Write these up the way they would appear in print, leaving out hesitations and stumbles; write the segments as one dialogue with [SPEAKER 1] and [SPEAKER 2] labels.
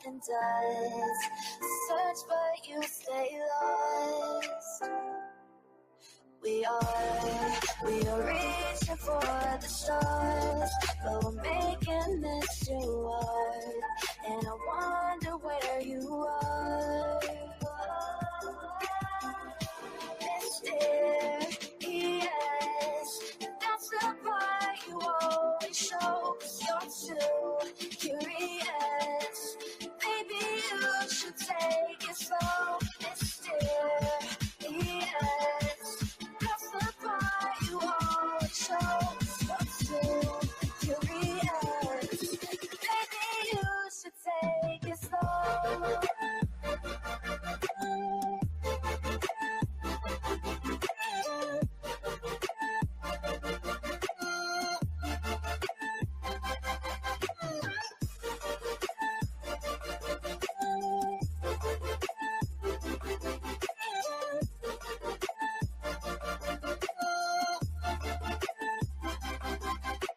[SPEAKER 1] than dust. Search but you stay lost. We are reaching for the stars, but we're making this too hard. And I wonder where you are. Mysterious, that's the part you always show. 'Cause you're too curious. Maybe you should take it slow. Mysterious, that's the part you always show. 'Cause you're too curious. Maybe you should take it slow.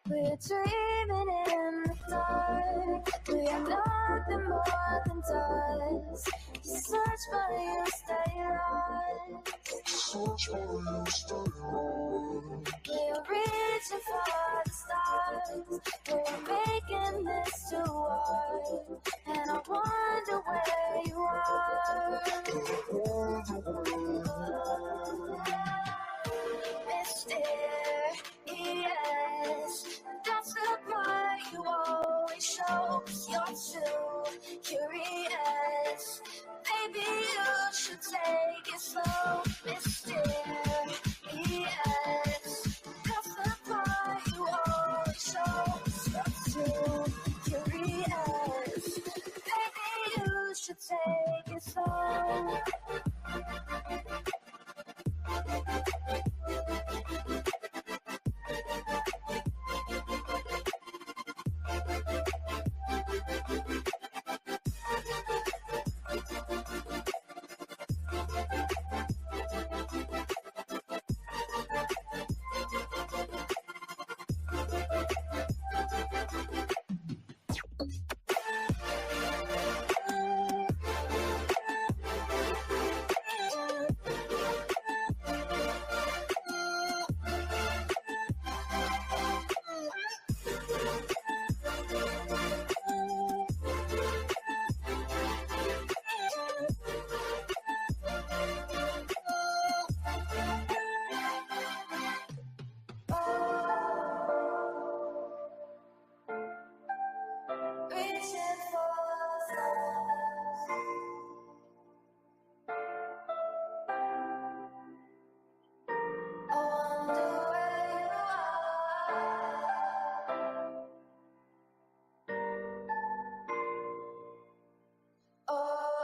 [SPEAKER 1] We're dreaming in the dark. We are nothing more than dust. You search but you stay lost. We are reaching for the stars. We're making this too hard. And I wonder where you are. Mysterious, that's the part you always show. 'Cause you're too curious. Maybe you should take it slow. Mysterious, that's the part you always show. 'Cause you're too curious. Maybe you should take it slow. Reaching for the stars. I wonder where you are. Oh.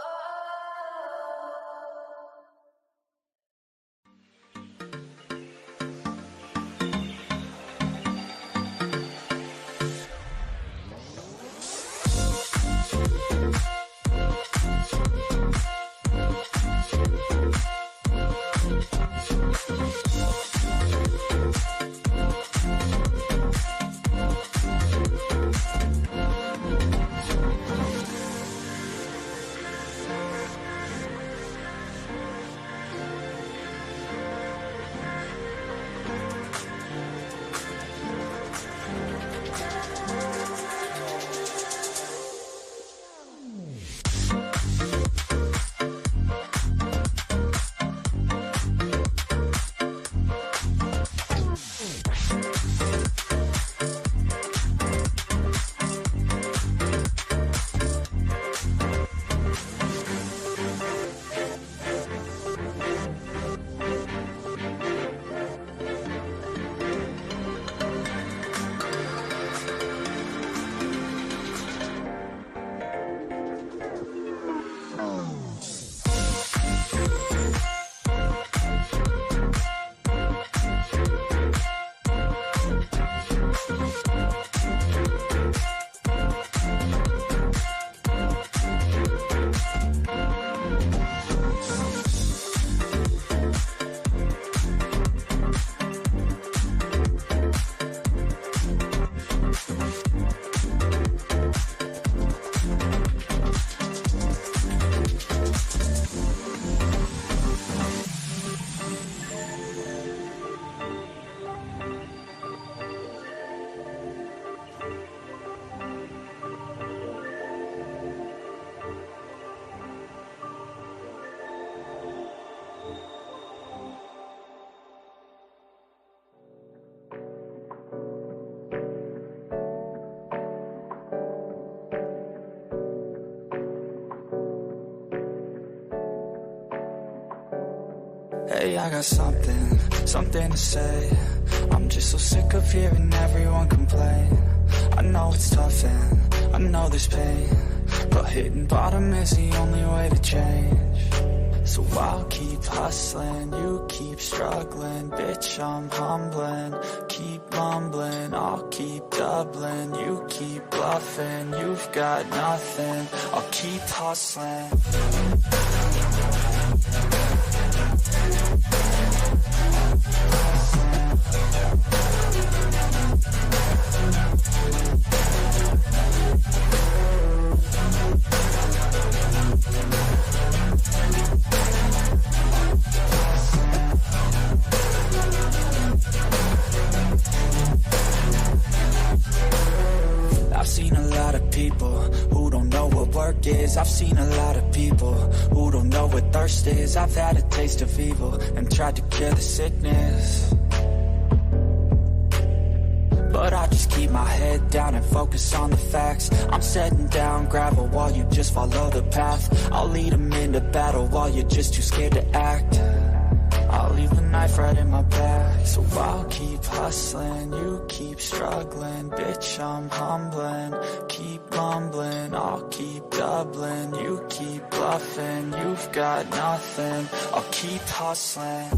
[SPEAKER 1] Hey, I got something to say. I'm just so sick of hearing everyone complain. I know it's tough and I know there's pain, but hitting bottom is the only way to change. So I'll keep hustling, you keep struggling. Bitch, I'm humbling, keep mumbling. I'll keep doubling, you keep bluffing. You've got nothing, I'll keep hustling. I've seen a lot of people who don't know what work is. I've seen a lot of people who don't know what thirst is. I've had a taste of evil and tried to cure the sickness, but I just keep my head down and focus on the facts. I'm setting down gravel while you just follow the path. I'll lead them into battle while you're just too scared to act. I'll leave the knife right in my back. So I'll keep hustling, you keep struggling. Bitch, I'm humbling, keep mumbling. I'll keep doubling, you keep bluffing. You've got nothing, I'll keep hustling.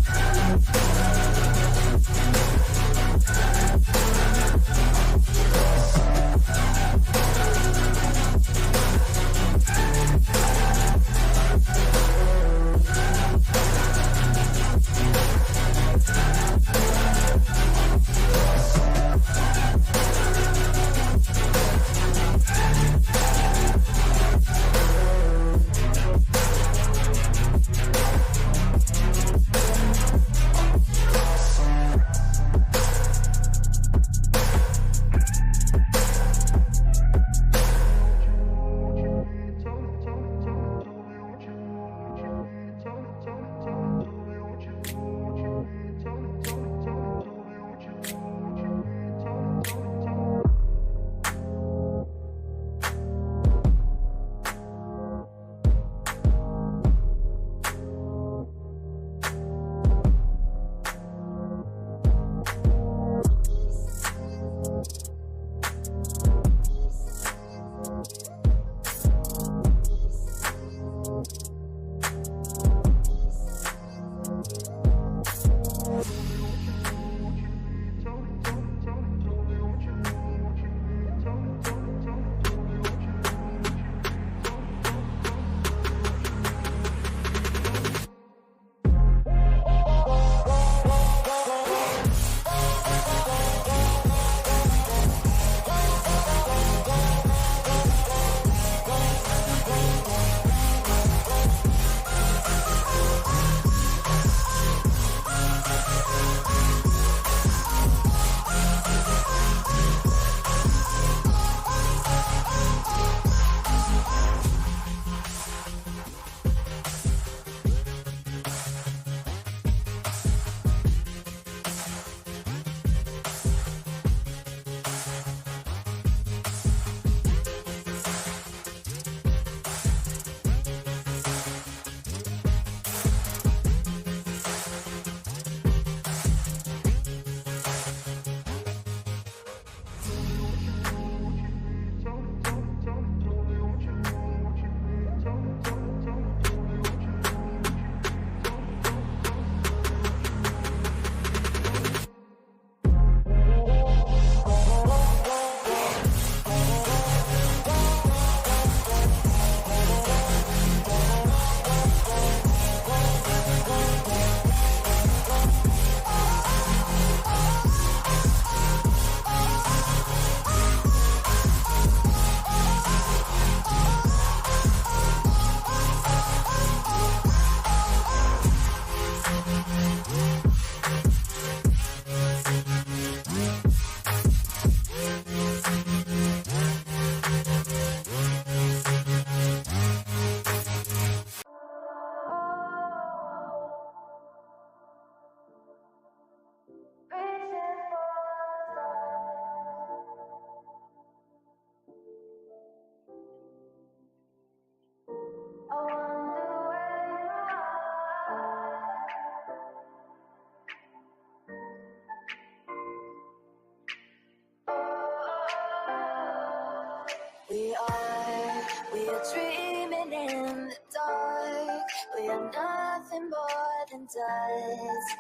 [SPEAKER 1] We are dreaming in the dark. We are nothing more than dust.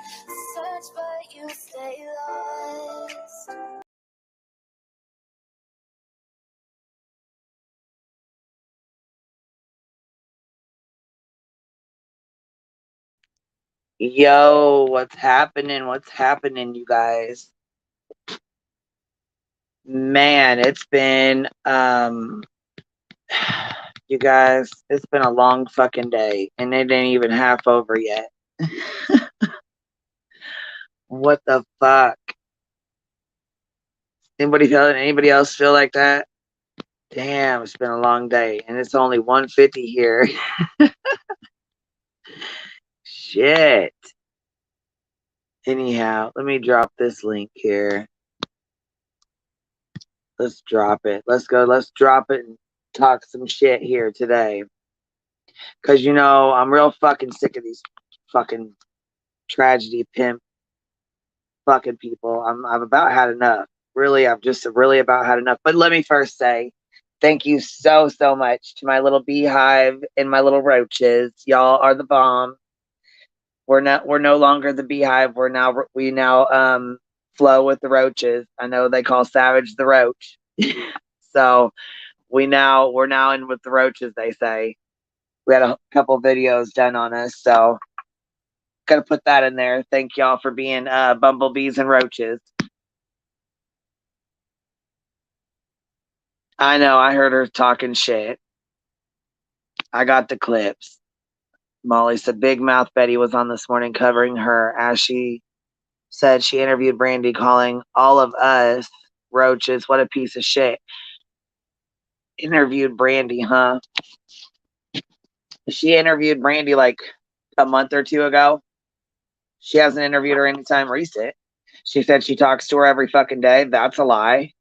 [SPEAKER 1] Search but you stay lost.
[SPEAKER 2] Yo, what's happening? What's happening, you guys? Man, it's been you guys, it's been a long fucking day and it ain't even half over yet. What the fuck? Anybody else feel like that? Damn, it's been a long day and it's only 1:50 here. Shit. Anyhow, let me drop this link here. Let's drop it. Let's drop it and talk some shit here today. Cause I'm real fucking sick of these fucking tragedy pimp fucking people. I've about had enough. Really, I've just really about had enough. But let me first say thank you so much to my little beehive and my little roaches. Y'all are the bomb. We're no longer the beehive. We now flow with the roaches. I know they call Savage the roach. So we're now in with the roaches, they say. We had a couple videos done on us, so gotta put that in there. Thank y'all for being bumblebees and roaches. I know, I heard her talking shit. I got the clips. Molly said Big Mouth Betty was on this morning covering her as she said she interviewed Brandy, calling all of us roaches. What a piece of shit. Interviewed Brandy, huh? She interviewed Brandy like a month or two ago. She hasn't interviewed her anytime recent. She said she talks to her every fucking day. That's a lie.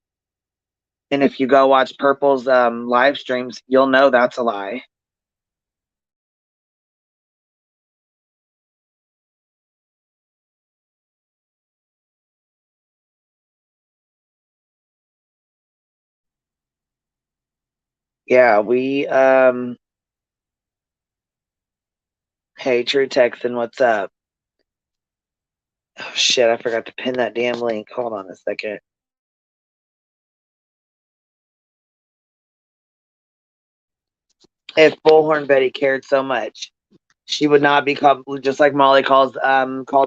[SPEAKER 2] And if you go watch Purple's live streams, you'll know that's a lie. Yeah, hey, True Texan, what's up? Oh shit, I forgot to pin that damn link. Hold on a second. If Bullhorn Betty cared so much, she would not be called, just like Molly called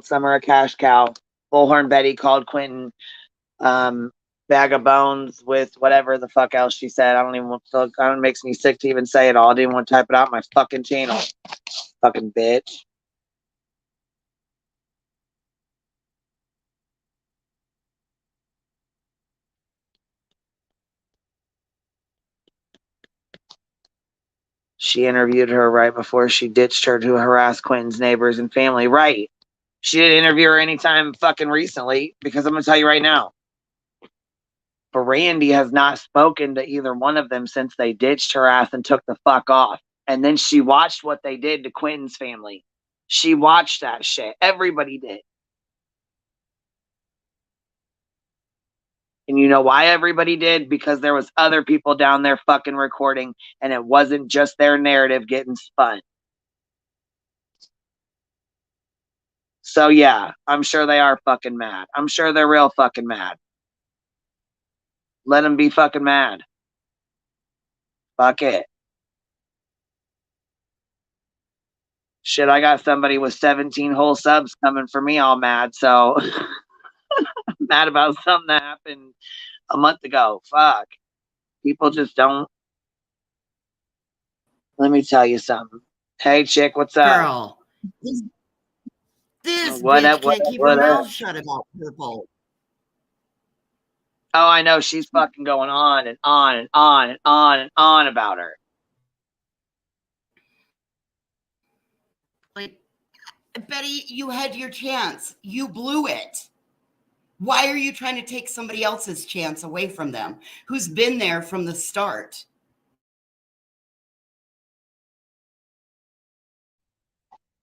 [SPEAKER 2] Summer a cash cow. Bullhorn Betty called Quentin bag of bones with whatever the fuck else she said. I don't even want to. It makes me sick to even say it all. I didn't want to type it out my fucking channel. Fucking bitch. She interviewed her right before she ditched her to harass Quentin's neighbors and family. Right. She didn't interview her anytime fucking recently because I'm going to tell you right now. Brandy has not spoken to either one of them since they ditched her ass and took the fuck off. And then she watched what they did to Quentin's family. She watched that shit. Everybody did. And you know why everybody did? Because there was other people down there fucking recording, and it wasn't just their narrative getting spun. So yeah, I'm sure they are fucking mad. I'm sure they're real fucking mad. Let them be fucking mad. Fuck it. Shit, I got somebody with 17 whole subs coming for me all mad, so mad about something that happened a month ago. Fuck. People just don't. Let me tell you something. Hey, chick, what's up?
[SPEAKER 3] Girl, this bitch can't keep her mouth shut about Purple.
[SPEAKER 2] Oh, I know. She's fucking going on and on and on and on and on about her.
[SPEAKER 3] Like, Betty, you had your chance. You blew it. Why are you trying to take somebody else's chance away from them who's been there from the start?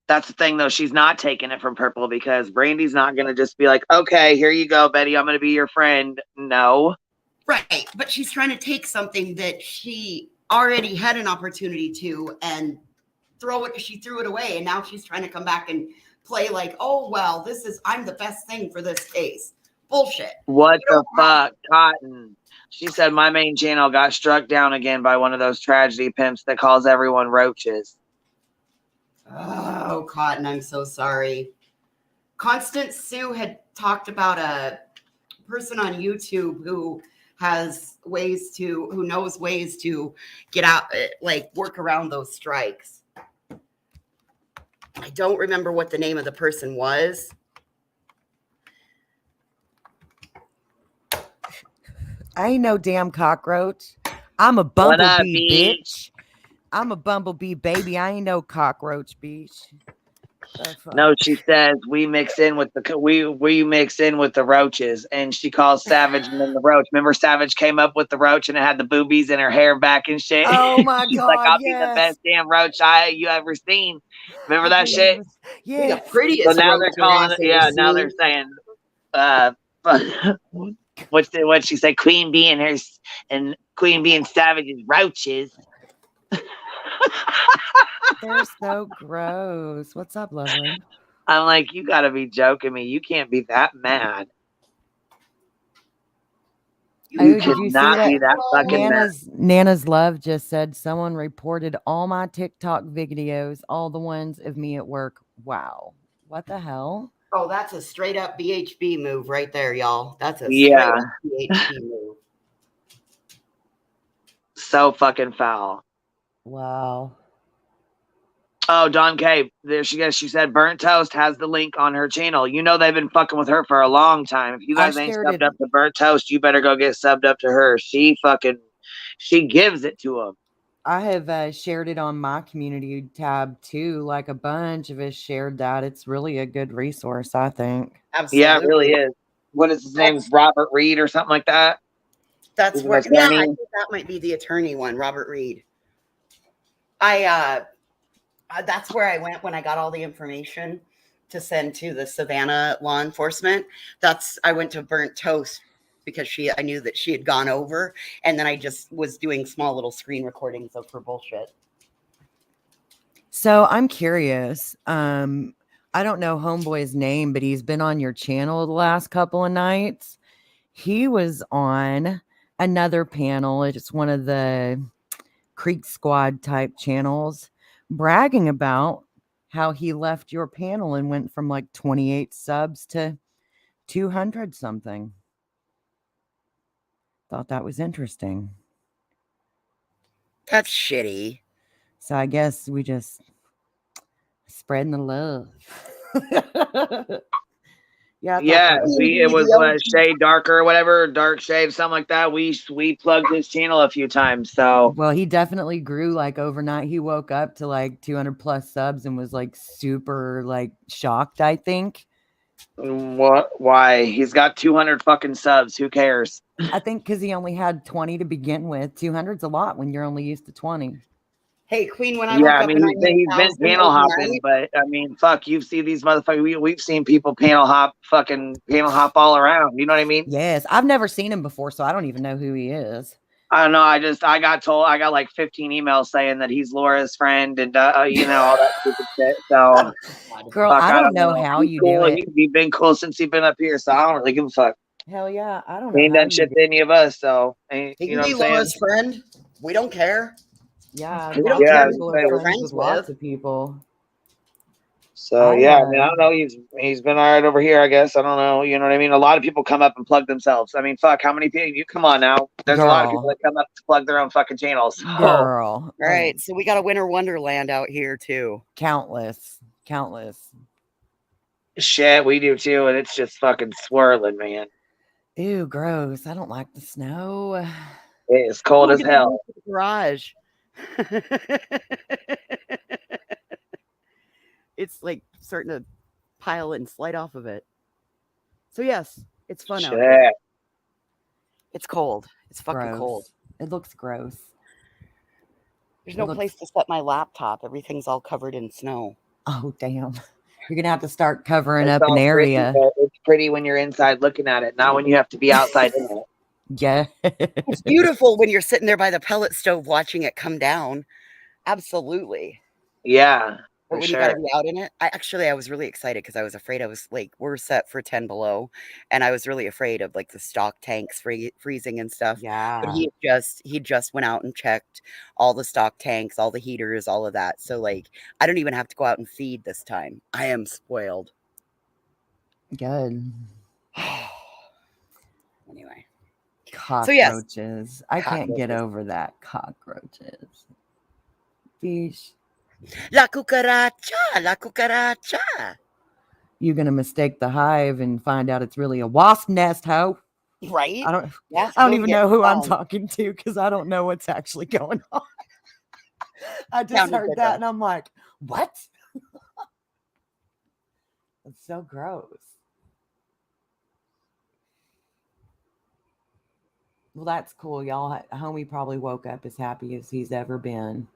[SPEAKER 2] That's the thing, though. She's not taking it from Purple because Brandy's not going to just be like, okay, here you go, Betty. I'm going to be your friend. No.
[SPEAKER 3] Right. But she's trying to take something that she already had an opportunity to and she threw it away, and now she's trying to come back and play like, oh well, I'm the best thing for this case. Bullshit.
[SPEAKER 2] What the fuck, Cotton? She said my main channel got struck down again by one of those tragedy pimps that calls everyone roaches.
[SPEAKER 3] Oh, Cotton, I'm so sorry. Constance Sue had talked about a person on YouTube who knows ways to get out, like work around those strikes. I don't remember what the name of the person was.
[SPEAKER 4] I ain't no damn cockroach. I'm a bumblebee, bitch. I'm a bumblebee, baby. I ain't no cockroach, bitch.
[SPEAKER 2] No, she says we mix in with the roaches, and she calls Savage and then the roach. Remember, Savage came up with the roach and it had the boobies in her hair back and shit.
[SPEAKER 4] Oh my
[SPEAKER 2] She's
[SPEAKER 4] god!
[SPEAKER 2] like, I'll be the best damn roach you ever seen. Remember that shit?
[SPEAKER 4] Yeah.
[SPEAKER 3] The prettiest.
[SPEAKER 2] So now they're calling it. Yeah, now they're saying, what'd she say? Queen Bee and Queen Bee and Savage's roaches.
[SPEAKER 4] They're so gross. What's up, lovely?
[SPEAKER 2] I'm like, you gotta be joking me. You can't be that mad. You cannot be that fucking mad.
[SPEAKER 4] Nana's Love just said someone reported all my TikTok videos, all the ones of me at work. Wow. What the hell?
[SPEAKER 3] Oh, that's a straight up BHB move right there, y'all. That's a straight up BHB move.
[SPEAKER 2] So fucking foul.
[SPEAKER 4] Wow.
[SPEAKER 2] Oh, Don K. There she goes. She said Burnt Toast has the link on her channel. You know they've been fucking with her for a long time. If you guys ain't subbed up to Burnt Toast, you better go get subbed up to her. She gives it to them.
[SPEAKER 4] I have shared it on my community tab too. Like a bunch of us shared that. It's really a good resource, I think.
[SPEAKER 3] Absolutely.
[SPEAKER 2] Yeah, it really is. What is his name? Robert Reed or something like that?
[SPEAKER 3] That's where, yeah, I think that might be the attorney one, Robert Reed. That's where I went when I got all the information to send to the Savannah law enforcement. I went to Burnt Toast because I knew that she had gone over, and then I just was doing small little screen recordings of her bullshit.
[SPEAKER 4] So I'm curious. I don't know Homeboy's name, but he's been on your channel the last couple of nights. He was on another panel. It's one of the Creek Squad type channels, bragging about how he left your panel and went from like 28 subs to 200 something. Thought that was interesting.
[SPEAKER 3] That's shitty.
[SPEAKER 4] So I guess we just spreading the love.
[SPEAKER 2] It was Shade Darker or whatever, Dark Shade, something like that. We plugged his channel a few times. So
[SPEAKER 4] well, he definitely grew like overnight. He woke up to like 200 plus subs and was like super like shocked, I think.
[SPEAKER 2] What? Why? He's got 200 fucking subs. Who cares?
[SPEAKER 4] I think because he only had 20 to begin with. 200's a lot when you're only used to 20.
[SPEAKER 3] Hey, Queen, when I woke up,
[SPEAKER 2] he's been panel hopping, but I mean, fuck, you see these motherfuckers. We've seen people panel hop all around. You know what I mean?
[SPEAKER 4] Yes, I've never seen him before, so I don't even know who he is.
[SPEAKER 2] I don't know. I got told, I got like 15 emails saying that he's Laura's friend and all that stupid shit. So,
[SPEAKER 4] girl, I don't know how you do it.
[SPEAKER 2] He's been cool since he's been up here, so I don't really give a fuck.
[SPEAKER 4] Hell yeah, I don't know.
[SPEAKER 2] He ain't done shit to any of us, so
[SPEAKER 3] he can be Laura's friend. We don't care.
[SPEAKER 4] Yeah,
[SPEAKER 3] we don't care
[SPEAKER 4] people are friends with lots of people.
[SPEAKER 2] So I don't know. He's been all right over here, I guess. I don't know. You know what I mean? A lot of people come up and plug themselves. I mean, fuck, how many people? You come on now. There's a lot of people that come up to plug their own fucking channels. So.
[SPEAKER 4] Girl.
[SPEAKER 3] All right, so we got a Winter Wonderland out here too.
[SPEAKER 4] Countless.
[SPEAKER 2] Shit, we do too, and it's just fucking swirling, man.
[SPEAKER 4] Ew, gross. I don't like the snow.
[SPEAKER 2] It's cold as hell.
[SPEAKER 3] Garage. It's like starting to pile and slide off of it. So yes, it's fun out here. It's cold. It's fucking cold.
[SPEAKER 4] It looks gross.
[SPEAKER 3] There's no place to set my laptop. Everything's all covered in snow.
[SPEAKER 4] Oh, damn. You're going to have to start covering up an area.
[SPEAKER 2] It's pretty when you're inside looking at it, not when you have to be outside in it.
[SPEAKER 4] Yeah.
[SPEAKER 3] It's beautiful when you're sitting there by the pellet stove watching it come down. Absolutely.
[SPEAKER 2] Yeah,
[SPEAKER 3] But
[SPEAKER 2] for
[SPEAKER 3] when you gotta
[SPEAKER 2] sure.
[SPEAKER 3] be out in it, I was really excited because I was afraid I was like, we're set for 10 below, and I was really afraid of like the stock tanks freezing and stuff. But
[SPEAKER 4] Yeah.
[SPEAKER 3] he just went out and checked all the stock tanks, all the heaters, all of that. So like, I don't even have to go out and feed this time. I am spoiled.
[SPEAKER 4] Good.
[SPEAKER 3] Anyway, so yes,
[SPEAKER 4] Cockroaches. I can't get
[SPEAKER 3] cockroaches.
[SPEAKER 4] over that. Cockroaches. Fish.
[SPEAKER 3] La cucaracha, la cucaracha.
[SPEAKER 4] You're gonna mistake the hive and find out it's really a wasp nest, ho.
[SPEAKER 3] Right?
[SPEAKER 4] I don't
[SPEAKER 3] Yes,
[SPEAKER 4] I don't
[SPEAKER 3] go
[SPEAKER 4] even
[SPEAKER 3] get
[SPEAKER 4] know who I'm
[SPEAKER 3] some.
[SPEAKER 4] talking to because I don't know what's actually going on. I just
[SPEAKER 3] Sounded
[SPEAKER 4] heard
[SPEAKER 3] good
[SPEAKER 4] that
[SPEAKER 3] though.
[SPEAKER 4] and I'm like, what? That's so gross. Well, that's cool. Y'all, homie probably woke up as happy as he's ever been.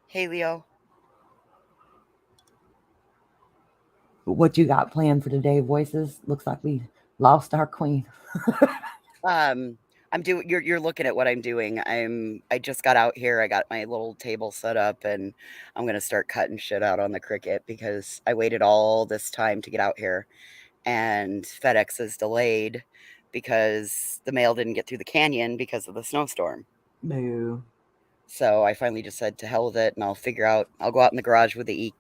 [SPEAKER 3] Hey, Leo.
[SPEAKER 4] What you got planned for today, voices? Looks like we lost our queen.
[SPEAKER 3] I'm doing. You're looking at what I'm doing. I just got out here. I got my little table set up, and I'm gonna start cutting shit out on the Cricut because I waited all this time to get out here, and FedEx is delayed because the mail didn't get through the canyon because of the snowstorm.
[SPEAKER 4] Boo.
[SPEAKER 3] So I finally just said to hell with it, and I'll figure out. I'll go out in the garage with the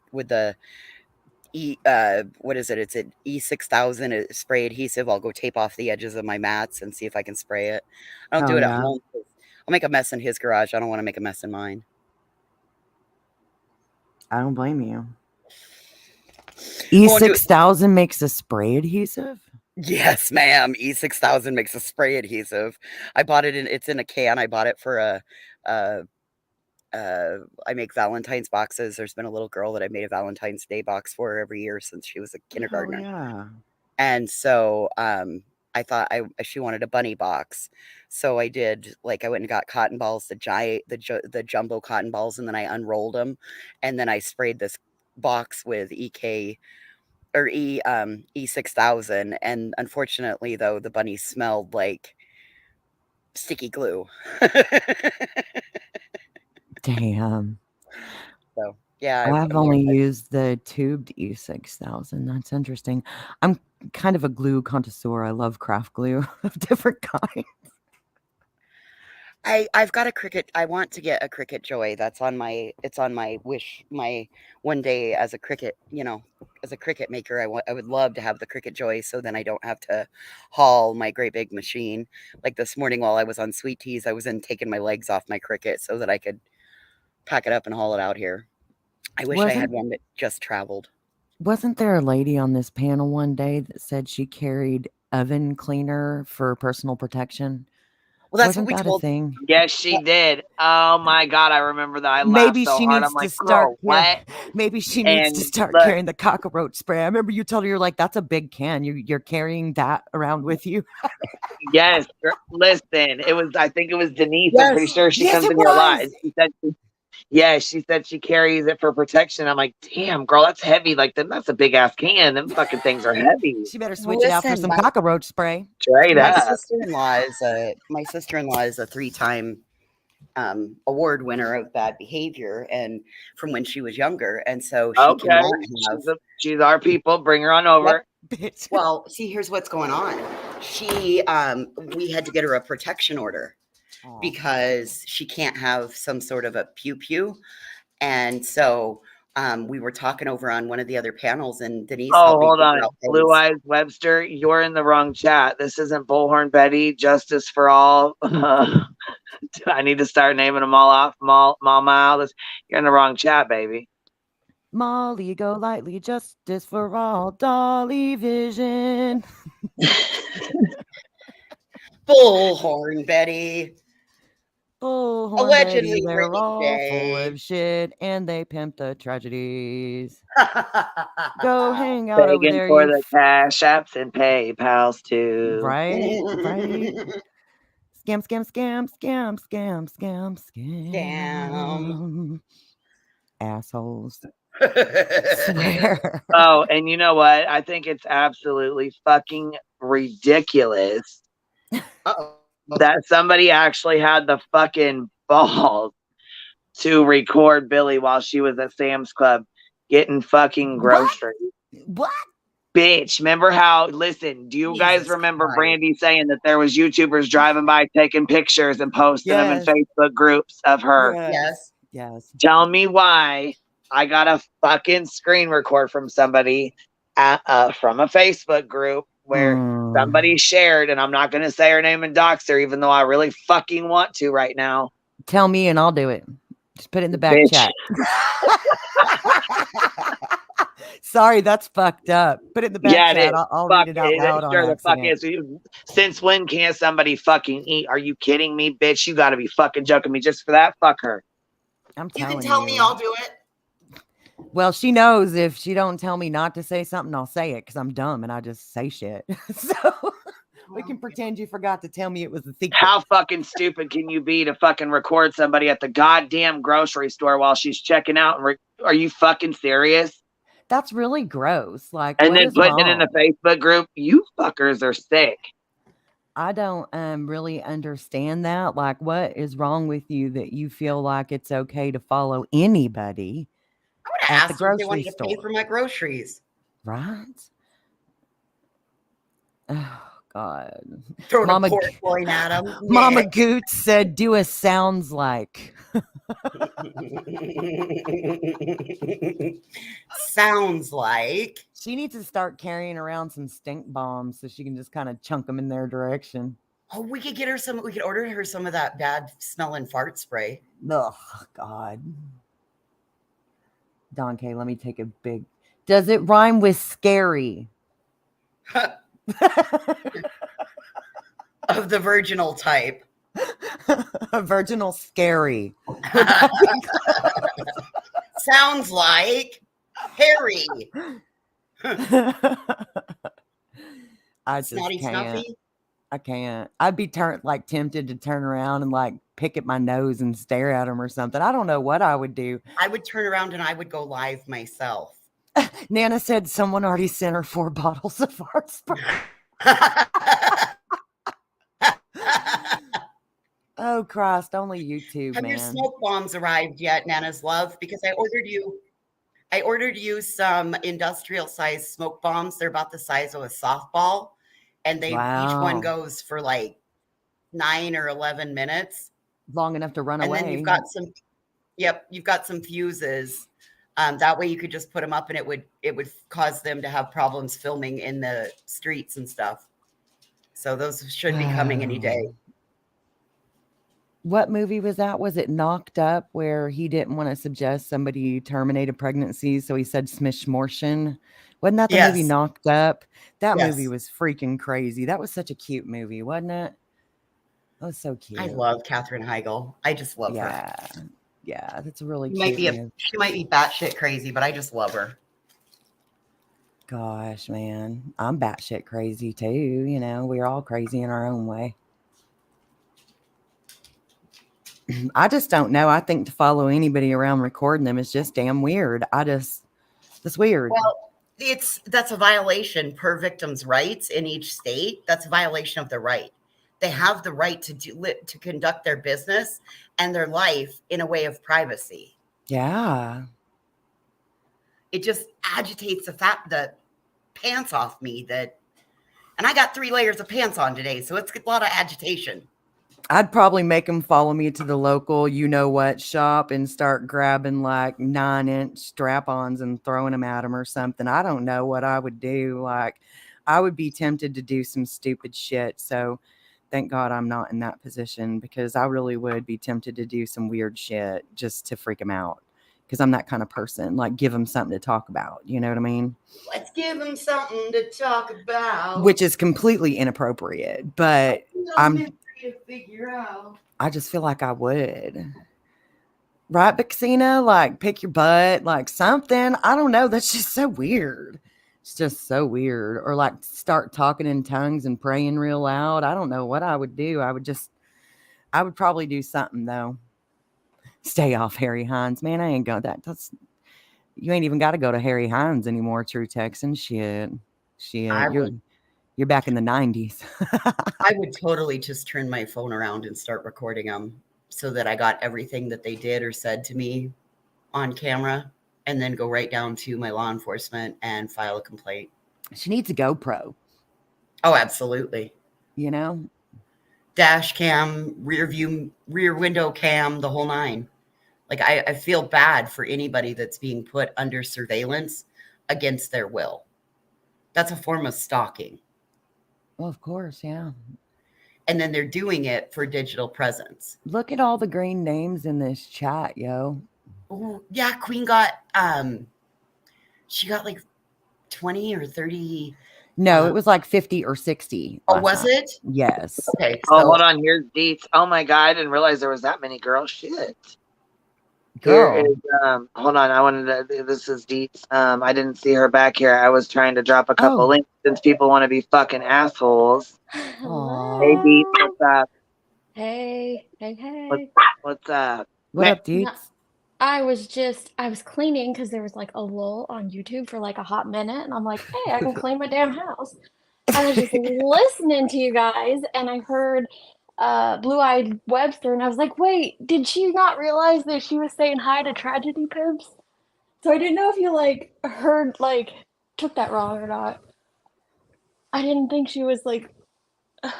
[SPEAKER 3] what is it? It's an E6000 spray adhesive. I'll go tape off the edges of my mats and see if I can spray it. I don't do
[SPEAKER 4] Hell
[SPEAKER 3] it at
[SPEAKER 4] yeah.
[SPEAKER 3] home. I'll make a mess in his garage. I don't want to make a mess in mine.
[SPEAKER 4] I don't blame you.
[SPEAKER 3] Go and do it.
[SPEAKER 4] E6000 makes a spray adhesive?
[SPEAKER 3] Yes, ma'am. E6000 makes a spray adhesive. I bought it it's in a can. I bought it for a I make Valentine's boxes. There's been a little girl that I made a Valentine's Day box for every year since she was a
[SPEAKER 4] Hell
[SPEAKER 3] kindergartner.
[SPEAKER 4] yeah.
[SPEAKER 3] And so, I thought she wanted a bunny box. So I did, like, I went and got cotton balls, the jumbo cotton balls, and then I unrolled them, and then I sprayed this box with E6000, and unfortunately, though, the bunny smelled like sticky glue.
[SPEAKER 4] Damn.
[SPEAKER 3] So, yeah,
[SPEAKER 4] I've only used the tubed E6000. That's interesting. I'm kind of a glue connoisseur. I love craft glue of different kinds.
[SPEAKER 3] I've got a Cricut. I want to get a Cricut Joy. It's on my wish, my one day as a Cricut, as a Cricut maker. I would love to have the Cricut Joy so then I don't have to haul my great big machine. Like this morning while I was on Sweet Teas, I was in taking my legs off my Cricut so that I could pack it up and haul it out here. I wish I had one that just traveled.
[SPEAKER 4] Wasn't there a lady on this panel one day that said she carried oven cleaner for personal protection?
[SPEAKER 3] Well, that's
[SPEAKER 4] Wasn't
[SPEAKER 3] what we
[SPEAKER 4] that a
[SPEAKER 3] told.
[SPEAKER 4] thing?
[SPEAKER 2] Yes, she did. Oh my God, I remember that. I laughed
[SPEAKER 4] Maybe
[SPEAKER 2] so
[SPEAKER 4] she
[SPEAKER 2] hard.
[SPEAKER 4] needs
[SPEAKER 2] I'm
[SPEAKER 4] to
[SPEAKER 2] like,
[SPEAKER 4] start.
[SPEAKER 2] girl, what?
[SPEAKER 4] Maybe she needs to
[SPEAKER 2] And
[SPEAKER 4] start
[SPEAKER 2] look,
[SPEAKER 4] carrying the cockroach spray. I remember you told her, you're like, that's a big can. You're carrying that around with you.
[SPEAKER 2] yes, listen, I think it was Denise. I'm pretty sure she
[SPEAKER 4] Yes,
[SPEAKER 2] comes
[SPEAKER 4] it
[SPEAKER 2] in here a lot.
[SPEAKER 4] was.
[SPEAKER 2] And she said she carries it for protection. I'm like, damn, girl, that's heavy. Like, that's a big ass can. Them fucking things are heavy.
[SPEAKER 4] She better switch it out for
[SPEAKER 3] Listen,
[SPEAKER 4] some cockroach spray.
[SPEAKER 2] Straight
[SPEAKER 3] my
[SPEAKER 2] up.
[SPEAKER 3] sister-in-law is a 3-time award winner of bad behavior, and from when she was younger, and so she
[SPEAKER 2] Okay,
[SPEAKER 3] cannot have.
[SPEAKER 2] she's our people. Bring her on over.
[SPEAKER 4] Bitch.
[SPEAKER 3] Well, see, here's what's going on. We had to get her a protection order because she can't have some sort of a pew pew, and so we were talking over on one of the other panels, and Denise
[SPEAKER 2] Oh,
[SPEAKER 3] helped me
[SPEAKER 2] hold on.
[SPEAKER 3] figure out
[SPEAKER 2] Blue
[SPEAKER 3] things.
[SPEAKER 2] Eyes Webster, you're in the wrong chat. This isn't Bullhorn Betty, Justice for All. I need to start naming them all off. Mama, you're in the wrong chat, baby.
[SPEAKER 4] Molly, go lightly, justice for all, Dolly Vision.
[SPEAKER 3] Bullhorn Betty.
[SPEAKER 4] Bullhorn
[SPEAKER 3] Allegedly
[SPEAKER 4] Betty, they're
[SPEAKER 3] Brittany
[SPEAKER 4] all full
[SPEAKER 3] Day.
[SPEAKER 4] of shit and they pimp the tragedies. Go hang out over
[SPEAKER 2] Begging
[SPEAKER 4] there,
[SPEAKER 2] for
[SPEAKER 4] you
[SPEAKER 2] the cash apps and PayPals too.
[SPEAKER 4] right? Scam, scam, scam, scam, scam, scam, scam.
[SPEAKER 3] Scam.
[SPEAKER 4] Assholes. Swear.
[SPEAKER 2] Oh, and you know what? I think it's absolutely fucking ridiculous
[SPEAKER 3] Uh-oh.
[SPEAKER 2] that somebody actually had the fucking balls to record Billy while she was at Sam's Club getting fucking groceries.
[SPEAKER 4] What?
[SPEAKER 2] Bitch, remember how, listen, do you guys
[SPEAKER 3] Jesus
[SPEAKER 2] remember
[SPEAKER 3] Christ.
[SPEAKER 2] Brandy saying that there was YouTubers driving by taking pictures and posting them in
[SPEAKER 4] Yes.
[SPEAKER 2] Facebook groups of her?
[SPEAKER 3] Yes.
[SPEAKER 4] Yes.
[SPEAKER 2] Tell me why I got a fucking screen record from somebody from a Facebook group where somebody shared, and I'm not going to say her name and dox her, even though I really fucking want to right now.
[SPEAKER 4] Tell me and I'll do it. Just put it in the back
[SPEAKER 2] Bitch.
[SPEAKER 4] chat. Sorry, that's fucked up. Put it in the back
[SPEAKER 2] Yeah, it
[SPEAKER 4] chat.
[SPEAKER 2] is.
[SPEAKER 4] I'll
[SPEAKER 2] Fuck
[SPEAKER 4] read it out
[SPEAKER 2] it.
[SPEAKER 4] loud on
[SPEAKER 2] Sure the fuck
[SPEAKER 4] accident.
[SPEAKER 2] is. Since when can't somebody fucking eat? Are you kidding me, bitch? You got to be fucking joking me just for that. Fuck her.
[SPEAKER 4] I'm
[SPEAKER 3] You
[SPEAKER 4] telling
[SPEAKER 3] can tell me, I'll do it.
[SPEAKER 4] Well, she knows if she don't tell me not to say something, I'll say it because I'm dumb and I just say shit. So we can pretend you forgot to tell me it was a secret.
[SPEAKER 2] How fucking stupid can you be to fucking record somebody at the goddamn grocery store while she's checking out? And are you fucking serious?
[SPEAKER 4] That's really gross. Like,
[SPEAKER 2] And
[SPEAKER 4] what
[SPEAKER 2] then
[SPEAKER 4] is
[SPEAKER 2] putting it in
[SPEAKER 4] wrong?
[SPEAKER 2] the Facebook group. You fuckers are sick.
[SPEAKER 4] I don't really understand that. Like, what is wrong with you that you feel like it's okay to follow anybody
[SPEAKER 3] I would
[SPEAKER 4] at
[SPEAKER 3] have
[SPEAKER 4] the
[SPEAKER 3] asked them if they
[SPEAKER 4] grocery
[SPEAKER 3] wanted to pay
[SPEAKER 4] store?
[SPEAKER 3] for my groceries.
[SPEAKER 4] Right? Oh God.
[SPEAKER 3] Throwing
[SPEAKER 4] Mama
[SPEAKER 3] a pork loin at them.
[SPEAKER 4] Mama Goots said, do a sounds like.
[SPEAKER 3] Sounds like.
[SPEAKER 4] She needs to start carrying around some stink bombs so she can just kind of chunk them in their direction.
[SPEAKER 3] Oh, we could get her some. We could order her some of that bad smelling fart spray.
[SPEAKER 4] Oh God. Don K, let me take a big. Does it rhyme with scary?
[SPEAKER 3] Of the virginal type.
[SPEAKER 4] A virginal scary.
[SPEAKER 3] Sounds like Harry.
[SPEAKER 4] I just
[SPEAKER 3] Snotty
[SPEAKER 4] can't.
[SPEAKER 3] Snuffy.
[SPEAKER 4] I can't. I'd be tempted to turn around and like pick at my nose and stare at him or something. I don't know what I would do.
[SPEAKER 3] I would turn around and I would go live myself.
[SPEAKER 4] Nana said someone already sent her 4 bottles of fart spray. Oh Christ, only YouTube,
[SPEAKER 3] Have
[SPEAKER 4] man.
[SPEAKER 3] your smoke bombs arrived yet, Nana's love? Because I ordered you some industrial size smoke bombs. They're about the size of a softball. And each one goes for like 9 or 11 minutes.
[SPEAKER 4] Long enough to run away.
[SPEAKER 3] And then you've got some fuses. That way you could just put them up and it would cause them to have problems filming in the streets and stuff. So those should be coming any day.
[SPEAKER 4] What movie was that? Was it Knocked Up, where he didn't want to suggest somebody terminate a pregnancy, so he said smishmortion? Wasn't that the movie Knocked Up? That movie was freaking crazy. That was such a cute movie, wasn't it? That was so cute.
[SPEAKER 3] I love Katherine Heigl. I just love her.
[SPEAKER 4] Yeah, that's a really cute movie.
[SPEAKER 3] She might be batshit crazy, but I just love her.
[SPEAKER 4] Gosh, man. I'm batshit crazy too. You know, we're all crazy in our own way. I just don't know. I think to follow anybody around recording them is just damn weird. It's weird.
[SPEAKER 3] Well, that's a violation per victim's rights in each state. That's a violation of the right. They have the right to conduct their business and their life in a way of privacy.
[SPEAKER 4] Yeah.
[SPEAKER 3] It just agitates the pants off me and I got 3 layers of pants on today, so it's a lot of agitation.
[SPEAKER 4] I'd probably make them follow me to the local you-know-what shop and start grabbing like 9-inch strap-ons and throwing them at them or something. I don't know what I would do. Like, I would be tempted to do some stupid shit. So thank God I'm not in that position, because I really would be tempted to do some weird shit just to freak them out, because I'm that kind of person. Like, give them something to talk about. You know what I mean?
[SPEAKER 3] Let's give them something to talk about.
[SPEAKER 4] Which is completely inappropriate, but
[SPEAKER 3] to figure out.
[SPEAKER 4] I just feel like I would. Right, Baxina? Like, pick your butt, like something. I don't know. That's just so weird. It's just so weird. Or like start talking in tongues and praying real loud. I don't know what I would do. I would probably do something though. Stay off Harry Hines. Man, I ain't going that's You ain't even got to go to Harry Hines anymore, True Texan. Shit. You're back in the 90s.
[SPEAKER 3] I would totally just turn my phone around and start recording them so that I got everything that they did or said to me on camera, and then go right down to my law enforcement and file a complaint.
[SPEAKER 4] She needs a GoPro.
[SPEAKER 3] Oh, absolutely.
[SPEAKER 4] You know?
[SPEAKER 3] Dash cam, rear window cam, the whole nine. Like, I feel bad for anybody that's being put under surveillance against their will. That's a form of stalking.
[SPEAKER 4] Well, of course, yeah.
[SPEAKER 3] And then they're doing it for digital presence.
[SPEAKER 4] Look at all the green names in this chat, yo.
[SPEAKER 3] Oh, yeah, Queen got she got like 20 or 30.
[SPEAKER 4] No, it was like 50 or 60.
[SPEAKER 3] Oh, was it?
[SPEAKER 4] Yes.
[SPEAKER 3] Okay.
[SPEAKER 2] Oh, hold on. Here's Deets. Oh my God, I didn't realize there was that many girls. Shit.
[SPEAKER 4] Girl.
[SPEAKER 2] Here is hold on. I wanted to. This is Deets. I didn't see her back here. I was trying to drop a couple links since people want to be fucking assholes.
[SPEAKER 5] Hello.
[SPEAKER 2] Hey Deets, what's up?
[SPEAKER 5] Hey.
[SPEAKER 2] What's up?
[SPEAKER 4] What up, Deets?
[SPEAKER 5] No, I was cleaning because there was like a lull on YouTube for like a hot minute, and I'm like, hey, I can clean my damn house. I was just listening to you guys, and I heard Blue-Eyed Webster, and I was like, wait, did she not realize that she was saying hi to Tragedy Pimps? So I didn't know if you like heard, like, took that wrong or not. I didn't think she was like.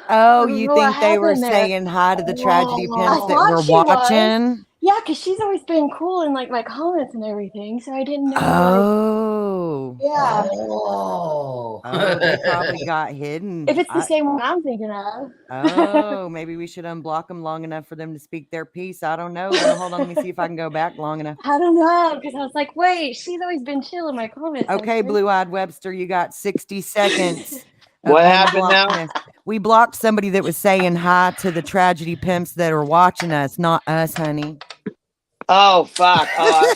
[SPEAKER 4] Oh, you
[SPEAKER 5] What
[SPEAKER 4] think they were
[SPEAKER 5] happened there?
[SPEAKER 4] saying hi to the Tragedy
[SPEAKER 3] Oh.
[SPEAKER 4] Pimps
[SPEAKER 5] I
[SPEAKER 4] that
[SPEAKER 5] thought
[SPEAKER 4] were
[SPEAKER 5] she was.
[SPEAKER 4] watching?
[SPEAKER 5] Yeah, because she's always been cool in like my comments and everything, so I didn't know.
[SPEAKER 4] Oh.
[SPEAKER 5] Yeah.
[SPEAKER 3] Oh.
[SPEAKER 4] Oh, they probably got hidden.
[SPEAKER 5] If it's the same one I'm thinking of.
[SPEAKER 4] Oh, maybe we should unblock them long enough for them to speak their piece. I don't know. Hold on, let me see if I can go back long enough.
[SPEAKER 5] I don't know, because I was like, wait, she's always been chill in my comments.
[SPEAKER 4] Okay, Blue-Eyed Webster, you got 60 seconds.
[SPEAKER 2] What happened now?
[SPEAKER 4] We blocked somebody that was saying hi to the Tragedy Pimps that are watching us, not us, honey.
[SPEAKER 2] Oh fuck! Oh,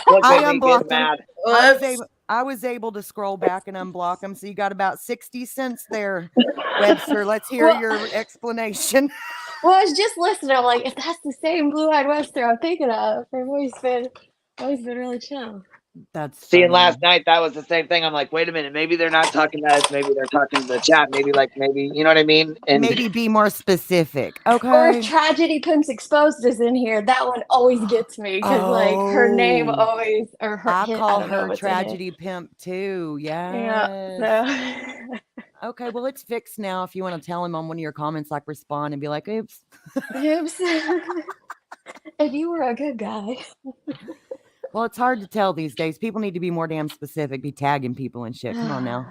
[SPEAKER 2] look
[SPEAKER 4] I
[SPEAKER 2] at me
[SPEAKER 4] unblocked
[SPEAKER 2] getting
[SPEAKER 4] them.
[SPEAKER 2] mad.
[SPEAKER 4] I was able to scroll back and unblock them. So you got about 60 cents there, Webster. Let's hear your explanation.
[SPEAKER 5] Well, I was just listening. I'm like, if that's the same Blue-Eyed Webster I'm thinking of, they've always been really chill.
[SPEAKER 4] That's
[SPEAKER 2] seeing
[SPEAKER 4] funny.
[SPEAKER 2] last night. That was the same thing. I'm like, wait a minute. Maybe they're not talking to us. Maybe they're talking to the chat. Maybe you know what I mean? And
[SPEAKER 4] maybe be more specific. Okay.
[SPEAKER 5] Or if Tragedy Pimps Exposed is in here, that one always gets me because like her name always or her.
[SPEAKER 4] I call
[SPEAKER 5] don't know
[SPEAKER 4] her
[SPEAKER 5] what's in it.
[SPEAKER 4] Tragedy Pimp too.
[SPEAKER 5] Yeah.
[SPEAKER 4] Yeah. Okay, well, it's fixed now. If you want to tell him on one of your comments, like respond and be like, oops.
[SPEAKER 5] Oops. If you were a good guy.
[SPEAKER 4] Well, it's hard to tell these days. People need to be more damn specific, be tagging people and shit. Come on now.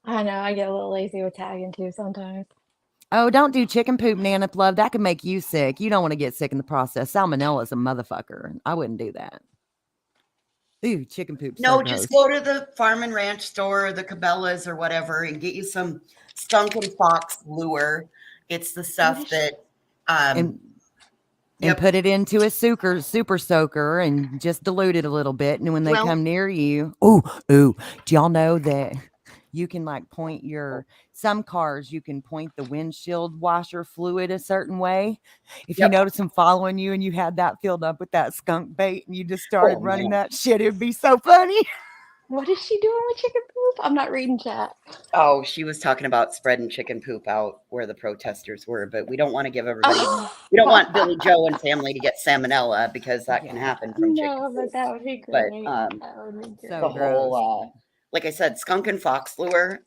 [SPEAKER 5] I know. I get a little lazy with tagging too sometimes.
[SPEAKER 4] Oh, don't do chicken poop, Nana Love. That could make you sick. You don't want to get sick in the process. Salmonella is a motherfucker. I wouldn't do that. Ooh, chicken poop.
[SPEAKER 3] No,
[SPEAKER 4] So
[SPEAKER 3] just
[SPEAKER 4] gross.
[SPEAKER 3] go to the farm and ranch store, the Cabela's or whatever, and get you some skunk and fox lure. It's the stuff that
[SPEAKER 4] and put it into a super soaker and just dilute it a little bit. And when they come near you, do y'all know that you can like point some cars, you can point the windshield washer fluid a certain way. If you notice them following you and you had that filled up with that skunk bait and you just started running that shit, it'd be so funny.
[SPEAKER 5] What is she doing with chicken poop? I'm not reading chat.
[SPEAKER 3] Oh, she was talking about spreading chicken poop out where the protesters were, but we don't want to give everybody, we don't want Billy Joe and family to get salmonella because that can happen from chicken poop.
[SPEAKER 5] But that would be great.
[SPEAKER 3] But
[SPEAKER 5] that would be great.
[SPEAKER 3] the whole, like I said, skunk and fox lure,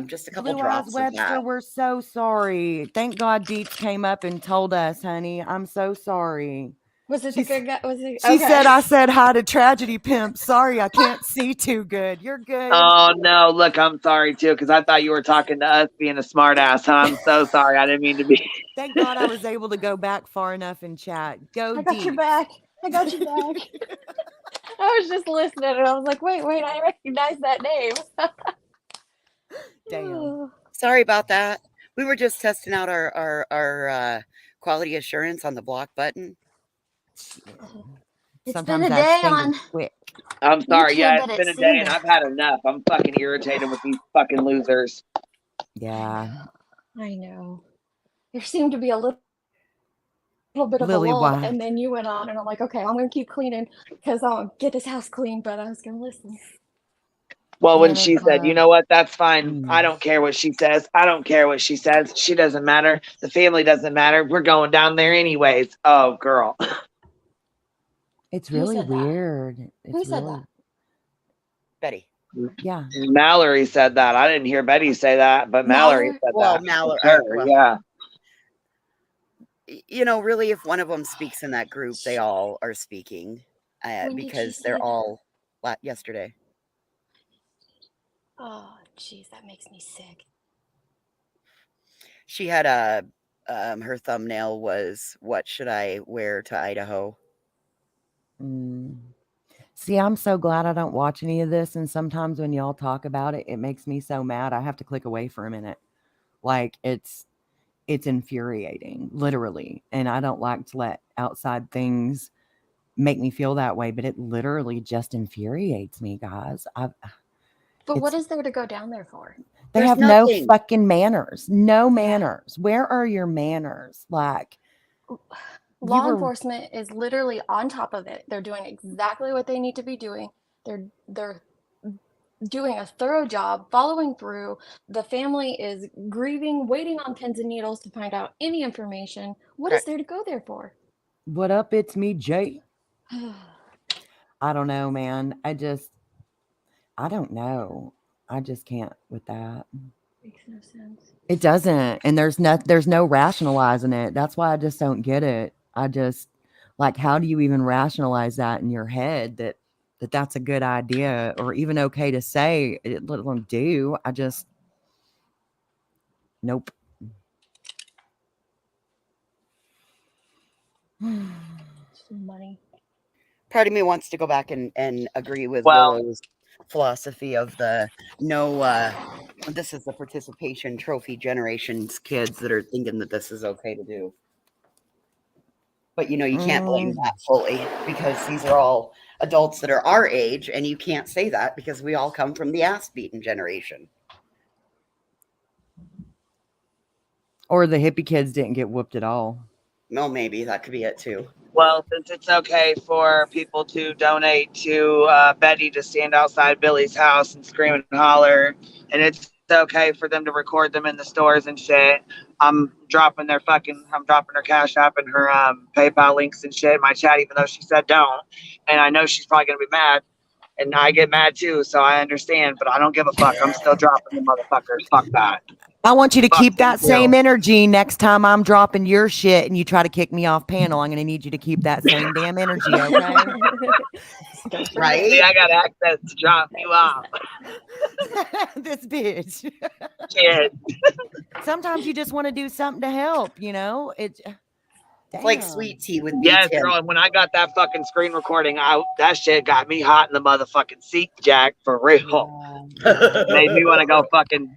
[SPEAKER 3] just a couple drops
[SPEAKER 4] Webster,
[SPEAKER 3] of that.
[SPEAKER 4] we're so sorry. Thank God Deets came up and told us, honey. I'm so sorry.
[SPEAKER 5] Was it the good guy? Was it?
[SPEAKER 4] She said, I said hi to Tragedy Pimp. Sorry, I can't see too good. You're good.
[SPEAKER 2] Oh, no. Look, I'm sorry, too, because I thought you were talking to us being a smart ass. Huh? I'm so sorry. I didn't mean to be.
[SPEAKER 4] Thank God I was able to go back far enough in chat.
[SPEAKER 5] I got your back. I got your back. I was just listening, and I was like, wait, I recognize that name.
[SPEAKER 4] Damn.
[SPEAKER 3] Sorry about that. We were just testing out our quality assurance on the block button.
[SPEAKER 5] It's
[SPEAKER 4] Sometimes
[SPEAKER 5] been a day
[SPEAKER 4] on quick.
[SPEAKER 2] I'm sorry.
[SPEAKER 5] YouTube,
[SPEAKER 2] Yeah, it's been a day, and I've had enough. I'm fucking irritated with these fucking losers.
[SPEAKER 4] Yeah.
[SPEAKER 5] I know. There seemed to be a little little bit of
[SPEAKER 4] Lily
[SPEAKER 5] a lull,
[SPEAKER 4] White.
[SPEAKER 5] and then you went on, and I'm like, okay, I'm gonna keep cleaning because I'll get this house clean, but I was gonna listen.
[SPEAKER 2] Well, when
[SPEAKER 4] Santa
[SPEAKER 2] she said, you
[SPEAKER 4] Claus.
[SPEAKER 2] know what, that's fine. I
[SPEAKER 4] Mm.
[SPEAKER 2] don't care what she says. I don't care what she says. She doesn't matter. The family doesn't matter. We're going down there anyways. Oh, girl.
[SPEAKER 4] It's
[SPEAKER 5] Who
[SPEAKER 4] really
[SPEAKER 5] said that?
[SPEAKER 4] weird.
[SPEAKER 5] Who
[SPEAKER 4] It's
[SPEAKER 5] said
[SPEAKER 4] really,
[SPEAKER 5] that?
[SPEAKER 3] Betty.
[SPEAKER 4] yeah.
[SPEAKER 2] Mallory said that. I didn't hear Betty say that, but Mallory said
[SPEAKER 3] Well,
[SPEAKER 2] that.
[SPEAKER 3] Mallory.
[SPEAKER 2] Sure,
[SPEAKER 3] Well,
[SPEAKER 2] yeah.
[SPEAKER 3] you know, really, if one of them speaks in that group, they all are speaking
[SPEAKER 5] When did she
[SPEAKER 3] because
[SPEAKER 5] say
[SPEAKER 3] they're
[SPEAKER 5] that?
[SPEAKER 3] all yesterday.
[SPEAKER 5] Oh, jeez, that makes me sick.
[SPEAKER 3] She had a her thumbnail was, "What should I wear to Idaho?"
[SPEAKER 4] Mm. See, I'm so glad I don't watch any of this. And sometimes when y'all talk about it, it makes me so mad. I have to click away for a minute. Like it's infuriating, literally. And I don't like to let outside things make me feel that way, but it literally just infuriates me, guys.
[SPEAKER 5] But what
[SPEAKER 4] It's
[SPEAKER 5] is there to go down there for?
[SPEAKER 4] they
[SPEAKER 3] There's
[SPEAKER 4] have no
[SPEAKER 3] nothing.
[SPEAKER 4] fucking manners. No
[SPEAKER 5] Yeah.
[SPEAKER 4] manners. Where are your manners? Like
[SPEAKER 5] Law
[SPEAKER 4] were
[SPEAKER 5] enforcement is literally on top of it. They're doing exactly what they need to be doing. They're doing a thorough job, following through. The family is grieving, waiting on pins and needles to find out any information. What is
[SPEAKER 3] Correct.
[SPEAKER 5] there to go there for?
[SPEAKER 4] what up? It's me, Jay. I don't know, man. I don't know. I just can't with that.
[SPEAKER 5] Makes no sense.
[SPEAKER 4] It doesn't. And there's no rationalizing it. That's why I just don't get it. I just like how do you even rationalize that in your head that that's a good idea or even okay to say, let alone do. I just nope.
[SPEAKER 5] Money.
[SPEAKER 3] Part of me wants to go back and agree with
[SPEAKER 2] Well,
[SPEAKER 3] Willow's philosophy of the no. This is the participation trophy generation's kids that are thinking that this is okay to do. But you know, you can't blame that fully because these are all adults that are our age, and you can't say that because we all come from the ass beaten generation.
[SPEAKER 4] Or the hippie kids didn't get whooped at all.
[SPEAKER 3] No, maybe that could be it too.
[SPEAKER 2] well, since it's okay for people to donate to Betty to stand outside Billy's house and scream and holler, and it's okay for them to record them in the stores and shit, I'm dropping her Cash App and her PayPal links and shit in my chat, even though she said don't. And I know she's probably gonna be mad, and I get mad too, so I understand. But I don't give a fuck. I'm still dropping the motherfuckers. Fuck that.
[SPEAKER 4] I want you to
[SPEAKER 2] Fuck
[SPEAKER 4] keep
[SPEAKER 2] them
[SPEAKER 4] that same
[SPEAKER 2] too.
[SPEAKER 4] energy next time I'm dropping your shit and you try to kick me off panel. I'm going to need you to keep that same damn energy, okay?
[SPEAKER 5] Don't forget.
[SPEAKER 3] Right?
[SPEAKER 2] See, I got access to drop you off.
[SPEAKER 4] This bitch.
[SPEAKER 2] Shit.
[SPEAKER 4] Sometimes you just want to do something to help, you know?
[SPEAKER 3] It's like
[SPEAKER 4] Damn.
[SPEAKER 3] sweet tea with
[SPEAKER 2] Yes,
[SPEAKER 3] B10.
[SPEAKER 2] girl. And when I got that fucking screen recording, that shit got me hot in the motherfucking seat, Jack. For real. Made me want to go fucking,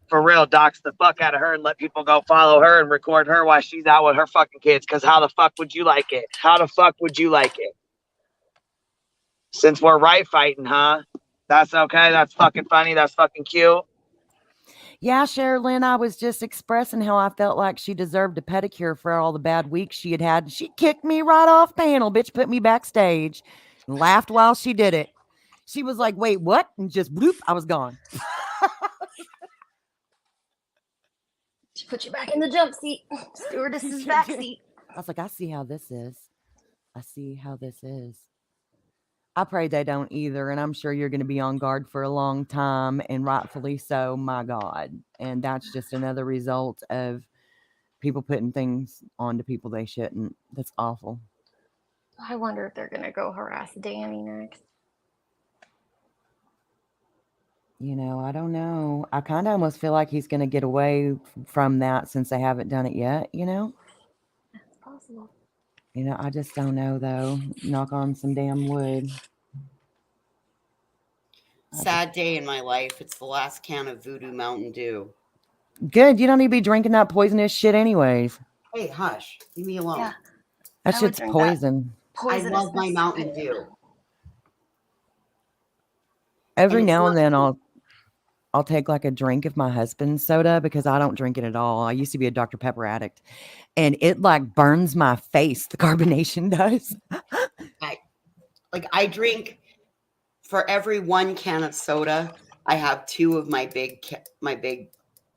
[SPEAKER 2] for real, dox the fuck out of her and let people go follow her and record her while she's out with her fucking kids. Because how the fuck would you like it? How the fuck would you like it? Since we're right fighting, huh? That's okay. That's fucking funny. That's fucking cute.
[SPEAKER 4] Yeah, Sherilyn, I was just expressing how I felt like she deserved a pedicure for all the bad weeks she had had. She kicked me right off panel, bitch, put me backstage and laughed while she did it. She was like, wait, what? And just bloop, I was gone.
[SPEAKER 5] She put you back in the jump seat. Stewardess's back seat.
[SPEAKER 4] I was like, I see how this is. I see how this is. I pray they don't either. And I'm sure you're going to be on guard for a long time, and rightfully so, my God. And that's just another result of people putting things onto people they shouldn't. That's awful.
[SPEAKER 5] I wonder if they're going to go harass Danny next.
[SPEAKER 4] You know, I don't know. I kind of almost feel like he's going to get away from that since they haven't done it yet, you know?
[SPEAKER 5] That's possible.
[SPEAKER 4] You know, I just don't know, though. Knock on some damn wood.
[SPEAKER 3] Sad day in my life. It's the last can of Voodoo Mountain Dew.
[SPEAKER 4] Good. You don't need to be drinking that poisonous shit anyways.
[SPEAKER 3] Hey, hush. Leave me alone.
[SPEAKER 5] Yeah.
[SPEAKER 4] That
[SPEAKER 5] I would
[SPEAKER 4] shit's
[SPEAKER 5] drink
[SPEAKER 4] poison.
[SPEAKER 3] I love my Mountain Dew.
[SPEAKER 4] Every
[SPEAKER 3] And it's
[SPEAKER 4] now and
[SPEAKER 3] not
[SPEAKER 4] then I'll I'll take like a drink of my husband's soda because I don't drink it at all. I used to be a Dr. Pepper addict, and it like burns my face. The carbonation does.
[SPEAKER 3] I drink for every 1 can of soda, I have 2 of my big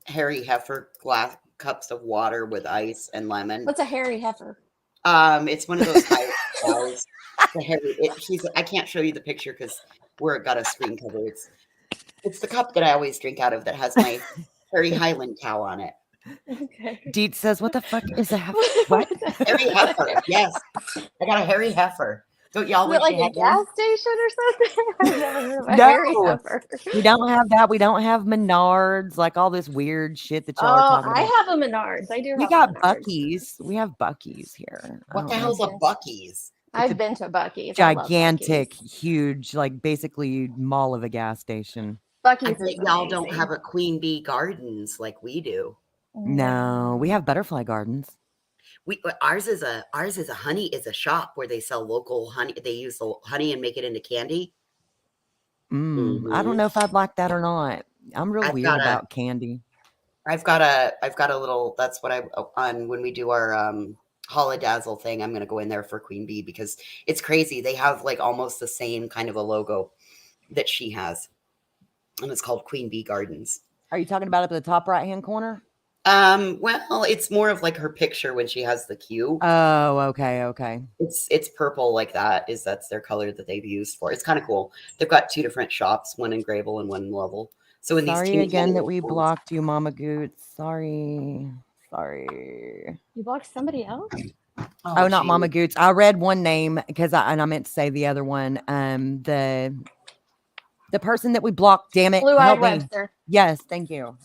[SPEAKER 3] hairy heifer glass cups of water with ice and lemon.
[SPEAKER 5] What's a hairy heifer?
[SPEAKER 3] It's one of those high guys. The hairy. I can't show you the picture because we're got a screen cover. It's the cup that I always drink out of that has my hairy Highland cow on it.
[SPEAKER 5] Okay.
[SPEAKER 4] Deet says, "What the fuck is a
[SPEAKER 5] What?
[SPEAKER 3] Hairy heifer. Yes, I got a hairy heifer. Don't y'all
[SPEAKER 5] Is it
[SPEAKER 3] wish
[SPEAKER 5] like
[SPEAKER 3] you
[SPEAKER 5] a
[SPEAKER 3] had
[SPEAKER 5] gas
[SPEAKER 3] one?
[SPEAKER 5] station or something? I've never heard of a
[SPEAKER 4] No.
[SPEAKER 5] hairy heifer.
[SPEAKER 4] We don't have that. We don't have Menards, like all this weird shit that y'all are
[SPEAKER 5] Oh,
[SPEAKER 4] talking
[SPEAKER 5] I
[SPEAKER 4] about.
[SPEAKER 5] have a Menards. I do
[SPEAKER 4] We
[SPEAKER 5] have
[SPEAKER 4] got
[SPEAKER 5] a Menards.
[SPEAKER 4] Buc-ee's. We have Buc-ee's here. I
[SPEAKER 3] What
[SPEAKER 4] don't
[SPEAKER 3] the
[SPEAKER 4] know.
[SPEAKER 3] hell's a
[SPEAKER 5] Okay.
[SPEAKER 3] Buc-ee's?
[SPEAKER 5] I've been to Buc-ee's. I love
[SPEAKER 4] Gigantic,
[SPEAKER 5] Buc-ee's.
[SPEAKER 4] huge, like basically mall of a gas station.
[SPEAKER 3] I
[SPEAKER 5] Buc-ee's
[SPEAKER 3] bet
[SPEAKER 5] is
[SPEAKER 3] y'all don't
[SPEAKER 5] amazing.
[SPEAKER 3] have a Queen Bee Gardens like we do.
[SPEAKER 4] No, we have Butterfly Gardens.
[SPEAKER 3] Ours is a honey is a shop where they sell local honey. They use the honey and make it into candy.
[SPEAKER 4] I
[SPEAKER 3] Mhm.
[SPEAKER 4] don't know if I'd like that or not. I'm real
[SPEAKER 3] I've
[SPEAKER 4] weird
[SPEAKER 3] got a-
[SPEAKER 4] about candy.
[SPEAKER 3] I've got a little. That's what I on when we do our Holodazzle thing. I'm gonna go in there for Queen Bee because it's crazy. They have like almost the same kind of a logo that she has, and it's called Queen Bee Gardens.
[SPEAKER 4] Are you talking about up at the top right hand corner?
[SPEAKER 3] Well, it's more of like her picture when she has the Q.
[SPEAKER 4] Oh, okay.
[SPEAKER 3] It's purple like that. That's their color that they've used for. It's kind of cool. They've got 2 different shops, one in Grable and one in Lovell. So in
[SPEAKER 4] Sorry
[SPEAKER 3] these
[SPEAKER 4] again that we blocked you, Mama Goots. Sorry.
[SPEAKER 5] You blocked somebody else?
[SPEAKER 4] Oh, not Mama Goots. I read one name because I meant to say the other one. The person that we blocked. Damn it!
[SPEAKER 5] Blue-eyed
[SPEAKER 4] Help me.
[SPEAKER 5] Webster.
[SPEAKER 4] Yes, thank you.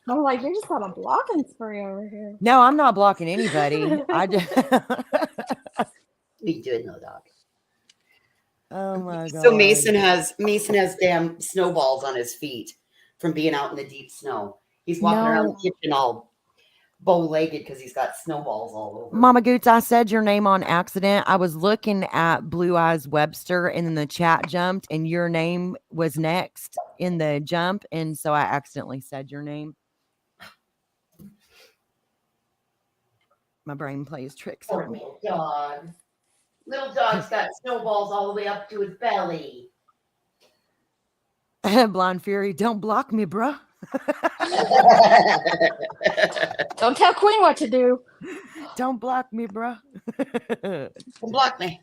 [SPEAKER 5] I'm like, you're just on a blocking spree over here.
[SPEAKER 4] No, I'm not blocking anybody. I just.
[SPEAKER 3] We do know that.
[SPEAKER 4] Oh my god.
[SPEAKER 3] So Mason has damn snowballs on his feet from being out in the deep snow. He's walking around the kitchen all bow-legged because he's got snowballs all over.
[SPEAKER 4] Mama Goots, I said your name on accident. I was looking at Blue Eyes Webster and then the chat jumped and your name was next in the jump. And so I accidentally said your name. My brain plays tricks on me.
[SPEAKER 3] Little dog's got snowballs all the way up to his belly.
[SPEAKER 4] Blonde Fury, don't block me, bruh.
[SPEAKER 5] Don't tell Queen what to do.
[SPEAKER 4] Don't block me, bruh.
[SPEAKER 3] Don't block me.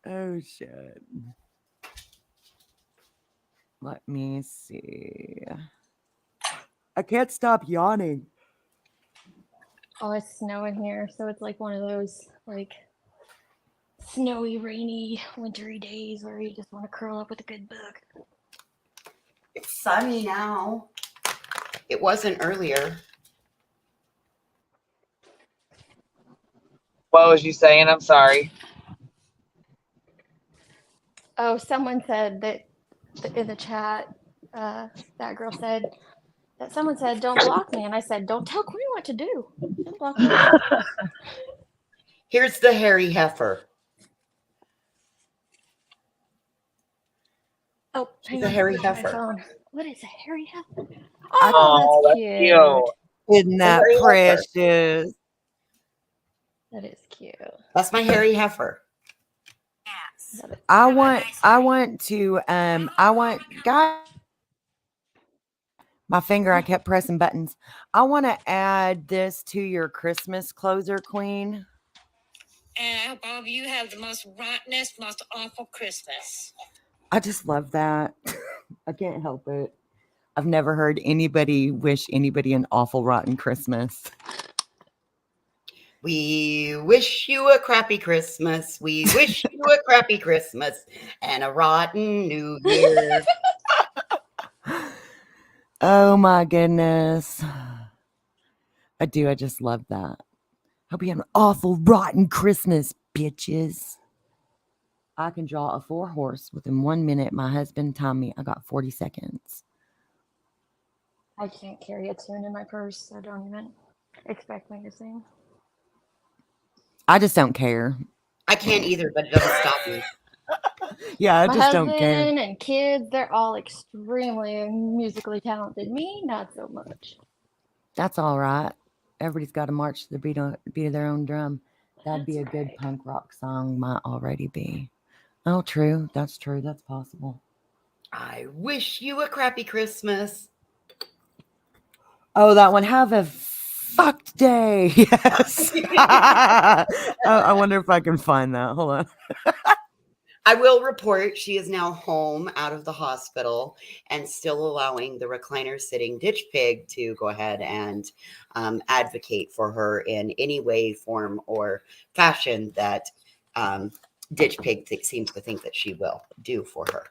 [SPEAKER 4] Oh, shit. Let me see. I can't stop yawning.
[SPEAKER 5] Oh, it's snowing here, so it's like one of those like snowy, rainy, wintry days where you just want to curl up with a good book.
[SPEAKER 3] It's sunny now. It wasn't earlier.
[SPEAKER 2] What was you saying? I'm sorry.
[SPEAKER 5] Oh, someone said that in the chat, that girl said that someone said, don't block me. And I said, don't tell Queen what to do. Don't block me.
[SPEAKER 3] Here's the hairy heifer.
[SPEAKER 5] Oh,
[SPEAKER 3] She's a hairy
[SPEAKER 5] my
[SPEAKER 3] heifer.
[SPEAKER 5] phone. What is a hairy heifer?
[SPEAKER 4] Oh,
[SPEAKER 5] Oh, that's cute.
[SPEAKER 4] Isn't that precious?
[SPEAKER 5] That is cute.
[SPEAKER 3] That's my hairy heifer.
[SPEAKER 4] I want guys. My finger, I kept pressing buttons. I want to add this to your Christmas closer, Queen.
[SPEAKER 6] And I hope all of you have the most rottenest, most awful Christmas.
[SPEAKER 4] I just love that. I can't help it. I've never heard anybody wish anybody an awful, rotten Christmas.
[SPEAKER 3] We wish you a crappy Christmas. We wish you a crappy Christmas and a rotten New Year.
[SPEAKER 4] Oh my goodness. I do. I just love that. Hope you have an awful, rotten Christmas, bitches. I can draw a 4-horse within 1 minute. My husband timed me. I got 40 seconds.
[SPEAKER 5] I can't carry a tune in my purse, so don't even expect me to sing.
[SPEAKER 4] I just don't care.
[SPEAKER 3] I can't either, but it doesn't stop me.
[SPEAKER 4] Yeah, I
[SPEAKER 5] My
[SPEAKER 4] just don't care.
[SPEAKER 5] husband and kids, they're all extremely musically talented. Me, not so much.
[SPEAKER 4] That's all right. Everybody's got to march to the beat of their own drum. That'd be a
[SPEAKER 5] That's
[SPEAKER 4] good
[SPEAKER 5] right.
[SPEAKER 4] punk rock song. Might already be. Oh, true. That's true. That's possible.
[SPEAKER 3] I wish you a crappy Christmas.
[SPEAKER 4] Oh, that one. Have a fucked day. Yes. I wonder if I can find that. Hold on.
[SPEAKER 3] I will report she is now home out of the hospital and still allowing the recliner sitting ditch pig to go ahead and advocate for her in any way, form, or fashion that ditch pig seems to think that she will do for her.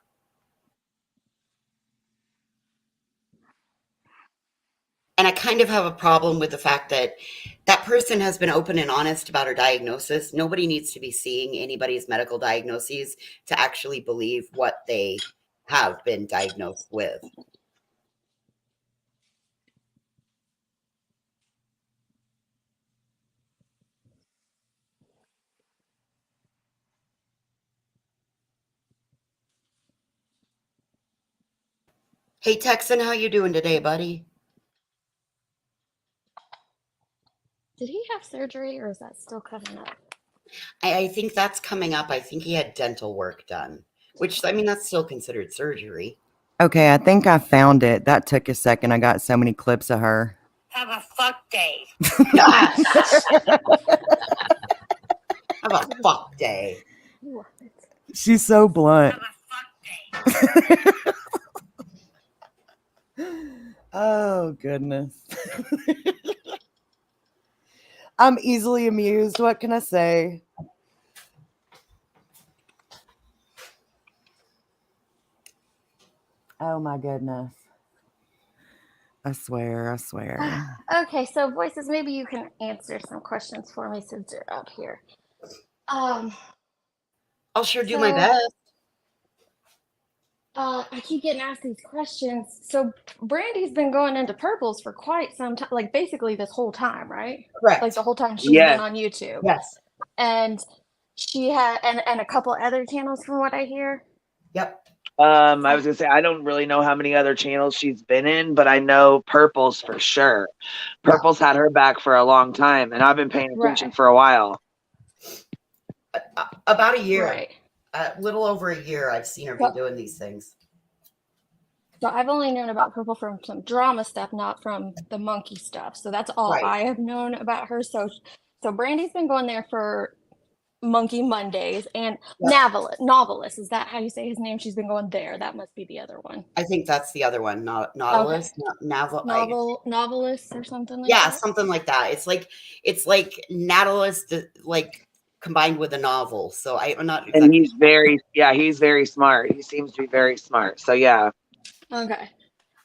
[SPEAKER 3] And I kind of have a problem with the fact that that person has been open and honest about her diagnosis. Nobody needs to be seeing anybody's medical diagnoses to actually believe what they have been diagnosed with. Hey, Texan, how you doing today, buddy?
[SPEAKER 5] Did he have surgery or is that still coming up?
[SPEAKER 3] I think that's coming up. I think he had dental work done, which, I mean, that's still considered surgery.
[SPEAKER 4] Okay, I think I found it. That took a second. I got so many clips of her.
[SPEAKER 6] Have a fuck day.
[SPEAKER 3] Have a fuck day.
[SPEAKER 5] What?
[SPEAKER 4] She's so blunt.
[SPEAKER 6] Have a fuck day.
[SPEAKER 4] Oh, goodness. I'm easily amused. What can I say? Oh, my goodness. I swear.
[SPEAKER 5] Okay, so voices, maybe you can answer some questions for me since you're up here.
[SPEAKER 3] I'll sure do my
[SPEAKER 5] So-
[SPEAKER 3] best.
[SPEAKER 5] I keep getting asked these questions. So Brandy's been going into purples for quite some time, like basically this whole time, right?
[SPEAKER 3] Correct.
[SPEAKER 5] Like the whole time she's
[SPEAKER 2] Yes.
[SPEAKER 5] been on YouTube.
[SPEAKER 3] Yes.
[SPEAKER 5] And she had and a couple other channels from what I hear.
[SPEAKER 3] Yep.
[SPEAKER 2] I was gonna say I don't really know how many other channels she's been in, but I know Purple's for sure. Purple's had her back for a long time, and I've been paying attention
[SPEAKER 5] Right.
[SPEAKER 2] for a while.
[SPEAKER 3] About a year.
[SPEAKER 5] Right.
[SPEAKER 3] A little over a year I've seen her be doing these things.
[SPEAKER 5] So I've only known about Purple from some drama stuff, not from the monkey stuff. So that's all
[SPEAKER 3] Right.
[SPEAKER 5] I have known about her. So Brandy's been going there for Monkey Mondays and
[SPEAKER 3] Yep.
[SPEAKER 5] Novelist. Is that how you say his name? She's been going there. That must be the other one.
[SPEAKER 3] I think that's the other one, Nautilus,
[SPEAKER 5] Novelist or something like that.
[SPEAKER 3] Yeah, something like that. It's like Nautilus, like combined with a novel. So I'm not exactly.
[SPEAKER 2] And he's very smart. He seems to be very smart. So yeah.
[SPEAKER 5] Okay.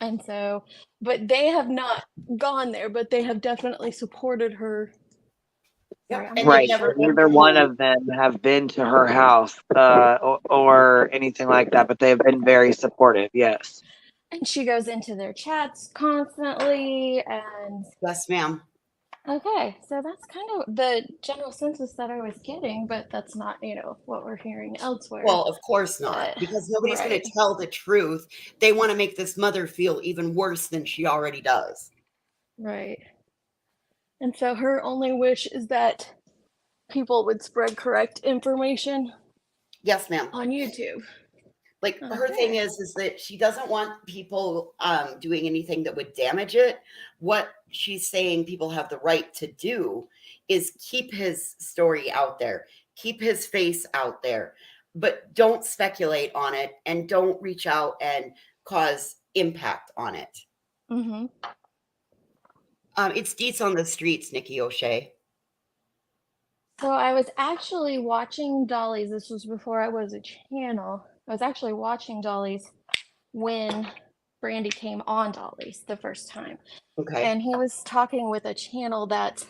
[SPEAKER 5] And so, but they have not gone there, but they have definitely supported her.
[SPEAKER 3] Yep.
[SPEAKER 5] Sorry,
[SPEAKER 2] Right.
[SPEAKER 3] never-
[SPEAKER 2] Neither one of them have been to her house or anything like that, but they have been very supportive. Yes.
[SPEAKER 5] And she goes into their chats constantly. And
[SPEAKER 3] Yes, ma'am.
[SPEAKER 5] okay, so that's kind of the general census that I was getting, but that's not, what we're hearing elsewhere.
[SPEAKER 3] Well, of course not,
[SPEAKER 5] But-
[SPEAKER 3] because nobody's going
[SPEAKER 5] right.
[SPEAKER 3] to tell the truth. They want to make this mother feel even worse than she already does.
[SPEAKER 5] Right. And so her only wish is that people would spread correct information
[SPEAKER 3] Yes, ma'am.
[SPEAKER 5] on YouTube.
[SPEAKER 3] Like her thing is that she doesn't want people doing anything that would damage it. What she's saying people have the right to do is keep his story out there, keep his face out there, but don't speculate on it and don't reach out and cause impact on it.
[SPEAKER 5] Mm-hmm.
[SPEAKER 3] It's deets on the streets, Nikki O'Shea.
[SPEAKER 5] So I was actually watching Dolly's. This was before I was a channel. I was actually watching Dolly's when Brandy came on Dolly's the first time.
[SPEAKER 3] Okay.
[SPEAKER 5] And he was talking with a channel that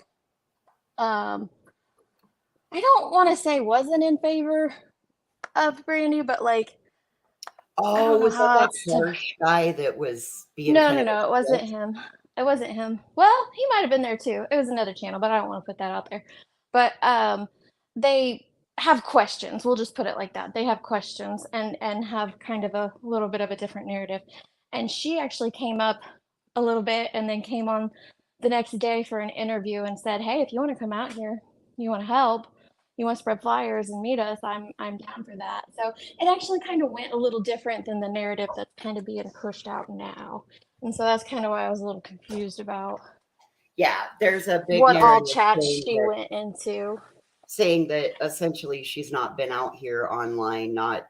[SPEAKER 5] I don't want to say wasn't in favor of Brandy, but like
[SPEAKER 3] Oh, was
[SPEAKER 5] how
[SPEAKER 3] that
[SPEAKER 5] else to-
[SPEAKER 3] harsh guy that was being
[SPEAKER 5] no,
[SPEAKER 3] kind of
[SPEAKER 5] it wasn't him. It wasn't him. Well, he might have been there too. It was another channel, but I don't want to put that out there. But they have questions. We'll just put it like that. They have questions and have kind of a little bit of a different narrative. And she actually came up a little bit and then came on the next day for an interview and said, "Hey, if you want to come out here, you want to help, you want to spread flyers and meet us, I'm down for that." So it actually kind of went a little different than the narrative that's kind of being pushed out now. And so that's kind of why I was a little confused about
[SPEAKER 3] Yeah, there's a big
[SPEAKER 5] what all
[SPEAKER 3] narrative
[SPEAKER 5] chats
[SPEAKER 3] saying
[SPEAKER 5] she
[SPEAKER 3] that,
[SPEAKER 5] went into.
[SPEAKER 3] essentially she's not been out here online, not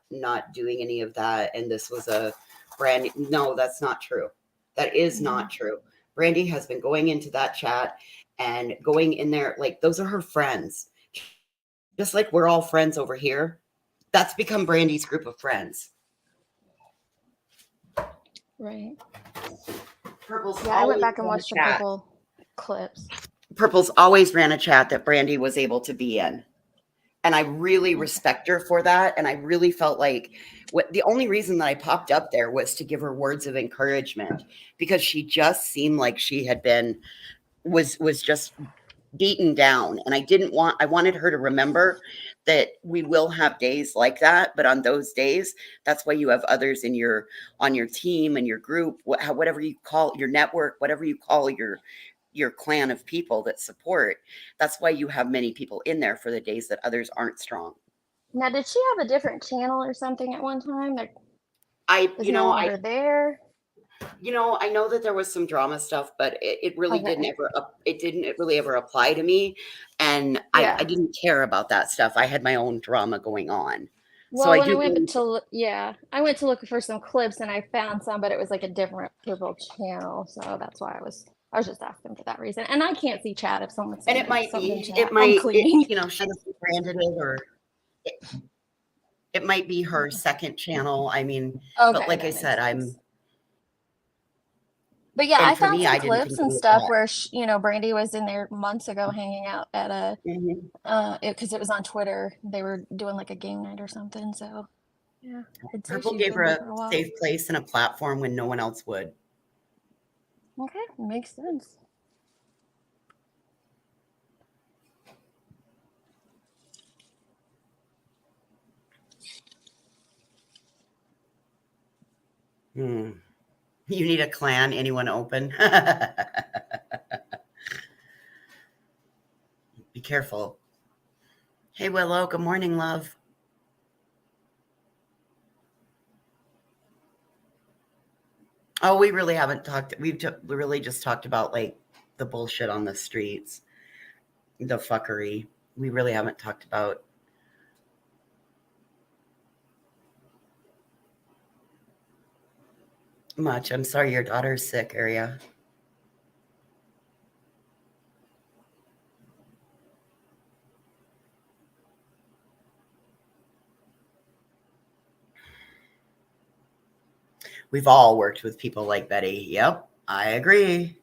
[SPEAKER 3] doing any of that, and this was a brand. No, that's not true. That is not true. Brandy has been going into that chat and going in there like those are her friends, just like we're all friends over here. That's become Brandy's group of friends.
[SPEAKER 5] Right.
[SPEAKER 3] Purple's
[SPEAKER 5] Yeah, I went
[SPEAKER 3] always
[SPEAKER 5] back and
[SPEAKER 3] ran a
[SPEAKER 5] watched a
[SPEAKER 3] chat.
[SPEAKER 5] couple clips.
[SPEAKER 3] Purple's always ran a chat that Brandy was able to be in. And I really respect her for that. And I really felt like the only reason that I popped up there was to give her words of encouragement, because she just seemed like she had been, was just beaten down. And I wanted her to remember that we will have days like that. But on those days, that's why you have others on your team and your group, whatever you call your network, whatever you call your clan of people that support. That's why you have many people in there for the days that others aren't strong.
[SPEAKER 5] Now, did she have a different channel or something at one time that
[SPEAKER 3] I
[SPEAKER 5] is no longer there?
[SPEAKER 3] I know that there was some drama stuff, but it really
[SPEAKER 5] Okay.
[SPEAKER 3] didn't really ever apply to me. And
[SPEAKER 5] Yeah.
[SPEAKER 3] I didn't care about that stuff. I had my own drama going on. So
[SPEAKER 5] Well,
[SPEAKER 3] I
[SPEAKER 5] when I
[SPEAKER 3] do
[SPEAKER 5] went
[SPEAKER 3] believe
[SPEAKER 5] to I went to look for some clips and I found some, but it was like a different Purple channel, so that's why I was just asking for that reason. And I can't see chat if someone's
[SPEAKER 3] and
[SPEAKER 5] saying
[SPEAKER 3] it might
[SPEAKER 5] something in
[SPEAKER 3] be,
[SPEAKER 5] chat. I'm cleaning.
[SPEAKER 3] she doesn't branded it, or it might be her second channel. I mean, but
[SPEAKER 5] Okay,
[SPEAKER 3] like I
[SPEAKER 5] that makes
[SPEAKER 3] said,
[SPEAKER 5] sense. But yeah, I
[SPEAKER 3] and for
[SPEAKER 5] found
[SPEAKER 3] me,
[SPEAKER 5] some
[SPEAKER 3] I didn't
[SPEAKER 5] clips
[SPEAKER 3] think it
[SPEAKER 5] and
[SPEAKER 3] was
[SPEAKER 5] stuff
[SPEAKER 3] that.
[SPEAKER 5] where Brandy was in there months ago hanging out at a because it was on Twitter. They were doing like a game night or something. So yeah, I'd say
[SPEAKER 3] Purple
[SPEAKER 5] she's
[SPEAKER 3] gave
[SPEAKER 5] been
[SPEAKER 3] her
[SPEAKER 5] there
[SPEAKER 3] a
[SPEAKER 5] for a while.
[SPEAKER 3] safe place and a platform when no one else would.
[SPEAKER 5] Okay, makes sense.
[SPEAKER 3] You need a clan? Anyone open? Be careful. Hey, Willow. Good morning, love. Oh, we really haven't talked. We've really just talked about like the bullshit on the streets, the fuckery. We really haven't talked about much. I'm sorry your daughter's sick, Aria. We've all worked with people like Betty. Yep, I agree.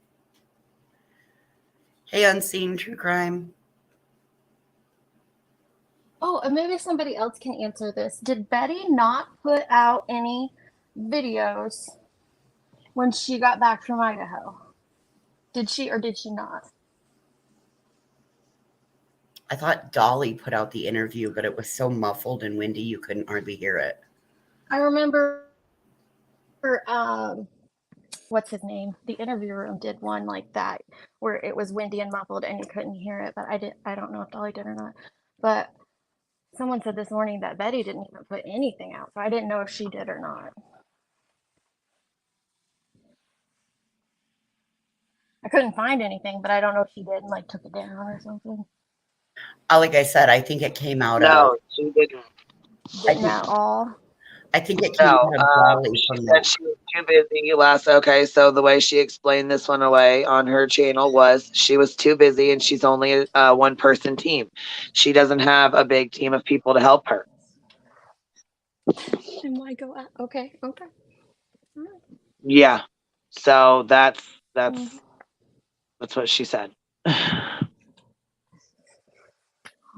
[SPEAKER 3] Hey, Unseen True Crime.
[SPEAKER 5] Oh, and maybe somebody else can answer this. Did Betty not put out any videos when she got back from Idaho? Did she or did she not?
[SPEAKER 3] I thought Dolly put out the interview, but it was so muffled and windy you couldn't hardly hear it.
[SPEAKER 5] I remember what's his name? The interview room did one like that where it was windy and muffled and you couldn't hear it, but I don't know if Dolly did or not. But someone said this morning that Betty didn't even put anything out, so I didn't know if she did or not. I couldn't find anything, but I don't know if she did and like took it down or something.
[SPEAKER 3] Like I said, I think it came out
[SPEAKER 2] No, she didn't.
[SPEAKER 5] Didn't at all.
[SPEAKER 3] I think it came
[SPEAKER 2] No,
[SPEAKER 3] out of Dolly
[SPEAKER 2] she
[SPEAKER 3] from
[SPEAKER 2] said
[SPEAKER 3] that.
[SPEAKER 2] she was too busy last. Okay, so the way she explained this one away on her channel was she was too busy and she's only a one-person team. She doesn't have a big team of people to help her.
[SPEAKER 5] And why go out? Okay.
[SPEAKER 2] Yeah, so that's what she said.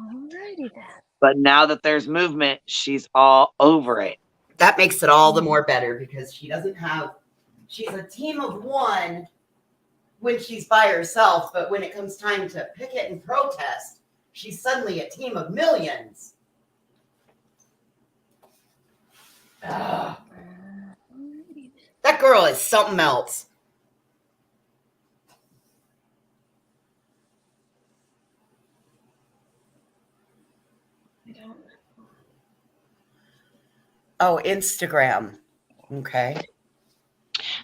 [SPEAKER 5] Alrighty then.
[SPEAKER 2] But now that there's movement, she's all over it.
[SPEAKER 3] That makes it all the more better because she's a team of one when she's by herself, but when it comes time to picket and protest, she's suddenly a team of millions. That girl is something else. Oh, Instagram. Okay.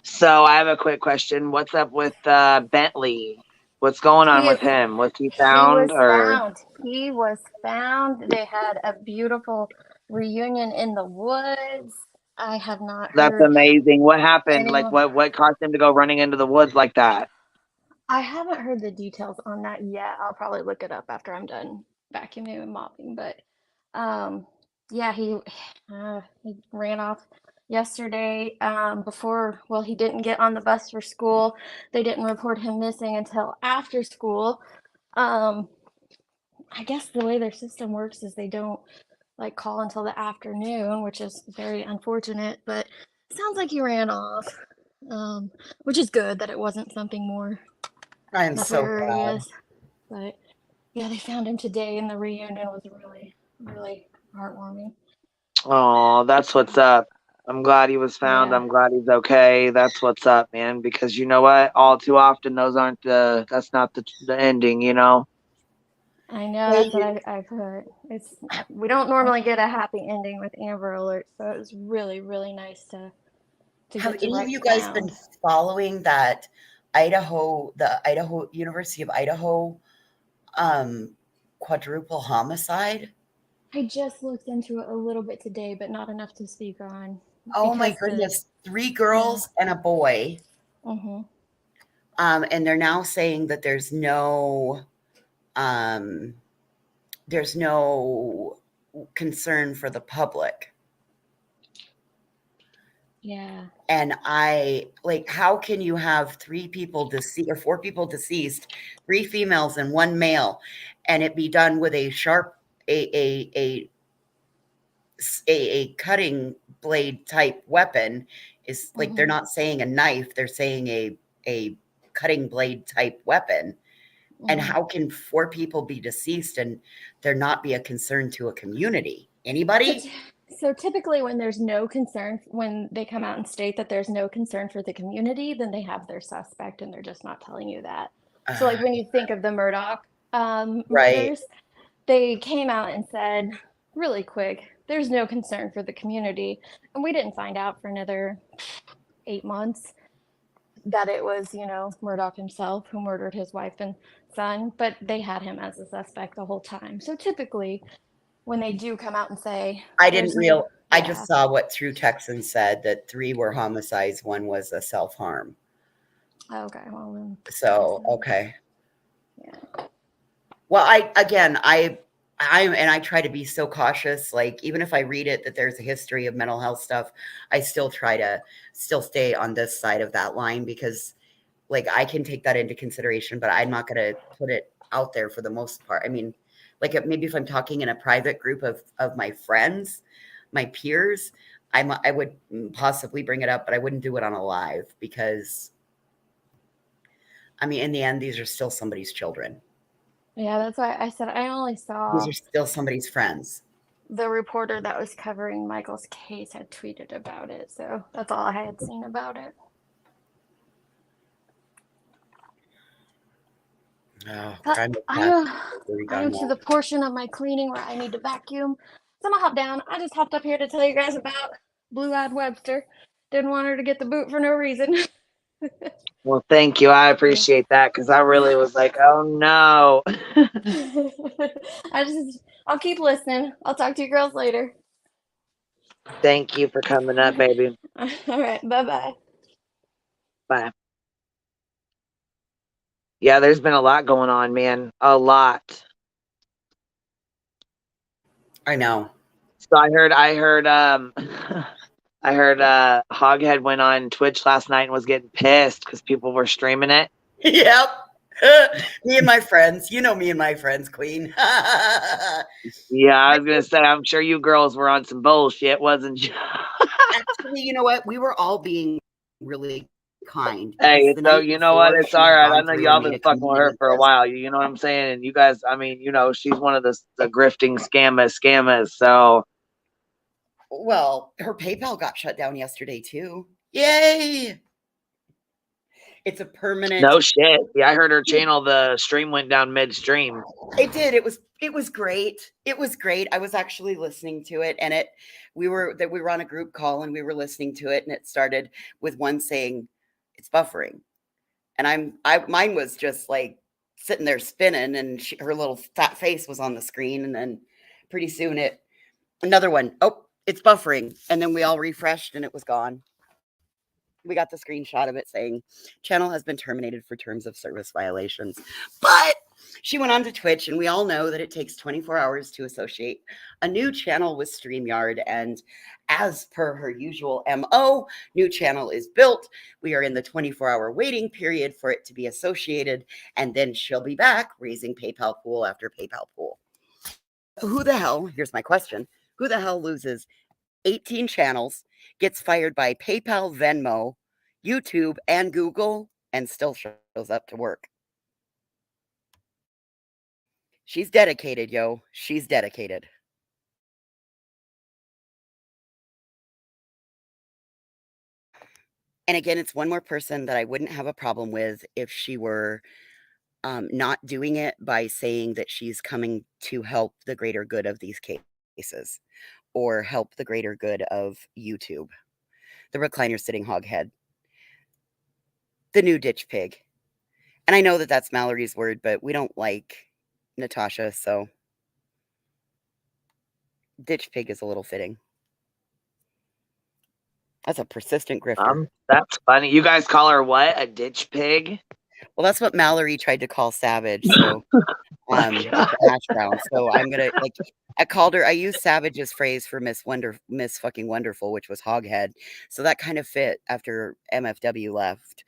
[SPEAKER 2] So I have a quick question. What's up with Bentley? What's going on with him? Was he found or?
[SPEAKER 5] He was found. They had a beautiful reunion in the woods. I have not
[SPEAKER 2] That's
[SPEAKER 5] heard
[SPEAKER 2] amazing. What happened? Like
[SPEAKER 5] anyone.
[SPEAKER 2] what caused him to go running into the woods like that?
[SPEAKER 5] I haven't heard the details on that yet. I'll probably look it up after I'm done vacuuming and mopping. But yeah, he ran off yesterday. Well, he didn't get on the bus for school. They didn't report him missing until after school. I guess the way their system works is they don't like call until the afternoon, which is very unfortunate. But it sounds like he ran off, which is good that it wasn't something more
[SPEAKER 3] I am so glad.
[SPEAKER 5] nefarious. But yeah, they found him today, and the reunion was really, really heartwarming.
[SPEAKER 2] Oh, that's what's up. I'm glad he was found.
[SPEAKER 5] Yeah.
[SPEAKER 2] I'm glad he's okay. That's what's up, man. Because you know what? All too often, those aren't that's not the ending, you know?
[SPEAKER 5] I know, that's what I've heard. We don't normally get a happy ending with Amber Alert, so it was really, really nice to
[SPEAKER 3] Have
[SPEAKER 5] get to
[SPEAKER 3] any of
[SPEAKER 5] right
[SPEAKER 3] you guys
[SPEAKER 5] sound.
[SPEAKER 3] been following that the University of Idaho quadruple homicide?
[SPEAKER 5] I just looked into it a little bit today, but not enough to speak on.
[SPEAKER 3] Oh my goodness. 3 girls and a boy.
[SPEAKER 5] Mm-hmm.
[SPEAKER 3] And they're now saying that there's no concern for the public.
[SPEAKER 5] Yeah.
[SPEAKER 3] And I like, how can you have 3 people deceased or 4 people deceased, 3 females and 1 male, and it be done with a sharp, a cutting blade type weapon? Is like, they're not saying a knife, they're saying a cutting blade type weapon. And how can 4 people be deceased and there not be a concern to a community? Anybody?
[SPEAKER 5] So typically when there's no concern, when they come out and state that there's no concern for the community, then they have their suspect and they're just not telling you that. So like when you think of the Murdaugh murders, they came out and said really quick, there's no concern for the community. And we didn't find out for another 8 months that it was, Murdaugh himself who murdered his wife and son, but they had him as a suspect the whole time. So typically when they do come out and say,
[SPEAKER 3] I just saw what True Texan said, that 3 were homicides, 1 was a self-harm.
[SPEAKER 5] Okay, well then.
[SPEAKER 3] So, okay.
[SPEAKER 5] Yeah.
[SPEAKER 3] Well, I try to be so cautious. Like, even if I read it that there's a history of mental health stuff, I still try to stay on this side of that line, because like, I can take that into consideration, but I'm not going to put it out there for the most part. I mean, like, maybe if I'm talking in a private group of my friends, my peers, I would possibly bring it up, but I wouldn't do it on a live, because I mean, in the end, these are still somebody's children.
[SPEAKER 5] Yeah, that's why I said I only saw.
[SPEAKER 3] These are still somebody's friends.
[SPEAKER 5] The reporter that was covering Michael's case had tweeted about it, so that's all I had seen about it.
[SPEAKER 3] Oh,
[SPEAKER 5] I'm to the portion of my cleaning where I need to vacuum. So I'm gonna hop down. I just hopped up here to tell you guys about Blue-Eyed Webster. Didn't want her to get the boot for no reason.
[SPEAKER 2] Well, thank you. I appreciate that, because I really was like, oh no.
[SPEAKER 5] I'll keep listening. I'll talk to you girls later.
[SPEAKER 2] Thank you for coming up, baby.
[SPEAKER 5] All right. Bye-bye.
[SPEAKER 2] Bye. Yeah, there's been a lot going on, man. A lot.
[SPEAKER 3] I know.
[SPEAKER 2] So I heard Hoghead went on Twitch last night and was getting pissed because people were streaming it.
[SPEAKER 3] Yep. Me and my friends. You know me and my friends, Queen.
[SPEAKER 2] Yeah, I was gonna say, I'm sure you girls were on some bullshit, wasn't you?
[SPEAKER 3] Actually, you know what? We were all being really kind.
[SPEAKER 2] Hey, so you know what? It's all right. I know y'all been fucking with her for a while. You know what I'm saying? And you guys, I mean, she's one of the grifting scammers. So
[SPEAKER 3] Well, her PayPal got shut down yesterday too. Yay! It's a permanent.
[SPEAKER 2] No shit. Yeah, I heard her channel. The stream went down midstream.
[SPEAKER 3] It did. It was great. It was great. I was actually listening to it, and we were on a group call and we were listening to it, and it started with one saying it's buffering, and mine was just like sitting there spinning, and her little fat face was on the screen, and then pretty soon another one, oh, it's buffering, and then we all refreshed and it was gone. We got the screenshot of it saying channel has been terminated for terms of service violations. But she went on to Twitch, and we all know that it takes 24 hours to associate a new channel with StreamYard. And as per her usual MO, new channel is built. We are in the 24-hour waiting period for it to be associated, and then she'll be back raising PayPal pool after PayPal pool. Who the hell, here's my question, who the hell loses 18 channels, gets fired by PayPal, Venmo, YouTube, and Google, and still shows up to work? She's dedicated, yo. She's dedicated. And again, it's one more person that I wouldn't have a problem with if she were not doing it by saying that she's coming to help the greater good of these cases or help the greater good of YouTube. The recliner sitting hoghead. The new ditch pig. And I know that that's Mallory's word, but we don't like Natasha, so ditch pig is a little fitting. That's a persistent grifter.
[SPEAKER 2] That's funny. You guys call her what? A ditch pig?
[SPEAKER 3] Well, that's what Mallory tried to call Savage. So, hash brown. So I'm gonna I called her. I used Savage's phrase for Miss fucking Wonderful, which was hoghead. So that kind of fit after MFW left.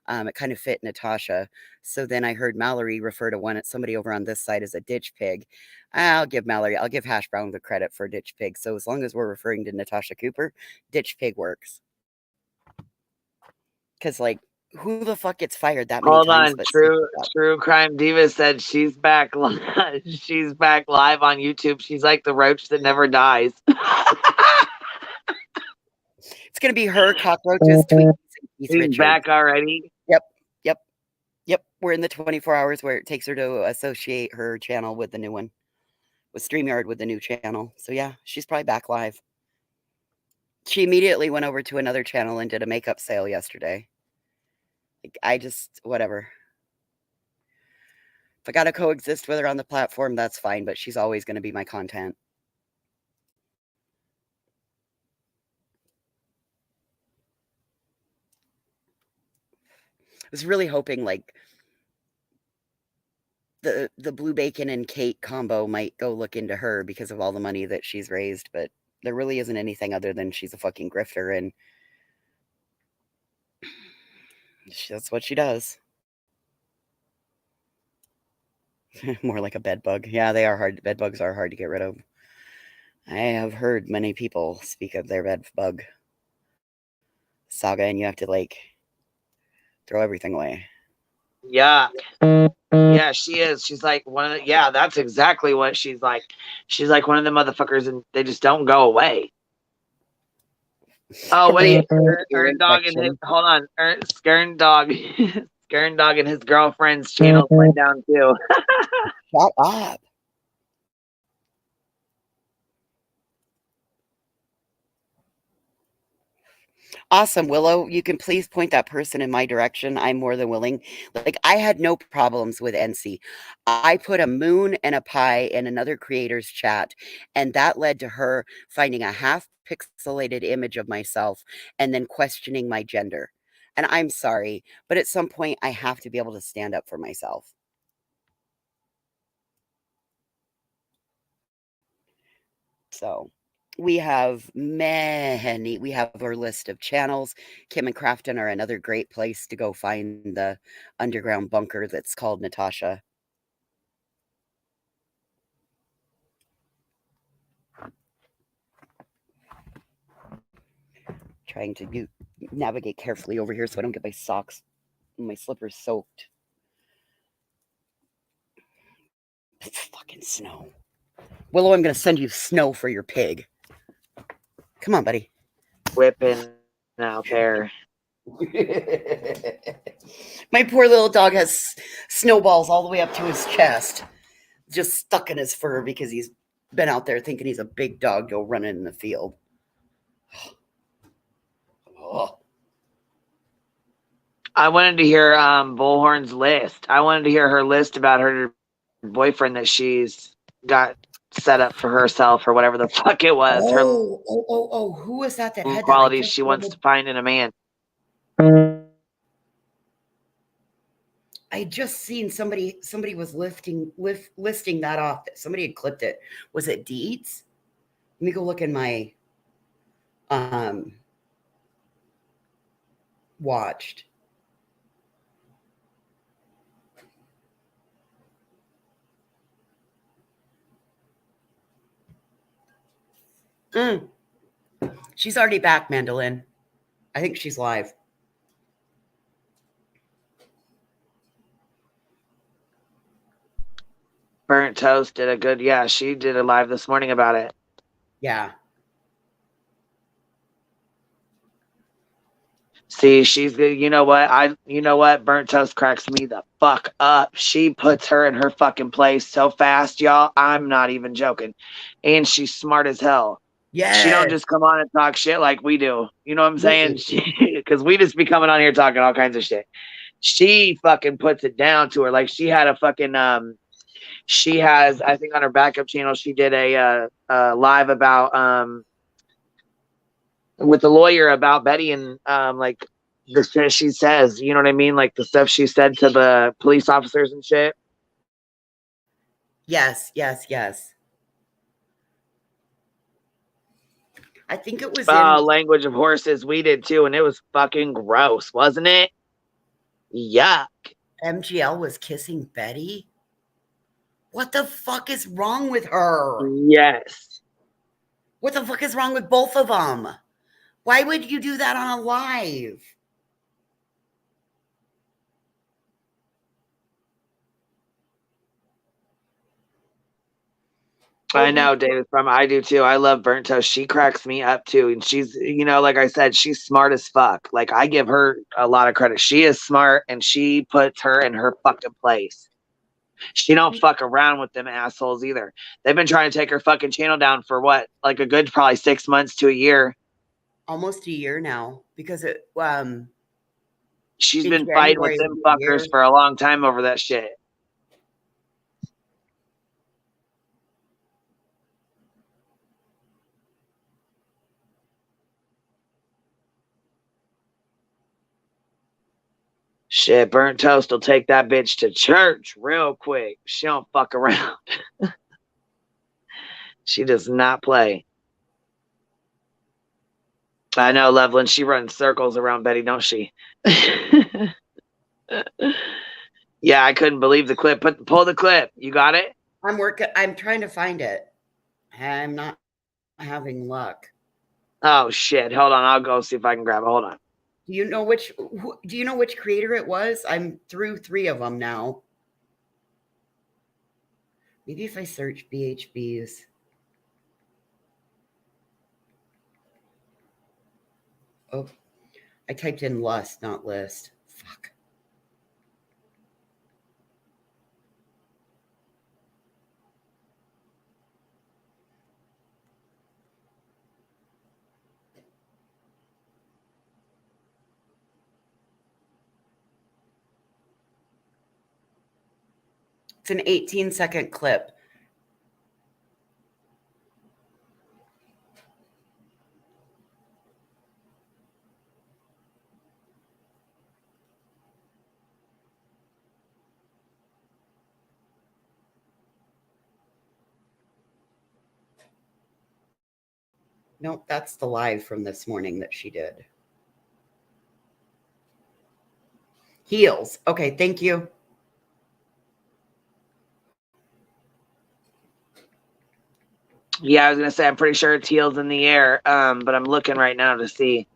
[SPEAKER 3] It kind of fit Natasha. So then I heard Mallory refer to somebody over on this side as a ditch pig. I'll give Hash Brown the credit for ditch pig. So as long as we're referring to Natasha Cooper, ditch pig works. Because who the fuck gets fired that many times?
[SPEAKER 2] Hold on, True Crime Diva said she's back she's back live on YouTube. She's like the roach that never dies.
[SPEAKER 3] It's gonna be her, cockroaches, tweets, and
[SPEAKER 2] She's back already.
[SPEAKER 3] Yep. We're in the 24 hours where it takes her to associate her channel with the new one, with StreamYard with the new channel. So yeah, she's probably back live. She immediately went over to another channel and did a makeup sale yesterday. Whatever. If I got to coexist with her on the platform, that's fine, but she's always going to be my content. I was really hoping the Blue Bacon and Kate combo might go look into her because of all the money that she's raised, but there really isn't anything other than she's a fucking grifter, and that's what she does. More like a bed bug. Yeah, they are hard. Bed bugs are hard to get rid of. I have heard many people speak of their bed bug saga, and you have to throw everything away.
[SPEAKER 2] Yeah. Yeah, she is. She's like one of the, yeah, that's exactly what she's like. She's like one of the motherfuckers, and they just don't go away. Oh, what do you Ern Dog and his hold on. Skern Dog Skern Dog and his girlfriend's channels went down too.
[SPEAKER 3] Shut up. Awesome, Willow. You can please point that person in my direction. I'm more than willing. I had no problems with NC. I put a moon and a pie in another creator's chat, and that led to her finding a half pixelated image of myself and then questioning my gender. And I'm sorry, but at some point I have to be able to stand up for myself. So we have our list of channels. Kim and Crafton are another great place to go find the underground bunker that's called Natasha. Trying to navigate carefully over here so I don't get my socks and my slippers soaked. It's fucking snow. Willow, I'm going to send you snow for your pig. Come on, buddy.
[SPEAKER 2] whipping out there.
[SPEAKER 3] My poor little dog has snowballs all the way up to his chest, just stuck in his fur because he's been out there thinking he's a big dog go running in the field. Oh.
[SPEAKER 2] I wanted to hear Bullhorn's list. I wanted to hear her list about her boyfriend that she's got set up for herself or whatever the fuck it was. Her
[SPEAKER 3] Who was that had that?
[SPEAKER 2] qualities she wants to find in a man.
[SPEAKER 3] I just seen somebody was listing that off. Somebody had clipped it. Was it Deeds? Let me go look in my watched. She's already back, Mandolin. I think she's live.
[SPEAKER 2] Burnt Toast did a good, yeah, she did a live this morning about it.
[SPEAKER 3] Yeah.
[SPEAKER 2] See, she's good. You know what? Burnt Toast cracks me the fuck up. She puts her in her fucking place so fast, y'all. I'm not even joking. And she's smart as hell.
[SPEAKER 3] Yeah.
[SPEAKER 2] She don't just come on and talk shit like we do. You know what I'm saying? Because we just be coming on here talking all kinds of shit. She fucking puts it down to her. Like she had a fucking she has, I think on her backup channel, she did a live about with the lawyer about Betty and like the shit she says, you know what I mean? Like the stuff she said to the police officers and shit.
[SPEAKER 3] Yes. I think it was
[SPEAKER 2] Language of Horses. We did too, and it was fucking gross, wasn't it? Yuck.
[SPEAKER 3] MGL was kissing Betty. What the fuck is wrong with her?
[SPEAKER 2] Yes.
[SPEAKER 3] What the fuck is wrong with both of them? Why would you do that on a live?
[SPEAKER 2] I know, David. I do too. I love Burnt Toast. She cracks me up too, and she's, like I said, she's smart as fuck. Like I give her a lot of credit. She is smart, and she puts her in her fucking place. She don't fuck around with them assholes either. They've been trying to take her fucking channel down for what, like a good probably 6 months to a year.
[SPEAKER 3] Almost a year now, because it
[SPEAKER 2] she's been fighting with them fuckers for a long time over that shit. Shit, Burnt Toast will take that bitch to church real quick. She don't fuck around. She does not play. I know, Loveland. She runs circles around Betty, don't she? Yeah, I couldn't believe the clip. Pull the clip. You got it?
[SPEAKER 3] I'm trying to find it. I'm not having luck.
[SPEAKER 2] Oh shit! Hold on. I'll go see if I can grab it. Hold on.
[SPEAKER 3] Do you know which creator it was? I'm through 3 of them now. Maybe if I search BHBs. Oh, I typed in lust, not list. Fuck. It's an 18-second clip. Nope, that's the live from this morning that she did. Heels. Okay, thank you.
[SPEAKER 2] Yeah, I was gonna say I'm pretty sure it's heels in the air. But I'm looking right now to see.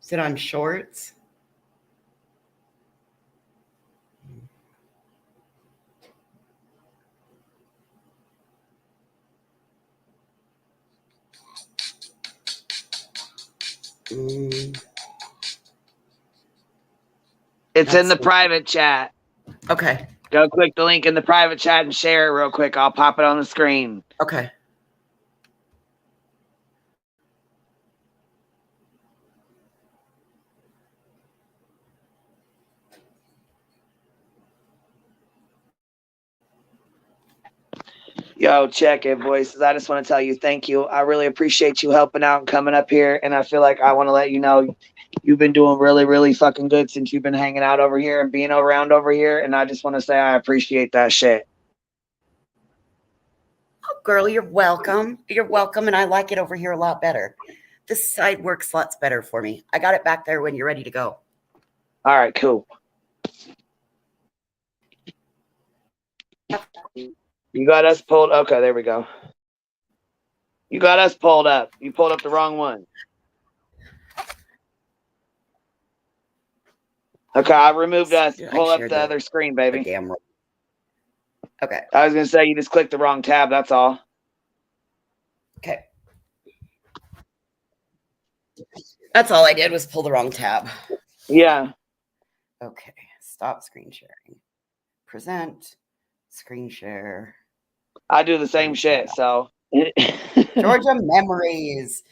[SPEAKER 3] Is it on shorts?
[SPEAKER 2] It's in the private chat.
[SPEAKER 3] Okay.
[SPEAKER 2] Go click the link in the private chat and share it real quick. I'll pop it on the screen.
[SPEAKER 3] Okay.
[SPEAKER 2] Yo, check it, voices. I just want to tell you thank you. I really appreciate you helping out and coming up here. And I feel like I want to let you know you've been doing really, really fucking good since you've been hanging out over here and being around over here. And I just want to say I appreciate that shit.
[SPEAKER 3] Oh, girl, you're welcome. You're welcome. And I like it over here a lot better. This side works lots better for me. I got it back there when you're ready to go.
[SPEAKER 2] All right, cool. You got us pulled. Okay, there we go. You got us pulled up. You pulled up the wrong one. Okay, I removed us. Pull up the other screen, baby.
[SPEAKER 3] Okay.
[SPEAKER 2] I was going to say you just clicked the wrong tab. That's all.
[SPEAKER 3] Okay. That's all I did was pull the wrong tab.
[SPEAKER 2] Yeah.
[SPEAKER 3] Okay. Stop screen sharing. Present. Screen share.
[SPEAKER 2] I do the same shit, so.
[SPEAKER 3] Georgia memories.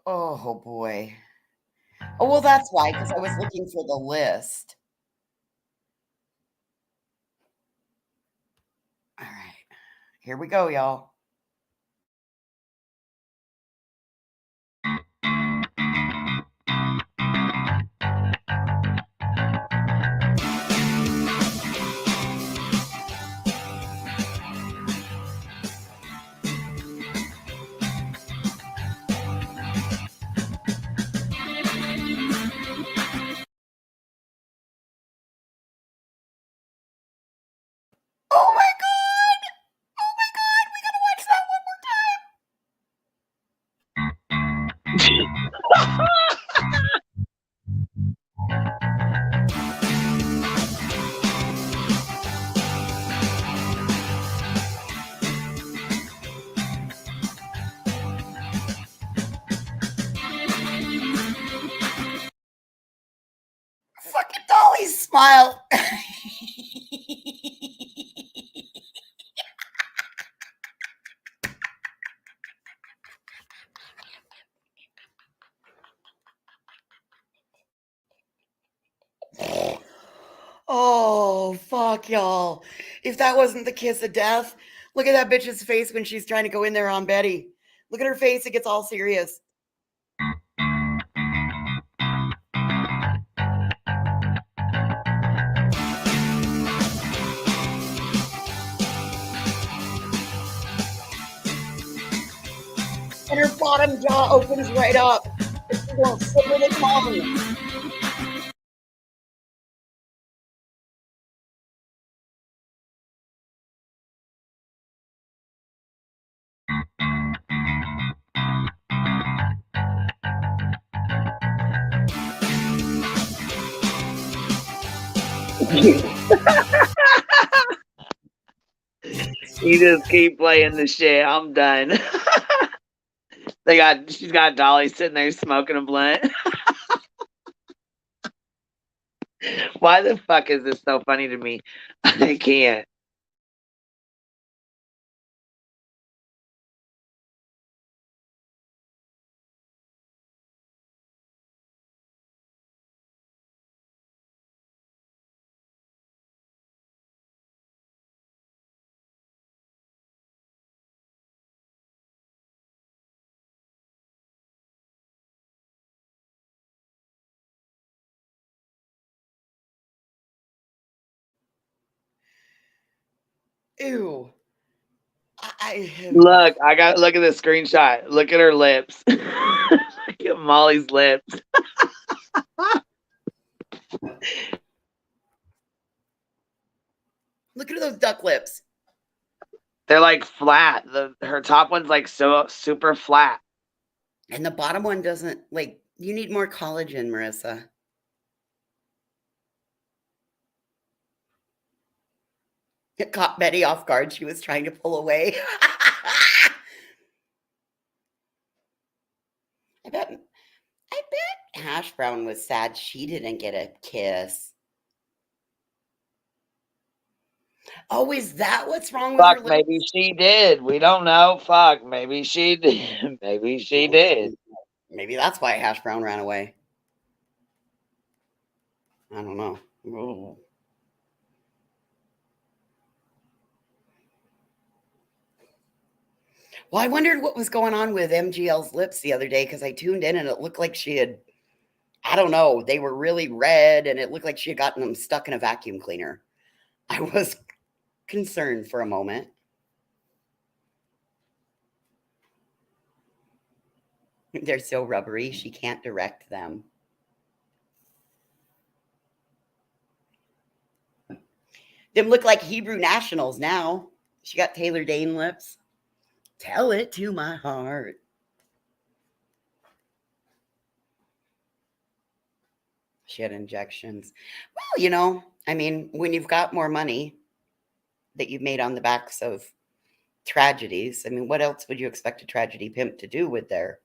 [SPEAKER 3] Oh, boy. Oh, well, that's why, because I was looking for the list. All right. Here we go, y'all. Oh my God! Oh my God! We gotta watch that one more time. Fucking Dolly's smile. Oh, fuck, y'all. If that wasn't the kiss of death, look at that bitch's face when she's trying to go in there on Betty. Look at her face. It gets all serious. And her bottom jaw opens right up. She's going to sit with it tongue.
[SPEAKER 2] You just keep playing the shit. I'm done. She's got Dolly sitting there smoking a blunt. Why the fuck is this so funny to me? I can't.
[SPEAKER 3] Ew.
[SPEAKER 2] Look at the screenshot. Look at her lips. Look at Molly's lips.
[SPEAKER 3] Look at those duck lips.
[SPEAKER 2] They're like flat. Her top one's like so super flat.
[SPEAKER 3] And the bottom one doesn't, like, you need more collagen, Marissa. It caught Betty off guard. She was trying to pull away. I bet Hash Brown was sad she didn't get a kiss. Oh, is that what's wrong with her
[SPEAKER 2] Fuck,
[SPEAKER 3] lips?
[SPEAKER 2] maybe she did. We don't know. Fuck, maybe she did. Maybe she did.
[SPEAKER 3] Maybe that's why Hash Brown ran away. I don't know. Ooh. Well, I wondered what was going on with MGL's lips the other day because I tuned in and it looked like she had, I don't know, they were really red and it looked like she had gotten them stuck in a vacuum cleaner. I was concerned for a moment. They're so rubbery, she can't direct them. Them look like Hebrew nationals now. She got Taylor Dane lips. Tell it to my heart. She had injections. Well, you know, I mean, when you've got more money that you've made on the backs of tragedies, I mean, what else would you expect a tragedy pimp to do with their...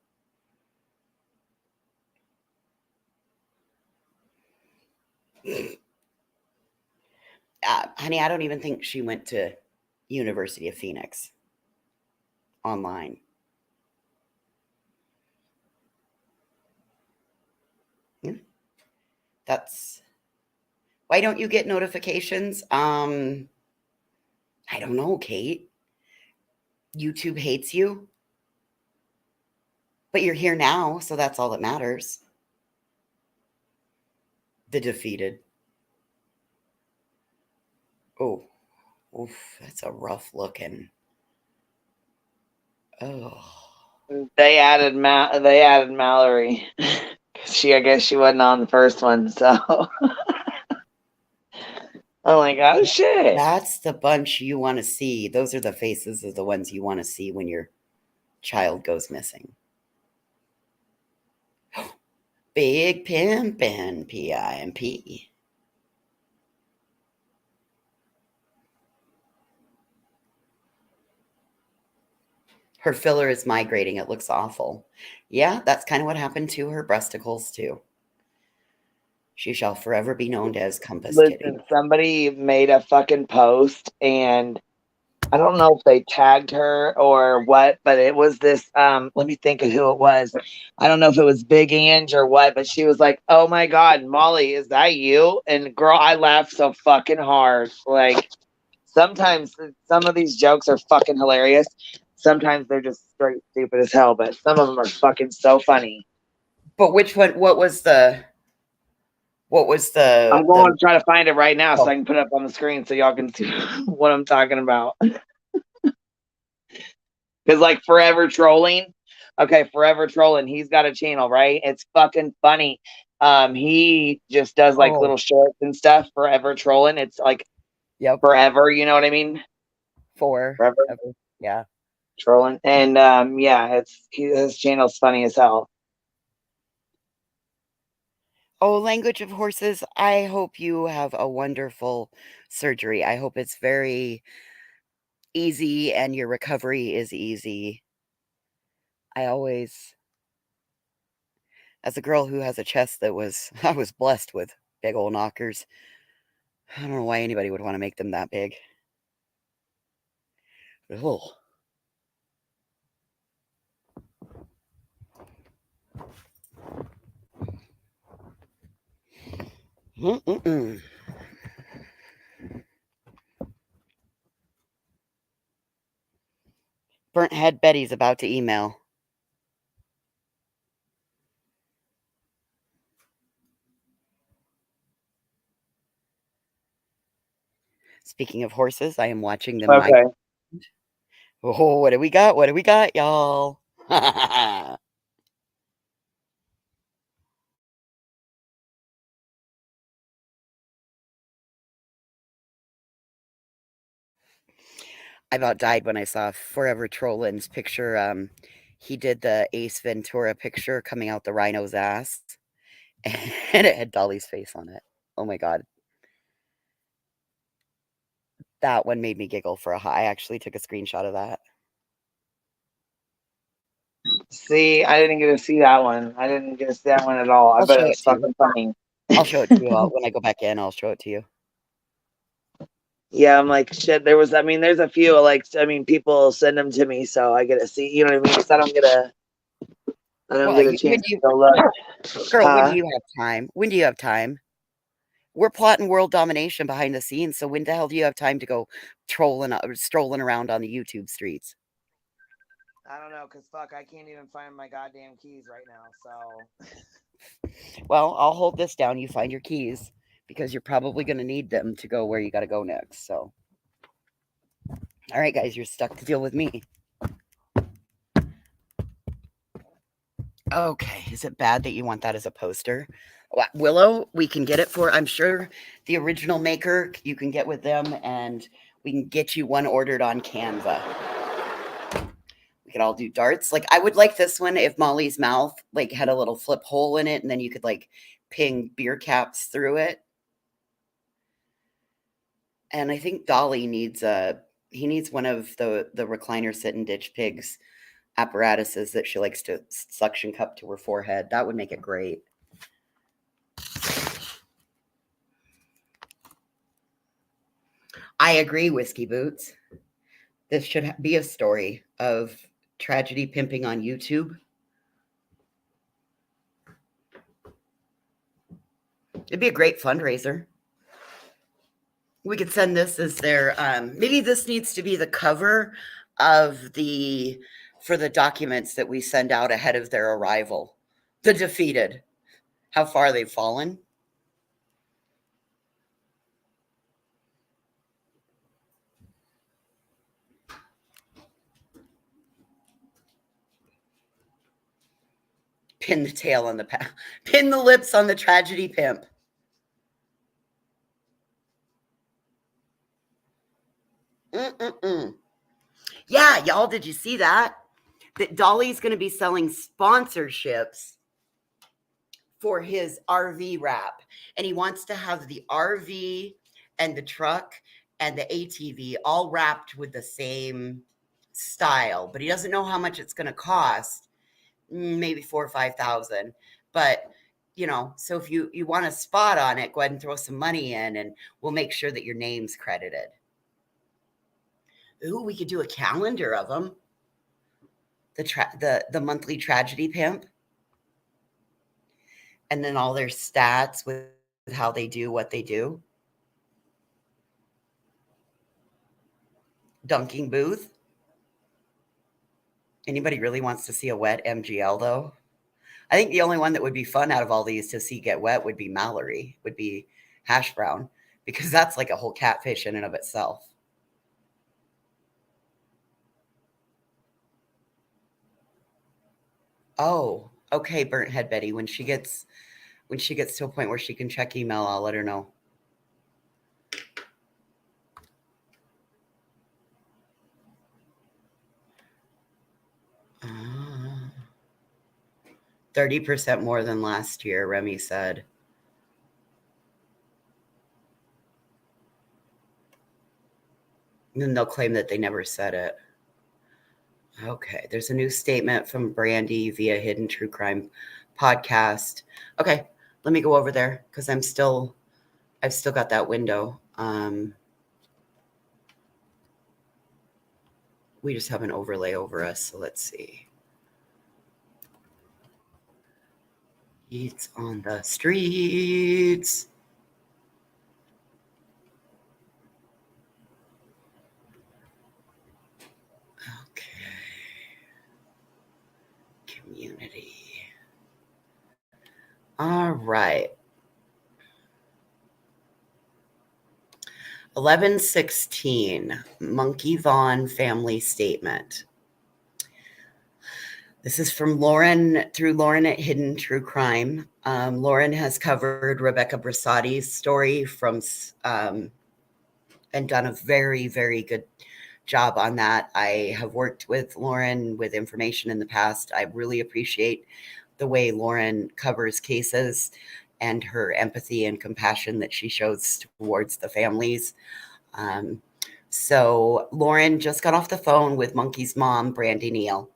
[SPEAKER 3] honey, I don't even think she went to University of Phoenix online. That's... Why don't you get notifications? I don't know, Kate. YouTube hates you. But you're here now, so that's all that matters. The defeated. Oh, oof, that's a rough looking. Oh.
[SPEAKER 2] They added Mallory. I guess she wasn't on the first one, so I'm like, oh shit.
[SPEAKER 3] That's the bunch you want to see. Those are the faces of the ones you want to see when your child goes missing. Big Pimpin', P-I-M-P. Her filler is migrating. It looks awful. Yeah, that's kind of what happened to her breasticles, too. She shall forever be known as Compass Kitty.
[SPEAKER 2] Listen, somebody made a fucking post, and I don't know if they tagged her or what, but it was this, let me think of who it was. I don't know if it was Big Ange or what, but she was like, oh my God, Molly, is that you? And girl, I laughed so fucking hard. Like, sometimes some of these jokes are fucking hilarious. Sometimes they're just straight stupid as hell, but some of them are fucking so funny.
[SPEAKER 3] But which one, what was the...
[SPEAKER 2] I'm going to try to find it right now so I can put it up on the screen so y'all can see what I'm talking about. Because, like, Forever Trolling. Okay, Forever Trolling. He's got a channel, right? It's fucking funny. He just does, like, little shorts and stuff. Forever Trolling. It's, like, forever, you know what I mean? Forever.
[SPEAKER 3] Yeah.
[SPEAKER 2] Trolling. And, yeah, his channel's funny as hell.
[SPEAKER 3] Oh, language of horses. I hope you have a wonderful surgery. I hope it's very easy and your recovery is easy. I always, as a girl who has a chest that I was blessed with big old knockers. I don't know why anybody would want to make them that big. Oh. Mm-mm-mm. Burnt Head Betty's about to email. Speaking of horses, I am watching them.
[SPEAKER 2] Okay.
[SPEAKER 3] Oh, what do we got? What do we got, y'all? I about died when I saw Forever Trollin's picture. He did the Ace Ventura picture coming out the rhino's ass, and it had Dolly's face on it. Oh my god. That one made me giggle for a hot. I actually took a screenshot of that.
[SPEAKER 2] See, I didn't get to see that one. I didn't get to see that one at all. I
[SPEAKER 3] I'll
[SPEAKER 2] bet
[SPEAKER 3] show
[SPEAKER 2] it
[SPEAKER 3] it
[SPEAKER 2] was
[SPEAKER 3] to you.
[SPEAKER 2] fucking funny.
[SPEAKER 3] I'll show it to you when I go back in. I'll show it to you.
[SPEAKER 2] Yeah, I'm like, shit, there's a few, like, people send them to me, so I get to see, you know what I mean? Because I don't get a
[SPEAKER 3] When
[SPEAKER 2] chance
[SPEAKER 3] do you,
[SPEAKER 2] to go look.
[SPEAKER 3] girl, when do you have time? When do you have time? We're plotting world domination behind the scenes, so when the hell do you have time to go strolling around on the YouTube streets?
[SPEAKER 2] I don't know, because fuck, I can't even find my goddamn keys right now, so.
[SPEAKER 3] Well, I'll hold this down. You find your keys because you're probably going to need them to go where you got to go next. So, all right, guys, you're stuck to deal with me. Okay, is it bad that you want that as a poster? Willow, we can get it for, I'm sure the original maker, you can get with them and we can get you one ordered on Canva. We could all do darts. Like, I would like this one if Molly's mouth, like, had a little flip hole in it and then you could, like, ping beer caps through it. And I think Dolly needs he needs one of the recliner sit and ditch pigs apparatuses that she likes to suction cup to her forehead. That would make it great. I agree, Whiskey Boots. This should be a story of tragedy pimping on YouTube. It'd be a great fundraiser. We could send this as their, maybe this needs to be the cover of for the documents that we send out ahead of their arrival. The defeated, how far they've fallen. Pin the tail on pin the lips on the tragedy pimp. Yeah, y'all, did you see that? That Dolly's going to be selling sponsorships for his RV wrap. And he wants to have the RV and the truck and the ATV all wrapped with the same style. But he doesn't know how much it's going to cost. Maybe 4,000 or 5,000. But, so if you want a spot on it, go ahead and throw some money in and we'll make sure that your name's credited. Ooh, we could do a calendar of them. The monthly tragedy pimp. And then all their stats with how they do what they do. Dunking booth. Anybody really wants to see a wet MGL though? I think the only one that would be fun out of all these to see get wet would be Mallory, would be Hash Brown, because that's like a whole catfish in and of itself. Oh, okay, Burnt Head Betty. When she gets to a point where she can check email, I'll let her know. Uh, 30% more than last year, Remy said. And then they'll claim that they never said it. Okay, there's a new statement from Brandy via Hidden True Crime podcast. Okay, let me go over there because I've still got that window. We just have an overlay over us, so let's see. It's on the streets. Okay. Community. All right. 11/16, Monkey Vaughn family statement. This is from Lauren, through Lauren at Hidden True Crime. Lauren has covered Rebecca Brassati's story and done a very, very good job on that. I have worked with Lauren with information in the past. I really appreciate the way Lauren covers cases and her empathy and compassion that she shows towards the families. So Lauren just got off the phone with Monkey's mom, Brandy Neal.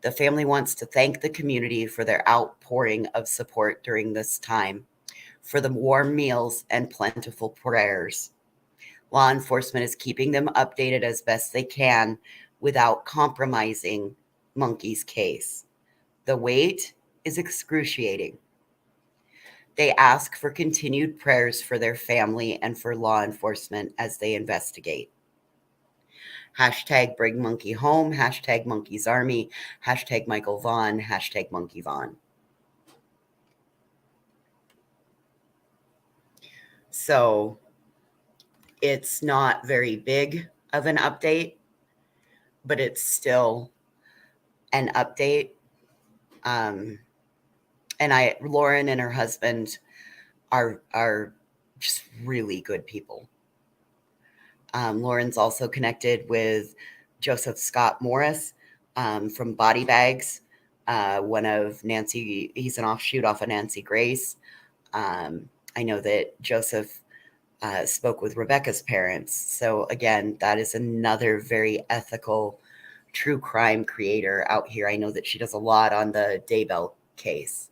[SPEAKER 3] The family wants to thank the community for their outpouring of support during this time, for the warm meals and plentiful prayers. Law enforcement is keeping them updated as best they can without compromising Monkey's case. The wait is excruciating. They ask for continued prayers for their family and for law enforcement as they investigate. Hashtag bring Monkey home, hashtag Monkey's Army, hashtag Michael Vaughn, hashtag Monkey Vaughn. So it's not very big of an update, but it's still an update. And Lauren and her husband are just really good people. Lauren's also connected with Joseph Scott Morris from Body Bags, one of Nancy. He's an offshoot off of Nancy Grace. I know that Joseph spoke with Rebecca's parents. So again, that is another very ethical true crime creator out here. I know that she does a lot on the Daybell case.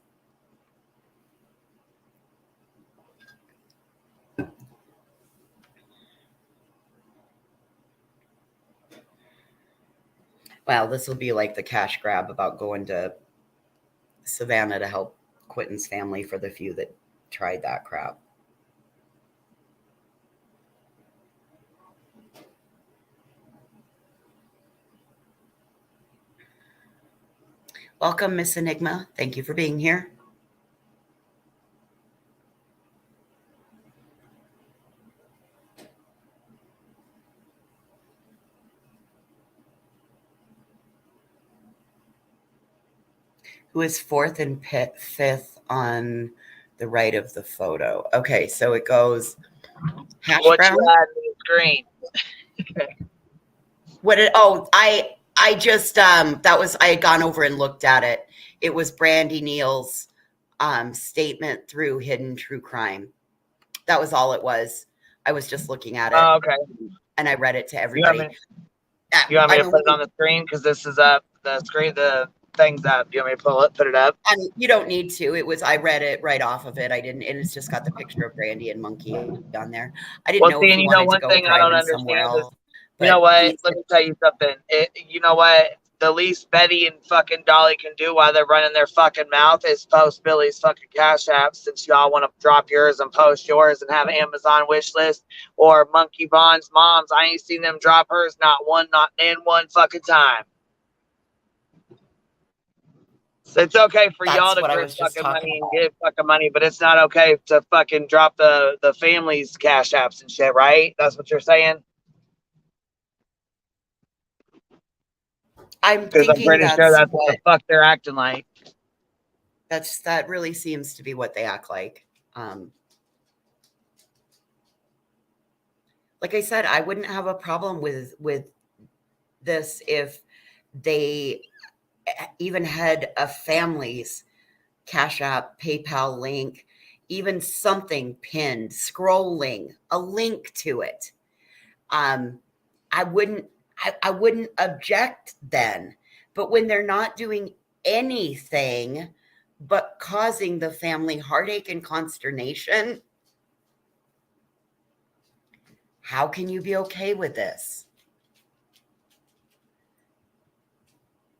[SPEAKER 3] Well, this will be like the cash grab about going to Savannah to help Quentin's family for the few that tried that crap. Welcome, Miss Enigma. Thank you for being here. Who is fourth and fifth on the right of the photo? Okay, so it goes hash
[SPEAKER 2] What
[SPEAKER 3] brown.
[SPEAKER 2] you had on the screen?
[SPEAKER 3] What it? Oh, I just that was I had gone over and looked at it. It was Brandy Neal's statement through Hidden True Crime. That was all it was. I was just looking at it.
[SPEAKER 2] Oh, okay.
[SPEAKER 3] And I read it to everybody.
[SPEAKER 2] You want me to put it on the screen because this is up the screen. The thing's up. You want me to put it up?
[SPEAKER 3] You don't need to. It was. I read it right off of it. I didn't, and it's just got the picture of Brandy and Monkey on there. I didn't know if you wanted to go private somewhere else.
[SPEAKER 2] You know what? Let me tell you something. You know what? The least Betty and fucking Dolly can do while they're running their fucking mouth is post Billy's fucking Cash App, since y'all want to drop yours and post yours and have Amazon wish list, or Monkey Vaughn's mom's. I ain't seen them drop hers not in one fucking time. So it's okay for y'all to give fucking money and give fucking money, but it's not okay to fucking drop the family's Cash Apps and shit, right? That's what you're saying?
[SPEAKER 3] I'm pretty
[SPEAKER 2] sure that's what the fuck they're acting like.
[SPEAKER 3] That really seems to be what they act like. Like I said, I wouldn't have a problem with this if they even had a family's Cash App, PayPal link, even something pinned, scrolling, a link to it. I wouldn't object then. But when they're not doing anything but causing the family heartache and consternation, how can you be okay with this?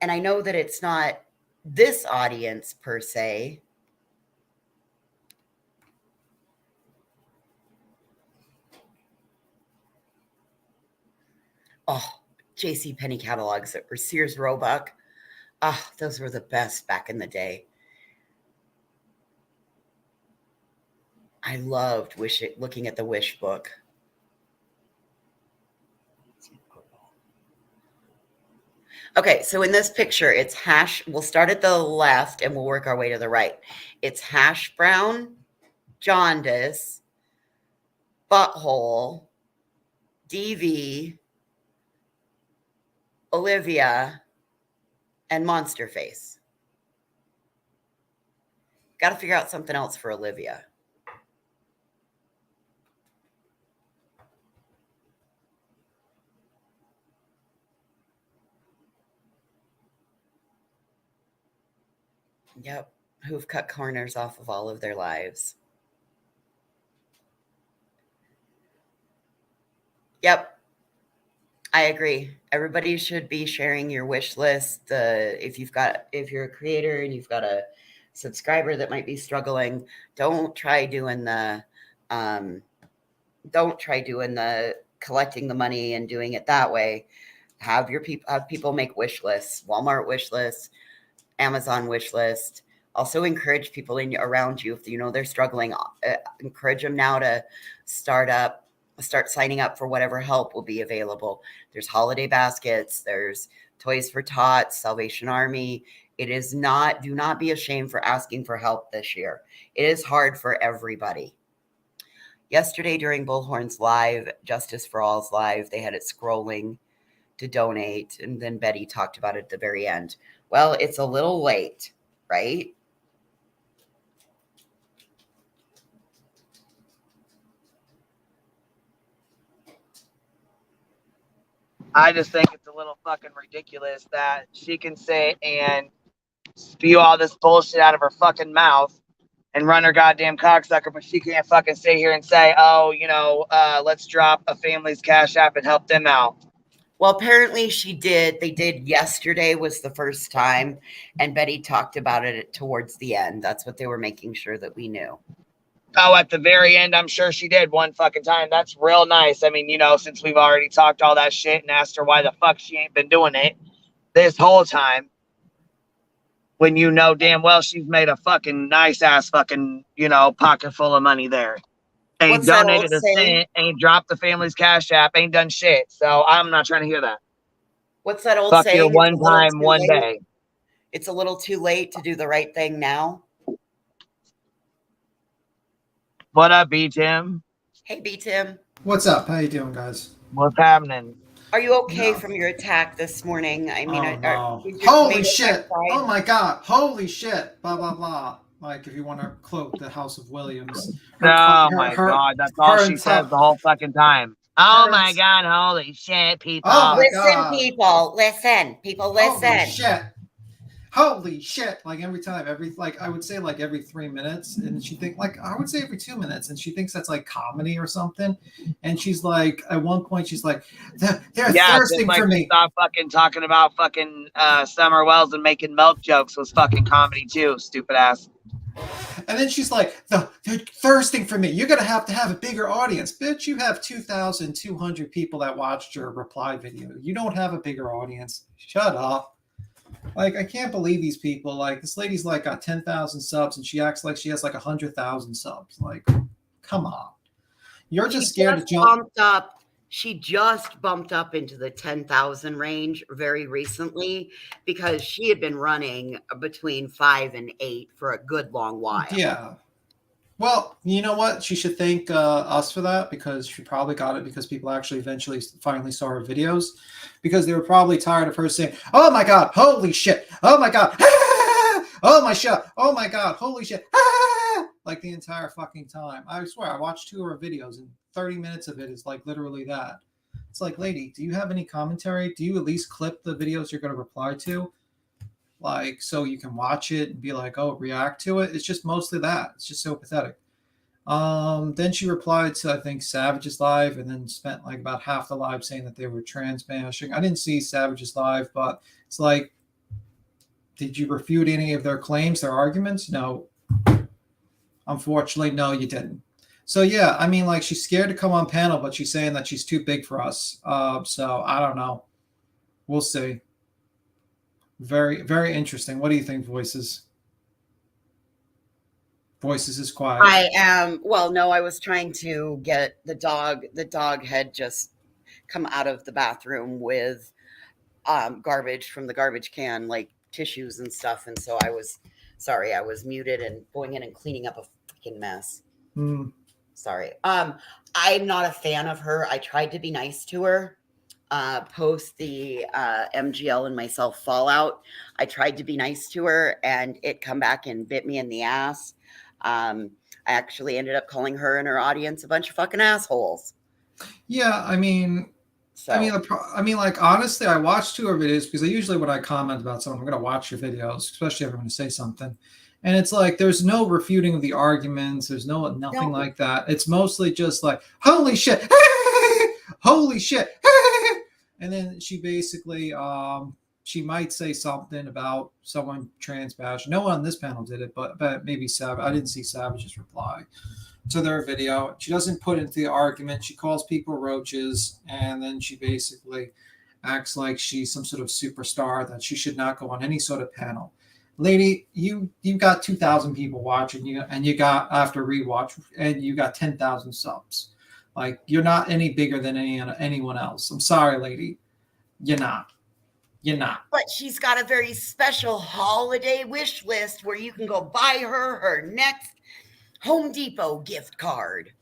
[SPEAKER 3] And I know that it's not this audience per se. Oh, JCPenney catalogs or Sears Roebuck. Ah, those were the best back in the day. I loved looking at the Wish book. Okay, so in this picture, it's hash. We'll start at the left and we'll work our way to the right. It's hash brown, jaundice, butthole, DV, Olivia, and Monster Face. Got to figure out something else for Olivia. Yep. Who've cut corners off of all of their lives. Yep. I agree. Everybody should be sharing your wish list. If you're a creator and you've got a subscriber that might be struggling, don't try doing the collecting the money and doing it that way. Have people make wish lists, Walmart wish lists, Amazon wish list. Also encourage people around you, if you know they're struggling, encourage them now to start signing up for whatever help will be available. There's holiday baskets, there's Toys for Tots, Salvation Army. Do not be ashamed for asking for help this year. It is hard for everybody. Yesterday during Bullhorn's live, Justice for All's live, they had it scrolling to donate, and then Betty talked about it at the very end. Well, it's a little late, right?
[SPEAKER 2] I just think it's a little fucking ridiculous that she can sit and spew all this bullshit out of her fucking mouth and run her goddamn cocksucker, but she can't fucking sit here and say, oh, let's drop a family's Cash App and help them out.
[SPEAKER 3] Well, apparently she did. They did. Yesterday was the first time, and Betty talked about it towards the end. That's what they were making sure that we knew.
[SPEAKER 2] Oh, at the very end, I'm sure she did one fucking time. That's real nice. I mean, since we've already talked all that shit and asked her why the fuck she ain't been doing it this whole time, when you know damn well she's made a fucking nice ass fucking, pocket full of money there. Ain't donated a cent, ain't dropped the family's Cash App, ain't done shit. So I'm not trying to hear that.
[SPEAKER 3] What's that old
[SPEAKER 2] fuck
[SPEAKER 3] saying?
[SPEAKER 2] Your one time, one day.
[SPEAKER 3] It's a little too late to do the right thing now.
[SPEAKER 2] What up, B Tim?
[SPEAKER 3] Hey, B Tim.
[SPEAKER 7] What's up? How you doing, guys?
[SPEAKER 2] What's happening?
[SPEAKER 3] Are you okay from your attack this morning? I mean,
[SPEAKER 7] holy shit! Oh my god! Holy shit! Blah blah blah. Like, if you want to quote the House of Williams.
[SPEAKER 2] God, that's all she says the whole fucking time. Oh my god! Holy shit, people!
[SPEAKER 7] Oh
[SPEAKER 3] listen, people, listen, people, listen.
[SPEAKER 7] Holy shit! Holy shit! Like every time, I would say like every 3 minutes, and she think like I would say every 2 minutes, and she thinks that's like comedy or something. And she's like, at one point, she's like, they're thirsting for me.
[SPEAKER 2] Stop fucking talking about fucking Summer Wells and making milk jokes was fucking comedy too, stupid ass.
[SPEAKER 7] And then she's like, they're thirsting for me. You're gonna have to have a bigger audience, bitch. You have 2,200 people that watched your reply video. You don't have a bigger audience. Shut up. Like, I can't believe these people. Like, this lady's like got 10,000 subs, and she acts like she has like 100,000 subs. Like, come on. You're just scared to jump.
[SPEAKER 3] She just bumped up into the 10,000 range very recently because she had been running between 5 and 8 for a good long while.
[SPEAKER 7] Yeah. Well, you know what? She should thank us for that, because she probably got it because people actually finally saw her videos, because they were probably tired of her saying, oh my God, holy shit. Oh my God. Oh my shit. Oh my God, holy shit. Like the entire fucking time. I swear, I watched 2 of her videos and 30 minutes of it is like literally that. It's like, lady, do you have any commentary? Do you at least clip the videos you're going to reply to? Like, so you can watch it and be like, oh, react to it. It's just mostly that. It's just so pathetic. Then she replied to, I think, Savage's live, and then spent like about half the live saying that they were trans bashing. I didn't see Savage's live, but it's like, did you refute any of their claims, their arguments? No. Unfortunately, no, you didn't. So yeah, I mean, like, she's scared to come on panel, but she's saying that she's too big for us. So I don't know. We'll see. Very, very interesting. What do you think, Voices? Voices is quiet.
[SPEAKER 3] I am. Well, no, I was trying to get the dog. The dog had just come out of the bathroom with garbage from the garbage can, like tissues and stuff. And so I was muted and going in and cleaning up a freaking mess. Sorry. I'm not a fan of her. I tried to be nice to her. post the MGL and myself fallout. I tried to be nice to her, and it come back and bit me in the ass. I actually ended up calling her and her audience a bunch of fucking assholes.
[SPEAKER 7] Yeah, I mean,
[SPEAKER 3] So
[SPEAKER 7] like honestly, I watched 2 of her videos because usually when I comment about someone, I'm gonna watch your videos, especially if I'm gonna say something. And it's like there's no refuting of the arguments. There's nothing
[SPEAKER 3] No.
[SPEAKER 7] like that. It's mostly just like, holy shit, holy shit, and then she basically she might say something about someone trans bash. No one on this panel did it, but maybe Savage. I didn't see Savage's reply to their video. She doesn't put into the argument. She calls people roaches, and then she basically acts like she's some sort of superstar that she should not go on any sort of panel. Lady, you got 2,000 people watching you, and you got after rewatch, and you got 10,000 subs. Like you're not any bigger than anyone else. I'm sorry, lady, you're not. You're not.
[SPEAKER 3] But she's got a very special holiday wish list where you can go buy her next Home Depot gift card.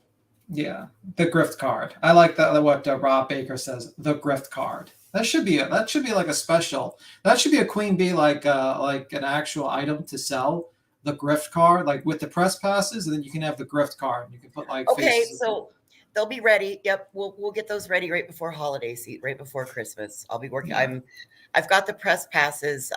[SPEAKER 7] Yeah, the grift card. I like that. What Rob Baker says, the grift card. That should be like a special. That should be a queen bee like an actual item to sell. The grift card, like with the press passes, and then you can have the grift card. You can put like
[SPEAKER 3] Okay,
[SPEAKER 7] faces.
[SPEAKER 3] so they'll be ready. Yep, we'll get those ready right before holiday seat, right before Christmas. I'll be working.
[SPEAKER 7] Yeah.
[SPEAKER 3] I've got the press passes.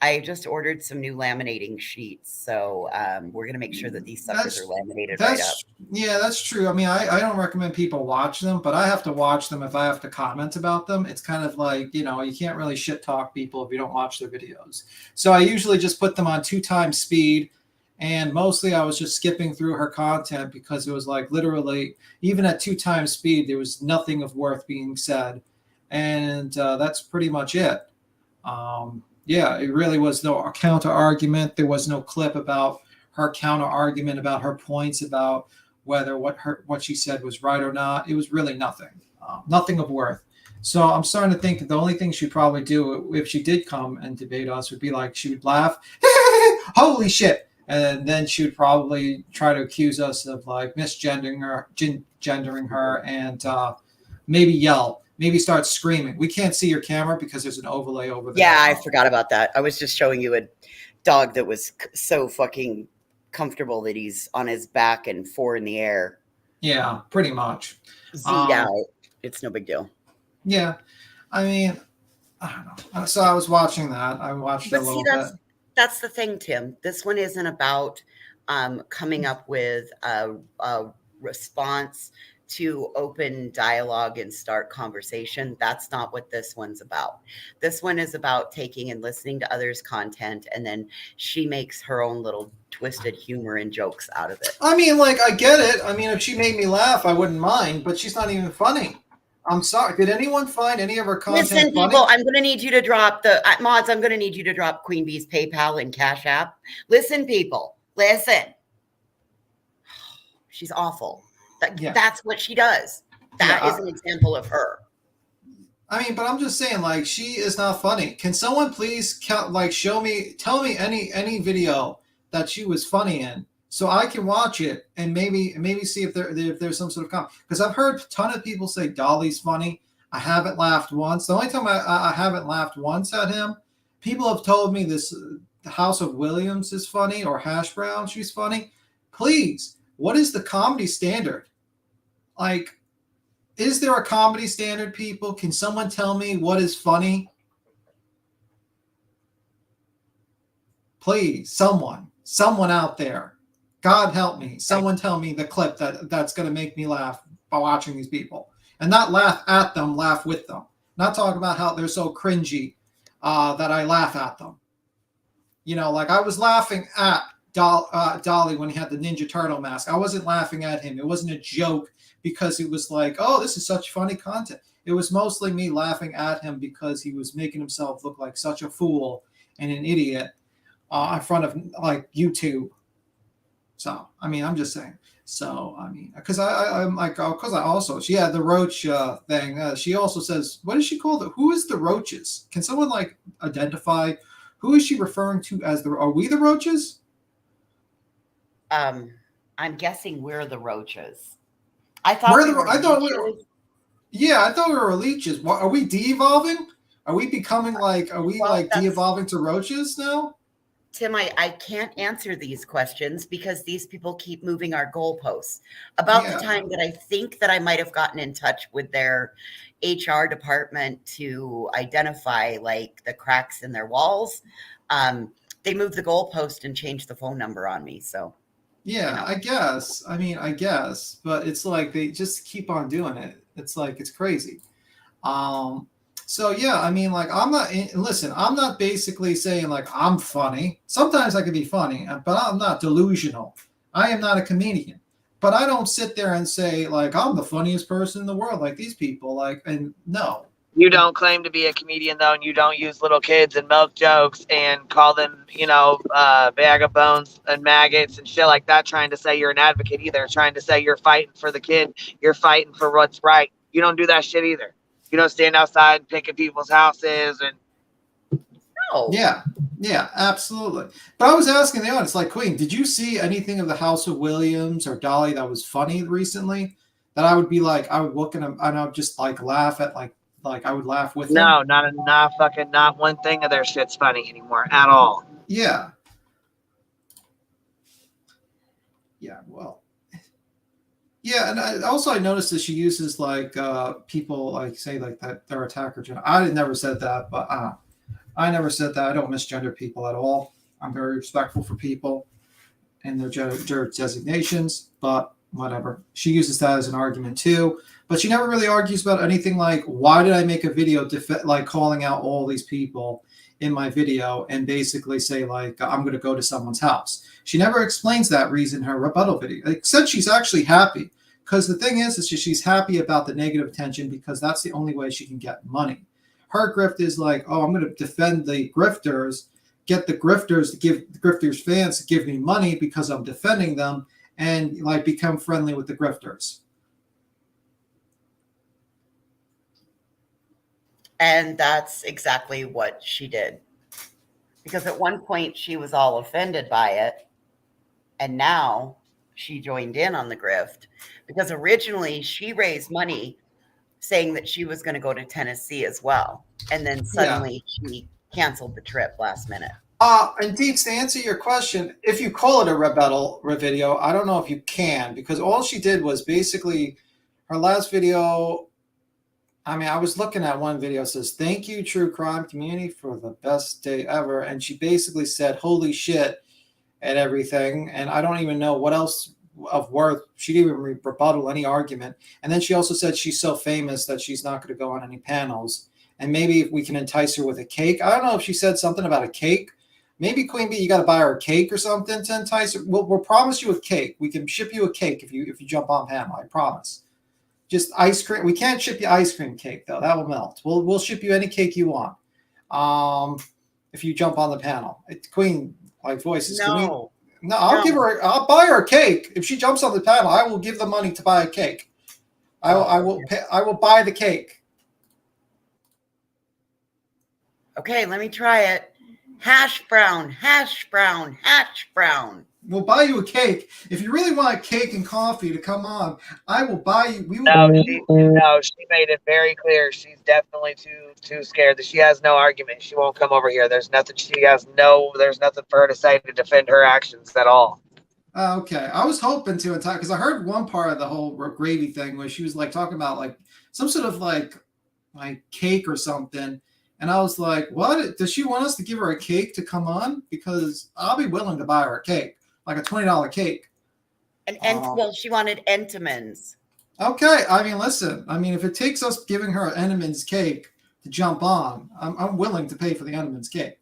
[SPEAKER 3] I just ordered some new laminating sheets, so we're gonna make sure that these suckers are laminated right up.
[SPEAKER 7] Yeah, that's true. I mean, I don't recommend people watch them, but I have to watch them if I have to comment about them. It's kind of like, you can't really shit talk people if you don't watch their videos. So I usually just put them on 2 times speed, and mostly I was just skipping through her content because it was like literally, even at 2 times speed, there was nothing of worth being said, and that's pretty much it. Yeah, it really was no counter argument. There was no clip about her counter argument about her points about whether what she said was right or not. It was really nothing, nothing of worth. So I'm starting to think that the only thing she'd probably do if she did come and debate us would be like she would laugh, holy shit, and then she would probably try to accuse us of like misgendering her, and maybe yell. Maybe start screaming. We can't see your camera because there's an overlay over there.
[SPEAKER 3] Yeah, I forgot about that. I was just showing you a dog that was so fucking comfortable that he's on his back and 4 in the air.
[SPEAKER 7] Yeah, pretty much.
[SPEAKER 3] Z'd out. It's no big deal.
[SPEAKER 7] Yeah. I mean, I don't know. So I was watching that. I watched a little bit.
[SPEAKER 3] That's the thing, Tim. This one isn't about coming up with a response to open dialogue and start conversation. That's not what this one's about. This one is about taking and listening to others' content, and then she makes her own little twisted humor and jokes out of it.
[SPEAKER 7] I mean, like, I get it. I mean, if she made me laugh, I wouldn't mind, but she's not even funny. I'm sorry. Did anyone find any of her content
[SPEAKER 3] Listen,
[SPEAKER 7] funny?
[SPEAKER 3] people, I'm going to need you to drop the mods. I'm going to need you to drop Queen Bee's PayPal and Cash App. Listen, people, listen. She's awful. That's what she does. That is an example of her.
[SPEAKER 7] I mean, but I'm just saying, like, she is not funny. Can someone please tell me any video that she was funny in, so I can watch it and maybe see if there's some sort of comment. Because I've heard a ton of people say Dolly's funny. I haven't laughed once. The only time I haven't laughed once at him, people have told me this House of Williams is funny, or Hash Brown, she's funny. Please, what is the comedy standard? Like, is there a comedy standard, people? Can someone tell me what is funny? Please, someone out there. God help me. Someone tell me the clip that's going to make me laugh by watching these people. And not laugh at them, laugh with them. Not talk about how they're so cringy that I laugh at them. Like I was laughing at Dolly when he had the Ninja Turtle mask. I wasn't laughing at him. It wasn't a joke because it was like, oh, this is such funny content. It was mostly me laughing at him because he was making himself look like such a fool and an idiot in front of like YouTube. So, I mean, I'm just saying. So, I mean, because I'm like, because I also, the roach thing. She also says, what does she call it? Who is the roaches? Can someone like identify who is she referring to as are we the roaches?
[SPEAKER 3] I'm guessing we're the roaches. I thought we were.
[SPEAKER 7] Yeah, I thought we were leeches. Are we de-evolving? Are we becoming
[SPEAKER 3] Well,
[SPEAKER 7] de-evolving to roaches now?
[SPEAKER 3] Tim, I can't answer these questions because these people keep moving our goalposts. About the
[SPEAKER 7] Yeah.
[SPEAKER 3] time that I think that I might have gotten in touch with their HR department to identify like the cracks in their walls, they moved the goalpost and changed the phone number on me. So,
[SPEAKER 7] Yeah,
[SPEAKER 3] you know.
[SPEAKER 7] I guess. I mean, I guess, but it's like they just keep on doing it. It's like it's crazy. Um, so yeah, I mean, like listen, I'm not basically saying like I'm funny. Sometimes I can be funny, but I'm not delusional. I am not a comedian. But I don't sit there and say like I'm the funniest person in the world like these people. Like, and no.
[SPEAKER 2] You don't claim to be a comedian though, and you don't use little kids and milk jokes and call them, bag of bones and maggots and shit like that, trying to say you're an advocate either, trying to say you're fighting for the kid, you're fighting for what's right. You don't do that shit either. You don't stand outside picking people's houses and
[SPEAKER 3] No.
[SPEAKER 7] Yeah, absolutely. But I was asking the audience, like, Queen, did you see anything of the House of Williams or Dolly that was funny recently? That I would be like, I would look at them and I would just like laugh at like I would laugh with them.
[SPEAKER 2] no, not one thing of their shit's funny anymore at all.
[SPEAKER 7] Yeah. Yeah, well. Yeah, and I noticed that she uses like people like say like that they're attacker. I never said that, but I never said that. I don't misgender people at all. I'm very respectful for people and their gender designations, but whatever. She uses that as an argument too, but she never really argues about anything like why did I make a video like calling out all these people in my video and basically say like I'm going to go to someone's house. She never explains that reason in her rebuttal video, except she's actually happy because the thing is she's happy about the negative attention because that's the only way she can get money. Her grift is like, oh, I'm going to defend the grifters, get the grifters to give the grifters fans to give me money because I'm defending them and like become friendly with the grifters.
[SPEAKER 3] And that's exactly what she did. Because at one point she was all offended by it. And now she joined in on the grift. Because originally she raised money saying that she was going to go to Tennessee as well. And then suddenly she canceled the trip last minute.
[SPEAKER 7] And Deets, to answer your question, if you call it a rebuttal video, I don't know if you can, because all she did was basically her last video. I mean, I was looking at one video, says, thank you, true crime community, for the best day ever. And she basically said, holy shit, and everything. And I don't even know what else of worth. She didn't even rebuttal any argument. And then she also said she's so famous that she's not going to go on any panels. And maybe if we can entice her with a cake. I don't know if she said something about a cake. Maybe Queen Bee, you got to buy her a cake or something to entice her. We'll promise you a cake. We can ship you a cake if you jump on panel. I promise. Just ice cream. We can't ship you ice cream cake though. That will melt. We'll ship you any cake you want. If you jump on the panel, Queen like voices.
[SPEAKER 3] No,
[SPEAKER 7] I'll buy her a cake if she jumps on the panel. I will give the money to buy a cake. I will buy the cake.
[SPEAKER 3] Okay, let me try it. Hash brown, hash brown, hash brown.
[SPEAKER 7] We'll buy you a cake. If you really want a cake and coffee to come on, I will buy you.
[SPEAKER 2] She made it very clear. She's definitely too scared that she has no argument. She won't come over here. There's nothing there's nothing for her to say to defend her actions at all.
[SPEAKER 7] Okay. I was hoping to attack because I heard one part of the whole gravy thing where she was like talking about like some sort of like cake or something. And I was like, what? Does she want us to give her a cake to come on? Because I'll be willing to buy her a cake, like a $20 cake.
[SPEAKER 3] Well, she wanted Entenmann's.
[SPEAKER 7] Okay. I mean, listen. I mean, if it takes us giving her an Entenmann's cake to jump on, I'm willing to pay for the Entenmann's cake.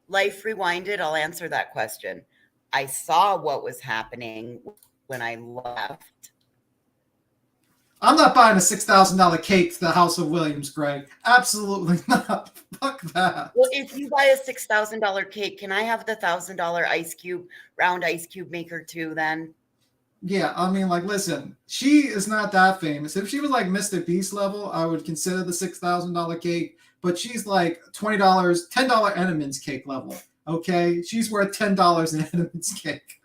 [SPEAKER 3] Life Rewinded, I'll answer that question. I saw what was happening when I left.
[SPEAKER 7] I'm not buying a $6,000 cake to the House of Williams, Greg. Absolutely not. Fuck that.
[SPEAKER 3] Well, if you buy a $6,000 cake, can I have the $1,000 round ice cube maker too then?
[SPEAKER 7] Yeah, I mean, like, listen, she is not that famous. If she was like Mr. Beast level, I would consider the $6,000 cake. But she's like $10 Entenmann's cake level. Okay, she's worth $10 in Entenmann's cake.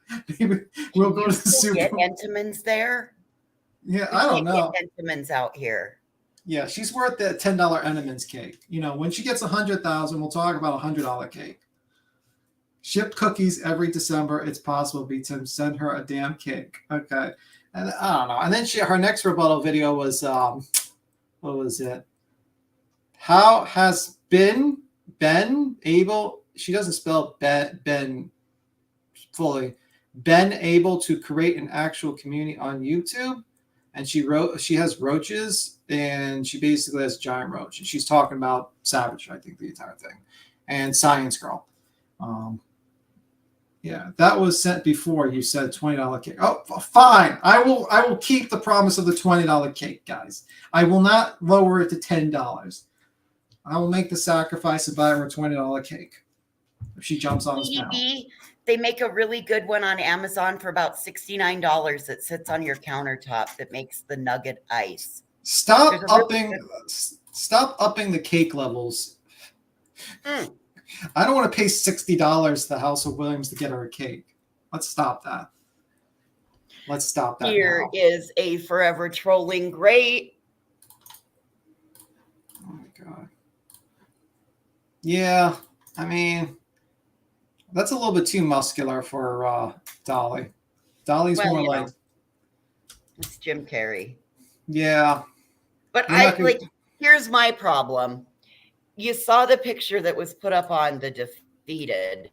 [SPEAKER 7] We'll go to the super.
[SPEAKER 3] Get Entenmann's there.
[SPEAKER 7] Yeah, I don't know.
[SPEAKER 3] Get Entenmann's out here.
[SPEAKER 7] Yeah, she's worth the $10 Enemans cake. You know, when she gets 100,000, we'll talk about $100 cake. Ship cookies every December. It's possible. Be Tim. Send her a damn cake. Okay. And I don't know. And then her next rebuttal video was what was it? How has Ben able? She doesn't spell Ben fully. Been able to create an actual community on YouTube, and she has roaches, and she basically has a giant roach, and she's talking about Savage, I think, the entire thing, and Science Girl. Yeah, that was sent before you said $20 cake. Oh, fine. I will keep the promise of the $20 cake, guys. I will not lower it to $10. I will make the sacrifice and buy her a $20 cake if she jumps on this panel.
[SPEAKER 3] They make a really good one on Amazon for about $69 that sits on your countertop that makes the nugget ice.
[SPEAKER 7] Stop upping the cake levels. I don't want to pay $60 to the House of Williams to get her a cake. Let's stop that. Let's stop that.
[SPEAKER 3] Here is a forever trolling great.
[SPEAKER 7] Oh my God. Yeah, I mean, that's a little bit too muscular for Dolly. Dolly's more like
[SPEAKER 3] it's Jim Carrey.
[SPEAKER 7] Yeah.
[SPEAKER 3] But here's my problem. You saw the picture that was put up on the Defeated.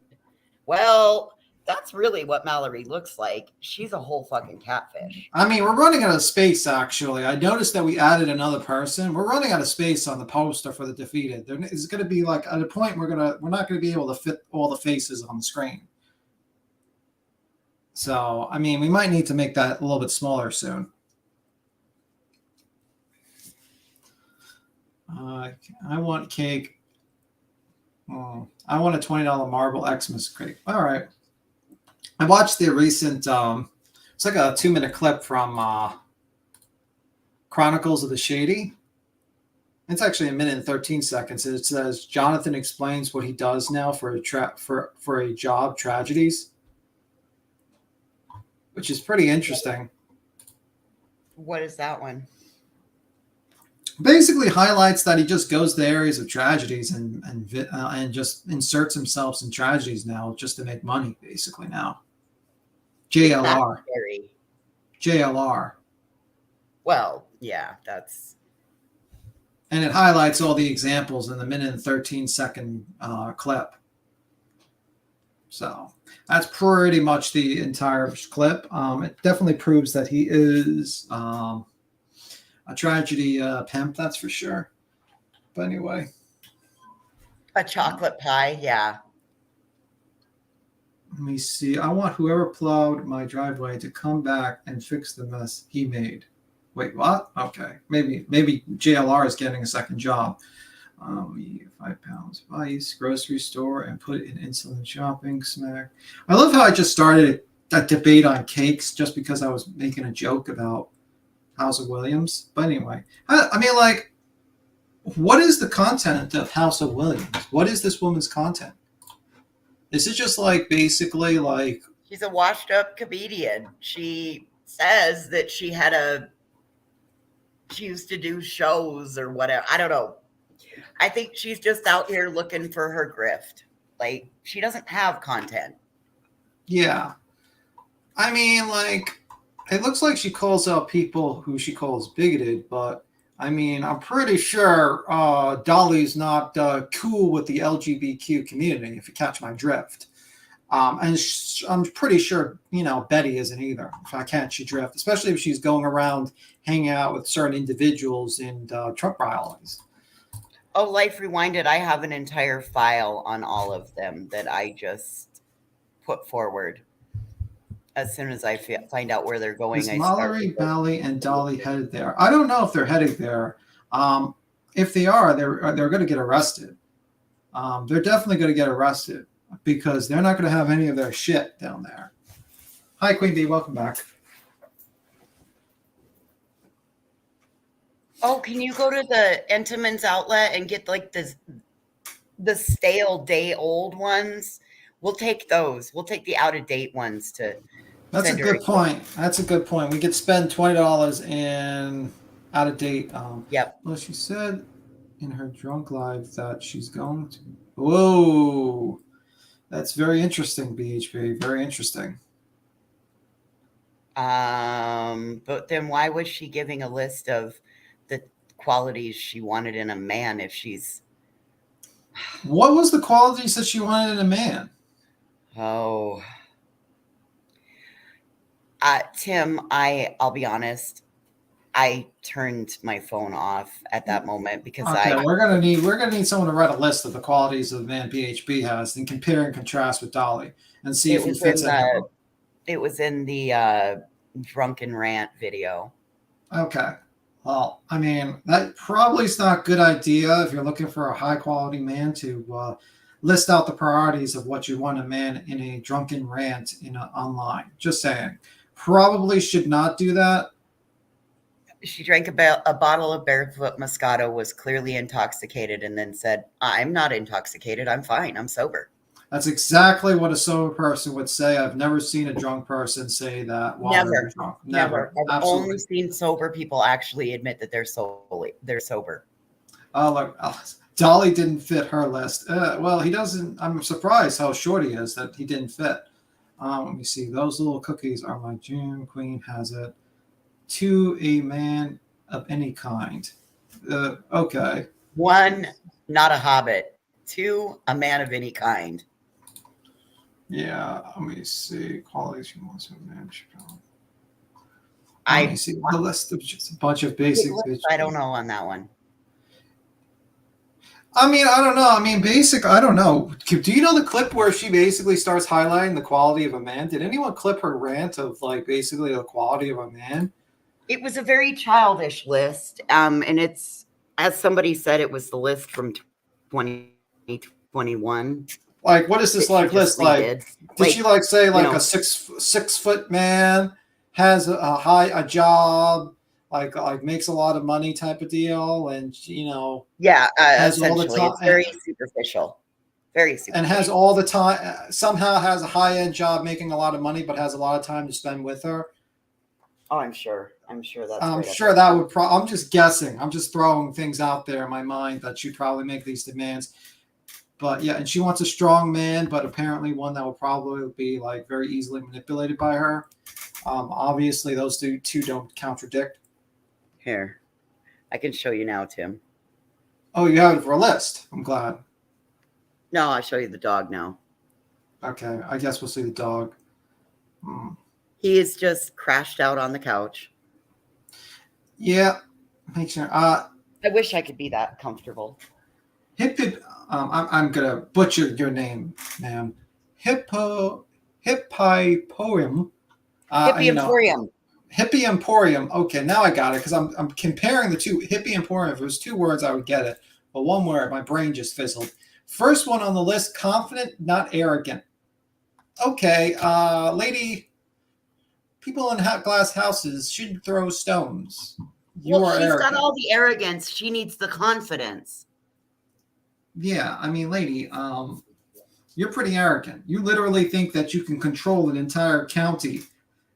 [SPEAKER 3] Well, that's really what Mallory looks like. She's a whole fucking catfish.
[SPEAKER 7] I mean, we're running out of space, actually. I noticed that we added another person. We're running out of space on the poster for the Defeated. There is going to be like at a point we're not going to be able to fit all the faces on the screen. So, I mean, we might need to make that a little bit smaller soon. I want cake. I want a $20 marble Xmas cake. All right. I watched the recent, it's like a 2-minute clip from Chronicles of the Shady. It's actually 1 minute and 13 seconds. And it says, Jonathan explains what he does now for a job, tragedies, which is pretty interesting.
[SPEAKER 3] What is that one?
[SPEAKER 7] Basically highlights that he just goes to areas of tragedies and just inserts himself in tragedies now just to make money, basically now. JLR. JLR.
[SPEAKER 3] Well, yeah, that's.
[SPEAKER 7] And it highlights all the examples in the 1 minute and 13 second clip. So that's pretty much the entire clip. It definitely proves that he is a tragedy pimp, that's for sure. But anyway.
[SPEAKER 3] A chocolate pie, yeah.
[SPEAKER 7] Let me see. I want whoever plowed my driveway to come back and fix the mess he made. Wait, what? Okay. Maybe JLR is getting a second job. 5 pounds of ice, grocery store, and put it in insulin shopping. Smack. I love how I just started a debate on cakes just because I was making a joke about House of Williams. But anyway, I mean, like, what is the content of House of Williams? What is this woman's content? Is it just like basically like
[SPEAKER 3] she's a washed up comedian? She says that she used to do shows or whatever. I don't know. I think she's just out here looking for her grift. Like, she doesn't have content.
[SPEAKER 7] Yeah. I mean, like, it looks like she calls out people who she calls bigoted, but I mean, I'm pretty sure Dolly's not cool with the LGBTQ community, if you catch my drift. And I'm pretty sure, Betty isn't either, if I catch your drift, especially if she's going around hanging out with certain individuals in Trump rallies.
[SPEAKER 3] Oh, Life Rewinded, I have an entire file on all of them that I just put forward. As soon as I find out where they're going,
[SPEAKER 7] Is Mallory, Bally, and Dolly headed there? I don't know if they're heading there. If they are, they're going to get arrested. They're definitely going to get arrested because they're not going to have any of their shit down there. Hi, Queen Bee. Welcome back.
[SPEAKER 3] Oh, can you go to the Entenmann's outlet and get like the stale day old ones? We'll take those. We'll take the out of date ones to.
[SPEAKER 7] That's a good point. That's a good point. We could spend $20 in out of date.
[SPEAKER 3] Yep.
[SPEAKER 7] Well, she said in her drunk live that she's going to. Whoa, that's very interesting, BHP. Very interesting.
[SPEAKER 3] But then why was she giving a list of the qualities she wanted in a man if she's
[SPEAKER 7] What was the qualities that she wanted in a man?
[SPEAKER 3] Tim, I'll be honest, I turned my phone off at that moment because
[SPEAKER 7] Okay, we're gonna need someone to write a list of the qualities of the man BHB has and compare and contrast with Dolly and see if he fits in.
[SPEAKER 3] It was in the drunken rant video.
[SPEAKER 7] Okay. Well, I mean, that probably is not a good idea if you're looking for a high quality man to list out the priorities of what you want a man in a drunken rant online. Just saying. Probably should not do that.
[SPEAKER 3] She drank about a bottle of Barefoot Moscato, was clearly intoxicated, and then said, I'm not intoxicated. I'm fine. I'm sober.
[SPEAKER 7] That's exactly what a sober person would say. I've never seen a drunk person say that while they're drunk. Never.
[SPEAKER 3] I've
[SPEAKER 7] Absolutely.
[SPEAKER 3] only seen sober people actually admit that they're sober.
[SPEAKER 7] Oh, look, Dolly didn't fit her list. Well, he doesn't. I'm surprised how short he is that he didn't fit. Let me see. Those little cookies are my jam. Queen has it. To a man of any kind. Okay.
[SPEAKER 3] 1, not a hobbit. 2, a man of any kind.
[SPEAKER 7] Yeah, let me see. Qualities you want to man.
[SPEAKER 3] I
[SPEAKER 7] Let me see the list of just a bunch of basics.
[SPEAKER 3] I don't know on that one.
[SPEAKER 7] I mean, I don't know. I mean, I don't know. Do you know the clip where she basically starts highlighting the quality of a man? Did anyone clip her rant of like basically the quality of a man?
[SPEAKER 3] It was a very childish list. And it's, as somebody said, it was the list from 2021.
[SPEAKER 7] Like, what is this like list like? Did she like say like a 6 foot man has a job, like makes a lot of money type of deal, and has all the time.
[SPEAKER 3] It's very superficial. Very superficial.
[SPEAKER 7] And has all the time, somehow has a high end job making a lot of money, but has a lot of time to spend with her.
[SPEAKER 3] Oh, I'm sure that's.
[SPEAKER 7] I'm sure that would. I'm just guessing. I'm just throwing things out there in my mind that she'd probably make these demands. But yeah, and she wants a strong man, but apparently one that will probably be like very easily manipulated by her. Obviously, those two don't contradict.
[SPEAKER 3] Here, I can show you now, Tim.
[SPEAKER 7] Oh, you have it for a list. I'm glad.
[SPEAKER 3] No, I'll show you the dog now.
[SPEAKER 7] Okay, I guess we'll see the dog.
[SPEAKER 3] He is just crashed out on the couch.
[SPEAKER 7] Yeah, makes sense.
[SPEAKER 3] I wish I could be that comfortable.
[SPEAKER 7] I'm gonna butcher your name, ma'am. Hippopoem.
[SPEAKER 3] Hippie Emporium.
[SPEAKER 7] Hippie Emporium. Okay, now I got it because I'm comparing the two. Hippie Emporium. If it was 2 words, I would get it. But one word, my brain just fizzled. First one on the list: confident, not arrogant. Okay, lady. People in glass houses shouldn't throw stones. She's
[SPEAKER 3] got all the arrogance. She needs the confidence.
[SPEAKER 7] Yeah, I mean, lady, you're pretty arrogant. You literally think that you can control an entire county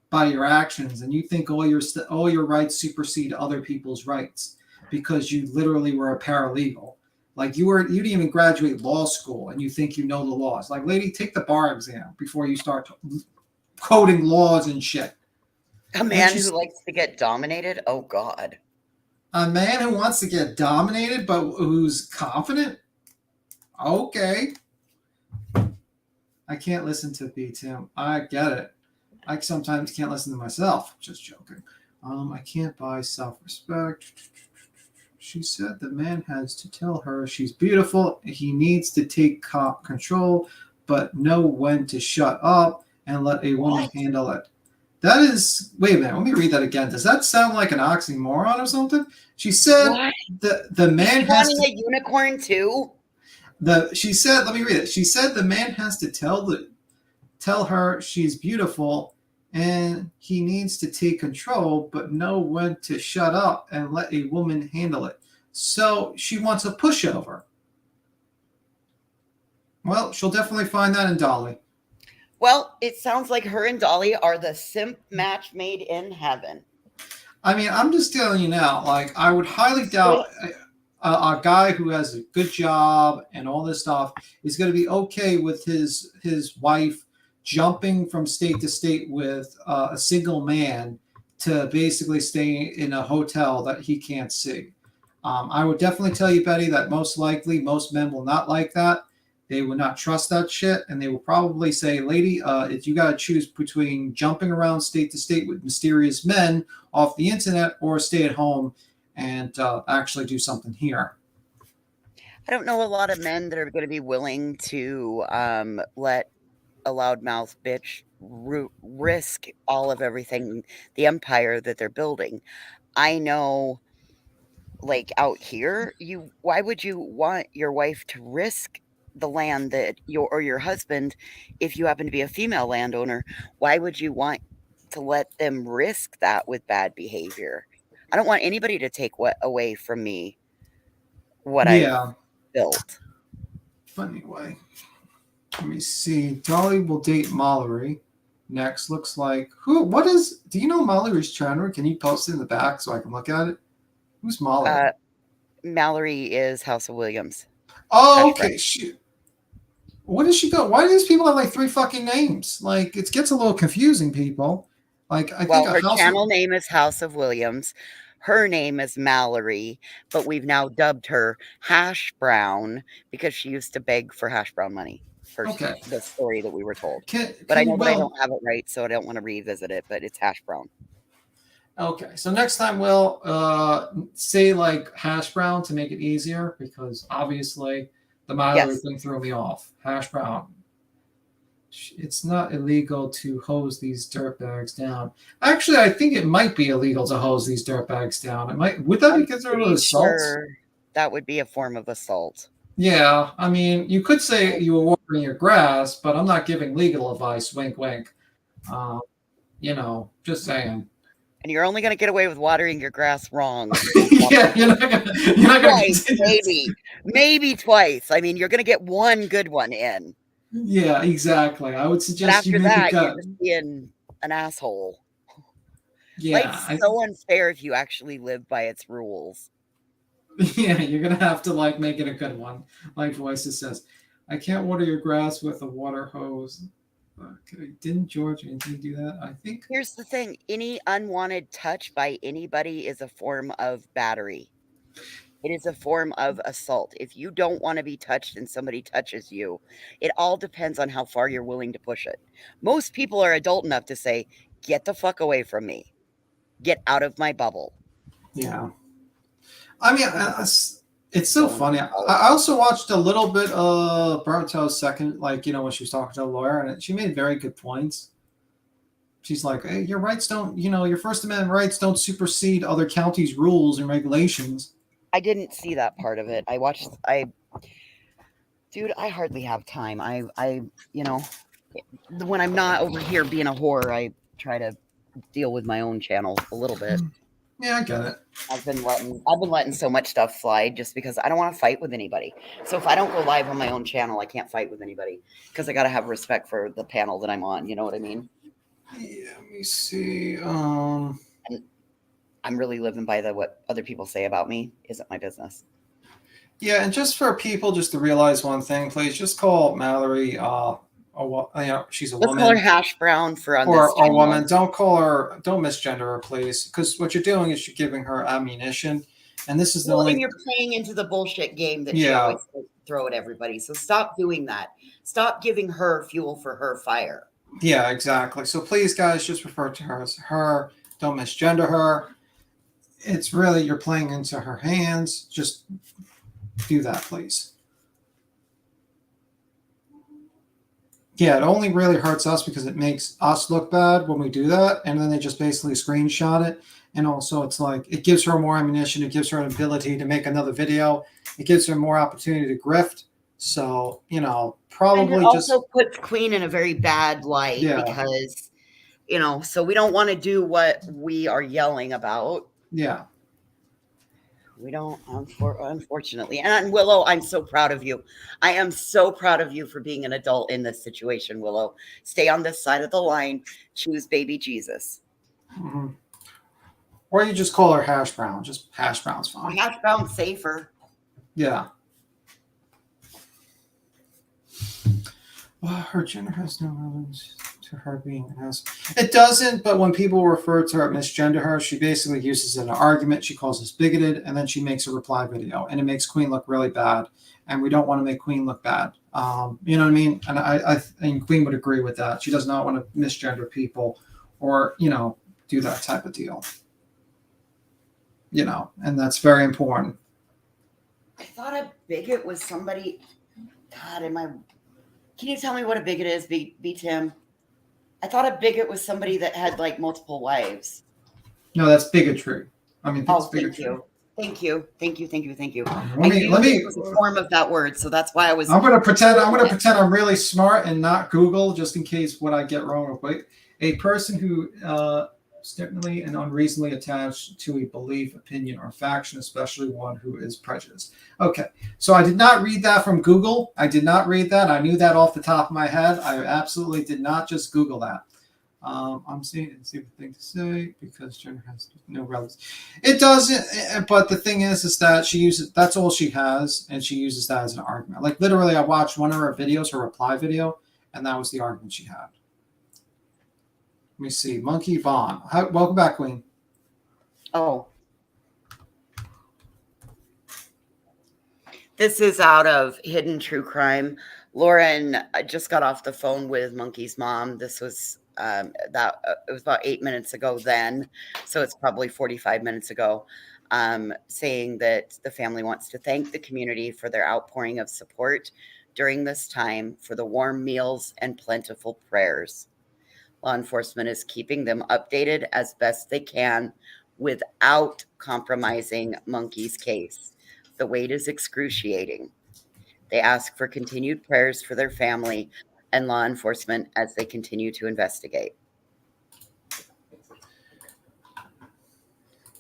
[SPEAKER 7] by your actions, and you think all your rights supersede other people's rights because you literally were a paralegal. Like you didn't even graduate law school, and you think you know the laws. Like, lady, take the bar exam before you start quoting laws and shit.
[SPEAKER 3] A man who likes to get dominated? Oh, God.
[SPEAKER 7] A man who wants to get dominated, but who's confident? Okay. I can't listen to B, Tim. I get it. I sometimes can't listen to myself. Just joking. I can't buy self-respect. She said the man has to tell her she's beautiful. He needs to take control, but know when to shut up and let a woman handle it. That is, wait a minute, let me read that again. Does that sound like an oxymoron or something? She said the man has to,
[SPEAKER 3] a unicorn too.
[SPEAKER 7] She said, let me read it. She said the man has to tell her she's beautiful and he needs to take control, but know when to shut up and let a woman handle it. So she wants a pushover. Well, she'll definitely find that in Dolly.
[SPEAKER 3] Well, it sounds like her and Dolly are the simp match made in heaven.
[SPEAKER 7] I mean, I'm just telling you now, like, I would highly doubt a guy who has a good job and all this stuff is going to be okay with his wife jumping from state to state with a single man to basically stay in a hotel that he can't see. I would definitely tell you, Betty, that most likely most men will not like that. They would not trust that shit, and they will probably say, "Lady, if you got to choose between jumping around state to state with mysterious men off the internet or stay at home and actually do something here."
[SPEAKER 3] I don't know a lot of men that are going to be willing to let a loudmouth bitch risk all of everything, the empire that they're building. I know, like out here, why would you want your wife to risk the land that your husband, if you happen to be a female landowner, why would you want to let them risk that with bad behavior? I don't want anybody to take what away from me what I've
[SPEAKER 7] Yeah.
[SPEAKER 3] built.
[SPEAKER 7] But anyway, let me see. Dolly will date Mallory. Next looks like who? What is? Do you know Mallory's channel? Can you post it in the back so I can look at it? Who's Mallory?
[SPEAKER 3] Mallory is House of Williams.
[SPEAKER 7] Oh, okay. Shoot. What does she go? Why do these people have like 3 fucking names? Like it gets a little confusing, people. Like I think
[SPEAKER 3] Her channel name is House of Williams. Her name is Mallory, but we've now dubbed her Hash Brown because she used to beg for hash brown money.
[SPEAKER 7] Okay.
[SPEAKER 3] The story that we were told.
[SPEAKER 7] But
[SPEAKER 3] I know that I don't have it right, so I don't want to revisit it, but it's Hash Brown.
[SPEAKER 7] Okay, so next time we'll say like hash brown to make it easier because obviously the Mallory thing threw me off. Hash brown. It's not illegal to hose these dirtbags down. Actually, I think it might be illegal to hose these dirtbags down. It might. Would that be considered assault?
[SPEAKER 3] Sure, that would be a form of assault.
[SPEAKER 7] Yeah, I mean, you could say you were watering your grass, but I'm not giving legal advice. Wink, wink. Just saying.
[SPEAKER 3] And you're only going to get away with watering your grass wrong.
[SPEAKER 7] Yeah, you're not gonna
[SPEAKER 3] twice, maybe twice. I mean, you're going to get one good one in.
[SPEAKER 7] Yeah, exactly. I would suggest
[SPEAKER 3] you make it you're just being an asshole.
[SPEAKER 7] Yeah,
[SPEAKER 3] like so unfair if you actually live by its rules.
[SPEAKER 7] Yeah, you're gonna have to like make it a good one. Like Voices says, I can't water your grass with a water hose. Okay. Didn't George Anthony do that? I think.
[SPEAKER 3] Here's the thing: any unwanted touch by anybody is a form of battery. It is a form of assault. If you don't want to be touched and somebody touches you, it all depends on how far you're willing to push it. Most people are adult enough to say, "Get the fuck away from me. Get out of my bubble."
[SPEAKER 7] Yeah. I mean, it's so funny. I also watched a little bit of Bartow's second, when she was talking to the lawyer, and she made very good points. She's like, hey, your rights don't, your First Amendment rights don't supersede other counties' rules and regulations.
[SPEAKER 3] I didn't see that part of it. Dude, I hardly have time. When I'm not over here being a whore, I try to deal with my own channel a little bit.
[SPEAKER 7] Yeah, I get it.
[SPEAKER 3] I've been letting so much stuff slide just because I don't want to fight with anybody. So if I don't go live on my own channel, I can't fight with anybody because I got to have respect for the panel that I'm on. You know what I mean?
[SPEAKER 7] Yeah, let me see.
[SPEAKER 3] And I'm really living by what other people say about me isn't my business.
[SPEAKER 7] Yeah, and just for people just to realize one thing, please just call Mallory. She's a
[SPEAKER 3] Let's
[SPEAKER 7] woman.
[SPEAKER 3] Call her Hash Brown for on
[SPEAKER 7] or
[SPEAKER 3] this
[SPEAKER 7] a woman. Don't call her. Don't misgender her, please, because what you're doing is you're giving her ammunition, and this is the only.
[SPEAKER 3] And you're playing into the bullshit game that she always throw at everybody. So stop doing that. Stop giving her fuel for her fire.
[SPEAKER 7] Yeah, exactly. So please, guys, just refer to her as her. Don't misgender her. It's really you're playing into her hands. Just do that, please. Yeah, it only really hurts us because it makes us look bad when we do that, and then they just basically screenshot it. And also, it's like it gives her more ammunition. It gives her an ability to make another video. It gives her more opportunity to grift. So, probably
[SPEAKER 3] and it also puts Queen in a very bad light because, so we don't want to do what we are yelling about.
[SPEAKER 7] Yeah.
[SPEAKER 3] We don't, unfortunately. And Willow, I'm so proud of you. I am so proud of you for being an adult in this situation, Willow. Stay on this side of the line. Choose baby Jesus.
[SPEAKER 7] Mm-hmm. Or you just call her Hash Brown. Just Hash Brown's fine.
[SPEAKER 3] Hash brown's safer.
[SPEAKER 7] Yeah. Well, her gender has no relevance to her being an ass. It doesn't, but when people refer to her, misgender her, she basically uses it in an argument. She calls us bigoted, and then she makes a reply video, and it makes Queen look really bad. And we don't want to make Queen look bad. You know what I mean? And I think Queen would agree with that. She does not want to misgender people or, you know, do that type of deal. You know, and that's very important.
[SPEAKER 3] I thought a bigot was somebody. God, can you tell me what a bigot is, B Tim? I thought a bigot was somebody that had like multiple wives.
[SPEAKER 7] No, that's bigotry. I mean, that's bigotry.
[SPEAKER 3] Thank you.
[SPEAKER 7] Let me.
[SPEAKER 3] It was a form of that word, so that's why I was.
[SPEAKER 7] I'm gonna pretend I'm really smart and not Google, just in case what I get wrong real quick. A person who stubbornly and unreasonably attached to a belief, opinion, or faction, especially one who is prejudiced. Okay, so I did not read that from Google. I did not read that. I knew that off the top of my head. I absolutely did not just Google that. I'm seeing it's a stupid thing to say because gender has no relevance. It doesn't, but the thing is that she uses, that's all she has, and she uses that as an argument. Like literally, I watched one of her videos, her reply video, and that was the argument she had. Let me see. Monkey Vaughn. Welcome back, Queen.
[SPEAKER 3] Oh. This is out of Hidden True Crime. Lauren just got off the phone with Monkey's mom. This was it was about 8 minutes ago then. So it's probably 45 minutes ago. Saying that the family wants to thank the community for their outpouring of support during this time, for the warm meals and plentiful prayers. Law enforcement is keeping them updated as best they can without compromising Monkey's case. The wait is excruciating. They ask for continued prayers for their family and law enforcement as they continue to investigate.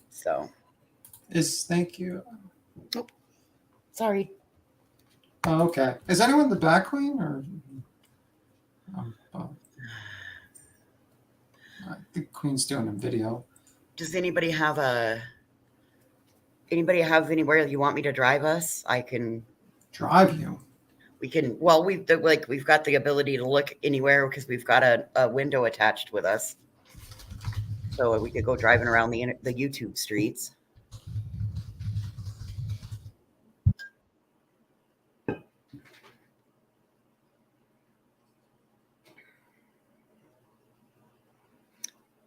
[SPEAKER 3] So.
[SPEAKER 7] Thank you.
[SPEAKER 3] Oh, sorry.
[SPEAKER 7] Oh, okay. Is anyone in the back, Queen, or? I think Queen's doing a video.
[SPEAKER 3] Does anybody have anywhere you want me to drive us? I can
[SPEAKER 7] drive you.
[SPEAKER 3] We can. Well, we've got the ability to look anywhere because we've got a window attached with us, so we could go driving around the YouTube streets.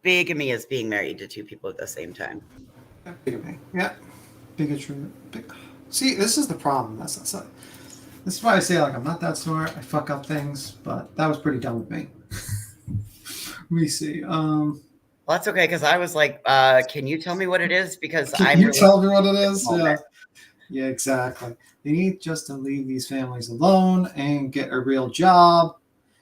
[SPEAKER 3] Bigamy is being married to two people at the same time.
[SPEAKER 7] Bigamy. Yeah. Bigotry. See, this is the problem. This is why I say, like, I'm not that smart. I fuck up things, but that was pretty dumb of me. Let me see.
[SPEAKER 3] Well, that's okay, because I was like, can you tell me what it is? Because
[SPEAKER 7] Can you tell me what it is? Yeah. Yeah, exactly. They need just to leave these families alone and get a real job.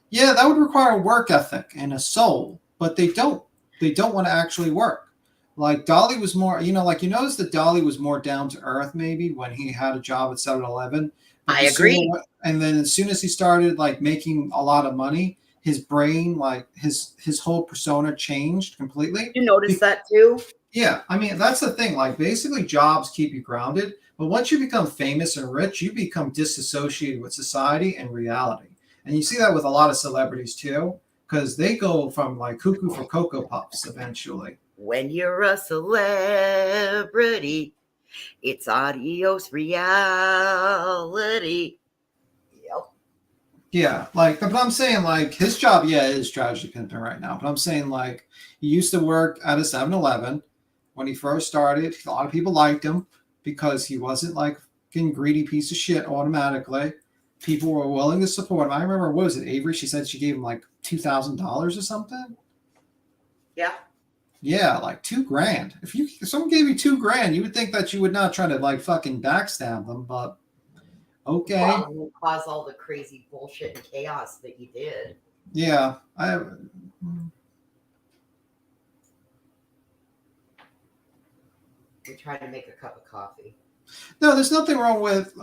[SPEAKER 7] Yeah, that would require a work ethic and a soul, but they don't. They don't want to actually work. Like Dolly was more, like you notice that Dolly was more down to earth maybe when he had a job at 7-Eleven.
[SPEAKER 3] I agree.
[SPEAKER 7] And then as soon as he started like making a lot of money, his brain, like his whole persona changed completely.
[SPEAKER 3] You notice that too?
[SPEAKER 7] Yeah. I mean, that's the thing. Like basically jobs keep you grounded. But once you become famous and rich, you become disassociated with society and reality. And you see that with a lot of celebrities too. Because they go from like cuckoo for Cocoa Puffs eventually.
[SPEAKER 3] When you're a celebrity, it's adios reality. Yep.
[SPEAKER 7] Yeah, like, but I'm saying like his job, is tragedy pimping right now. But I'm saying like he used to work at a 7-Eleven when he first started. A lot of people liked him because he wasn't like a greedy piece of shit automatically. People were willing to support him. I remember, what was it, Avery? She said she gave him like $2,000 or something.
[SPEAKER 3] Yeah.
[SPEAKER 7] Yeah, like $2,000. If someone gave you $2,000, you would think that you would not try to like fucking backstab them, but okay.
[SPEAKER 3] Well, it caused all the crazy bullshit and chaos that you did.
[SPEAKER 7] Yeah,
[SPEAKER 3] We tried to make a cup of coffee.
[SPEAKER 7] No, there's nothing wrong with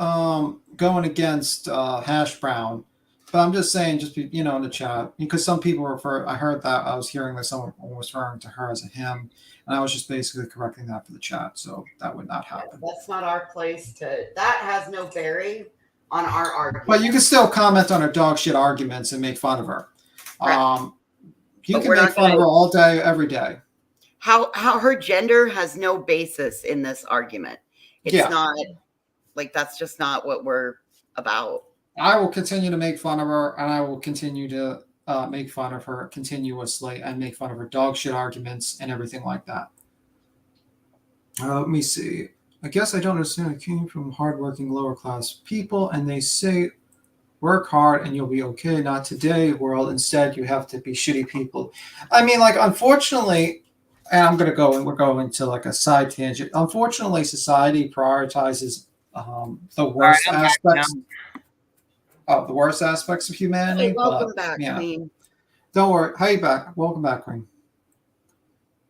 [SPEAKER 7] going against Hash Brown But I'm just saying, just be, in the chat, because some people I heard that I was hearing that someone was referring to her as a him, and I was just basically correcting that for the chat, so that would not happen.
[SPEAKER 3] That's not our place to. That has no bearing on our argument.
[SPEAKER 7] But you can still comment on her dog shit arguments and make fun of her. You can make fun of her all day, every day.
[SPEAKER 3] How her gender has no basis in this argument. It's not like that's just not what we're about.
[SPEAKER 7] I will continue to make fun of her, and I will continue to make fun of her continuously and make fun of her dog shit arguments and everything like that. Let me see. I guess I don't understand. I came from hardworking lower class people, and they say work hard and you'll be okay. Not today, world. Instead, you have to be shitty people. I mean, like, unfortunately, and we're going to like a side tangent. Unfortunately, society prioritizes the worst aspects. The worst aspects of humanity.
[SPEAKER 3] Hey, welcome back, Queen.
[SPEAKER 7] Don't worry. Hey, back. Welcome back, Queen.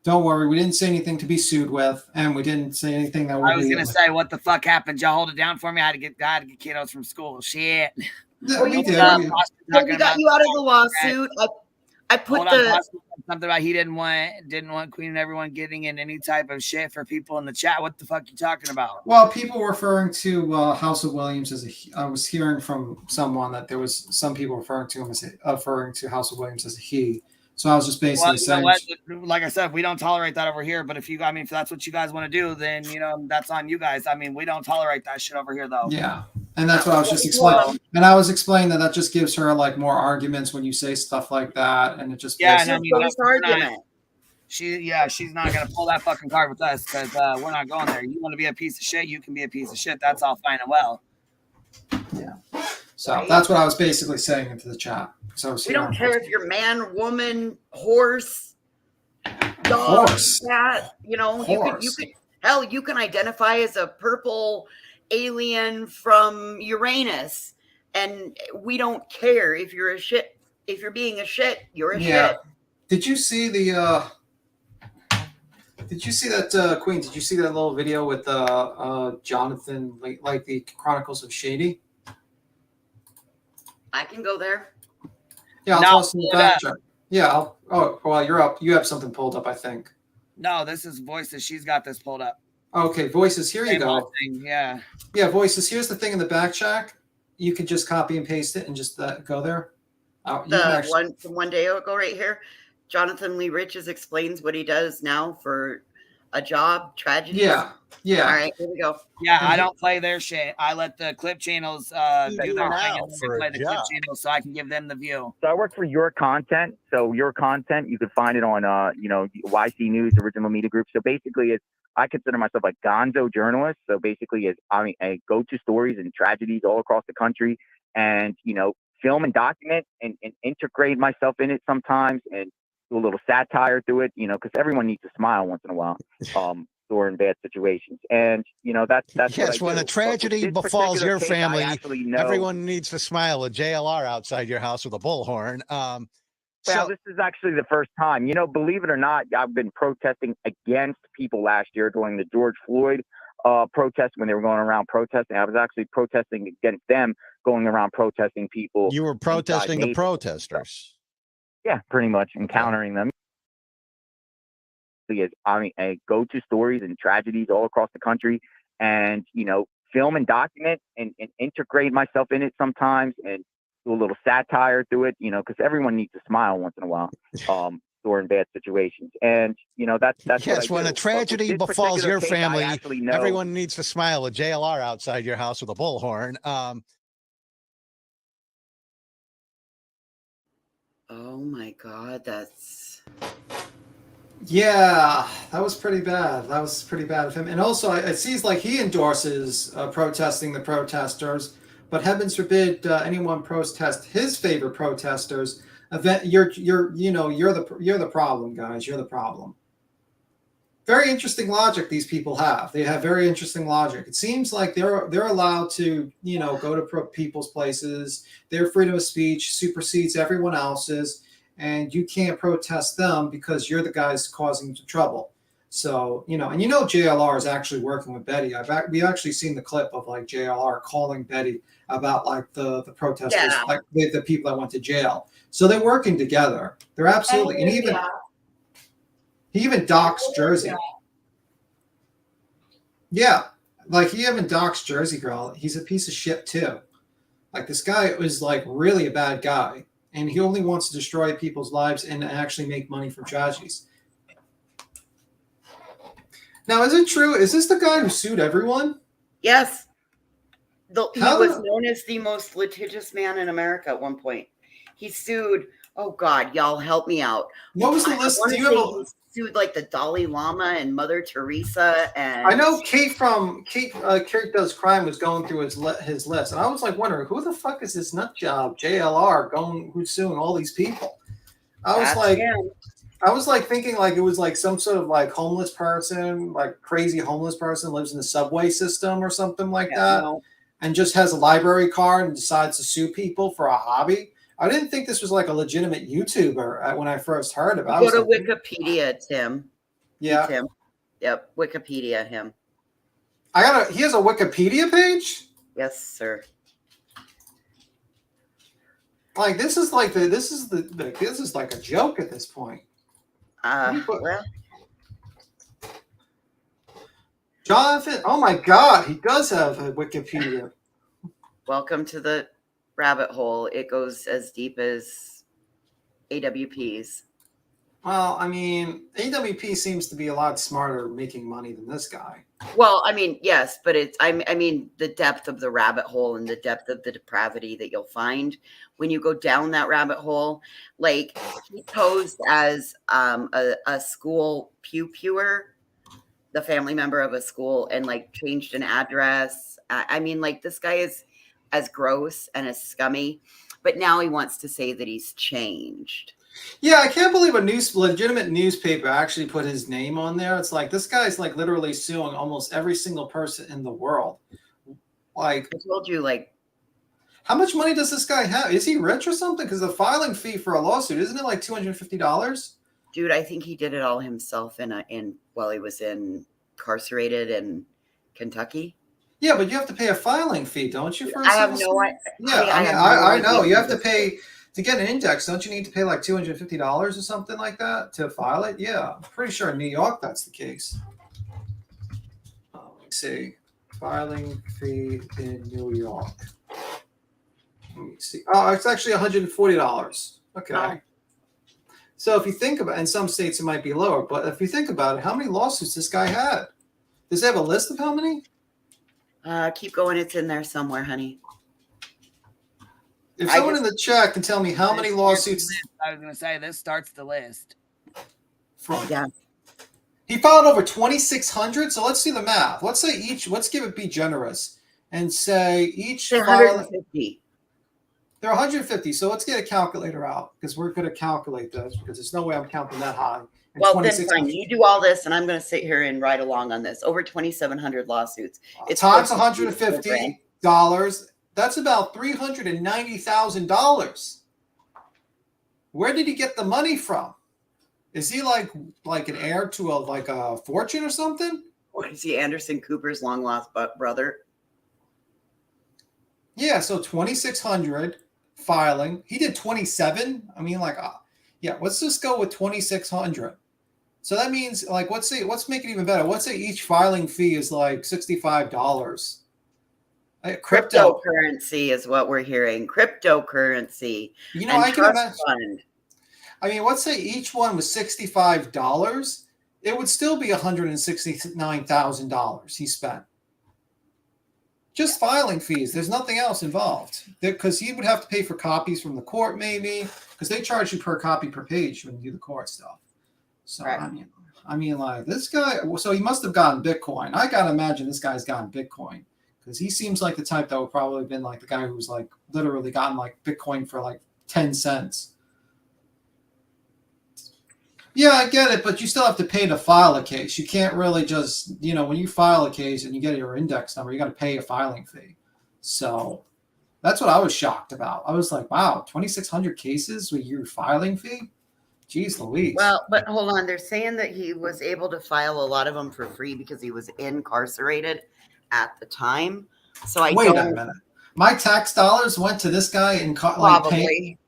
[SPEAKER 7] Don't worry. We didn't say anything to be sued with, and we didn't say anything that would
[SPEAKER 2] I was going to say, what the fuck happened? Y'all hold it down for me. I had to get kiddos from school. Shit.
[SPEAKER 7] Yeah, we did.
[SPEAKER 3] We got you out of the lawsuit. I put
[SPEAKER 2] something about he didn't want Queen and everyone getting in any type of shit for people in the chat. What the fuck you talking about?
[SPEAKER 7] Well, people were referring to House of Williams as I was hearing from someone that there was some people referring to House of Williams as a he. So I was just basically saying,
[SPEAKER 2] like I said, we don't tolerate that over here. But if that's what you guys want to do, then that's on you guys. I mean, we don't tolerate that shit over here, though.
[SPEAKER 7] Yeah. And that's what I was just explaining. And I was explaining that just gives her like more arguments when you say stuff like that. And it just
[SPEAKER 3] argument.
[SPEAKER 2] She's not gonna pull that fucking card with us because we're not going there. You want to be a piece of shit, you can be a piece of shit. That's all fine and well.
[SPEAKER 7] Yeah. So that's what I was basically saying into the chat. So
[SPEAKER 3] we don't care if you're man, woman, horse, dog, cat. You can identify as a purple alien from Uranus, and we don't care if you're a shit. If you're being a shit, you're a shit.
[SPEAKER 7] Did you see the? Did you see that, Queen? Did you see that little video with Jonathan, like the Chronicles of Shady?
[SPEAKER 3] I can go there.
[SPEAKER 7] Yeah, I'll toss in the back chat. Yeah. You're up. You have something pulled up, I think.
[SPEAKER 2] No, this is Voices. She's got this pulled up.
[SPEAKER 7] Okay, Voices. Here you go.
[SPEAKER 2] Yeah.
[SPEAKER 7] Yeah, Voices. Here's the thing in the back chat. You can just copy and paste it and just go there.
[SPEAKER 3] One day ago, right here, Jonathan Lee Riches explains what he does now for a job, tragedy.
[SPEAKER 7] Yeah.
[SPEAKER 3] All right, here we go.
[SPEAKER 2] Yeah, I don't play their shit. I let the clip channels do their thing and play the clip channels so I can give them the view.
[SPEAKER 8] So I work for Your Content. So Your Content, you can find it on YC News, Original Media Group. So basically, I consider myself a gonzo journalist. So basically, I go to stories and tragedies all across the country, and film and document and integrate myself in it sometimes, and do a little satire through it. Because everyone needs to smile once in a while. During bad situations, and that's
[SPEAKER 9] yes. When a tragedy befalls your family, everyone needs to smile. A JLR outside your house with a bullhorn.
[SPEAKER 8] Well, this is actually the first time. Believe it or not, I've been protesting against people last year during the George Floyd protest when they were going around protesting. I was actually protesting against them going around protesting people.
[SPEAKER 9] You were protesting the protesters.
[SPEAKER 8] Yeah, pretty much encountering them. I go to stories and tragedies all across the country, and film and document and integrate myself in it sometimes, and do a little satire through it. Because everyone needs to smile once in a while during bad situations, and that's
[SPEAKER 9] yes. When a tragedy befalls your family, everyone needs to smile. A JLR outside your house with a bullhorn.
[SPEAKER 3] Oh my God, that's.
[SPEAKER 7] Yeah, that was pretty bad. That was pretty bad of him. And also, it seems like he endorses protesting the protesters, but heavens forbid anyone protest his favorite protesters. You're the problem, guys. You're the problem. Very interesting logic these people have. They have very interesting logic. It seems like they're allowed to go to people's places. Their freedom of speech supersedes everyone else's. And you can't protest them because you're the guys causing the trouble. So, you know, and you know JLR is actually working with Betty. We actually seen the clip of like JLR calling Betty about like the protesters, like the people that went to jail. So they're working together. They're absolutely, and he even doxed Jersey. Yeah, like he even doxed Jersey Girl. He's a piece of shit too. Like this guy was like really a bad guy, and he only wants to destroy people's lives and actually make money from tragedies. Now, is it true? Is this the guy who sued everyone?
[SPEAKER 3] Yes. He was known as the most litigious man in America at one point. He sued, oh God, y'all help me out. What was the list? He sued like the Dalai Lama and Mother Teresa. And
[SPEAKER 7] I know Kate Does Crime was going through his list, and I was like wondering, who the fuck is this nut job, JLR, who's suing all these people? I was like thinking like it was like some sort of like homeless person, like crazy homeless person lives in the subway system or something like that, and just has a library card and decides to sue people for a hobby. I didn't think this was like a legitimate YouTuber when I first heard about it.
[SPEAKER 3] Go to Wikipedia, Tim.
[SPEAKER 7] Yeah.
[SPEAKER 3] Tim. Yep. Wikipedia him.
[SPEAKER 7] He has a Wikipedia page?
[SPEAKER 3] Yes, sir.
[SPEAKER 7] Like this is like a joke at this point.
[SPEAKER 3] Well,
[SPEAKER 7] Jonathan, oh my God, he does have a Wikipedia.
[SPEAKER 3] Welcome to the rabbit hole. It goes as deep as AWP's.
[SPEAKER 7] Well, I mean, AWP seems to be a lot smarter making money than this guy.
[SPEAKER 3] Well, I mean, yes, but I mean, the depth of the rabbit hole and the depth of the depravity that you'll find when you go down that rabbit hole. Like he posed as a school pewer, the family member of a school, and like changed an address. I mean, like this guy is as gross and as scummy, but now he wants to say that he's changed.
[SPEAKER 7] Yeah, I can't believe a legitimate newspaper actually put his name on there. It's like this guy's like literally suing almost every single person in the world. Like
[SPEAKER 3] I told you, like
[SPEAKER 7] how much money does this guy have? Is he rich or something? Because the filing fee for a lawsuit, isn't it like $250?
[SPEAKER 3] Dude, I think he did it all himself while he was incarcerated in Kentucky.
[SPEAKER 7] Yeah, but you have to pay a filing fee, don't you?
[SPEAKER 3] I have no idea.
[SPEAKER 7] Yeah, I know. You have to pay to get an index. Don't you need to pay like $250 or something like that to file it? Yeah, I'm pretty sure in New York that's the case. Let's see. Filing fee in New York. Let me see. Oh, it's actually $140. Okay. Wow. So if you think about it, in some states it might be lower, but if you think about it, how many lawsuits this guy had? Does he have a list of how many?
[SPEAKER 3] Keep going. It's in there somewhere, honey.
[SPEAKER 7] If someone in the chat can tell me how many lawsuits.
[SPEAKER 10] I was going to say, this starts the list.
[SPEAKER 3] Yeah.
[SPEAKER 7] He filed over 2,600. So let's do the math. Let's say let's be generous and say each.
[SPEAKER 3] They're 150.
[SPEAKER 7] They're 150. So let's get a calculator out because we're going to calculate this because there's no way I'm counting that high.
[SPEAKER 3] Well, then fine. You do all this, and I'm going to sit here and ride along on this. Over 2,700 lawsuits.
[SPEAKER 7] It's times $150. That's about $390,000. Where did he get the money from? Is he like an heir to a fortune or something?
[SPEAKER 3] Or is he Anderson Cooper's long lost brother?
[SPEAKER 7] Yeah, so 2,600 filing. He did 27. I mean, yeah. Let's just go with 2,600. So that means let's make it even better. Let's say each filing fee is like $65.
[SPEAKER 3] Cryptocurrency is what we're hearing. Cryptocurrency.
[SPEAKER 7] You know, I can imagine. I mean, let's say each one was $65. It would still be $169,000 he spent. Just filing fees. There's nothing else involved. Because he would have to pay for copies from the court, maybe. Because they charge you per copy per page when you do the court stuff. So, right. I mean, like, this guy, so he must have gotten Bitcoin. I got to imagine this guy's gotten Bitcoin. Because he seems like the type that would probably have been like the guy who's like literally gotten like Bitcoin for like 10 cents. Yeah, I get it, but you still have to pay to file a case. You can't really just, when you file a case and you get your index number, you got to pay a filing fee. So that's what I was shocked about. I was like, wow, 2,600 cases with your filing fee? Jeez Louise.
[SPEAKER 3] Well, but hold on. They're saying that he was able to file a lot of them for free because he was incarcerated at the time. So I
[SPEAKER 7] Wait
[SPEAKER 3] don't.
[SPEAKER 7] a minute. My tax dollars went to this guy in
[SPEAKER 3] Probably.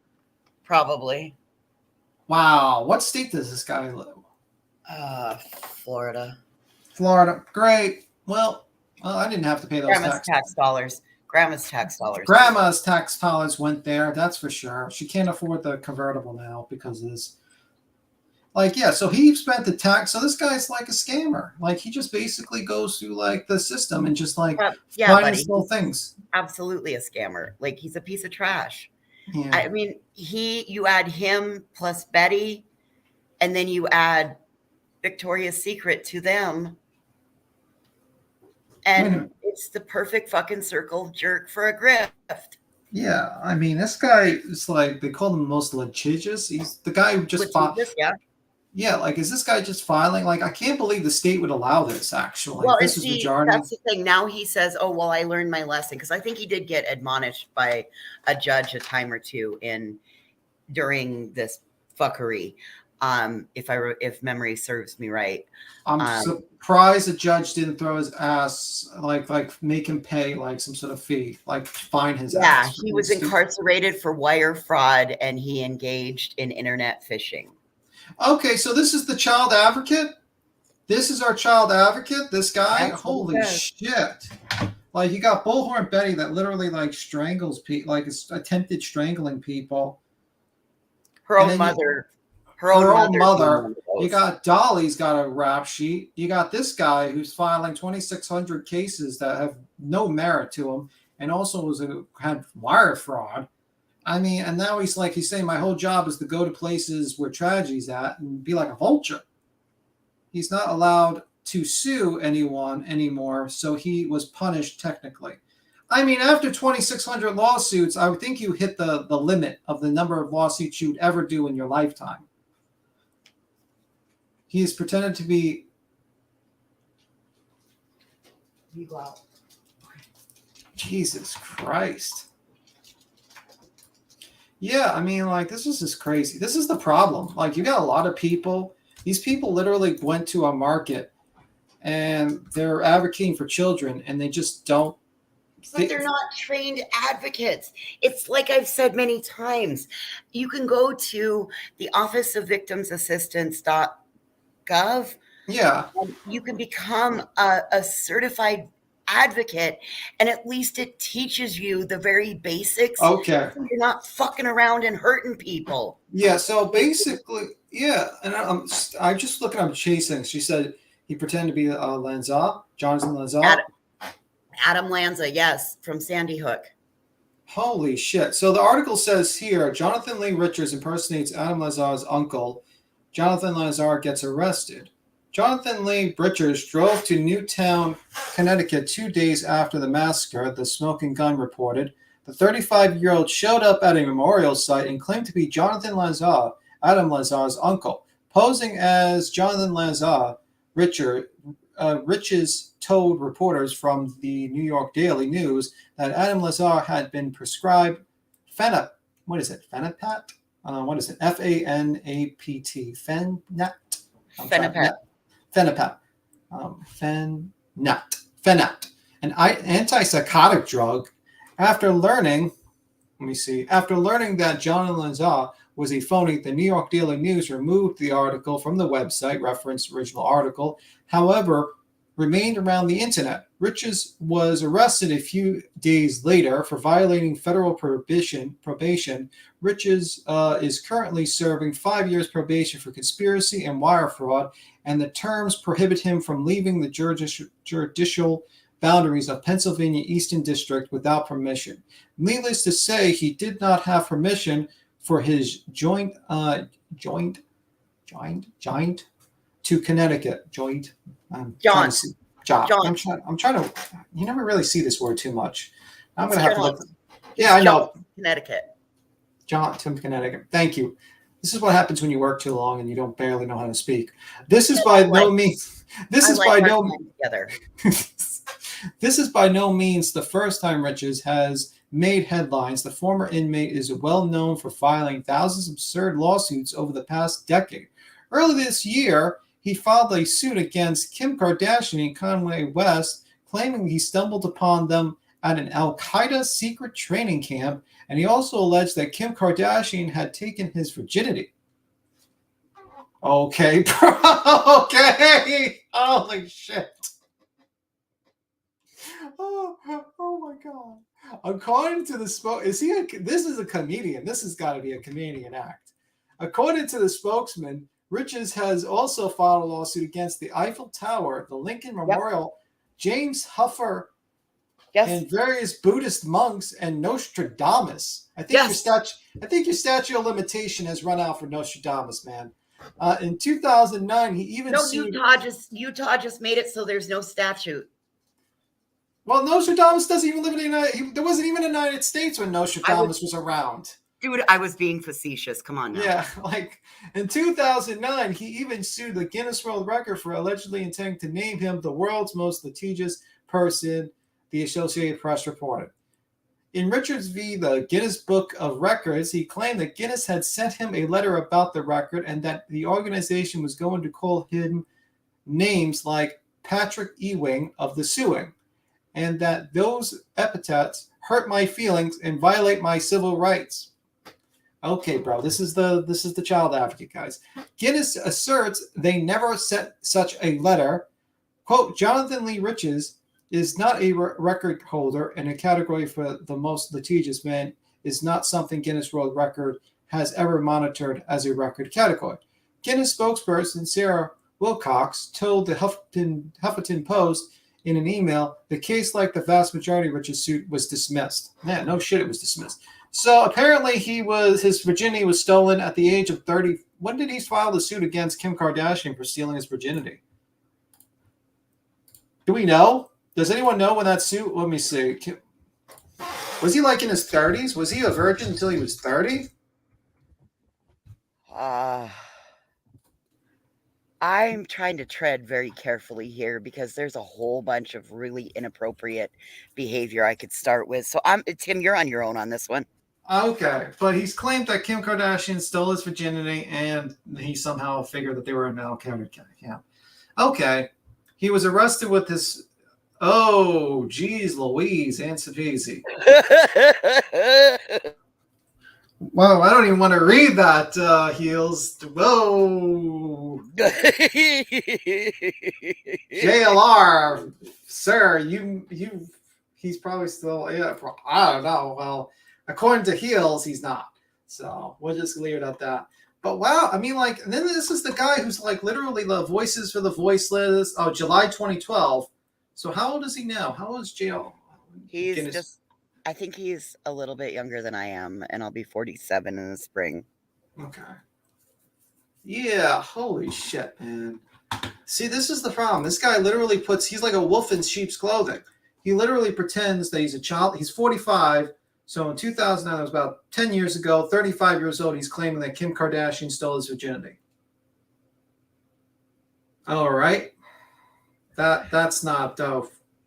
[SPEAKER 7] Wow. What state does this guy live?
[SPEAKER 3] Florida.
[SPEAKER 7] Florida. Great. Well, I didn't have to pay those
[SPEAKER 3] Grandma's tax dollars. Grandma's tax dollars
[SPEAKER 7] went there. That's for sure. She can't afford the convertible now because of this. Like, yeah, so he spent the tax. So this guy's like a scammer. Like, he just basically goes through like the system and just like finds little things.
[SPEAKER 3] Absolutely a scammer. Like, he's a piece of trash.
[SPEAKER 7] Yeah.
[SPEAKER 3] I mean, you add him plus Betty, and then you add Victoria's Secret to them. And it's the perfect fucking circle jerk for a grift.
[SPEAKER 7] Yeah, I mean, this guy is like, they call him the most litigious. He's the guy who just Yeah, like, is this guy just filing? Like, I can't believe the state would allow this, actually.
[SPEAKER 3] Well,
[SPEAKER 7] this is majority.
[SPEAKER 3] That's the thing. Now he says, oh, well, I learned my lesson. Because I think he did get admonished by a judge a time or two during this fuckery. If memory serves me right.
[SPEAKER 7] I'm surprised the judge didn't throw his ass, like make him pay like some sort of fee, like fine his ass.
[SPEAKER 3] Yeah, he was incarcerated for wire fraud and he engaged in internet phishing.
[SPEAKER 7] Okay, so this is the child advocate? This is our child advocate? This guy? Holy shit. Like, you got Bullhorn Betty that literally like strangles people, like is attempted strangling people.
[SPEAKER 3] Her own mother. Her own mother.
[SPEAKER 7] You got Dolly's got a rap sheet. You got this guy who's filing 2,600 cases that have no merit to him, and also had wire fraud. I mean, and now he's saying my whole job is to go to places where tragedy's at and be like a vulture. He's not allowed to sue anyone anymore, so he was punished technically. I mean, after 2,600 lawsuits, I would think you hit the limit of the number of lawsuits you'd ever do in your lifetime. He is pretended to be. Jesus Christ. Yeah, I mean, like, this is just crazy. This is the problem. Like, you got a lot of people. These people literally went to a market and they're advocating for children and they just don't.
[SPEAKER 3] But they're not trained advocates. It's like I've said many times. You can go to the Office of Victims Assistance.gov.
[SPEAKER 7] Yeah.
[SPEAKER 3] And you can become a certified advocate, and at least it teaches you the very basics.
[SPEAKER 7] Okay.
[SPEAKER 3] So you're not fucking around and hurting people.
[SPEAKER 7] Yeah, so basically, yeah, and I'm just looking up chasing. She said he pretended to be Jonathan Lanza.
[SPEAKER 3] Adam Lanza, yes, from Sandy Hook.
[SPEAKER 7] Holy shit. So the article says here, Jonathan Lee Richards impersonates Adam Lazar's uncle. Jonathan Lazar gets arrested. Jonathan Lee Richards drove to Newtown, Connecticut 2 days after the massacre, the Smoking Gun reported. The 35-year-old showed up at a memorial site and claimed to be Jonathan Lazar, Adam Lazar's uncle. Posing as Jonathan Lazar, Richards told reporters from the New York Daily News that Adam Lazar had been prescribed Fanapt. What is it? Fanapt? What is it? Fanapt. Fanapt. Fanapt. An antipsychotic drug. After learning that Jonathan Lazar was a phony, the New York Daily News removed the article from the website, referenced original article, however, remained around the internet. Richards was arrested a few days later for violating federal probation. Richards is currently serving 5 years probation for conspiracy and wire fraud, and the terms prohibit him from leaving the judicial boundaries of Pennsylvania Eastern District without permission. Needless to say, he did not have permission for his joint to Connecticut. I'm trying to. You never really see this word too much. I'm going to have to look. Yeah, I know.
[SPEAKER 3] Connecticut.
[SPEAKER 7] John to Connecticut. Thank you. This is what happens when you work too long and you don't barely know how to speak. This is by no means. This is by no means the first time Richards has made headlines. The former inmate is well known for filing thousands of absurd lawsuits over the past decade. Early this year, he filed a suit against Kim Kardashian and Kanye West, claiming he stumbled upon them at an Al-Qaeda secret training camp, and he also alleged that Kim Kardashian had taken his virginity. Okay, bro. Okay. Holy shit. Oh my God. According to the this is a comedian. This has got to be a comedian act. According to the spokesman, Riches has also filed a lawsuit against the Eiffel Tower, the Lincoln Memorial, James Huffer, and various Buddhist monks, and Nostradamus. I think your statute of limitation has run out for Nostradamus, man. In 2009, he even sued.
[SPEAKER 3] Utah just made it so there's no statute.
[SPEAKER 7] Well, Nostradamus doesn't even live in the United. There wasn't even a United States when Nostradamus was around.
[SPEAKER 3] Dude, I was being facetious. Come on now.
[SPEAKER 7] Yeah, like in 2009, he even sued the Guinness World Record for allegedly intending to name him the world's most litigious person, the Associated Press reported. In Richards v. the Guinness Book of Records, he claimed that Guinness had sent him a letter about the record and that the organization was going to call him names like Patrick Ewing of the Suing, and that those epithets hurt my feelings and violate my civil rights. Okay, bro, this is the child advocate, guys. Guinness asserts they never sent such a letter. Quote, Jonathan Lee Riches is not a record holder, and a category for the most litigious man is not something Guinness World Record has ever monitored as a record category. Guinness spokesperson Sarah Wilcox told the Huffington Post in an email, the case, like the vast majority of Rich's suit, was dismissed. Man, no shit, it was dismissed. So apparently his virginity was stolen at the age of 30. When did he file the suit against Kim Kardashian for stealing his virginity? Do we know? Does anyone know when that suit? Let me see. Was he like in his 30s? Was he a virgin until he was 30?
[SPEAKER 3] I'm trying to tread very carefully here because there's a whole bunch of really inappropriate behavior I could start with. So Tim, you're on your own on this one.
[SPEAKER 7] Okay, but he's claimed that Kim Kardashian stole his virginity and he somehow figured that they were in Al-Qaeda camp. Okay, he was arrested with this. Oh, geez, Louise, Aunt easy. Wow, I don't even want to read that, Heels. Whoa. JLR, sir, he's probably still, I don't know. Well, according to Heels, he's not. So we'll just leave it at that. But wow, I mean, like, then this is the guy who's like literally the voices for the voiceless. Oh, July 2012. So how old is he now? How old is JL?
[SPEAKER 3] I think he's a little bit younger than I am, and I'll be 47 in the spring.
[SPEAKER 7] Okay. Yeah, holy shit, man. See, this is the problem. This guy literally he's like a wolf in sheep's clothing. He literally pretends that he's a child. He's 45. So in 2009, that was about 10 years ago, 35 years old, he's claiming that Kim Kardashian stole his virginity. All right. That's not,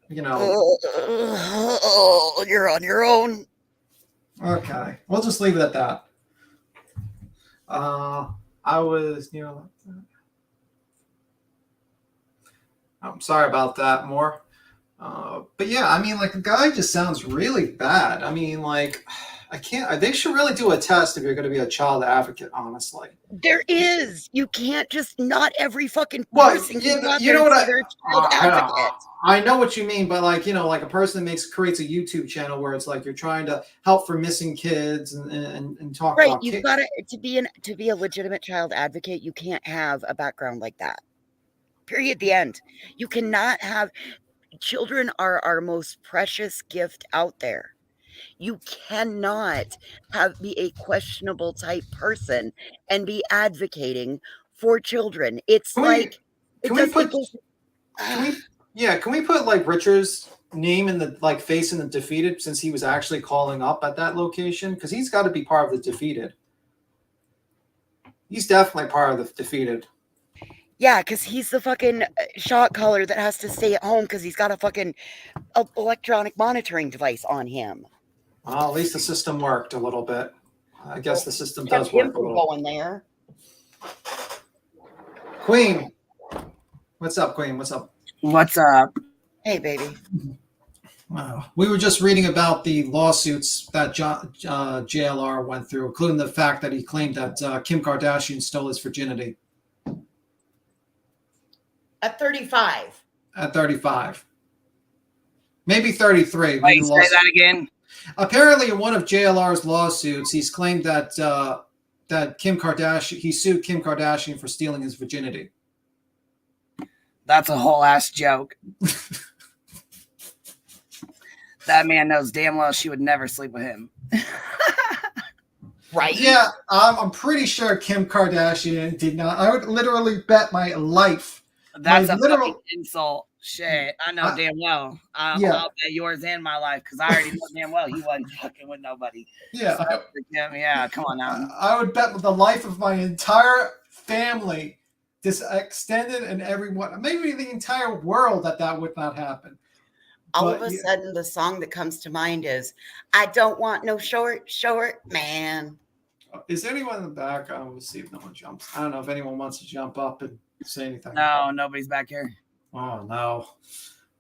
[SPEAKER 7] you know.
[SPEAKER 3] You're on your own.
[SPEAKER 7] Okay. We'll just leave it at that. I was, I'm sorry about that more. But yeah, I mean, like, the guy just sounds really bad. I mean, like, they should really do a test if you're going to be a child advocate, honestly.
[SPEAKER 3] There is. You can't just, not every fucking person.
[SPEAKER 7] You know what I know what you mean, but like, like a person that creates a YouTube channel where it's like you're trying to help for missing kids and talk about
[SPEAKER 3] kids. You've got to be a legitimate child advocate. You can't have a background like that. Period. The end. You cannot have. Children are our most precious gift out there. You cannot be a questionable type person and be advocating for children. It's can we put like Richard's name in the face in the defeated, since he was actually calling up at that location? Because he's got to be part of the defeated. He's definitely part of the defeated. Yeah, because he's the fucking shot caller that has to stay at home because he's got a fucking electronic monitoring device on him.
[SPEAKER 7] Well, at least the system worked a little bit. I guess the system
[SPEAKER 3] Kept
[SPEAKER 7] does work
[SPEAKER 3] him
[SPEAKER 7] a
[SPEAKER 3] from
[SPEAKER 7] little.
[SPEAKER 3] going there.
[SPEAKER 7] Queen, what's up, Queen? What's up?
[SPEAKER 10] What's up?
[SPEAKER 3] Hey, baby.
[SPEAKER 7] Wow. We were just reading about the lawsuits that JLR went through, including the fact that he claimed that Kim Kardashian stole his virginity
[SPEAKER 3] At 35.
[SPEAKER 7] at 35. Maybe 33.
[SPEAKER 10] Wait, say that again.
[SPEAKER 7] Apparently, in one of JLR's lawsuits, he's claimed that that Kim Kardashian, he sued Kim Kardashian for stealing his virginity.
[SPEAKER 10] That's a whole ass joke. That man knows damn well she would never sleep with him.
[SPEAKER 3] Right?
[SPEAKER 7] Yeah, I'm pretty sure Kim Kardashian did not. I would literally bet my life.
[SPEAKER 10] That's
[SPEAKER 7] my
[SPEAKER 10] a fucking insult. Shit, I know damn well. I'll bet yours and my life because I already know damn well he wasn't fucking with nobody.
[SPEAKER 7] Yeah,
[SPEAKER 10] so, yeah. Come on now.
[SPEAKER 7] I would bet the life of my entire family, this extended and everyone, maybe the entire world, that would not happen.
[SPEAKER 3] All of a sudden, the song that comes to mind is "I Don't Want No Short Man."
[SPEAKER 7] Is there anyone in the back? I will see if no one jumps. I don't know if anyone wants to jump up and say anything.
[SPEAKER 10] No, nobody's back here.
[SPEAKER 7] Oh no!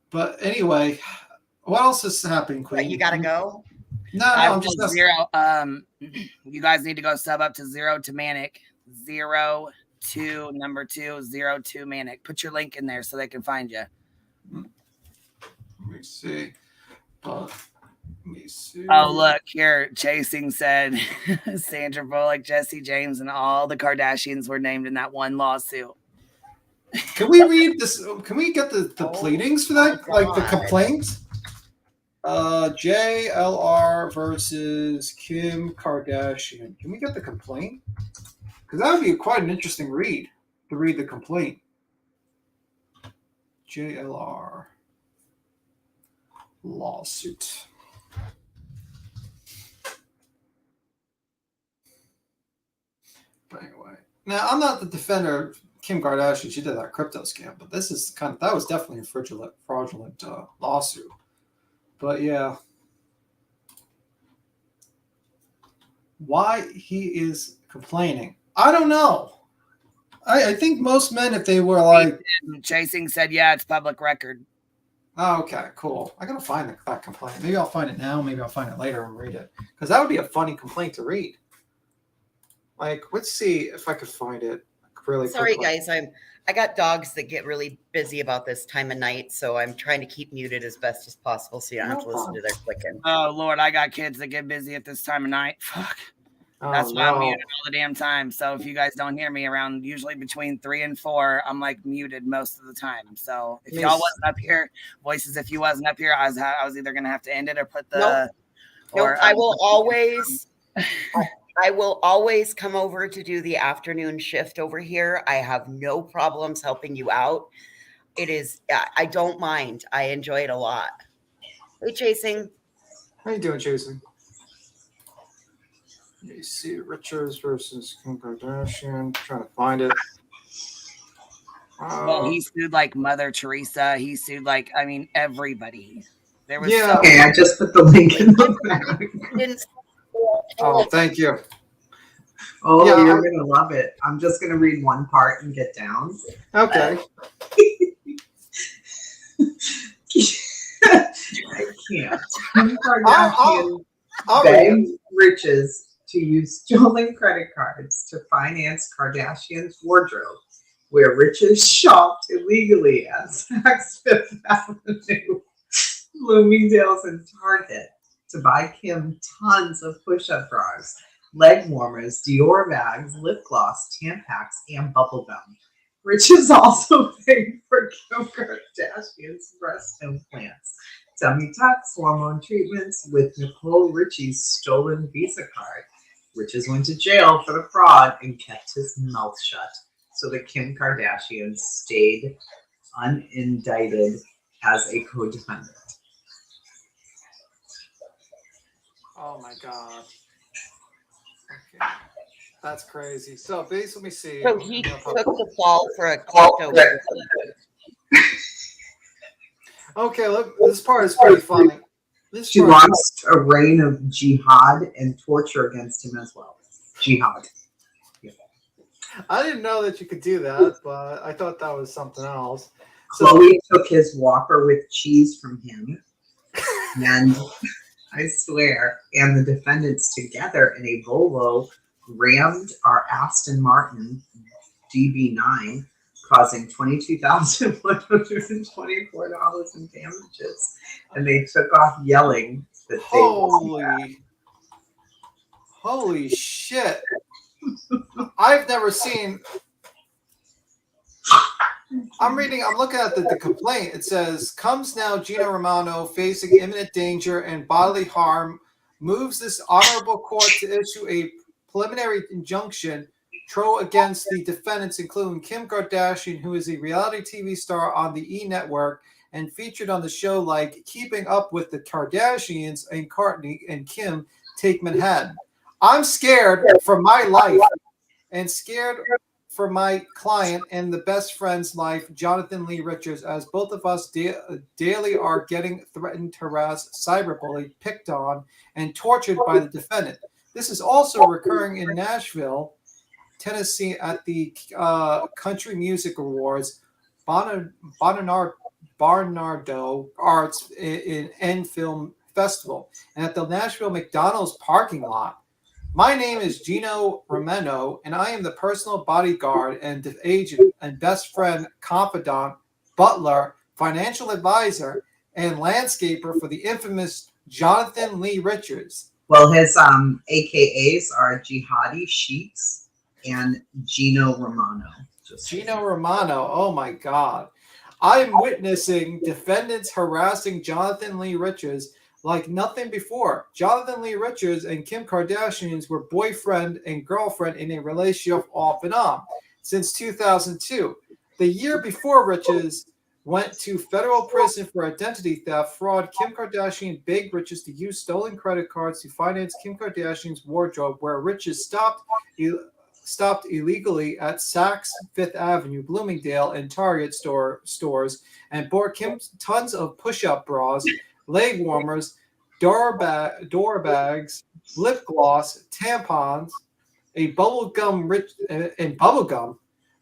[SPEAKER 7] But anyway, what else is happening, Queen?
[SPEAKER 3] You gotta go.
[SPEAKER 7] No, I'm just
[SPEAKER 10] zero. You guys need to go sub up to 0 to Manic. 0 2 number 2 0 2 Manic. Put your link in there so they can find you.
[SPEAKER 7] Let me see. Let me see.
[SPEAKER 10] Oh, look here. Chasing said Sandra Bullock, Jesse James, and all the Kardashians were named in that one lawsuit.
[SPEAKER 7] Can we read this? Can we get the pleadings for that? Like the complaints? JLR versus Kim Kardashian. Can we get the complaint? Because that would be quite an interesting read to read the complaint. JLR lawsuit. But anyway, now I'm not the defender of Kim Kardashian. She did that crypto scam, but this is that was definitely a fraudulent lawsuit. But yeah, why he is complaining, I don't know. I think most men, if they were like
[SPEAKER 10] Chasing said, yeah, it's public record.
[SPEAKER 7] Oh, okay, cool. I gotta find that complaint. Maybe I'll find it now. Maybe I'll find it later and read it, because that would be a funny complaint to read. Like, let's see if I could find it really
[SPEAKER 3] Sorry,
[SPEAKER 7] quickly.
[SPEAKER 3] guys. I got dogs that get really busy about this time of night, so I'm trying to keep muted as best as possible so you don't have to listen to their clicking.
[SPEAKER 10] Oh Lord, I got kids that get busy at this time of night. Fuck. That's why I'm muted all the damn time. So if you guys don't hear me around usually between 3 and 4, I'm like muted most of the time. So if y'all wasn't up here, voices, if you wasn't up here, I was either gonna have to end it or put the
[SPEAKER 3] Nope. I will always come over to do the afternoon shift over here. I have no problems helping you out. I don't mind. I enjoy it a lot. Hey, Chasing.
[SPEAKER 7] How you doing, Chasing? Let me see. Richards versus Kim Kardashian. Trying to find it.
[SPEAKER 10] Well, he sued like Mother Teresa. He sued like, I mean, everybody. There was
[SPEAKER 11] Okay, I just put the link in the back.
[SPEAKER 7] Oh, thank you.
[SPEAKER 11] Oh, yeah, you're going to love it. I'm just going to read one part and get down.
[SPEAKER 7] Okay.
[SPEAKER 11] I can't. Kim Kardashian begged Riches to use stolen credit cards to finance Kardashian's wardrobe, where Riches shopped illegally at Saks Fifth Avenue, Bloomingdale's, and Target to buy Kim tons of push-up bras, leg warmers, Dior bags, lip gloss, Tampax, and bubblegum. Riches also paid for Kim Kardashian's breast implants, tummy tucks, hormone treatments with Nicole Richie's stolen Visa card. Riches went to jail for the fraud and kept his mouth shut, so that Kim Kardashian stayed unindicted as a co-defendant.
[SPEAKER 7] Oh my God. Okay. That's crazy. So basically, let me see.
[SPEAKER 3] So he took the fall for a crypto.
[SPEAKER 7] Okay, look, this part is pretty funny.
[SPEAKER 11] She launched a reign of jihad and torture against him as well. Jihad. Yeah.
[SPEAKER 7] I didn't know that you could do that, but I thought that was something else.
[SPEAKER 11] Chloe took his Whopper with cheese from him, and I swear, and the defendants together in a Volvo rammed our Aston Martin DB9, causing $22,124 in damages, and they took off yelling that they
[SPEAKER 7] Holy shit. I've never seen. I'm looking at the complaint. It says, comes now Gino Romano facing imminent danger and bodily harm, moves this honorable court to issue a preliminary injunction against the defendants, including Kim Kardashian, who is a reality TV star on the E! Network and featured on the show like Keeping Up with the Kardashians, and Kourtney and Kim Take Manhattan. I'm scared for my life and scared for my client and the best friend's life, Jonathan Lee Richards, as both of us daily are getting threatened, harassed, cyberbullied, picked on, and tortured by the defendant. This is also recurring in Nashville, Tennessee at the Country Music Awards, Barnardo Arts and Film Festival, and at the Nashville McDonald's parking lot. My name is Gino Romano, and I am the personal bodyguard and agent and best friend, confidant, butler, financial advisor, and landscaper for the infamous Jonathan Lee Richards.
[SPEAKER 11] Well, his AKAs are Jihadi Sheets and Gino Romano.
[SPEAKER 7] Gino Romano, oh my God. I am witnessing defendants harassing Jonathan Lee Richards like nothing before. Jonathan Lee Richards and Kim Kardashian were boyfriend and girlfriend in a relationship off and on since 2002. The year before Richards went to federal prison for identity theft fraud, Kim Kardashian begged Richards to use stolen credit cards to finance Kim Kardashian's wardrobe, where Richards stopped illegally at Saks Fifth Avenue, Bloomingdale, and Target stores and bought Kim tons of push-up bras, leg warmers, door bags, lip gloss, tampons, and bubblegum.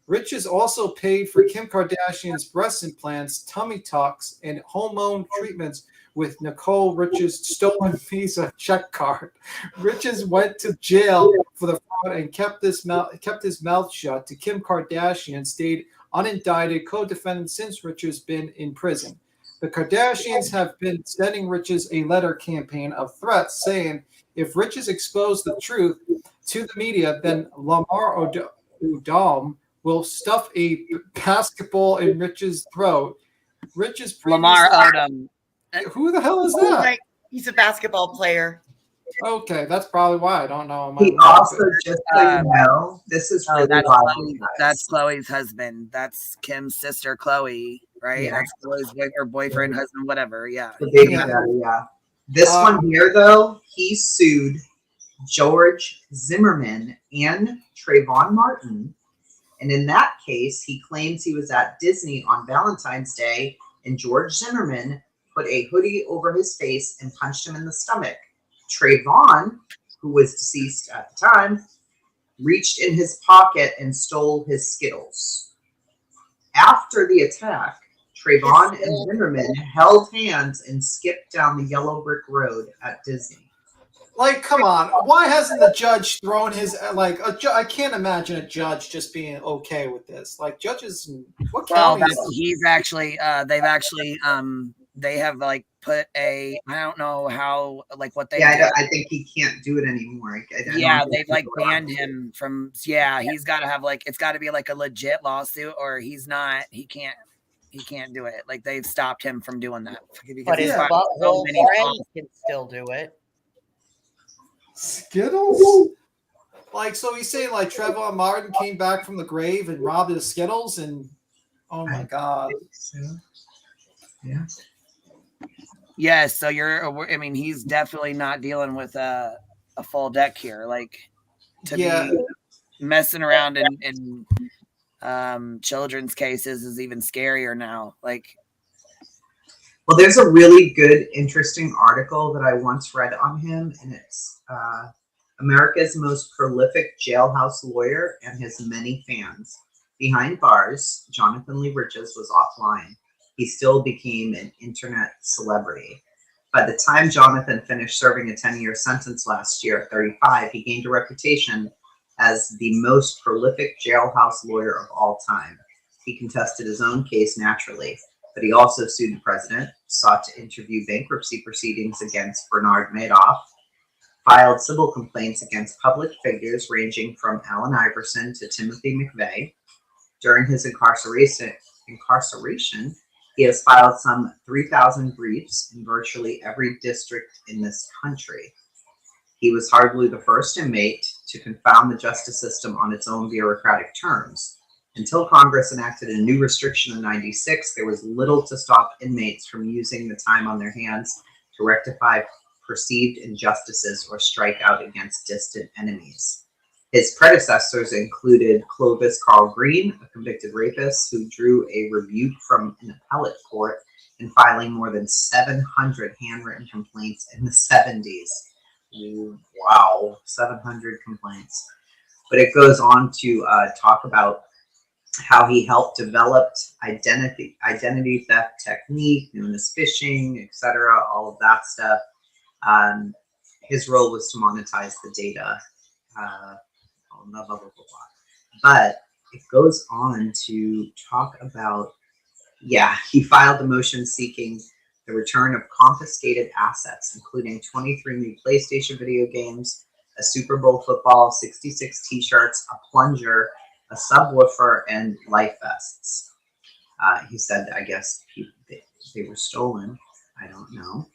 [SPEAKER 7] Richards also paid for Kim Kardashian's breast implants, tummy tucks, and hormone treatments with Nicole Richards' stolen Visa check card. Richards went to jail for the fraud and kept his mouth shut. To Kim Kardashian stayed unindicted co-defendant since Richards been in prison. The Kardashians have been sending Richards a letter campaign of threats saying if Richards exposed the truth to the media, then Lamar Odom will stuff a basketball in Richards' throat. Richards
[SPEAKER 3] Lamar Odom.
[SPEAKER 7] Who the hell is that?
[SPEAKER 3] He's a basketball player.
[SPEAKER 7] Okay, that's probably why I don't know.
[SPEAKER 11] He also, just so you know, this is really
[SPEAKER 10] that's Chloe's husband. That's Kim's sister, Chloe, right?
[SPEAKER 11] Yeah.
[SPEAKER 10] That's Chloe's boyfriend, husband, whatever. Yeah.
[SPEAKER 11] The baby daddy, yeah. This one here, though, he sued George Zimmerman and Trayvon Martin. And in that case, he claims he was at Disney on Valentine's Day, and George Zimmerman put a hoodie over his face and punched him in the stomach. Trayvon, who was deceased at the time, reached in his pocket and stole his Skittles. After the attack, Trayvon and Zimmerman held hands and skipped down the yellow brick road at Disney.
[SPEAKER 7] Like, come on. Why hasn't the judge thrown his, I can't imagine a judge just being okay with this. Like, judges, what county
[SPEAKER 10] he's actually, they have, like, put I don't know how, like, what they
[SPEAKER 11] I think he can't do it anymore.
[SPEAKER 10] They've, like, banned him from, he's got to have, like, it's got to be, like, a legit lawsuit, or he can't do it. Like, they've stopped him from doing that.
[SPEAKER 3] But his butthole friend can still do it.
[SPEAKER 7] Skittles? Like, so he's saying, like, Trayvon Martin came back from the grave and robbed his Skittles, and oh my God.
[SPEAKER 11] Yeah.
[SPEAKER 10] Yes, so he's definitely not dealing with a full deck here. Like, to be messing around in children's cases is even scarier now. Like,
[SPEAKER 11] Well, there's a really good, interesting article that I once read on him, and it's America's most prolific jailhouse lawyer and his many fans. Behind bars, Jonathan Lee Riches was offline. He still became an internet celebrity. By the time Jonathan finished serving a 10-year sentence last year at 35, he gained a reputation as the most prolific jailhouse lawyer of all time. He contested his own case naturally, but he also sued the president, sought to interview bankruptcy proceedings against Bernard Madoff, filed civil complaints against public figures ranging from Allen Iverson to Timothy McVeigh. During his incarceration, he has filed some 3,000 briefs in virtually every district in this country. He was hardly the first inmate to confound the justice system on its own bureaucratic terms. Until Congress enacted a new restriction in '96, there was little to stop inmates from using the time on their hands to rectify perceived injustices or strike out against distant enemies. His predecessors included Clovis Carl Green, a convicted rapist who drew a rebuke from an appellate court in filing more than 700 handwritten complaints in the 70s. Wow, 700 complaints. But it goes on to talk about how he helped develop identity theft technique, known as phishing, etc., all of that stuff. His role was to monetize the data. Blah, blah, blah, blah, blah. But it goes on to talk about, he filed a motion seeking the return of confiscated assets, including 23 new PlayStation video games, a Super Bowl football, 66 t-shirts, a plunger, a subwoofer, and life vests. He said, I guess they were stolen. I don't know.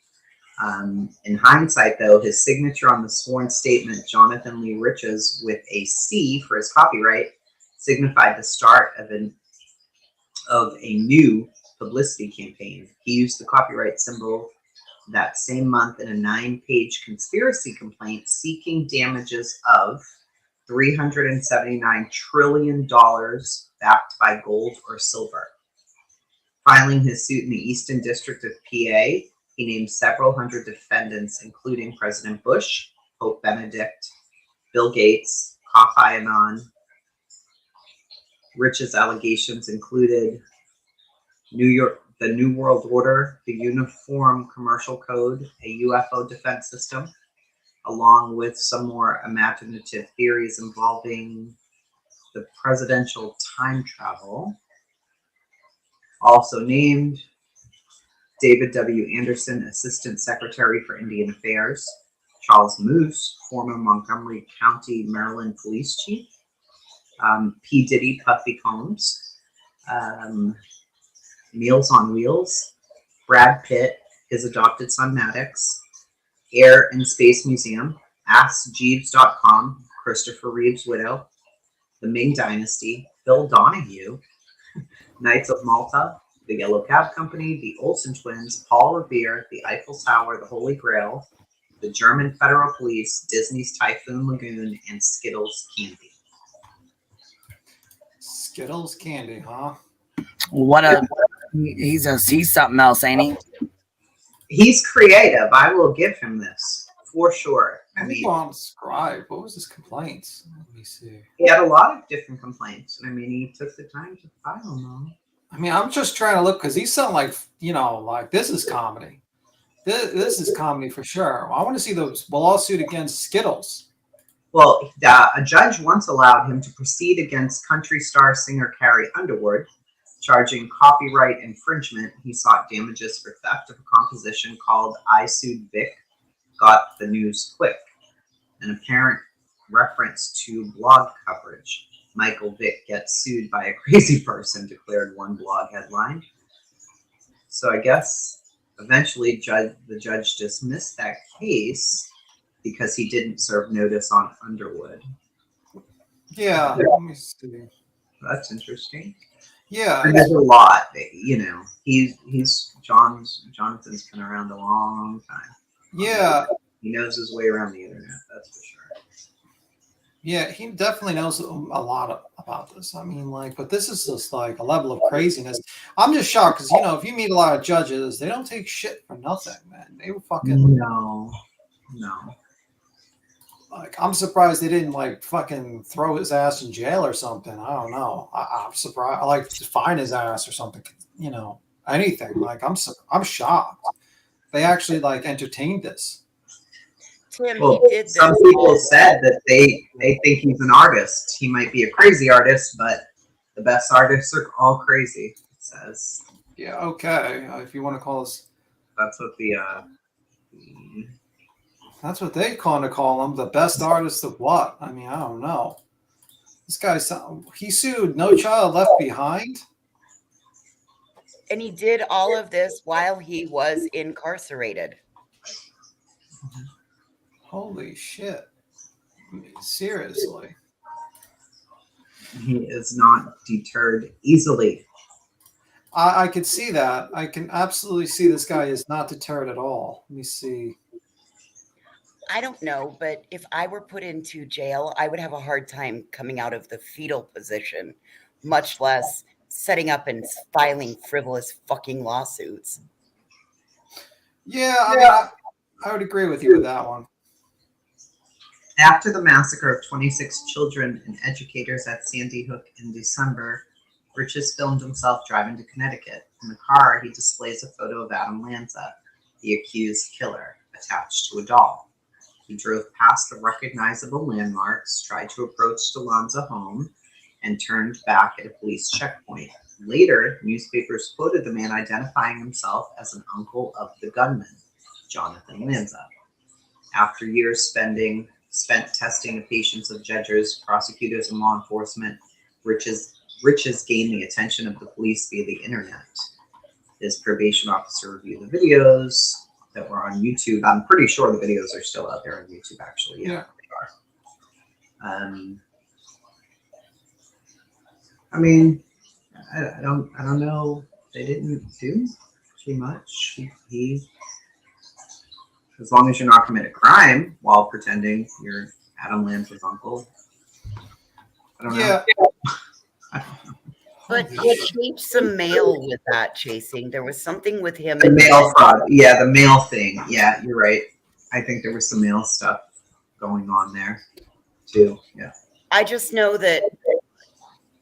[SPEAKER 11] In hindsight, though, his signature on the sworn statement, Jonathan Lee Riches, with a C for his copyright, signified the start of a new publicity campaign. He used the copyright symbol that same month in a 9-page conspiracy complaint seeking damages of $379 trillion backed by gold or silver. Filing his suit in the Eastern District of PA, he named several hundred defendants, including President Bush, Pope Benedict, Bill Gates, Kofi Annan. Rich's allegations included the New World Order, the Uniform Commercial Code, a UFO defense system, along with some more imaginative theories involving the presidential time travel. Also named David W. Anderson, Assistant Secretary for Indian Affairs, Charles Moose, former Montgomery County, Maryland Police Chief, P. Diddy Puffy Combs, Meals on Wheels, Brad Pitt, his adopted son Maddox, Air and Space Museum, AskJeeves.com, Christopher Reeve's widow, the Ming Dynasty, Phil Donahue, Knights of Malta, the Yellow Cab Company, the Olsen Twins, Paul Revere, the Eiffel Tower, the Holy Grail, the German Federal Police, Disney's Typhoon Lagoon, and Skittles Candy.
[SPEAKER 7] Skittles Candy, huh?
[SPEAKER 10] He's something else, ain't he?
[SPEAKER 11] He's creative. I will give him this for sure. I mean,
[SPEAKER 7] on Scribe. What was his complaints? Let me see.
[SPEAKER 11] He had a lot of different complaints. I mean, he took the time to file them.
[SPEAKER 7] I mean, I'm just trying to look because he's sounding like, like this is comedy. This is comedy for sure. I want to see the lawsuit against Skittles.
[SPEAKER 11] Well, a judge once allowed him to proceed against country star singer Carrie Underwood, charging copyright infringement. He sought damages for theft of a composition called I Sued Vic, Got the News Quick, an apparent reference to blog coverage. Michael Vick gets sued by a crazy person, declared one blog headline. So I guess eventually the judge dismissed that case because he didn't serve notice on Underwood.
[SPEAKER 7] Yeah, let me see.
[SPEAKER 11] That's interesting.
[SPEAKER 7] Yeah,
[SPEAKER 11] there's a lot. Jonathan's been around a long time.
[SPEAKER 7] Yeah,
[SPEAKER 11] he knows his way around the internet. That's for sure.
[SPEAKER 7] Yeah, he definitely knows a lot about this. I mean, but this is just like a level of craziness. I'm just shocked because, you know, if you meet a lot of judges, they don't take shit for nothing, man. They were fucking...
[SPEAKER 11] No.
[SPEAKER 7] Like, I'm surprised they didn't, like, fucking throw his ass in jail or something. I don't know. I'm surprised. I like to fine his ass or something, you know, anything. Like, I'm shocked. They actually, like, entertained this.
[SPEAKER 3] Tim,
[SPEAKER 11] Well,
[SPEAKER 3] he did
[SPEAKER 11] some
[SPEAKER 3] this
[SPEAKER 11] people
[SPEAKER 3] all-
[SPEAKER 11] said that they think he's an artist. He might be a crazy artist, but the best artists are all crazy, it says.
[SPEAKER 7] Yeah, okay. If you want to call us...
[SPEAKER 11] That's what the...
[SPEAKER 7] That's what they kind of call him. The best artist of what? I mean, I don't know. This guy, he sued No Child Left Behind.
[SPEAKER 3] And he did all of this while he was incarcerated.
[SPEAKER 7] Holy shit. I mean, seriously.
[SPEAKER 11] He is not deterred easily.
[SPEAKER 7] I can see that. I can absolutely see this guy is not deterred at all. Let me see.
[SPEAKER 3] I don't know, but if I were put into jail, I would have a hard time coming out of the fetal position, much less setting up and filing frivolous fucking lawsuits.
[SPEAKER 7] Yeah, I mean, I would agree with you with that one.
[SPEAKER 11] After the massacre of 26 children and educators at Sandy Hook in December, Riches filmed himself driving to Connecticut. In the car, he displays a photo of Adam Lanza, the accused killer, attached to a doll. He drove past the recognizable landmarks, tried to approach the Lanza home, and turned back at a police checkpoint. Later, newspapers quoted the man identifying himself as an uncle of the gunman, Jonathan Lanza. After years spent testing the patience of judges, prosecutors, and law enforcement, Riches gained the attention of the police via the internet. His probation officer reviewed the videos that were on YouTube. I'm pretty sure the videos are still out there on YouTube, actually. Yeah. They are. I mean, I don't know. They didn't do too much. He as long as you're not commit a crime while pretending you're Adam Lanza's uncle. I don't know.
[SPEAKER 7] Yeah.
[SPEAKER 3] But he changed some mail with that chasing. There was something with him.
[SPEAKER 11] The mail fraud. Yeah, the mail thing. Yeah, you're right. I think there was some mail stuff going on there too. Yeah.
[SPEAKER 3] I just know that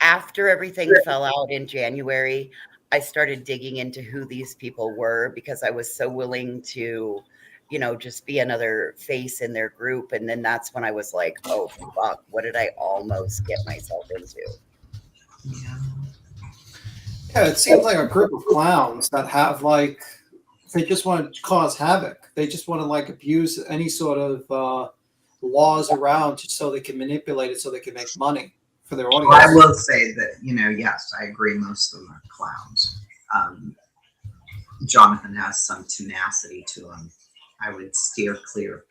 [SPEAKER 3] after everything fell out in January, I started digging into who these people were because I was so willing to, you know, just be another face in their group. And then that's when I was like, oh, fuck, what did I almost get myself into?
[SPEAKER 7] Yeah, it seems like a group of clowns that have, like, they just want to cause havoc. They just want to, like, abuse any sort of laws around just so they can manipulate it so they can make money for their audience.
[SPEAKER 11] Well, I will say that, you know, yes, I agree. Most of them are clowns. Jonathan has some tenacity to him. I would steer clear.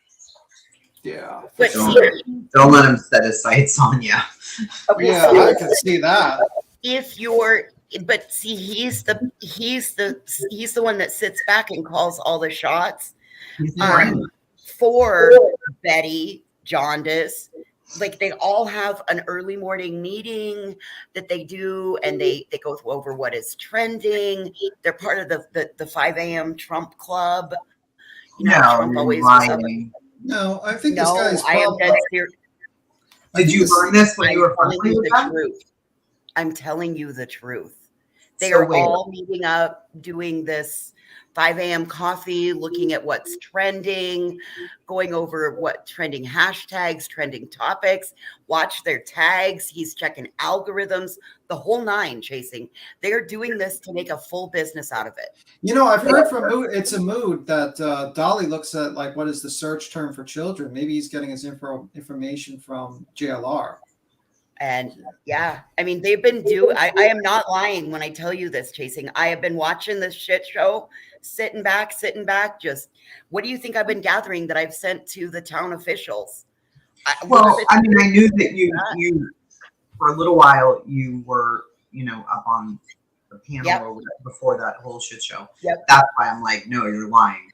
[SPEAKER 7] Yeah.
[SPEAKER 3] But
[SPEAKER 11] Don't let him set his sights on you.
[SPEAKER 3] Okay,
[SPEAKER 7] Yeah,
[SPEAKER 3] so
[SPEAKER 7] I can see that.
[SPEAKER 3] if you're, but see, he's the one that sits back and calls all the shots for Betty, Jaundice. Like they all have an early morning meeting that they do, and they go over what is trending. They're part of the 5 a.m. Trump club. You know,
[SPEAKER 11] No,
[SPEAKER 3] Trump always
[SPEAKER 11] you're
[SPEAKER 3] was up.
[SPEAKER 11] lying.
[SPEAKER 7] No, I think this
[SPEAKER 3] No,
[SPEAKER 7] guy's
[SPEAKER 3] I am dead serious.
[SPEAKER 11] Did you learn this when you were
[SPEAKER 3] telling
[SPEAKER 11] friendly
[SPEAKER 3] you
[SPEAKER 11] with
[SPEAKER 3] the
[SPEAKER 11] them?
[SPEAKER 3] truth. I'm telling you the truth. They
[SPEAKER 11] So
[SPEAKER 3] are
[SPEAKER 11] wait.
[SPEAKER 3] all meeting up, doing this 5 a.m. coffee, looking at what's trending, going over what trending hashtags, trending topics, watch their tags. He's checking algorithms, the whole nine chasing. They're doing this to make a full business out of it.
[SPEAKER 7] You know, I've heard from Mood, it's a mood that Dolly looks at, like, what is the search term for children? Maybe he's getting his information from JLR.
[SPEAKER 3] And yeah, I mean, they've been I am not lying when I tell you this, chasing. I have been watching this shit show, sitting back, just, what do you think I've been gathering that I've sent to the town officials?
[SPEAKER 11] Well, I mean, I knew that you for a little while, you were, you know, up on the panel or whatever before that whole shit show.
[SPEAKER 3] Yep.
[SPEAKER 11] That's why I'm like, no, you're lying.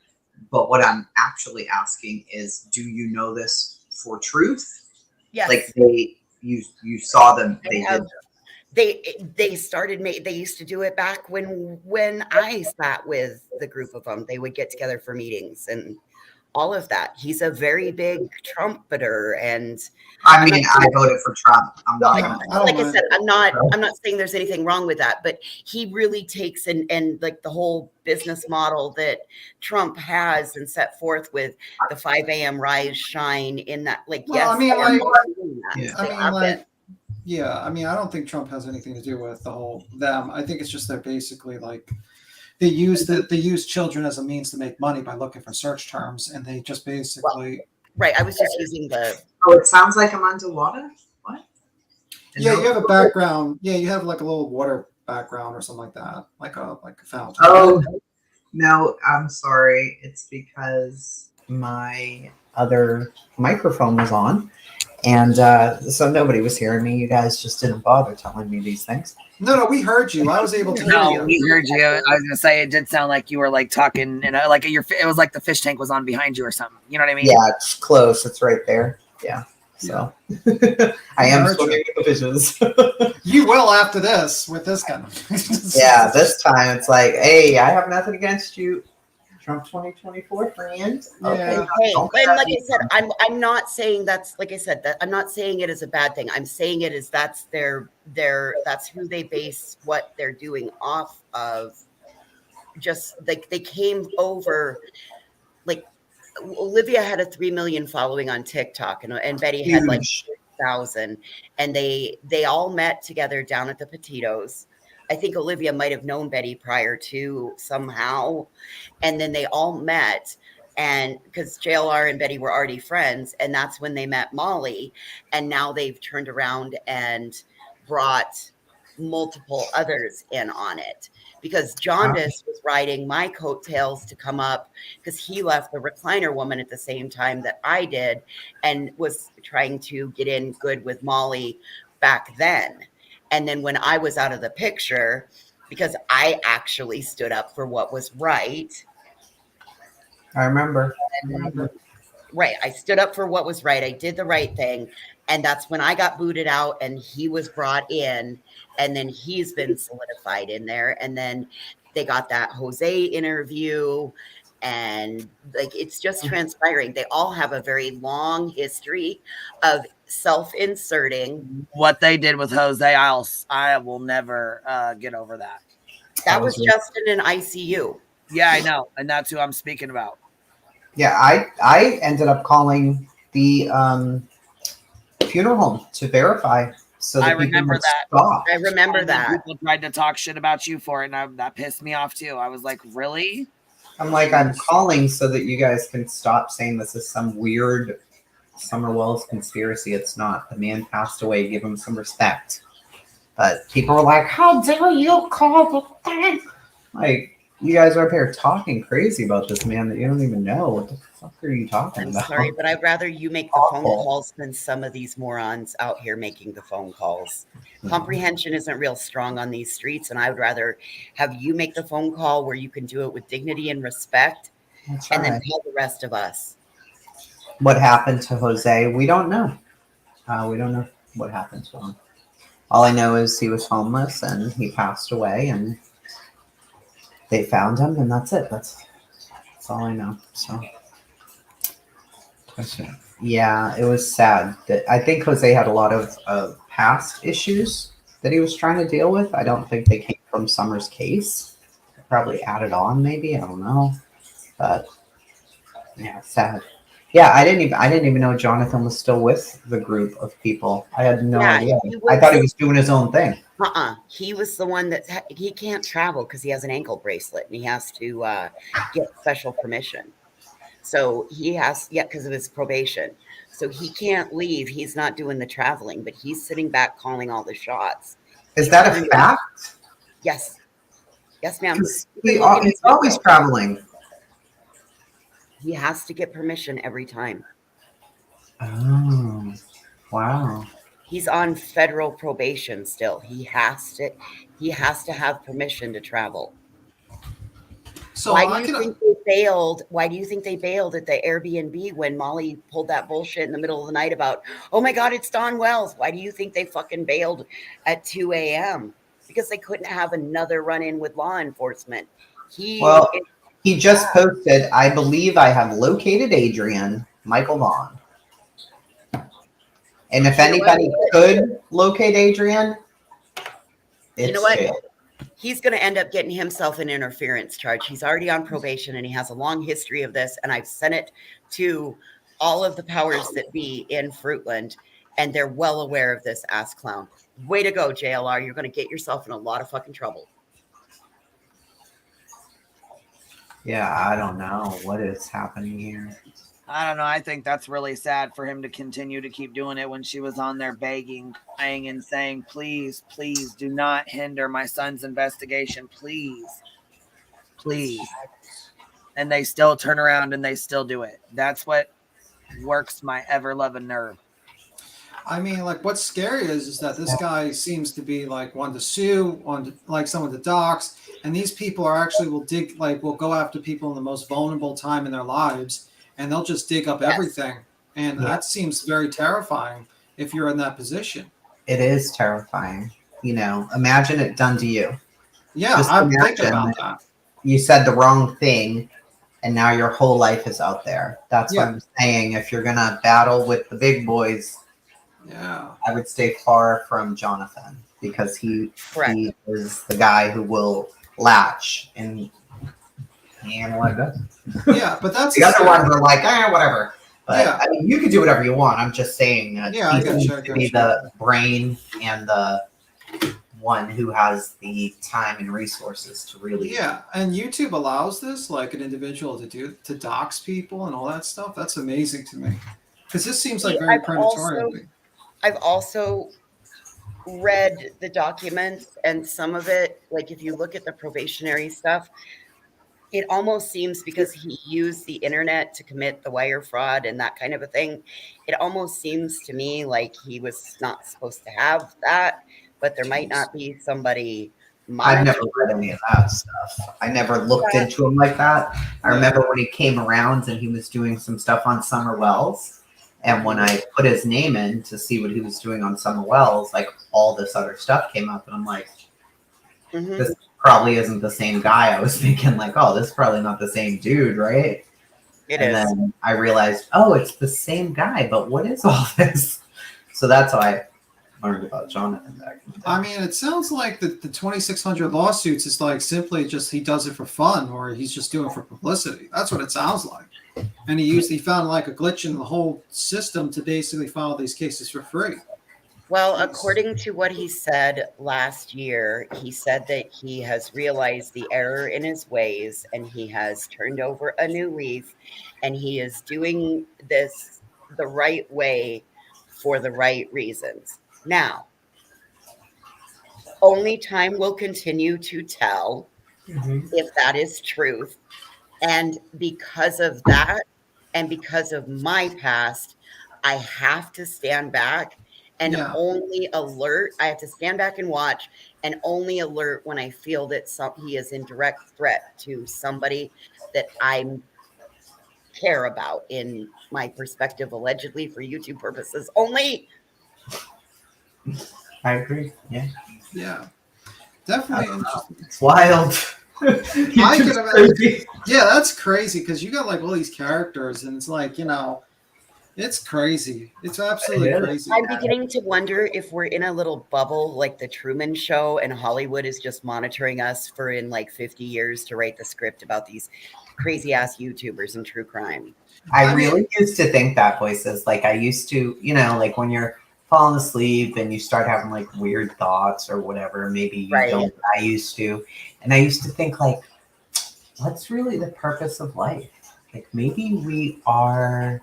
[SPEAKER 11] But what I'm actually asking is, do you know this for truth?
[SPEAKER 3] Yes.
[SPEAKER 11] Like you saw them.
[SPEAKER 3] They started they used to do it back when I sat with the group of them. They would get together for meetings and all of that. He's a very big trumpeter, and
[SPEAKER 11] I mean, I voted for Trump. I'm not
[SPEAKER 3] like I said, I'm not saying there's anything wrong with that, but he really takes and like the whole business model that Trump has and set forth with the 5 a.m. rise shine in that, like,
[SPEAKER 7] Well,
[SPEAKER 3] yes,
[SPEAKER 7] I mean,
[SPEAKER 3] they are
[SPEAKER 7] like,
[SPEAKER 3] doing that.
[SPEAKER 7] yeah,
[SPEAKER 3] They
[SPEAKER 7] I mean,
[SPEAKER 3] have
[SPEAKER 7] like,
[SPEAKER 3] been.
[SPEAKER 7] yeah, I mean, I don't think Trump has anything to do with the whole them. I think it's just they're basically like they use children as a means to make money by looking for search terms, and they just basically
[SPEAKER 3] right. I was just using the.
[SPEAKER 11] Oh, it sounds like I'm underwater. What?
[SPEAKER 7] Yeah, you have a background. Yeah, you have like a little water background or something like that, like a fountain.
[SPEAKER 11] Oh no, I'm sorry. It's because my other microphone was on, and so nobody was hearing me. You guys just didn't bother telling me these things.
[SPEAKER 7] No, we heard you. I was able to hear
[SPEAKER 10] No,
[SPEAKER 7] you.
[SPEAKER 10] we heard you. I was gonna say it did sound like you were like talking, and like it was like the fish tank was on behind you or something. You know what I mean?
[SPEAKER 11] Yeah, it's close. It's right there. Yeah. So I am swimming with the fishes.
[SPEAKER 7] You will after this with this kind of.
[SPEAKER 11] Yeah, this time it's like, hey, I have nothing against you, Trump 2024 friend. Okay.
[SPEAKER 7] Yeah.
[SPEAKER 3] Hey, and like I said, I'm not saying that's, like I said, that I'm not saying it is a bad thing. I'm saying it is that's that's who they base what they're doing off of. Just like they came over, like Olivia had a 3 million following on TikTok, and Betty had like 1,000, and they all met together down at the Petitos. I think Olivia might have known Betty prior to somehow, and then they all met, and because JLR and Betty were already friends, and that's when they met Molly, and now they've turned around and brought multiple others in on it, because Jaundice was riding my coattails to come up because he left the recliner woman at the same time that I did and was trying to get in good with Molly back then. And then when I was out of the picture, because I actually stood up for what was right.
[SPEAKER 11] I remember.
[SPEAKER 3] Right. I stood up for what was right. I did the right thing. And that's when I got booted out and he was brought in. And then he's been solidified in there. And then they got that Jose interview. And like it's just transpiring. They all have a very long history of self-inserting.
[SPEAKER 10] What they did with Jose, I will never get over that.
[SPEAKER 3] That was just in an ICU.
[SPEAKER 10] Yeah, I know. And that's who I'm speaking about.
[SPEAKER 11] Yeah, I ended up calling the funeral home to verify. So
[SPEAKER 10] I remember that.
[SPEAKER 11] Stop.
[SPEAKER 3] I remember that.
[SPEAKER 10] People tried to talk shit about you for it, and that pissed me off too. I was like, really?
[SPEAKER 11] I'm like, I'm calling so that you guys can stop saying this is some weird Summer Wells conspiracy. It's not. The man passed away. Give him some respect. But people were like, how dare you call the thing? Like, you guys are up here talking crazy about this man that you don't even know. What the fuck are you talking about?
[SPEAKER 3] Sorry, but I'd rather you make the phone calls than some of these morons out here making the phone calls. Comprehension isn't real strong on these streets, and I would rather have you make the phone call where you can do it with dignity and respect, and then tell the rest of us.
[SPEAKER 11] What happened to Jose? We don't know. We don't know what happened to him. All I know is he was homeless and he passed away, and they found him, and that's it. That's all I know. So, yeah, it was sad. That I think Jose had a lot of past issues that he was trying to deal with. I don't think they came from Summer's case. Probably added on, maybe. I don't know. But yeah, sad. Yeah, I didn't even know Jonathan was still with the group of people. I had no idea. I thought he was doing his own thing.
[SPEAKER 3] He was the one that he can't travel because he has an ankle bracelet and he has to get special permission. So he has, because of his probation. So he can't leave. He's not doing the traveling, but he's sitting back calling all the shots.
[SPEAKER 11] Is that a fact?
[SPEAKER 3] Yes. Yes, ma'am.
[SPEAKER 11] He's always traveling.
[SPEAKER 3] He has to get permission every time.
[SPEAKER 11] Oh, wow.
[SPEAKER 3] He's on federal probation still. He has to have permission to travel.
[SPEAKER 7] So
[SPEAKER 3] why do you think they bailed? Why do you think they bailed at the Airbnb when Molly pulled that bullshit in the middle of the night about, oh my God, it's Don Wells? Why do you think they fucking bailed at 2 a.m.? Because they couldn't have another run-in with law enforcement.
[SPEAKER 12] He just posted, I believe I have located Adrian, Michael Vaughn. And if anybody could locate Adrian, it's
[SPEAKER 3] you know what?
[SPEAKER 12] jail.
[SPEAKER 3] He's going to end up getting himself an interference charge. He's already on probation and he has a long history of this. And I've sent it to all of the powers that be in Fruitland, and they're well aware of this ass clown. Way to go, JLR. You're going to get yourself in a lot of fucking trouble.
[SPEAKER 12] Yeah, I don't know what is happening here.
[SPEAKER 10] I don't know. I think that's really sad for him to continue to keep doing it when she was on there begging, crying, and saying, please, please do not hinder my son's investigation. Please. Please. And they still turn around and they still do it. That's what works my ever-loving nerve.
[SPEAKER 7] I mean, like, what's scary is that this guy seems to be like one to sue, like someone to dox, and these people are actually will go after people in the most vulnerable time in their lives, and they'll just dig up everything. And that seems very terrifying if you're in that position.
[SPEAKER 12] It is terrifying. You know, imagine it done to you.
[SPEAKER 7] Yeah,
[SPEAKER 12] just
[SPEAKER 7] I'm thinking about that.
[SPEAKER 12] You said the wrong thing, and now your whole life is out there. That's what I'm saying. If you're going to battle with the big boys, I would stay far from Jonathan, because he is the guy who will latch and let go.
[SPEAKER 7] Yeah, but that's
[SPEAKER 12] the other ones are like, whatever. But I mean, you can do whatever you want. I'm just saying that he seems to be the brain and the one who has the time and resources to really.
[SPEAKER 7] Yeah, and YouTube allows this, like an individual to dox people and all that stuff. That's amazing to me, because this seems like very predatory.
[SPEAKER 3] I've also read the documents, and some of it, like if you look at the probationary stuff, it almost seems, because he used the internet to commit the wire fraud and that kind of a thing, it almost seems to me like he was not supposed to have that, but there might not be somebody.
[SPEAKER 12] I've never read any of that stuff. I never looked into him like that. I remember when he came around and he was doing some stuff on Summer Wells. And when I put his name in to see what he was doing on Summer Wells, like all this other stuff came up, and I'm like, this probably isn't the same guy. I was thinking like, oh, this is probably not the same dude, right? Then I realized, oh, it's the same guy, but what is all this? So that's how I learned about Jonathan back in the day.
[SPEAKER 7] I mean, it sounds like the 2,600 lawsuits is like simply just he does it for fun, or he's just doing it for publicity. That's what it sounds like. And he found like a glitch in the whole system to basically file these cases for free.
[SPEAKER 3] Well, according to what he said last year, he said that he has realized the error in his ways and he has turned over a new leaf, and he is doing this the right way for the right reasons. Now, only time will continue to tell if that is truth. And because of that, and because of my past, I have to stand back and only alert. I have to stand back and watch, and only alert when I feel that he is in direct threat to somebody that I care about, in my perspective, allegedly for YouTube purposes only.
[SPEAKER 12] I agree. Yeah.
[SPEAKER 7] Yeah. Definitely interesting.
[SPEAKER 12] It's wild.
[SPEAKER 7] I can imagine. Yeah, that's crazy, because you got like all these characters, and it's like, you know, it's crazy. It's absolutely crazy.
[SPEAKER 3] I'm beginning to wonder if we're in a little bubble like the Truman Show, and Hollywood is just monitoring us for in like 50 years to write the script about these crazy ass YouTubers and true crime.
[SPEAKER 12] I really used to think that, voices. Like I used to, you know, like when you're falling asleep and you start having like weird thoughts or whatever, maybe you don't. I used to. And I used to think like, what's really the purpose of life? Like maybe we are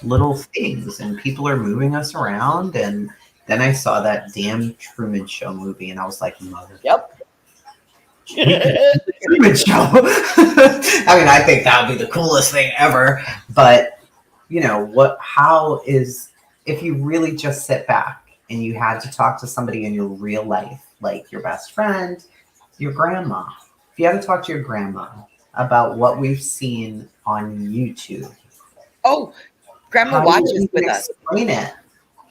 [SPEAKER 12] little things and people are moving us around. And then I saw that damn Truman Show movie and I was like, mother. Truman Show. I mean, I think that would be the coolest thing ever. But, you know, how is, if you really just sit back and you had to talk to somebody in your real life, like your best friend, your grandma. If you had to talk to your grandma about what we've seen on YouTube.
[SPEAKER 3] Oh, Grandma
[SPEAKER 12] How do you
[SPEAKER 3] watches with
[SPEAKER 12] even
[SPEAKER 3] us.
[SPEAKER 12] explain it?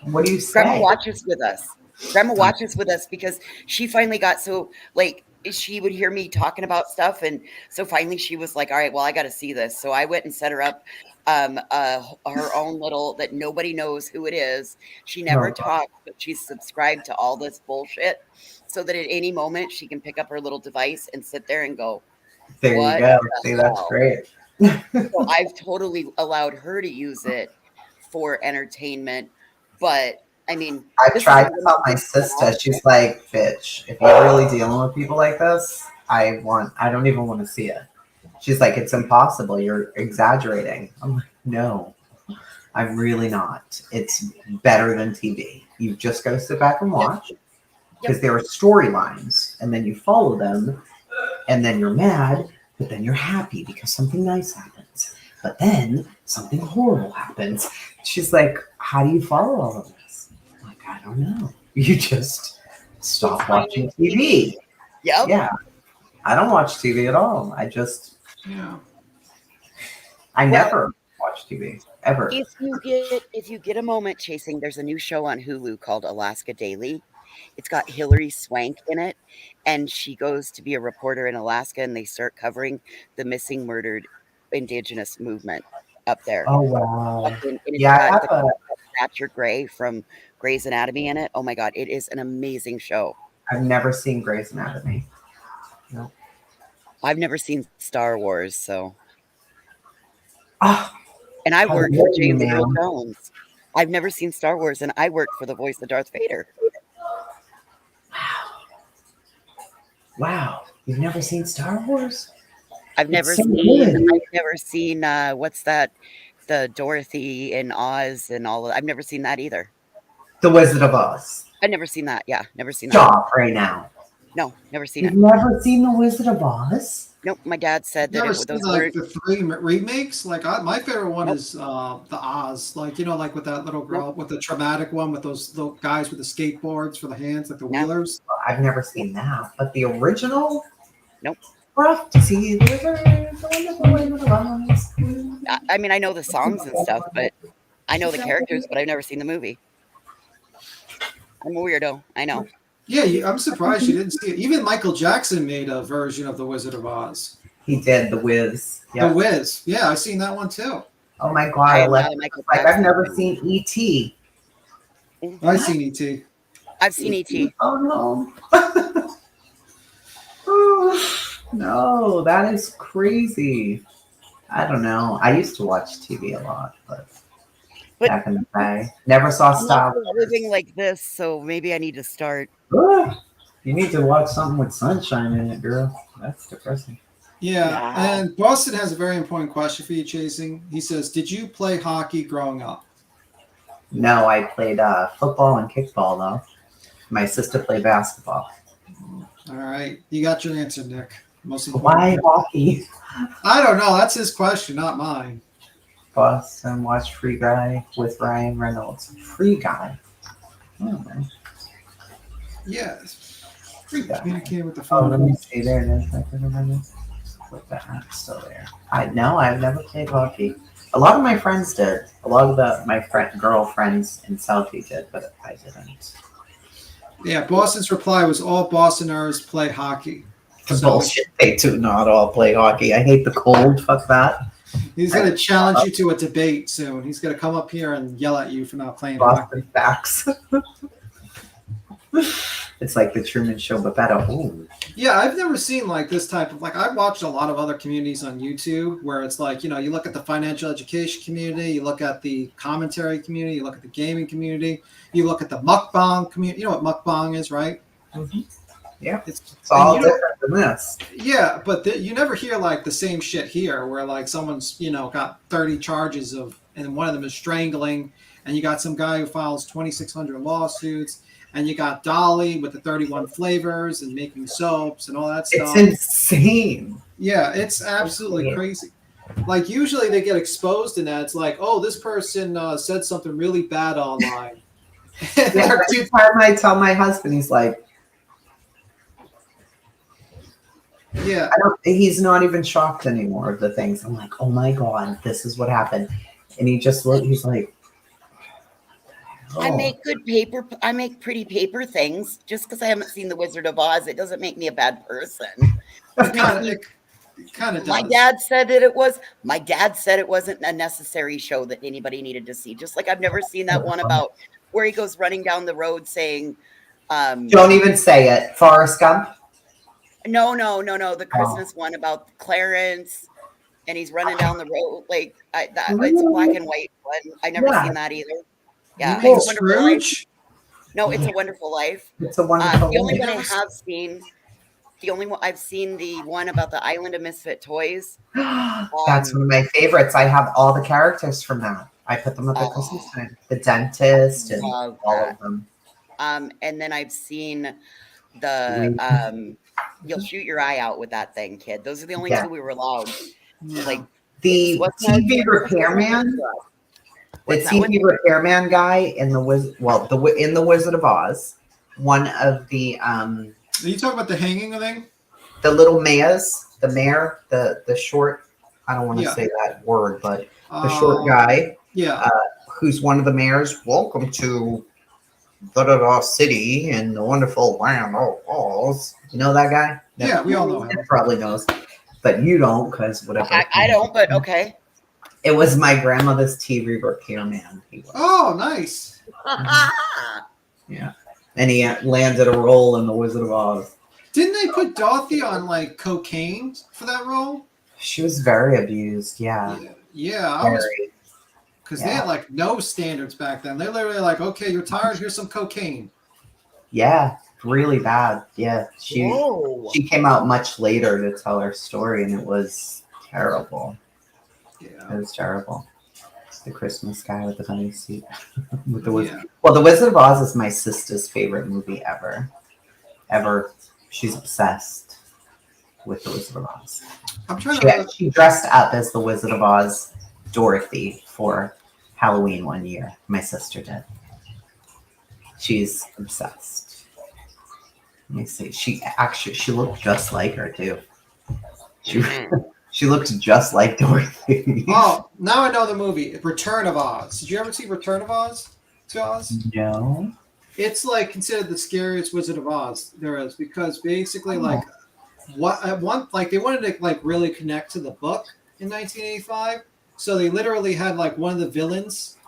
[SPEAKER 12] What do you
[SPEAKER 3] Grandma
[SPEAKER 12] say?
[SPEAKER 3] watches with us. Grandma watches with us because she finally got so like she would hear me talking about stuff, and so finally she was like, "All right, well, I got to see this." So I went and set her up her own little that nobody knows who it is. She never talks, but she's subscribed to all this bullshit, so that at any moment she can pick up her little device and sit there and go,
[SPEAKER 12] There you
[SPEAKER 3] "What
[SPEAKER 12] go.
[SPEAKER 3] the
[SPEAKER 12] See, that's
[SPEAKER 3] hell?"
[SPEAKER 12] great.
[SPEAKER 3] So I've totally allowed her to use it for entertainment, but I mean,
[SPEAKER 12] I've
[SPEAKER 3] this is
[SPEAKER 12] tried
[SPEAKER 3] a
[SPEAKER 12] to
[SPEAKER 3] woman
[SPEAKER 12] tell my
[SPEAKER 3] who's
[SPEAKER 12] sister. She's like, "Bitch, if you're really dealing with people like this, I don't even want to see it." She's like, "It's impossible. You're exaggerating." I'm like, "No, I'm really not. It's better than TV. You've just got to sit back and watch because there are storylines, and then you follow them, and then you're mad, but then you're happy because something nice happens. But then something horrible happens." She's like, "How do you follow all of this?" I'm like, "I don't know. You just stop watching TV."
[SPEAKER 3] Yep.
[SPEAKER 12] Yeah. I don't watch TV at all. I just, I never watch TV ever.
[SPEAKER 3] If you get a moment, Chasing, there's a new show on Hulu called Alaska Daily. It's got Hillary Swank in it, and she goes to be a reporter in Alaska, and they start covering the missing, murdered Indigenous movement up there.
[SPEAKER 12] Oh wow!
[SPEAKER 3] And it's
[SPEAKER 12] Yeah, I
[SPEAKER 3] got
[SPEAKER 12] have
[SPEAKER 3] the Thatcher Gray from Grey's Anatomy in it. Oh my god, it is an amazing show.
[SPEAKER 12] I've never seen Grey's Anatomy. No.
[SPEAKER 3] I've never seen Star Wars, so.
[SPEAKER 12] Oh,
[SPEAKER 3] and I
[SPEAKER 12] how
[SPEAKER 3] worked
[SPEAKER 12] dare
[SPEAKER 3] for
[SPEAKER 12] you,
[SPEAKER 3] James Earl
[SPEAKER 12] ma'am.
[SPEAKER 3] Jones. I've never seen Star Wars, and I worked for the voice of Darth Vader.
[SPEAKER 12] Wow, you've never seen Star Wars?
[SPEAKER 3] I've never
[SPEAKER 12] It's so
[SPEAKER 3] seen.
[SPEAKER 12] good.
[SPEAKER 3] I've never seen. What's that? The Dorothy and Oz and all of. I've never seen that either.
[SPEAKER 12] The Wizard of Oz.
[SPEAKER 3] I've never seen that. Yeah, never seen that.
[SPEAKER 12] Stop right now.
[SPEAKER 3] No, never seen
[SPEAKER 12] You've
[SPEAKER 3] it.
[SPEAKER 12] never seen The Wizard of Oz?
[SPEAKER 3] Nope. My dad said that
[SPEAKER 7] Never
[SPEAKER 3] it,
[SPEAKER 7] seen
[SPEAKER 3] those
[SPEAKER 7] like
[SPEAKER 3] weren't.
[SPEAKER 7] the 3 remakes. Like my favorite one is the Oz. Like like with that little girl with the traumatic one with those little guys with the skateboards for the hands, like the wheelers.
[SPEAKER 12] I've never seen that, but the original.
[SPEAKER 3] Nope.
[SPEAKER 12] Rough to see the river.
[SPEAKER 3] I mean, I know the songs and stuff, but I know the characters, but I've never seen the movie. I'm a weirdo. I know.
[SPEAKER 7] Yeah, I'm surprised you didn't see it. Even Michael Jackson made a version of The Wizard of Oz.
[SPEAKER 12] He did, The Wiz.
[SPEAKER 7] Yep. The Wiz. Yeah, I've seen that one too.
[SPEAKER 12] Oh my god, like I've never seen E.T.
[SPEAKER 7] I've seen E.T.
[SPEAKER 3] I've seen E.T.
[SPEAKER 12] Oh no. No, that is crazy. I don't know. I used to watch TV a lot, but back in the day, never saw Star Wars.
[SPEAKER 3] Living like this, so maybe I need to start.
[SPEAKER 12] You need to watch something with sunshine in it, girl. That's depressing.
[SPEAKER 7] Yeah, and Boston has a very important question for you, Chasing. He says, "Did you play hockey growing up?"
[SPEAKER 12] No, I played football and kickball though. My sister played basketball.
[SPEAKER 7] All right, you got your answer, Nick. Most
[SPEAKER 12] Why hockey?
[SPEAKER 7] I don't know. That's his question, not mine.
[SPEAKER 12] Boston watched Free Guy with Ryan Reynolds. Free Guy. Oh,
[SPEAKER 7] Yes. Free Guy. Communicating with the
[SPEAKER 12] Oh,
[SPEAKER 7] phone.
[SPEAKER 12] let me see. There it is. I can remember. Put that still there. I've never played hockey. A lot of my friends did. A lot of my girlfriends in Southie did, but I didn't.
[SPEAKER 7] Yeah, Boston's reply was all Bostoners play hockey.
[SPEAKER 12] Bullshit. They do not all play hockey. I hate the cold. Fuck that.
[SPEAKER 7] He's going to challenge you to a debate soon. He's going to come up here and yell at you for not playing
[SPEAKER 12] Boston facts. It's like the Truman Show, but better. Ooh.
[SPEAKER 7] Yeah, I've never seen like this type of I've watched a lot of other communities on YouTube where it's like, you look at the financial education community, you look at the commentary community, you look at the gaming community, you look at the mukbang community. You know what mukbang is, right?
[SPEAKER 12] Mm-hmm. Yeah, it's all different than this.
[SPEAKER 7] Yeah, but you never hear like the same shit here where like someone's, got 30 charges and one of them is strangling, and you got some guy who files 2,600 lawsuits. And you got Dolly with the 31 flavors and making soaps and all that stuff.
[SPEAKER 12] It's insane.
[SPEAKER 7] Yeah, it's absolutely crazy. Like usually they get exposed in that. It's like, oh, this person said something really bad online.
[SPEAKER 12] Every time I tell my husband, he's like,
[SPEAKER 7] Yeah.
[SPEAKER 12] He's not even shocked anymore of the things. I'm like, oh my God, this is what happened. And he just looked, he's like, oh.
[SPEAKER 3] I make good paper. I make pretty paper things. Just because I haven't seen The Wizard of Oz, it doesn't make me a bad person.
[SPEAKER 7] It kind of does.
[SPEAKER 3] My dad said that it was. My dad said it wasn't a necessary show that anybody needed to see. Just like I've never seen that one about where he goes running down the road saying,
[SPEAKER 12] don't even say it. Forrest Gump?
[SPEAKER 3] No. The Christmas one about Clarence, and he's running down the road. Like it's a black and white one. I never seen that either. Yeah,
[SPEAKER 7] you mean Scrooge?
[SPEAKER 3] No, It's a Wonderful Life.
[SPEAKER 12] It's a Wonderful
[SPEAKER 3] The only
[SPEAKER 12] Life.
[SPEAKER 3] one I have seen. The only one I've seen, the one about the Island of Misfit Toys.
[SPEAKER 12] That's one of my favorites. I have all the characters from that. I put them up at Christmas time. The dentist and all of them.
[SPEAKER 3] And then I've seen the You'll Shoot Your Eye Out with that thing, kid. Those are the only two we were allowed. Like
[SPEAKER 12] the TV repairman. The TV repairman guy in the in the Wizard of Oz. One of the
[SPEAKER 7] Are you talking about the hanging thing?
[SPEAKER 12] The little mares, the short, I don't want to say that word, but the short guy, who's one of the mayors. Welcome to the city and the wonderful land of Oz. You know that guy?
[SPEAKER 7] Yeah, we all know him.
[SPEAKER 12] Probably knows, but you don't, because whatever.
[SPEAKER 3] I don't, but okay.
[SPEAKER 12] It was my grandmother's TV repairman.
[SPEAKER 7] Oh, nice.
[SPEAKER 12] Yeah. And he landed a role in The Wizard of Oz.
[SPEAKER 7] Didn't they put Dorothy on like cocaine for that role?
[SPEAKER 12] She was very abused. Yeah.
[SPEAKER 7] Yeah. Because they had like no standards back then. They literally like, okay, you're tired. Here's some cocaine.
[SPEAKER 12] Yeah, really bad. Yeah. She came out much later to tell her story, and it was terrible. Yeah. It was terrible. The Christmas guy with the bunny suit. With the Well, The Wizard of Oz is my sister's favorite movie ever. She's obsessed with The Wizard of Oz. She dressed up as the Wizard of Oz, Dorothy, for Halloween one year. My sister did. She's obsessed. Let me see. She looked just like her too. She looked just like Dorothy.
[SPEAKER 7] Oh, now I know the movie, Return of Oz. Did you ever see Return of Oz?
[SPEAKER 12] No.
[SPEAKER 7] It's like considered the scariest Wizard of Oz there is, because basically they wanted to like really connect to the book in 1985. So they literally had like one of the villains,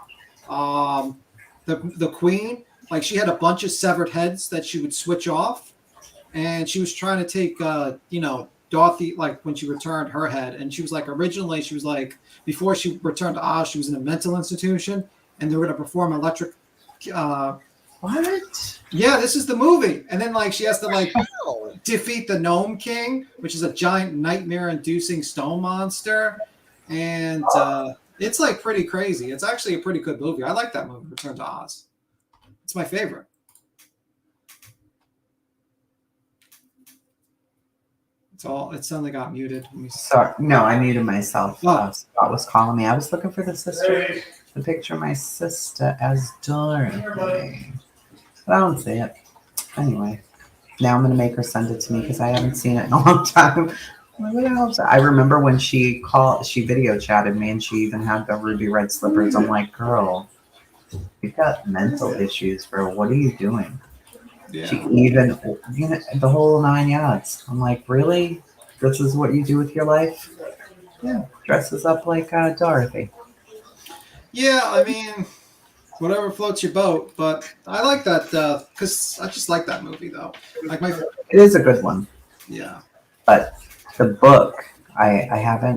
[SPEAKER 7] the queen, like she had a bunch of severed heads that she would switch off, and she was trying to take Dorothy, like when she returned her head, and she was like, originally she was like, before she returned to Oz, she was in a mental institution, and they were going to perform electric.
[SPEAKER 12] What?
[SPEAKER 7] Yeah, this is the movie, and then like she has to like defeat the Gnome King, which is a giant nightmare-inducing stone monster, and it's like pretty crazy. It's actually a pretty good movie. I like that movie, Return to Oz. It's my favorite. It suddenly got muted.
[SPEAKER 12] Sorry, no, I muted myself. Scott was calling me. I was looking for the picture of my sister as Dorothy. But I don't see it. Anyway, now I'm going to make her send it to me because I haven't seen it in a long time. What else? I remember when she video chatted me, and she even had the ruby red slippers. I'm like, girl, you've got mental issues, bro. What are you doing?
[SPEAKER 7] Yeah.
[SPEAKER 12] She even, the whole 9 yards. I'm like, really? This is what you do with your life? Yeah, dresses up like Dorothy.
[SPEAKER 7] Yeah, I mean, whatever floats your boat. But I like that because I just like that movie though. Like it
[SPEAKER 12] is a good one.
[SPEAKER 7] Yeah.
[SPEAKER 12] But the book, I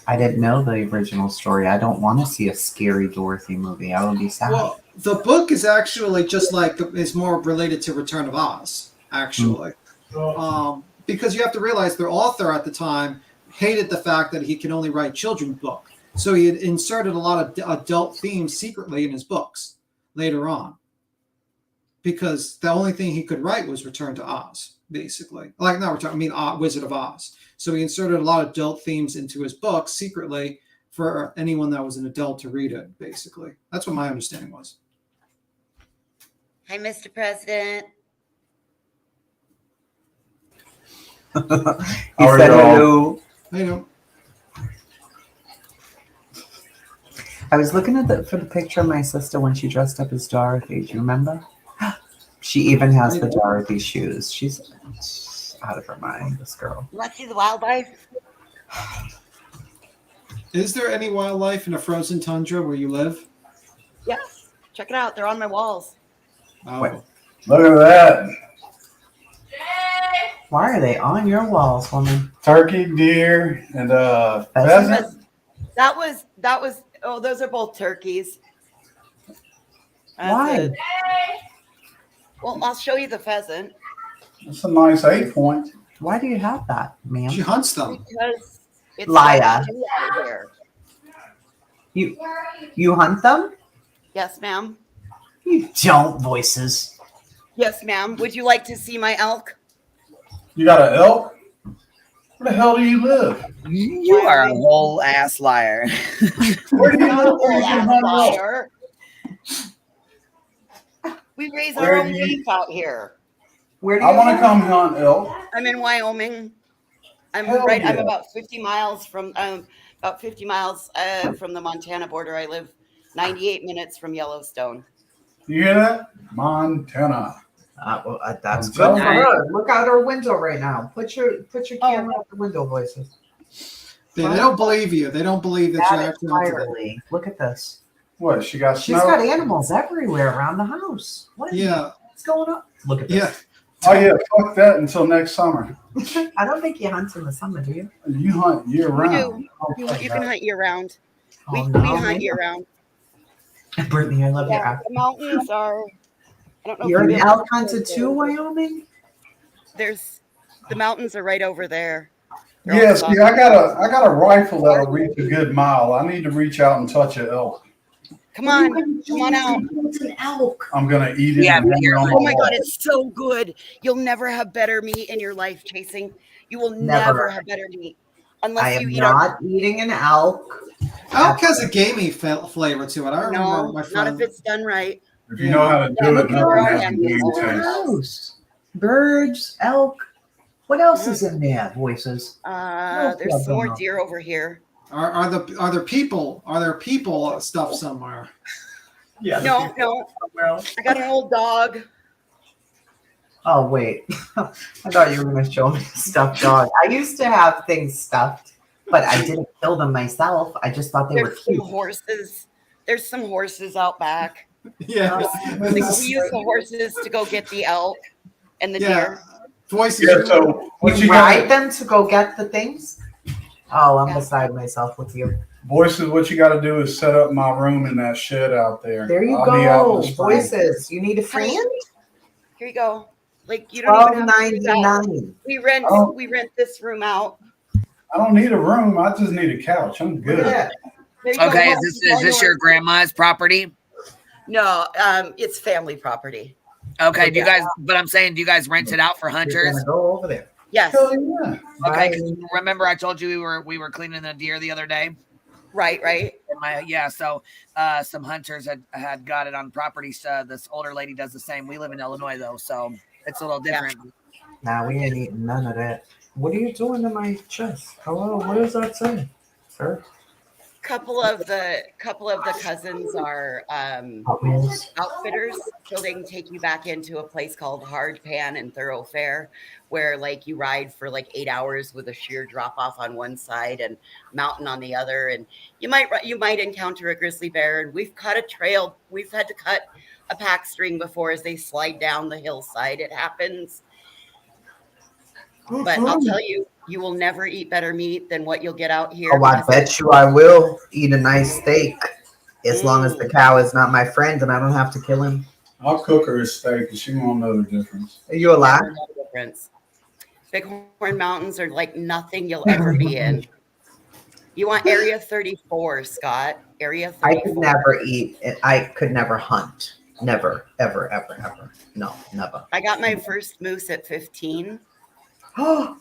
[SPEAKER 12] didn't know the original story. I don't want to see a scary Dorothy movie. I would be sad.
[SPEAKER 7] Well, the book is actually just like is more related to Return of Oz, actually, because you have to realize the author at the time hated the fact that he can only write children's book, so he had inserted a lot of adult themes secretly in his books later on, because the only thing he could write was Return to Oz, basically. Like not Return, I mean Wizard of Oz. So he inserted a lot of adult themes into his books secretly for anyone that was an adult to read it, basically. That's what my understanding was.
[SPEAKER 3] Hi, Mr. President.
[SPEAKER 12] He said hello.
[SPEAKER 7] I know.
[SPEAKER 12] I was looking at for the picture of my sister when she dressed up as Dorothy. Do you remember? She even has the Dorothy shoes. She's out of her mind, this girl.
[SPEAKER 3] Let's see the wildlife.
[SPEAKER 7] Is there any wildlife in a frozen tundra where you live?
[SPEAKER 3] Yes. Check it out. They're on my walls.
[SPEAKER 7] Oh.
[SPEAKER 12] Wait.
[SPEAKER 13] Look at that.
[SPEAKER 12] Why are they on your walls, woman?
[SPEAKER 13] Turkey, deer, and pheasant.
[SPEAKER 3] That was. Oh, those are both turkeys.
[SPEAKER 12] Why?
[SPEAKER 3] Well, I'll show you the pheasant.
[SPEAKER 13] That's a nice 8-point.
[SPEAKER 12] Why do you have that, ma'am?
[SPEAKER 7] She hunts them.
[SPEAKER 3] Because it's
[SPEAKER 12] Liar.
[SPEAKER 3] out here.
[SPEAKER 12] You hunt them?
[SPEAKER 3] Yes, ma'am.
[SPEAKER 12] You don't, Voices.
[SPEAKER 3] Yes, ma'am. Would you like to see my elk?
[SPEAKER 13] You got an elk? Where the hell do you live?
[SPEAKER 10] You are a whole ass liar.
[SPEAKER 13] Where do you live? Where you can hunt elk?
[SPEAKER 3] We raise our own beef out here.
[SPEAKER 12] Where do
[SPEAKER 13] I want to come hunt elk.
[SPEAKER 3] I'm in Wyoming. I'm
[SPEAKER 13] Hell yeah.
[SPEAKER 3] I'm about 50 miles from the Montana border. I live 98 minutes from Yellowstone.
[SPEAKER 13] You hear that? Montana.
[SPEAKER 12] That's good for her. Look out her window right now. Put your camera out the window, Voices.
[SPEAKER 7] They don't believe you. They don't believe that you're actually
[SPEAKER 12] entirely. Look at this.
[SPEAKER 13] What? She's got
[SPEAKER 12] animals everywhere around the house. What's going on? Look at this.
[SPEAKER 7] Yeah.
[SPEAKER 13] Oh yeah, fuck that until next summer.
[SPEAKER 12] I don't think you hunt in the summer, do you?
[SPEAKER 13] You hunt year round.
[SPEAKER 3] You can hunt year round. We
[SPEAKER 12] no,
[SPEAKER 3] hunt year round.
[SPEAKER 12] Brittany, I love your
[SPEAKER 3] The
[SPEAKER 12] accent.
[SPEAKER 3] mountains are. I don't know.
[SPEAKER 12] You're
[SPEAKER 3] if
[SPEAKER 12] an
[SPEAKER 3] you've
[SPEAKER 12] elk
[SPEAKER 3] ever
[SPEAKER 12] hunter
[SPEAKER 3] been
[SPEAKER 12] too, Wyoming?
[SPEAKER 3] The mountains are right over there.
[SPEAKER 13] Yes, yeah, I got a rifle that'll reach a good mile. I need to reach out and touch an elk.
[SPEAKER 3] Come on out.
[SPEAKER 12] It's an elk.
[SPEAKER 13] I'm gonna eat it.
[SPEAKER 3] Yeah,
[SPEAKER 13] and hang it on
[SPEAKER 3] oh my
[SPEAKER 13] the
[SPEAKER 3] God,
[SPEAKER 13] wall.
[SPEAKER 3] it's so good. You'll never have better meat in your life, Chasing. You will
[SPEAKER 12] Never.
[SPEAKER 3] never have better meat
[SPEAKER 12] I
[SPEAKER 3] unless
[SPEAKER 12] am
[SPEAKER 3] you eat
[SPEAKER 12] not eating an elk.
[SPEAKER 7] Elk has a gamey flavor to it. I remember
[SPEAKER 3] No,
[SPEAKER 7] my
[SPEAKER 3] not
[SPEAKER 7] friend.
[SPEAKER 3] if it's done right.
[SPEAKER 13] If you know how to do it, nothing has a game taste.
[SPEAKER 12] Gross. Birds, elk. What else is in there, Voices?
[SPEAKER 3] There's some more deer over here.
[SPEAKER 7] Are there people stuff somewhere?
[SPEAKER 12] Yeah.
[SPEAKER 3] No. I got an old dog.
[SPEAKER 12] Oh, wait. I thought you were going to show me a stuffed dog. I used to have things stuffed, but I didn't kill them myself. I just thought they were cute.
[SPEAKER 3] There's some horses out back.
[SPEAKER 7] Yeah.
[SPEAKER 3] We use the horses to go get the elk and the deer.
[SPEAKER 7] Voices.
[SPEAKER 13] Yeah, so what
[SPEAKER 12] You
[SPEAKER 13] you
[SPEAKER 12] ride
[SPEAKER 13] got?
[SPEAKER 12] them to go get the things? Oh, I'm beside myself with you.
[SPEAKER 13] Voices, what you got to do is set up my room in that shed out there.
[SPEAKER 12] There you
[SPEAKER 13] I'll be out in
[SPEAKER 12] go.
[SPEAKER 13] the spring.
[SPEAKER 12] Voices. You need a friend?
[SPEAKER 3] Here you go. Like you don't even have to do that.
[SPEAKER 12] $12.99.
[SPEAKER 3] We rent this room out.
[SPEAKER 13] I don't need a room. I just need a couch. I'm good.
[SPEAKER 12] Yeah.
[SPEAKER 3] There you go.
[SPEAKER 10] Okay, is this your grandma's property?
[SPEAKER 3] No, it's family property.
[SPEAKER 10] Okay, do you guys rent it out for hunters?
[SPEAKER 12] Go over there.
[SPEAKER 3] Yes.
[SPEAKER 13] Hell yeah.
[SPEAKER 10] Okay, 'cause remember I told you we were cleaning the deer the other day?
[SPEAKER 3] Right.
[SPEAKER 10] So some hunters had got it on property. So this older lady does the same. We live in Illinois though, so it's a little different.
[SPEAKER 12] Nah, we ain't eating none of that. What are you doing to my chest? Hello, what does that say, sir?
[SPEAKER 3] Couple of the cousins are outfitters, so they can take you back into a place called Hard Pan and Thoroughfare, where like you ride for like 8 hours with a sheer drop off on one side and mountain on the other, and you might encounter a grizzly bear. And we've cut a trail. We've had to cut a pack string before as they slide down the hillside. It happens. But I'll tell you, you will never eat better meat than what you'll get out here.
[SPEAKER 12] Oh, I bet you I will eat a nice steak as long as the cow is not my friend and I don't have to kill him.
[SPEAKER 13] I'll cook her a steak and she won't know the difference.
[SPEAKER 12] Are you alive?
[SPEAKER 3] Bighorn Mountains are like nothing you'll ever be in. You want Area 34, Scott. Area 34.
[SPEAKER 12] I could never eat it. I could never hunt. Never, ever, ever, ever. No, never.
[SPEAKER 3] I got my first moose at 15.
[SPEAKER 12] Oh,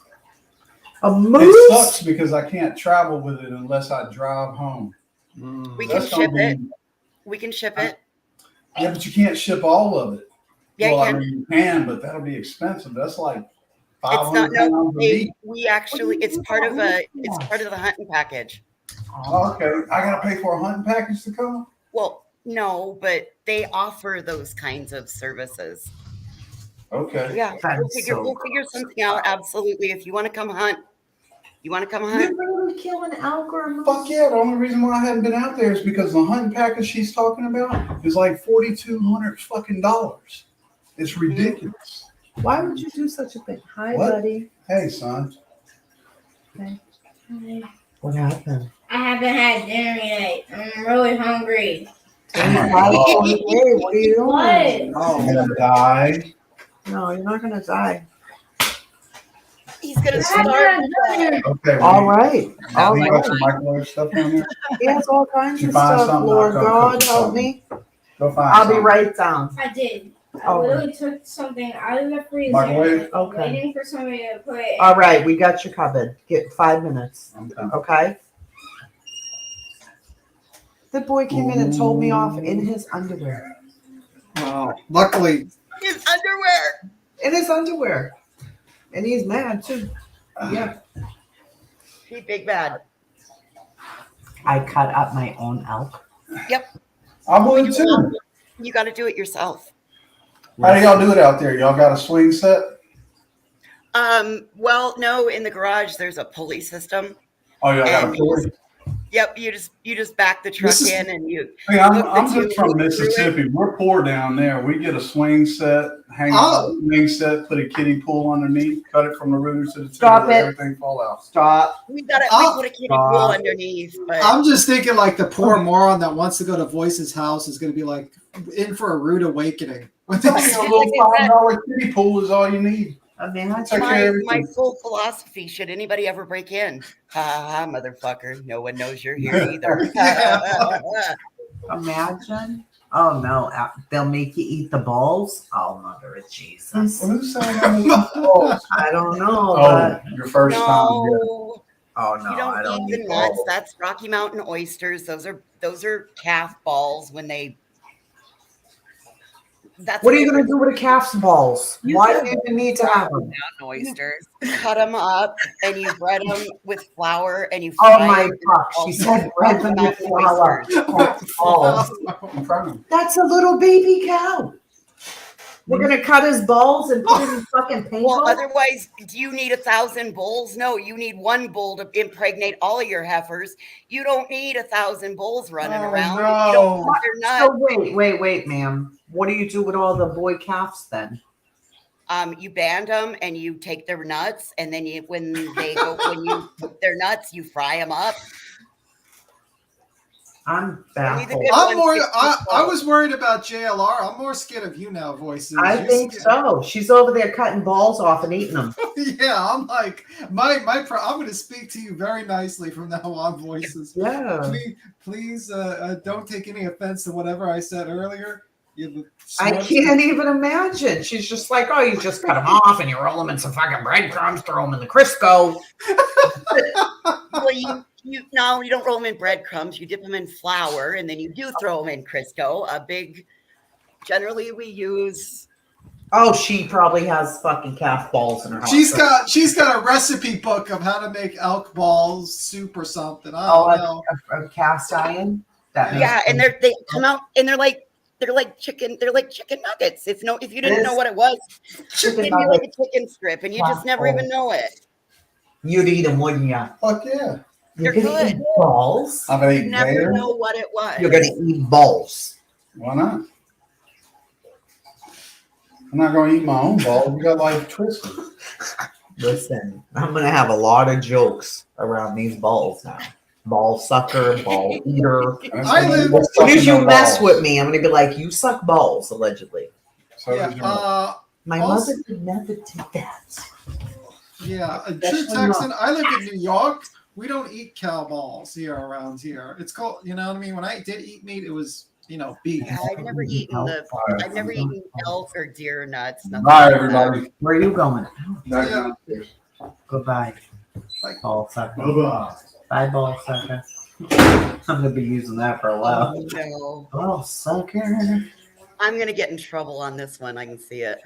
[SPEAKER 12] a moose?
[SPEAKER 13] It sucks because I can't travel with it unless I drive home.
[SPEAKER 3] We can ship it. We can ship it.
[SPEAKER 13] Yeah, but you can't ship all of it.
[SPEAKER 3] Yeah,
[SPEAKER 13] well,
[SPEAKER 3] you can.
[SPEAKER 13] I mean, you can, but that'll be expensive. That's like
[SPEAKER 3] It's not
[SPEAKER 13] 500
[SPEAKER 3] no.
[SPEAKER 13] pounds of meat.
[SPEAKER 3] We actually, it's part of the hunting package.
[SPEAKER 13] Oh, okay, I gotta pay for a hunting package to come.
[SPEAKER 3] Well, no, but they offer those kinds of services.
[SPEAKER 13] Okay.
[SPEAKER 3] Yeah, we'll figure something out. Absolutely. If you want to come hunt,
[SPEAKER 12] You're really killing elk or a moose?
[SPEAKER 13] Fuck yeah! The only reason why I haven't been out there is because the hunting package she's talking about is like $4,200 fucking dollars. It's ridiculous.
[SPEAKER 12] Why would you do such a thing? Hi,
[SPEAKER 13] What?
[SPEAKER 12] buddy.
[SPEAKER 13] Hey, son.
[SPEAKER 12] Hey. What happened?
[SPEAKER 14] I haven't had dinner yet. I'm really hungry.
[SPEAKER 12] Hey, what are you doing?
[SPEAKER 14] What?
[SPEAKER 12] Oh,
[SPEAKER 13] You're gonna die.
[SPEAKER 12] no, you're not gonna die.
[SPEAKER 3] He's gonna start.
[SPEAKER 13] Okay.
[SPEAKER 12] All right.
[SPEAKER 13] Now
[SPEAKER 12] All
[SPEAKER 13] you
[SPEAKER 12] right.
[SPEAKER 13] got some microwave stuff on there.
[SPEAKER 12] He has all kinds
[SPEAKER 13] You
[SPEAKER 12] of
[SPEAKER 13] find
[SPEAKER 12] stuff.
[SPEAKER 13] something,
[SPEAKER 12] Lord
[SPEAKER 13] I'll come
[SPEAKER 12] God,
[SPEAKER 13] cook
[SPEAKER 12] help
[SPEAKER 13] something.
[SPEAKER 12] me.
[SPEAKER 13] Go find
[SPEAKER 12] I'll be
[SPEAKER 13] something.
[SPEAKER 12] right down.
[SPEAKER 14] I did. I
[SPEAKER 12] Oh.
[SPEAKER 14] literally took something out of the freezer.
[SPEAKER 13] Microwave?
[SPEAKER 12] Okay.
[SPEAKER 14] Waiting for somebody to put it.
[SPEAKER 12] All right, we got you covered. Get 5 minutes. Okay. The boy came in and told me off in his underwear.
[SPEAKER 7] Wow. Luckily,
[SPEAKER 3] His underwear.
[SPEAKER 12] In his underwear. And he's mad too. Yeah.
[SPEAKER 3] He big bad.
[SPEAKER 12] I cut up my own elk.
[SPEAKER 3] Yep.
[SPEAKER 13] I would too.
[SPEAKER 3] You got to do it yourself.
[SPEAKER 13] How do y'all do it out there? Y'all got a swing set?
[SPEAKER 3] Well, no, in the garage there's a pulley system.
[SPEAKER 13] Oh, y'all got a
[SPEAKER 3] And
[SPEAKER 13] pulley?
[SPEAKER 3] Yep, you just back the truck in and you.
[SPEAKER 13] Hey, I'm
[SPEAKER 3] hook the
[SPEAKER 13] just
[SPEAKER 3] tube
[SPEAKER 13] from
[SPEAKER 3] through it.
[SPEAKER 13] Mississippi. We're poor down there. We get a swing set, hang out the swing set, put a kiddie pool underneath, cut it from the rooter to the tube,
[SPEAKER 12] Stop
[SPEAKER 13] let
[SPEAKER 12] it.
[SPEAKER 13] everything fall out.
[SPEAKER 12] Stop.
[SPEAKER 3] We put a kiddie
[SPEAKER 12] Stop.
[SPEAKER 3] pool underneath, but
[SPEAKER 7] I'm just thinking like the poor moron that wants to go to Voice's house is going to be like in for a rude awakening. When they
[SPEAKER 13] A little $5 kiddie pool is all you need. Take care of
[SPEAKER 3] my
[SPEAKER 13] everything.
[SPEAKER 3] full philosophy, should anybody ever break in? Ha ha ha, motherfucker. No one knows you're here either.
[SPEAKER 12] Imagine. Oh no, they'll make you eat the balls. Oh, mother of Jesus.
[SPEAKER 13] Who's saying that?
[SPEAKER 12] I don't know.
[SPEAKER 13] Oh, your first time. Yeah.
[SPEAKER 3] No,
[SPEAKER 12] Oh no,
[SPEAKER 3] you don't
[SPEAKER 12] I don't
[SPEAKER 3] eat the
[SPEAKER 12] eat
[SPEAKER 3] nuts.
[SPEAKER 12] balls.
[SPEAKER 3] That's Rocky Mountain oysters. Those are calf balls when they. That's
[SPEAKER 12] What are you going to do with a calf's balls? Why do you even need to have them?
[SPEAKER 10] Mountain oysters.
[SPEAKER 3] Cut them up and you bread them with flour and you
[SPEAKER 12] Oh
[SPEAKER 3] fry
[SPEAKER 12] my
[SPEAKER 3] them.
[SPEAKER 12] fuck! She said bread them with flour. Balls. That's a little baby cow. We're gonna cut his balls and put it in fucking paint.
[SPEAKER 3] Well, otherwise, do you need 1,000 bulls? No, you need one bull to impregnate all of your heifers. You don't need 1,000 bulls running around. You don't want their nuts.
[SPEAKER 12] So wait, ma'am. What do you do with all the boy calves then?
[SPEAKER 3] You band them and you take their nuts, and then when you cook their nuts, you fry them up.
[SPEAKER 12] I'm baffled.
[SPEAKER 7] I was worried about JLR. I'm more scared of you now, Voices.
[SPEAKER 12] I think so. She's over there cutting balls off and eating them.
[SPEAKER 7] Yeah, I'm like I'm going to speak to you very nicely from now on, Voices.
[SPEAKER 12] Yeah.
[SPEAKER 7] Please don't take any offense to whatever I said earlier.
[SPEAKER 12] I can't even imagine. She's just like, oh, you just cut them off and you roll them in some fucking breadcrumbs, throw them in the Crisco.
[SPEAKER 3] Well, you don't roll them in breadcrumbs. You dip them in flour, and then you do throw them in Crisco. Generally we use.
[SPEAKER 12] Oh, she probably has fucking calf balls in her house.
[SPEAKER 7] She's got a recipe book of how to make elk balls soup or something. I don't know.
[SPEAKER 12] A cast iron.
[SPEAKER 3] Yeah, and they come out and they're like chicken. They're like chicken nuggets. If you didn't know what it was, it'd be like a chicken strip, and you just never even know it.
[SPEAKER 12] You'd eat them, wouldn't you?
[SPEAKER 13] Fuck yeah.
[SPEAKER 3] They're
[SPEAKER 12] You're gonna
[SPEAKER 3] good.
[SPEAKER 12] eat balls.
[SPEAKER 13] I'm gonna
[SPEAKER 3] You
[SPEAKER 13] eat
[SPEAKER 3] never
[SPEAKER 13] gator.
[SPEAKER 3] know what it was.
[SPEAKER 12] You're gonna eat balls.
[SPEAKER 13] Why not? I'm not gonna eat my own balls. You got life twisted.
[SPEAKER 12] Listen, I'm gonna have a lot of jokes around these balls now. Ball sucker, ball eater. As soon as you mess with me, I'm gonna be like, you suck balls, allegedly. My mother could never do that.
[SPEAKER 7] Yeah, a true
[SPEAKER 12] Especially
[SPEAKER 7] Texan.
[SPEAKER 12] not-
[SPEAKER 7] I live in New York. We don't eat cow balls here around here. It's called, you know what I mean? When I did eat meat, it was, beef.
[SPEAKER 3] Yeah, I've never eaten elk or deer nuts. nothing
[SPEAKER 13] Bye,
[SPEAKER 3] like that.
[SPEAKER 13] everybody.
[SPEAKER 12] Where are you going?
[SPEAKER 7] Yeah.
[SPEAKER 12] Goodbye. Ball sucker.
[SPEAKER 13] Bye-bye.
[SPEAKER 12] Bye, ball sucker. I'm gonna be using that for a while.
[SPEAKER 3] No.
[SPEAKER 12] Ball sucker.
[SPEAKER 3] I'm gonna get in trouble on this one. I can see it.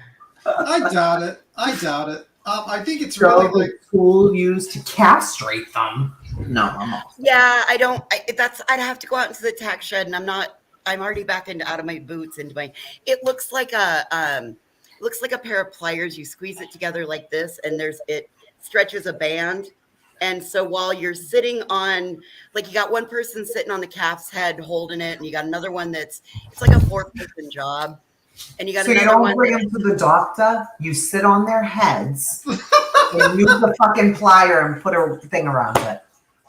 [SPEAKER 7] I doubt it. I think it's
[SPEAKER 12] So
[SPEAKER 7] really
[SPEAKER 12] the
[SPEAKER 7] like
[SPEAKER 12] tool used to castrate them. No, I'm off.
[SPEAKER 3] Yeah, I don't. I'd have to go out into the tack shed, and I'm not. I'm already back out of my boots into my. It looks like a pair of pliers. You squeeze it together like this, and it stretches a band. And so while you're sitting on, like, you got one person sitting on the calf's head holding it, and you got another one it's like a 4-person job, and you got
[SPEAKER 12] So you
[SPEAKER 3] another
[SPEAKER 12] don't
[SPEAKER 3] one.
[SPEAKER 12] bring them to the doctor. You sit on their heads and use the fucking plier and put a thing around it.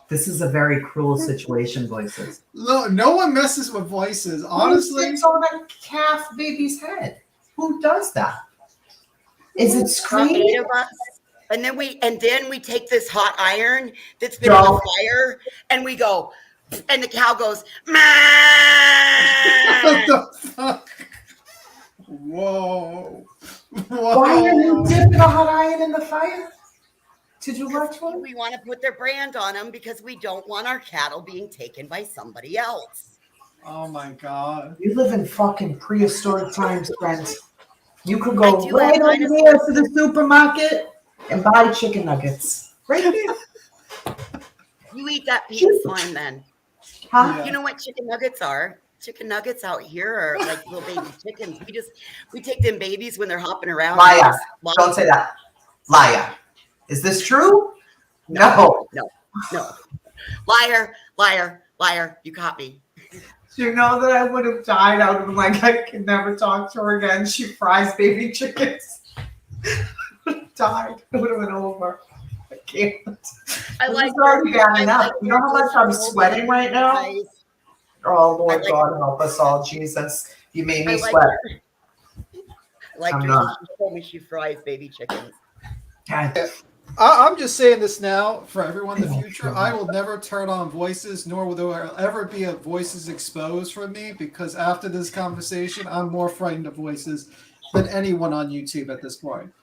[SPEAKER 12] This is a very cruel situation, voices.
[SPEAKER 7] No one messes with voices. Honestly,
[SPEAKER 12] Who sits on a calf baby's head? Who does that? Is it screaming?
[SPEAKER 3] 8 of us. And then we take this hot iron that's been on the fire, and we go, and the cow goes, "Mah!"
[SPEAKER 7] What the fuck? Whoa.
[SPEAKER 12] Why are you dipping a hot iron in the fire? To do what?
[SPEAKER 3] We want to put their brand on them because we don't want our cattle being taken by somebody else.
[SPEAKER 7] Oh my God.
[SPEAKER 12] You live in fucking prehistoric times, friends. You could go right
[SPEAKER 3] have
[SPEAKER 12] over there to the supermarket and buy chicken nuggets. Right there.
[SPEAKER 3] You eat that pink slime then.
[SPEAKER 12] Huh?
[SPEAKER 3] Yeah. You know what chicken nuggets are? Chicken nuggets out here are like little baby chickens. We take them babies when they're hopping around.
[SPEAKER 12] Liar. Don't say that. Liar. Is this true? No.
[SPEAKER 3] Liar. You caught me.
[SPEAKER 12] Do you know that I would have died? I would have been like, I can never talk to her again. She fries baby chickens. Died. It would have been over. I can't. It's already bad enough. You know how much I'm sweating right now? Oh, Lord God, help us all, Jesus. You made me sweat.
[SPEAKER 3] Like you told me she fries baby chickens.
[SPEAKER 7] I'm just saying this now for everyone in the future. I will never turn on voices, nor will there ever be a voices exposed from me, because after this conversation, I'm more frightened of voices than anyone on YouTube at this point.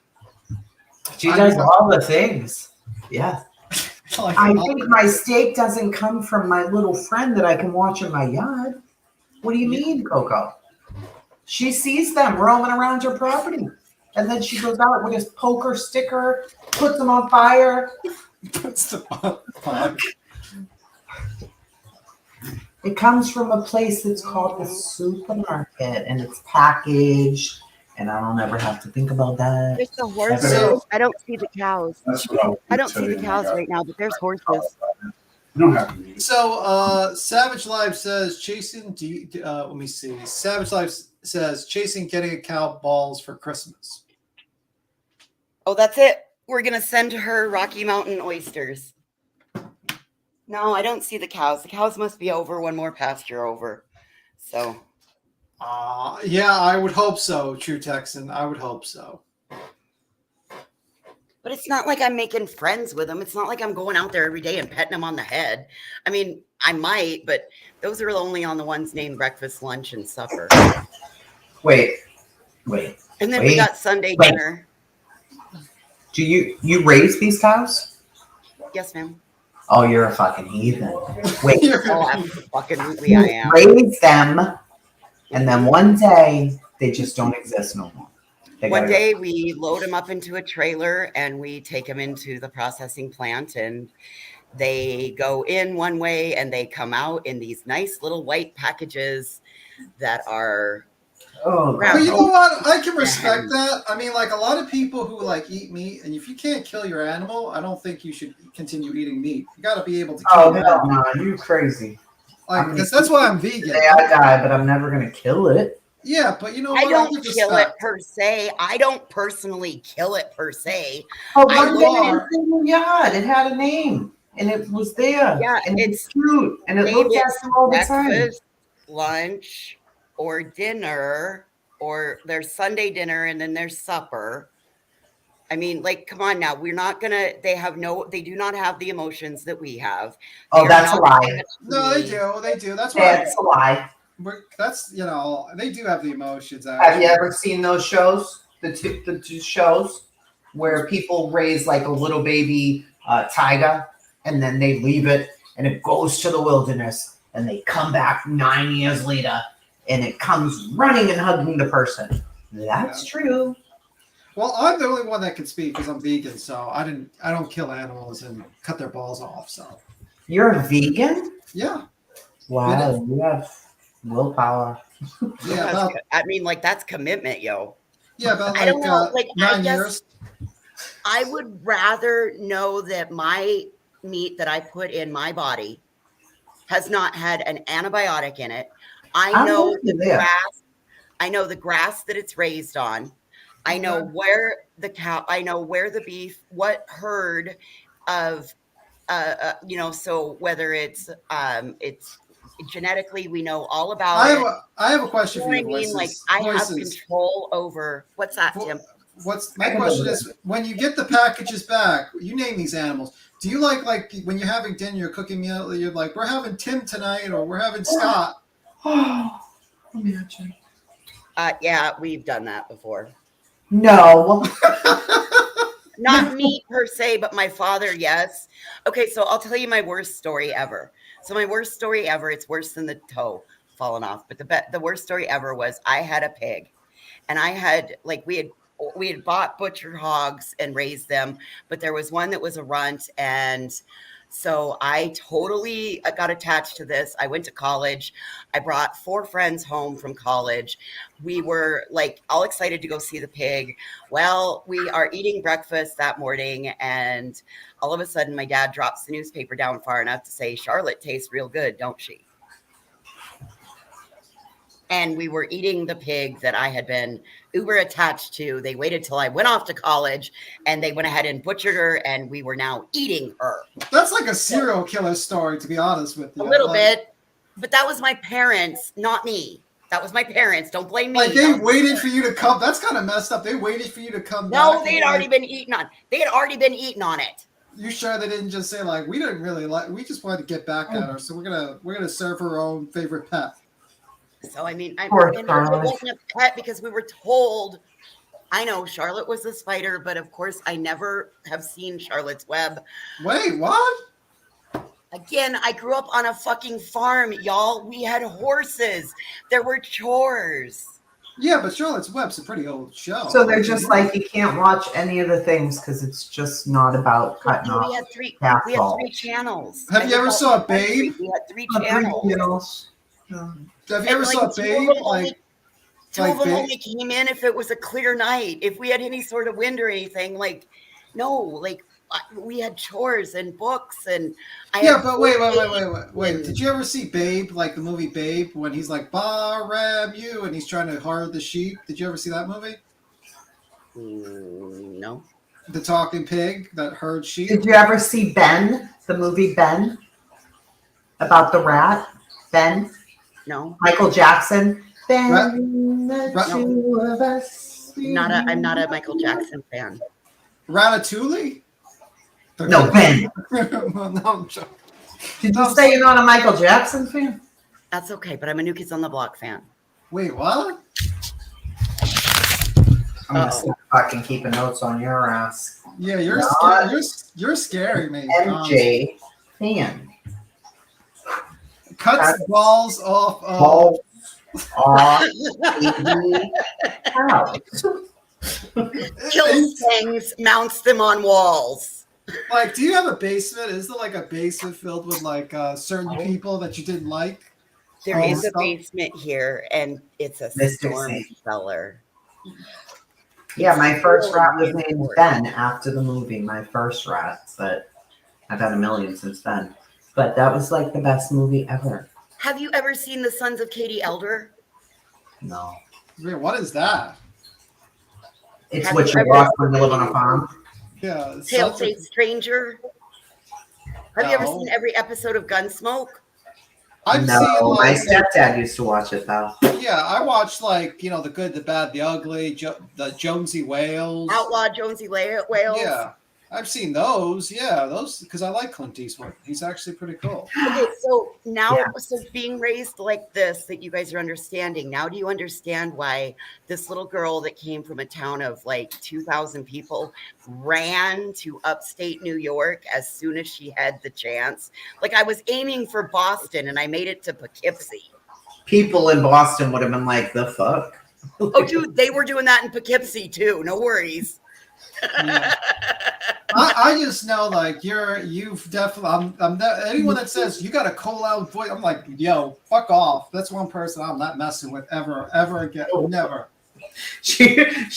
[SPEAKER 12] She does all the things. Yeah. I think my steak doesn't come from my little friend that I can watch in my yard. What do you mean, Coco? She sees them roaming around her property. And then she goes out with his poker sticker, puts them on fire.
[SPEAKER 7] Puts them on fire.
[SPEAKER 12] It comes from a place that's called the supermarket, and it's packaged, and I don't ever have to think about that.
[SPEAKER 3] There's the horses. I don't see the cows. I don't see the cows right now, but there's horses.
[SPEAKER 7] So, Savage Live says, Jason, let me see. Savage Live says, Jason getting a cow balls for Christmas.
[SPEAKER 3] Oh, that's it. We're going to send her Rocky Mountain oysters. No, I don't see the cows. The cows must be over one more pasture over. So.
[SPEAKER 7] Yeah, I would hope so, True Texan. I would hope so.
[SPEAKER 3] But it's not like I'm making friends with them. It's not like I'm going out there every day and petting them on the head. I mean, I might, but those are only on the ones named breakfast, lunch, and supper.
[SPEAKER 12] Wait.
[SPEAKER 3] And then we got Sunday dinner.
[SPEAKER 12] Do you raise these cows?
[SPEAKER 3] Yes, ma'am.
[SPEAKER 12] Oh, you're a fucking heathen. Wait.
[SPEAKER 3] Absolutely, I am.
[SPEAKER 12] Raise them, and then one day they just don't exist no more.
[SPEAKER 3] One day we load them up into a trailer and we take them into the processing plant, and they go in one way and they come out in these nice little white packages that are.
[SPEAKER 7] But you know what? I can respect that. I mean, like, a lot of people who like eat meat, and if you can't kill your animal, I don't think you should continue eating meat. You got to be able to kill it.
[SPEAKER 12] Oh, no, you crazy.
[SPEAKER 7] Like, that's why I'm vegan.
[SPEAKER 12] I die, but I'm never going to kill it.
[SPEAKER 7] Yeah, but you know what?
[SPEAKER 3] I don't kill it per se. I don't personally kill it per se.
[SPEAKER 12] Oh, one day it was in the yard. It had a name, and it was there.
[SPEAKER 3] Yeah,
[SPEAKER 12] and it's cute, and it looked after all the time.
[SPEAKER 3] Breakfast, lunch, or dinner, or there's Sunday dinner, and then there's supper. I mean, like, come on now. We're not gonna. They do not have the emotions that we have.
[SPEAKER 12] Oh, that's a lie.
[SPEAKER 7] No, they do. They do. That's why.
[SPEAKER 12] That's a lie.
[SPEAKER 7] That's, you know, they do have the emotions.
[SPEAKER 12] Have you ever seen those shows? The two shows where people raise like a little baby tiger, and then they leave it, and it goes to the wilderness, and they come back 9 years later, and it comes running and hugging the person. That's true.
[SPEAKER 7] Well, I'm the only one that can speak because I'm vegan, so I don't kill animals and cut their balls off. So
[SPEAKER 12] You're a vegan?
[SPEAKER 7] yeah.
[SPEAKER 12] Wow, you have willpower.
[SPEAKER 7] Yeah,
[SPEAKER 3] I mean, like that's commitment, yo.
[SPEAKER 7] Yeah, about
[SPEAKER 3] I don't know. Like
[SPEAKER 7] 9
[SPEAKER 3] I guess
[SPEAKER 7] years.
[SPEAKER 3] I would rather know that my meat that I put in my body has not had an antibiotic in it. I know the grass. I know the grass that it's raised on. I know where the cow. I know where the beef. What herd of, so whether it's genetically, we know all about it.
[SPEAKER 7] I have a question for you,
[SPEAKER 3] I mean,
[SPEAKER 7] Voices.
[SPEAKER 3] like I have
[SPEAKER 7] Voices.
[SPEAKER 3] control over what's that, Tim?
[SPEAKER 7] My question is, when you get the packages back, you name these animals. Do you like when you're having dinner, you're cooking meal, you're like, we're having Tim tonight, or we're having Scott?
[SPEAKER 12] Imagine.
[SPEAKER 3] Yeah, we've done that before.
[SPEAKER 12] No.
[SPEAKER 3] Not me per se, but my father, yes. Okay, so I'll tell you my worst story ever. So my worst story ever, it's worse than the toe falling off, but the worst story ever was I had a pig, and I had we had bought butcher hogs and raised them, but there was one that was a runt, and so I totally got attached to this. I went to college. I brought 4 friends home from college. We were like all excited to go see the pig. Well, we are eating breakfast that morning, and all of a sudden my dad drops the newspaper down far enough to say, "Charlotte tastes real good, don't she?" And we were eating the pig that I had been uber attached to. They waited till I went off to college, and they went ahead and butchered her, and we were now eating her.
[SPEAKER 7] That's like a serial killer story, to be honest with you.
[SPEAKER 3] A little bit, but that was my parents, not me. That was my parents. Don't blame me.
[SPEAKER 7] Like they waited for you to come. That's kind of messed up. They waited for you to come.
[SPEAKER 3] No, they had already been eating on. They had already been eating on it.
[SPEAKER 7] You sure they didn't just say like, we didn't really like, we just wanted to get back at her, so we're gonna serve her own favorite pet.
[SPEAKER 3] So I mean, it wasn't a pet because we were told. I know Charlotte was the spider, but of course I never have seen Charlotte's web.
[SPEAKER 7] Wait, what?
[SPEAKER 3] Again, I grew up on a fucking farm, y'all. We had horses. There were chores.
[SPEAKER 7] Yeah, but Charlotte's Web's a pretty old show.
[SPEAKER 12] So they're just like, you can't watch any of the things because it's just not about cutting off.
[SPEAKER 3] We had 3 channels.
[SPEAKER 7] Have you ever saw Babe?
[SPEAKER 3] We had 3 channels.
[SPEAKER 7] Have you ever saw Babe?
[SPEAKER 3] Two of them only came in if it was a clear night. If we had any sort of wind or anything, we had chores and books and
[SPEAKER 7] but wait. Did you ever see Babe, like the movie Babe, when he's like Bar you and he's trying to herd the sheep? Did you ever see that movie?
[SPEAKER 3] No.
[SPEAKER 7] The talking pig that herds sheep.
[SPEAKER 12] Did you ever see Ben, the movie Ben? About the rat? Ben?
[SPEAKER 3] No.
[SPEAKER 12] Michael Jackson? Ben, the two of us.
[SPEAKER 3] I'm not a Michael Jackson fan.
[SPEAKER 7] Ratatouille?
[SPEAKER 12] No, Ben.
[SPEAKER 7] No, I'm joking.
[SPEAKER 12] Did you say you're not a Michael Jackson fan?
[SPEAKER 3] That's okay, but I'm a New Kids on the Block fan.
[SPEAKER 7] Wait, what?
[SPEAKER 12] I'm gonna start fucking keeping notes on your ass.
[SPEAKER 7] Yeah, you're scary, man.
[SPEAKER 12] MJ fan.
[SPEAKER 7] Cuts balls off of
[SPEAKER 12] balls off house.
[SPEAKER 3] Kills things, mounts them on walls.
[SPEAKER 7] Like, do you have a basement? Is there like a basement filled with like certain people that you didn't like?
[SPEAKER 3] There is a basement here, and it's a storm cellar.
[SPEAKER 12] Yeah, my first rat was named Ben after the movie. My first rat, but I've had a million since then. But that was like the best movie ever.
[SPEAKER 3] Have you ever seen The Sons of Katie Elder?
[SPEAKER 12] No.
[SPEAKER 7] Wait, what is that?
[SPEAKER 12] It's what you watch when you live on a farm.
[SPEAKER 7] Yeah.
[SPEAKER 3] Pale-Faced Stranger. Have you ever seen every episode of Gunsmoke?
[SPEAKER 12] No, my stepdad used to watch it though.
[SPEAKER 7] Yeah, I watched The Good, the Bad, the Ugly, the Jonesy Wales.
[SPEAKER 3] Outlaw Jonesy Wales.
[SPEAKER 7] Yeah, I've seen those. Yeah, those because I like Clint Eastwood. He's actually pretty cool.
[SPEAKER 3] Okay, so now, so being raised like this, that you guys are understanding. Now, do you understand why this little girl that came from a town of like 2,000 people ran to upstate New York as soon as she had the chance? Like I was aiming for Boston and I made it to Poughkeepsie.
[SPEAKER 12] People in Boston would have been like, the fuck?
[SPEAKER 3] Oh, dude, they were doing that in Poughkeepsie too. No worries.
[SPEAKER 7] Yeah. I just know, like, you've definitely. Anyone that says you got a cool out voice, I'm like, yo, fuck off. That's one person I'm not messing with ever again. Never.
[SPEAKER 12] She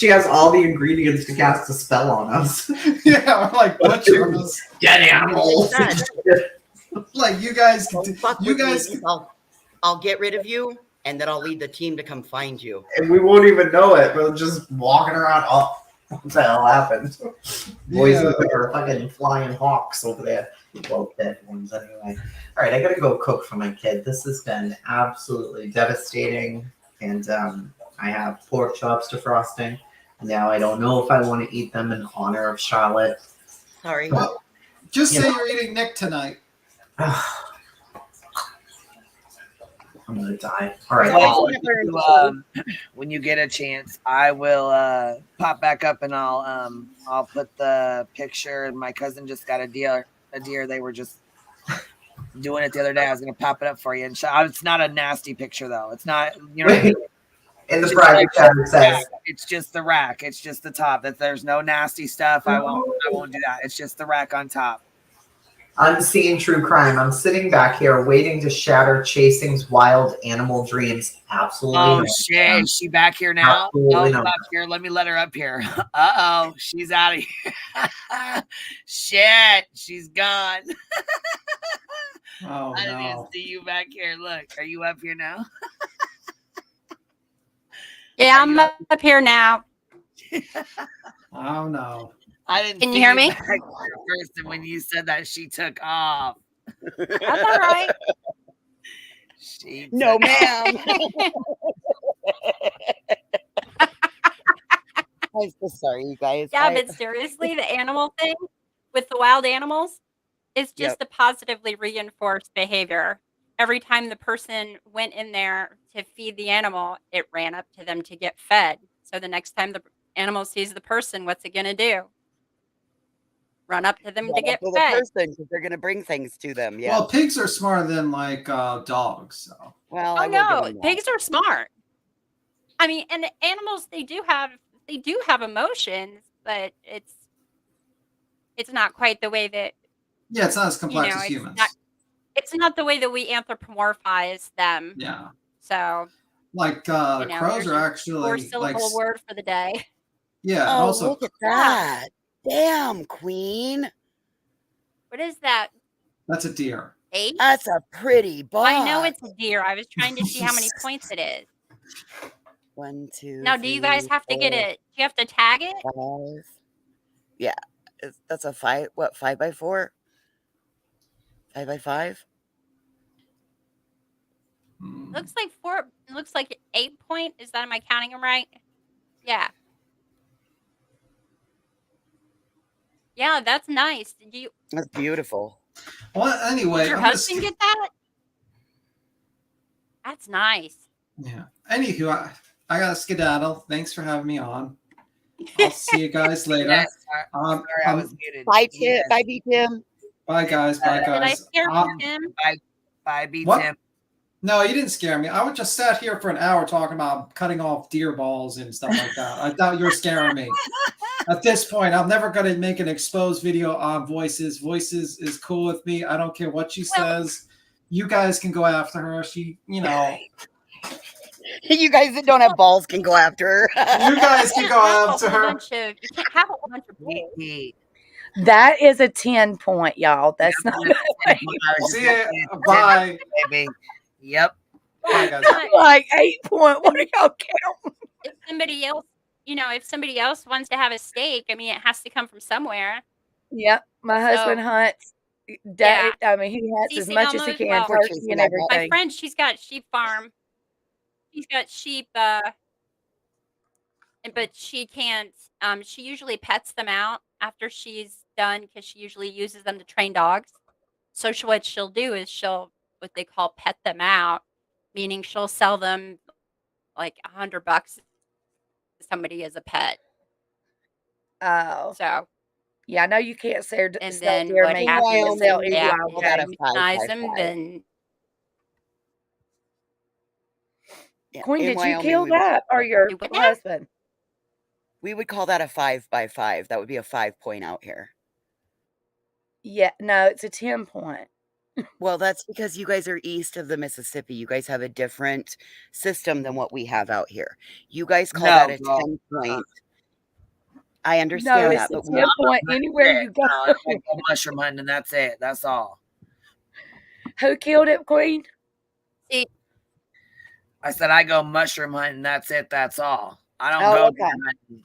[SPEAKER 12] has all the ingredients to cast a spell on us.
[SPEAKER 7] Yeah, we're like butcher us.
[SPEAKER 12] Dead animals.
[SPEAKER 7] Like you guys,
[SPEAKER 3] I'll get rid of you, and then I'll lead the team to come find you.
[SPEAKER 12] And we won't even know it. We're just walking around. Oh, what the hell happened? Voices are fucking flying hawks over there. Well, dead ones anyway. All right, I gotta go cook for my kid. This has been absolutely devastating, and I have pork chops defrosting. Now I don't know if I want to eat them in honor of Charlotte.
[SPEAKER 3] Sorry.
[SPEAKER 7] Well, just say you're eating Nick tonight.
[SPEAKER 12] I'm gonna die. All right.
[SPEAKER 10] When you get a chance, I will pop back up and I'll put the picture. My cousin just got a deer. They were just doing it the other day. I was gonna pop it up for you. And it's not a nasty picture though. It's not. You know.
[SPEAKER 12] In the private chat it says
[SPEAKER 10] it's just the rack. It's just the top. That there's no nasty stuff. I won't do that. It's just the rack on top.
[SPEAKER 12] Unseen true crime. I'm sitting back here waiting to shatter Chasing's wild animal dreams. Absolutely.
[SPEAKER 10] Oh shit! Is she back here now?
[SPEAKER 12] Absolutely
[SPEAKER 10] Up here. Let me let her up here. Uh-oh, she's out of here. Shit, she's gone.
[SPEAKER 7] Oh,
[SPEAKER 10] I didn't even see you back here. Look, are you up here now?
[SPEAKER 15] Yeah, I'm up here now.
[SPEAKER 7] Oh no.
[SPEAKER 10] I didn't.
[SPEAKER 15] Can you hear me?
[SPEAKER 10] Back there first, and when you said that, she took off.
[SPEAKER 15] That's all right.
[SPEAKER 3] No, ma'am. I'm so sorry, you guys.
[SPEAKER 15] Yeah, but seriously, the animal thing with the wild animals is just a positively reinforced behavior. Every time the person went in there to feed the animal, it ran up to them to get fed. So the next time the animal sees the person, what's it going to do? Run up to them to get fed.
[SPEAKER 3] Because they're going to bring things to them. Yeah.
[SPEAKER 7] Well, pigs are smarter than like dogs. So.
[SPEAKER 3] Well,
[SPEAKER 15] oh no, pigs are smart. I mean, and animals they do have emotions, but it's not quite the way that.
[SPEAKER 7] Yeah, it's not as complex as humans.
[SPEAKER 15] It's not the way that we anthropomorphize them.
[SPEAKER 7] Yeah.
[SPEAKER 15] So.
[SPEAKER 7] Like crows are actually
[SPEAKER 15] 4-syllable word for the day.
[SPEAKER 7] Yeah.
[SPEAKER 3] Oh,
[SPEAKER 7] also,
[SPEAKER 3] look at that! Damn, queen.
[SPEAKER 15] What is that?
[SPEAKER 7] That's a deer.
[SPEAKER 15] 8?
[SPEAKER 3] That's a pretty buck.
[SPEAKER 15] I know it's a deer. I was trying to see how many points it is.
[SPEAKER 3] 1, 2.
[SPEAKER 15] Now, do you guys have to get it? Do you have to tag it?
[SPEAKER 3] 5. Yeah, that's a 5. What, 5x4? 5x5?
[SPEAKER 15] Looks like 4. Looks like 8 point. Is that? Am I counting them right? Yeah. Yeah, that's nice. Did you?
[SPEAKER 3] That's beautiful.
[SPEAKER 7] Well, anyway,
[SPEAKER 15] Did your husband get that? That's nice.
[SPEAKER 7] Yeah. Anywho, I got to skedaddle. Thanks for having me on. I'll see you guys later.
[SPEAKER 10] Yes, sorry, I was muted.
[SPEAKER 3] Bye, Tim. Bye, B. Tim.
[SPEAKER 7] Bye, guys. Bye, guys.
[SPEAKER 15] Did I scare him?
[SPEAKER 10] Bye, B.
[SPEAKER 7] What?
[SPEAKER 10] Tim.
[SPEAKER 7] No, you didn't scare me. I would just sat here for an hour talking about cutting off deer balls and stuff like that. I thought you were scaring me. At this point, I'm never going to make an exposed video on Voices. Voices is cool with me. I don't care what she says. You guys can go after her. She,
[SPEAKER 3] You guys that don't have balls can go after her.
[SPEAKER 7] You guys can go after her.
[SPEAKER 15] You can't have a bunch of balls.
[SPEAKER 16] That is a 10 point, y'all. That's not.
[SPEAKER 7] See ya. Bye.
[SPEAKER 10] Baby. Yep.
[SPEAKER 7] Bye, guys.
[SPEAKER 16] Like 8 point. What are y'all counting?
[SPEAKER 15] If somebody else, if somebody else wants to have a steak, I mean, it has to come from somewhere.
[SPEAKER 16] Yep. My husband hunts.
[SPEAKER 15] Yeah.
[SPEAKER 16] I mean, he hunts as
[SPEAKER 15] Cece
[SPEAKER 16] much as he can, turkey and everything.
[SPEAKER 15] My friend, she's got sheep farm. She's got sheep, but she can't. She usually pets them out after she's done because she usually uses them to train dogs. So what she'll do is what they call pet them out, meaning she'll sell them like $100 to somebody as a pet.
[SPEAKER 16] Oh.
[SPEAKER 15] So.
[SPEAKER 16] Yeah, I know you can't sell deer meat.
[SPEAKER 15] What happens
[SPEAKER 16] Sell
[SPEAKER 15] is
[SPEAKER 16] any
[SPEAKER 15] euthanize them, then
[SPEAKER 16] Queen,
[SPEAKER 3] In
[SPEAKER 16] did you
[SPEAKER 3] Wyoming,
[SPEAKER 16] kill
[SPEAKER 3] we would,
[SPEAKER 16] that or your husband?
[SPEAKER 3] we would call that a 5x5. That would be a 5 point out here.
[SPEAKER 16] Yeah, no, it's a 10 point.
[SPEAKER 3] Well, that's because you guys are east of the Mississippi. You guys have a different system than what we have out here. You guys call that a 10 point. I
[SPEAKER 16] No,
[SPEAKER 3] understand
[SPEAKER 16] it's
[SPEAKER 3] that,
[SPEAKER 16] a
[SPEAKER 3] but
[SPEAKER 16] 10 point anywhere you go.
[SPEAKER 10] I go mushroom hunting and that's it. That's all.
[SPEAKER 16] Who killed it, Queen?
[SPEAKER 15] See,
[SPEAKER 10] I said I go mushroom hunting. That's it. That's all. I don't
[SPEAKER 16] Oh,
[SPEAKER 10] go
[SPEAKER 16] okay.
[SPEAKER 10] deer hunting.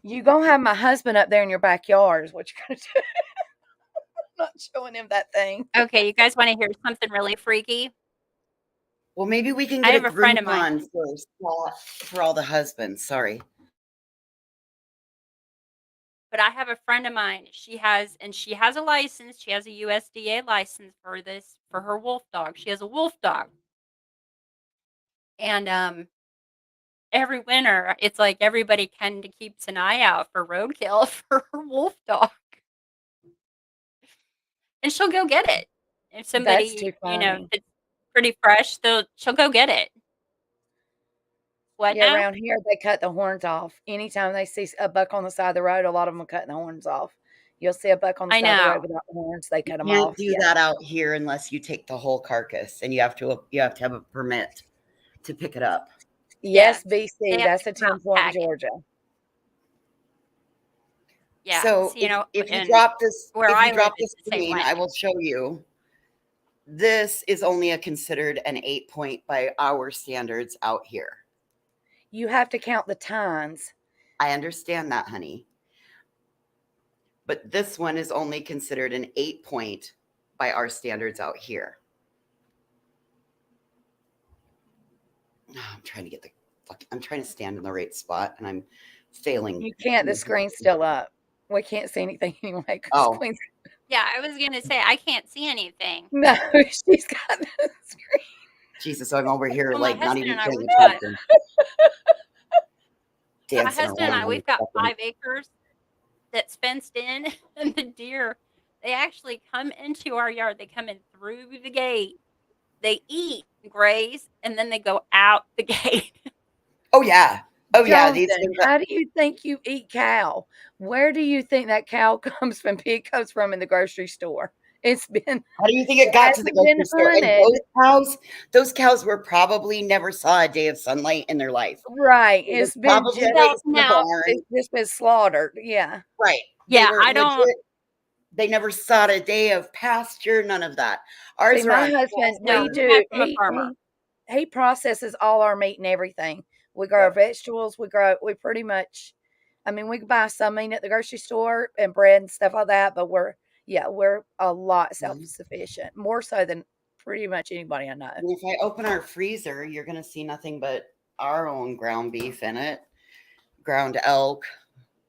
[SPEAKER 16] You gonna have my husband up there in your backyard is what you're gonna do. I'm not showing him that thing.
[SPEAKER 15] okay, you guys want to hear something really freaky?
[SPEAKER 3] well, maybe we can
[SPEAKER 15] I
[SPEAKER 3] get
[SPEAKER 15] have
[SPEAKER 3] a
[SPEAKER 15] a friend of
[SPEAKER 3] Groupon
[SPEAKER 15] mine.
[SPEAKER 3] first for all the husbands. Sorry.
[SPEAKER 15] But I have a friend of mine. She has a license. She has a USDA license for her wolf dog. She has a wolf dog. And every winter, it's like everybody kind of keeps an eye out for roadkill for her wolf dog. And she'll go get it. If
[SPEAKER 16] That's
[SPEAKER 15] somebody,
[SPEAKER 16] too
[SPEAKER 15] that's pretty fresh, she'll go get it. What
[SPEAKER 16] Yeah,
[SPEAKER 15] now?
[SPEAKER 16] around here they cut the horns off. Anytime they see a buck on the side of the road, a lot of them are cutting the horns off. You'll see a buck on the
[SPEAKER 15] I
[SPEAKER 16] side of the road
[SPEAKER 15] know.
[SPEAKER 16] without the horns, they cut them
[SPEAKER 3] You can't
[SPEAKER 16] off.
[SPEAKER 3] do that out here unless you take the whole carcass, and you have to have a permit to pick it up.
[SPEAKER 16] Yes,
[SPEAKER 15] They
[SPEAKER 16] BC,
[SPEAKER 15] have
[SPEAKER 16] that's
[SPEAKER 15] to
[SPEAKER 16] a
[SPEAKER 15] come out
[SPEAKER 16] 10
[SPEAKER 15] and
[SPEAKER 16] point in
[SPEAKER 15] tag it.
[SPEAKER 16] Georgia.
[SPEAKER 15] Yeah.
[SPEAKER 3] So
[SPEAKER 15] So,
[SPEAKER 3] if you
[SPEAKER 15] and
[SPEAKER 3] drop this,
[SPEAKER 15] where
[SPEAKER 3] if
[SPEAKER 15] I
[SPEAKER 3] you
[SPEAKER 15] live,
[SPEAKER 3] drop
[SPEAKER 15] it's
[SPEAKER 3] this
[SPEAKER 15] the same
[SPEAKER 3] screen,
[SPEAKER 15] way.
[SPEAKER 3] I will show you. This is only considered an 8 point by our standards out here.
[SPEAKER 16] You have to count the tines.
[SPEAKER 3] I understand that, honey. But this one is only considered an 8 point by our standards out here. I'm trying to get I'm trying to stand in the right spot, and I'm failing.
[SPEAKER 16] You can't, the screen's still up. We can't see anything anyway.
[SPEAKER 3] Oh.
[SPEAKER 16] Queen's...
[SPEAKER 15] Yeah, I was gonna say I can't see anything.
[SPEAKER 16] No, she's got the screen.
[SPEAKER 3] Jesus, I'm over here
[SPEAKER 15] Well, my
[SPEAKER 3] like not
[SPEAKER 15] husband
[SPEAKER 3] even
[SPEAKER 15] and I,
[SPEAKER 3] paying
[SPEAKER 15] we've got
[SPEAKER 3] attention.
[SPEAKER 15] my
[SPEAKER 3] Dancing
[SPEAKER 15] husband and
[SPEAKER 3] around
[SPEAKER 15] I,
[SPEAKER 3] on
[SPEAKER 15] we've
[SPEAKER 3] the
[SPEAKER 15] got
[SPEAKER 3] fucking-
[SPEAKER 15] 5 acres that's fenced in, and the deer, they actually come into our yard. They come in through the gate. They eat, graze, and then they go out the gate.
[SPEAKER 3] Oh yeah. Oh yeah. These
[SPEAKER 16] Jonathan,
[SPEAKER 3] things
[SPEAKER 16] how do you think you eat cow? Where do you think that cow comes from? Pig comes from in the grocery store. It's been.
[SPEAKER 3] How do you think it got to the grocery store? And those cows were probably never saw a day of sunlight in their life.
[SPEAKER 16] Right.
[SPEAKER 3] It
[SPEAKER 16] It's
[SPEAKER 3] was
[SPEAKER 16] been
[SPEAKER 3] probably
[SPEAKER 16] just,
[SPEAKER 3] raised in the barn.
[SPEAKER 16] it's just been slaughtered. Yeah.
[SPEAKER 3] Right.
[SPEAKER 15] Yeah,
[SPEAKER 3] They were
[SPEAKER 15] I don't.
[SPEAKER 3] legit. They never saw a day of pasture. None of that. Ours
[SPEAKER 16] See,
[SPEAKER 3] are
[SPEAKER 16] my
[SPEAKER 3] on
[SPEAKER 16] husband,
[SPEAKER 15] No,
[SPEAKER 16] we
[SPEAKER 15] we
[SPEAKER 16] do.
[SPEAKER 15] had from a farmer.
[SPEAKER 16] He processes all our meat and everything. We grow our vegetables. We pretty much. I mean, we can buy some meat at the grocery store and bread and stuff like that, but we're a lot self-sufficient, more so than pretty much anybody I know.
[SPEAKER 3] And if I open our freezer, you're going to see nothing but our own ground beef in it, ground elk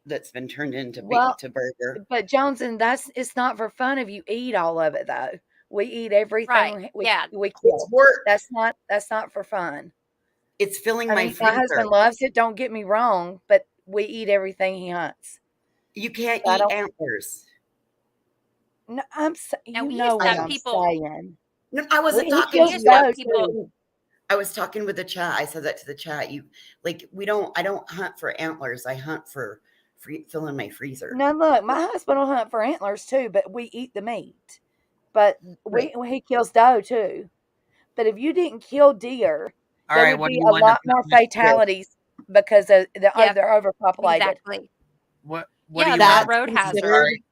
[SPEAKER 3] that's been turned into to burger.
[SPEAKER 16] But Johnson, it's not for fun if you eat all of it though. We eat everything.
[SPEAKER 15] Right.
[SPEAKER 16] We
[SPEAKER 15] Yeah.
[SPEAKER 16] kill.
[SPEAKER 3] It's work.
[SPEAKER 16] That's not for fun.
[SPEAKER 3] It's filling
[SPEAKER 16] I
[SPEAKER 3] my
[SPEAKER 16] mean,
[SPEAKER 3] freezer.
[SPEAKER 16] my husband loves it. Don't get me wrong, but we eat everything he hunts.
[SPEAKER 3] You can't
[SPEAKER 16] I
[SPEAKER 3] eat
[SPEAKER 16] don't-
[SPEAKER 3] antlers.
[SPEAKER 16] No,
[SPEAKER 15] Now,
[SPEAKER 16] you
[SPEAKER 15] we
[SPEAKER 16] know
[SPEAKER 15] used to
[SPEAKER 16] what
[SPEAKER 15] have
[SPEAKER 16] I'm
[SPEAKER 15] people.
[SPEAKER 16] saying.
[SPEAKER 3] No, I wasn't
[SPEAKER 16] He
[SPEAKER 3] talking
[SPEAKER 16] kills
[SPEAKER 3] to you.
[SPEAKER 16] those
[SPEAKER 15] people.
[SPEAKER 16] too.
[SPEAKER 3] I was talking with the chat. I said that to the chat. I don't hunt for antlers. I hunt for filling my freezer.
[SPEAKER 16] Now look, my husband will hunt for antlers too, but we eat the meat. But he kills doe too. But if you didn't kill deer,
[SPEAKER 10] All
[SPEAKER 16] there
[SPEAKER 10] right,
[SPEAKER 16] would
[SPEAKER 10] what do
[SPEAKER 16] be
[SPEAKER 10] you
[SPEAKER 16] a
[SPEAKER 10] want to
[SPEAKER 16] lot more fatalities because they're overpopulated.
[SPEAKER 15] Exactly.
[SPEAKER 10] What
[SPEAKER 15] Yeah,
[SPEAKER 10] do you
[SPEAKER 15] that's
[SPEAKER 10] want?
[SPEAKER 15] a road hazard.
[SPEAKER 10] Sorry.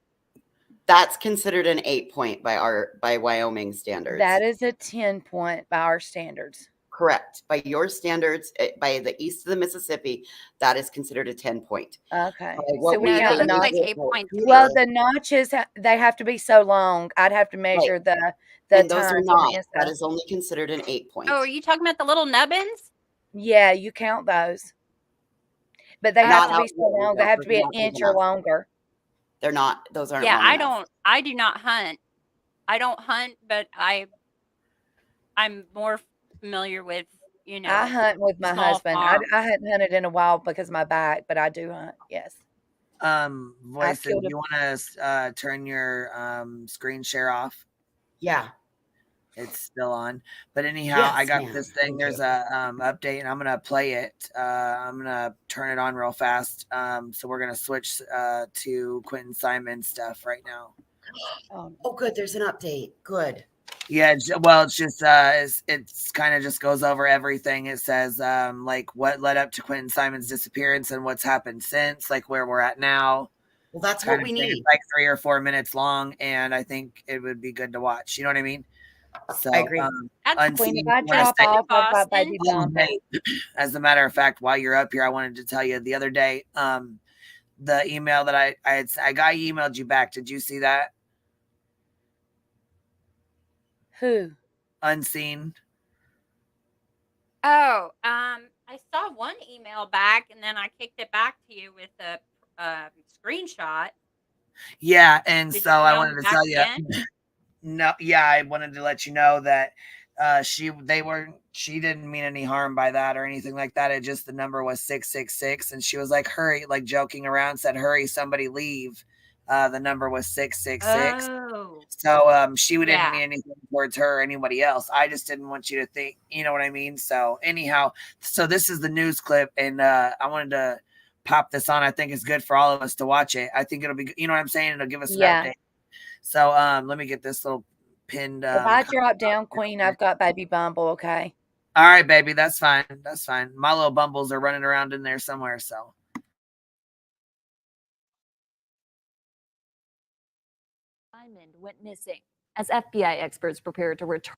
[SPEAKER 3] That's considered an 8 point by Wyoming standards.
[SPEAKER 16] That is a 10 point by our standards.
[SPEAKER 3] Correct. By your standards, by the east of the Mississippi, that is considered a 10 point.
[SPEAKER 16] Okay.
[SPEAKER 3] So
[SPEAKER 16] we count the
[SPEAKER 15] like
[SPEAKER 16] notches.
[SPEAKER 15] 8 points.
[SPEAKER 16] Well, the notches they have to be so long. I'd have to measure the
[SPEAKER 3] and those are
[SPEAKER 16] tines
[SPEAKER 3] not.
[SPEAKER 16] on the inside.
[SPEAKER 3] That is only considered an 8 point.
[SPEAKER 15] Oh, are you talking about the little nubbins?
[SPEAKER 16] Yeah, you count those. But they have
[SPEAKER 3] Not
[SPEAKER 16] to be so long. They have to be an inch or longer.
[SPEAKER 3] They're not. Those aren't.
[SPEAKER 15] Yeah,
[SPEAKER 3] long enough.
[SPEAKER 15] I do not hunt. I don't hunt, but I'm more familiar with,
[SPEAKER 16] I hunt with my
[SPEAKER 15] small
[SPEAKER 16] husband.
[SPEAKER 15] farm.
[SPEAKER 16] I hadn't hunted in a while because of my back, but I do hunt. Yes.
[SPEAKER 10] Voice, do
[SPEAKER 16] killed
[SPEAKER 10] you want to turn your screen share off?
[SPEAKER 3] Yeah.
[SPEAKER 10] it's still on. But anyhow, I
[SPEAKER 3] Yes,
[SPEAKER 10] got
[SPEAKER 3] ma'am.
[SPEAKER 10] this thing. There's a update, and I'm gonna play it. I'm gonna turn it on real fast. So we're gonna switch to Quentin Simon stuff right now.
[SPEAKER 3] Oh, good. There's an update. Good.
[SPEAKER 10] Yeah, well, it's just it's kind of just goes over everything. It says like what led up to Quentin Simon's disappearance and what's happened since, like where we're at now.
[SPEAKER 3] Well, that's
[SPEAKER 10] Kind
[SPEAKER 3] what we
[SPEAKER 10] of thing.
[SPEAKER 3] need.
[SPEAKER 10] It's like 3 or 4 minutes long, and I think it would be good to watch. You know what I mean? So,
[SPEAKER 3] I agree.
[SPEAKER 16] Queen, if
[SPEAKER 10] Unseen.
[SPEAKER 16] I drop off, I've got baby bump.
[SPEAKER 10] Hey, as a matter of fact, while you're up here, I wanted to tell you the other day, the email that I got emailed you back. Did you see that?
[SPEAKER 16] Who?
[SPEAKER 10] Unseen.
[SPEAKER 15] Oh, I saw one email back, and then I kicked it back to you with a screenshot.
[SPEAKER 10] Yeah, and
[SPEAKER 15] Did
[SPEAKER 10] so
[SPEAKER 15] you
[SPEAKER 10] I
[SPEAKER 15] email
[SPEAKER 10] wanted
[SPEAKER 15] me
[SPEAKER 10] to
[SPEAKER 15] back
[SPEAKER 10] tell you.
[SPEAKER 15] again?
[SPEAKER 10] No, yeah, I wanted to let you know that she didn't mean any harm by that or anything like that. It just the number was 666, and she was like, "Hurry!" Like joking around, said, "Hurry, somebody leave." The number was 666.
[SPEAKER 15] Oh,
[SPEAKER 10] So she didn't
[SPEAKER 15] yeah.
[SPEAKER 10] mean anything towards her or anybody else. I just didn't want you to think, you know what I mean? So anyhow, so this is the news clip, and I wanted to pop this on. I think it's good for all of us to watch it. I think it'll be, you know what I'm saying? It'll give us an update. So let me get this little pinned.
[SPEAKER 16] If I drop down, Queen, I've got baby Bumble, okay?
[SPEAKER 10] All right, baby, that's fine. That's fine. My little bumbles are running around in there somewhere, so.
[SPEAKER 17] Diamond went missing as FBI experts prepare to return.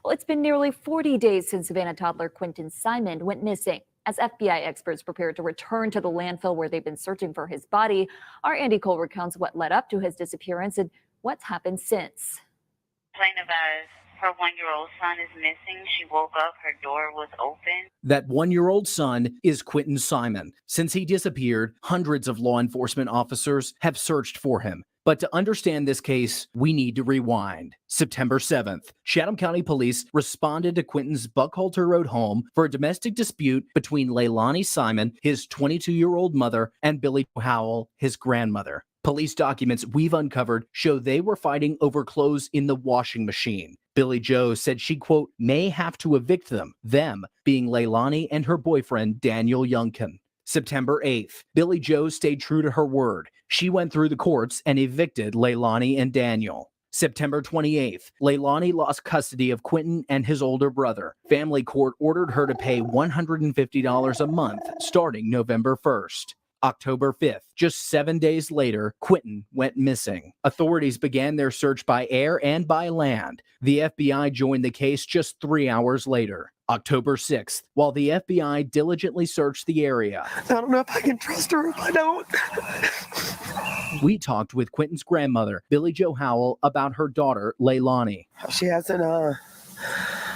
[SPEAKER 17] Well, it's been nearly 40 days since Savannah toddler Quentin Simon went missing. As FBI experts prepare to return to the landfill where they've been searching for his body, our Andy Cole recounts what led up to his disappearance and what's happened since.
[SPEAKER 18] Plaintiff as her 1-year-old son is missing. She woke up, her door was open.
[SPEAKER 19] That 1-year-old son is Quentin Simon. Since he disappeared, hundreds of law enforcement officers have searched for him. But to understand this case, we need to rewind. September 7th, Chatham County Police responded to Quentin's Buckhalter Road home for a domestic dispute between Leilani Simon, his 22-year-old mother, and Billy Howell, his grandmother. Police documents we've uncovered show they were fighting over clothes in the washing machine. Billy Joe said she, quote, may have to evict them being Leilani and her boyfriend, Daniel Youngkin. September 8th, Billy Joe stayed true to her word. She went through the courts and evicted Leilani and Daniel. September 28th, Leilani lost custody of Quentin and his older brother. Family court ordered her to pay $150 a month starting November 1st. October 5th, just 7 days later, Quentin went missing. Authorities began their search by air and by land. The FBI joined the case just 3 hours later. October 6th, while the FBI diligently searched the area.
[SPEAKER 20] I don't know if I can trust her if I don't.
[SPEAKER 19] We talked with Quentin's grandmother, Billy Jo Howell, about her daughter, Leilani.
[SPEAKER 20] She hasn't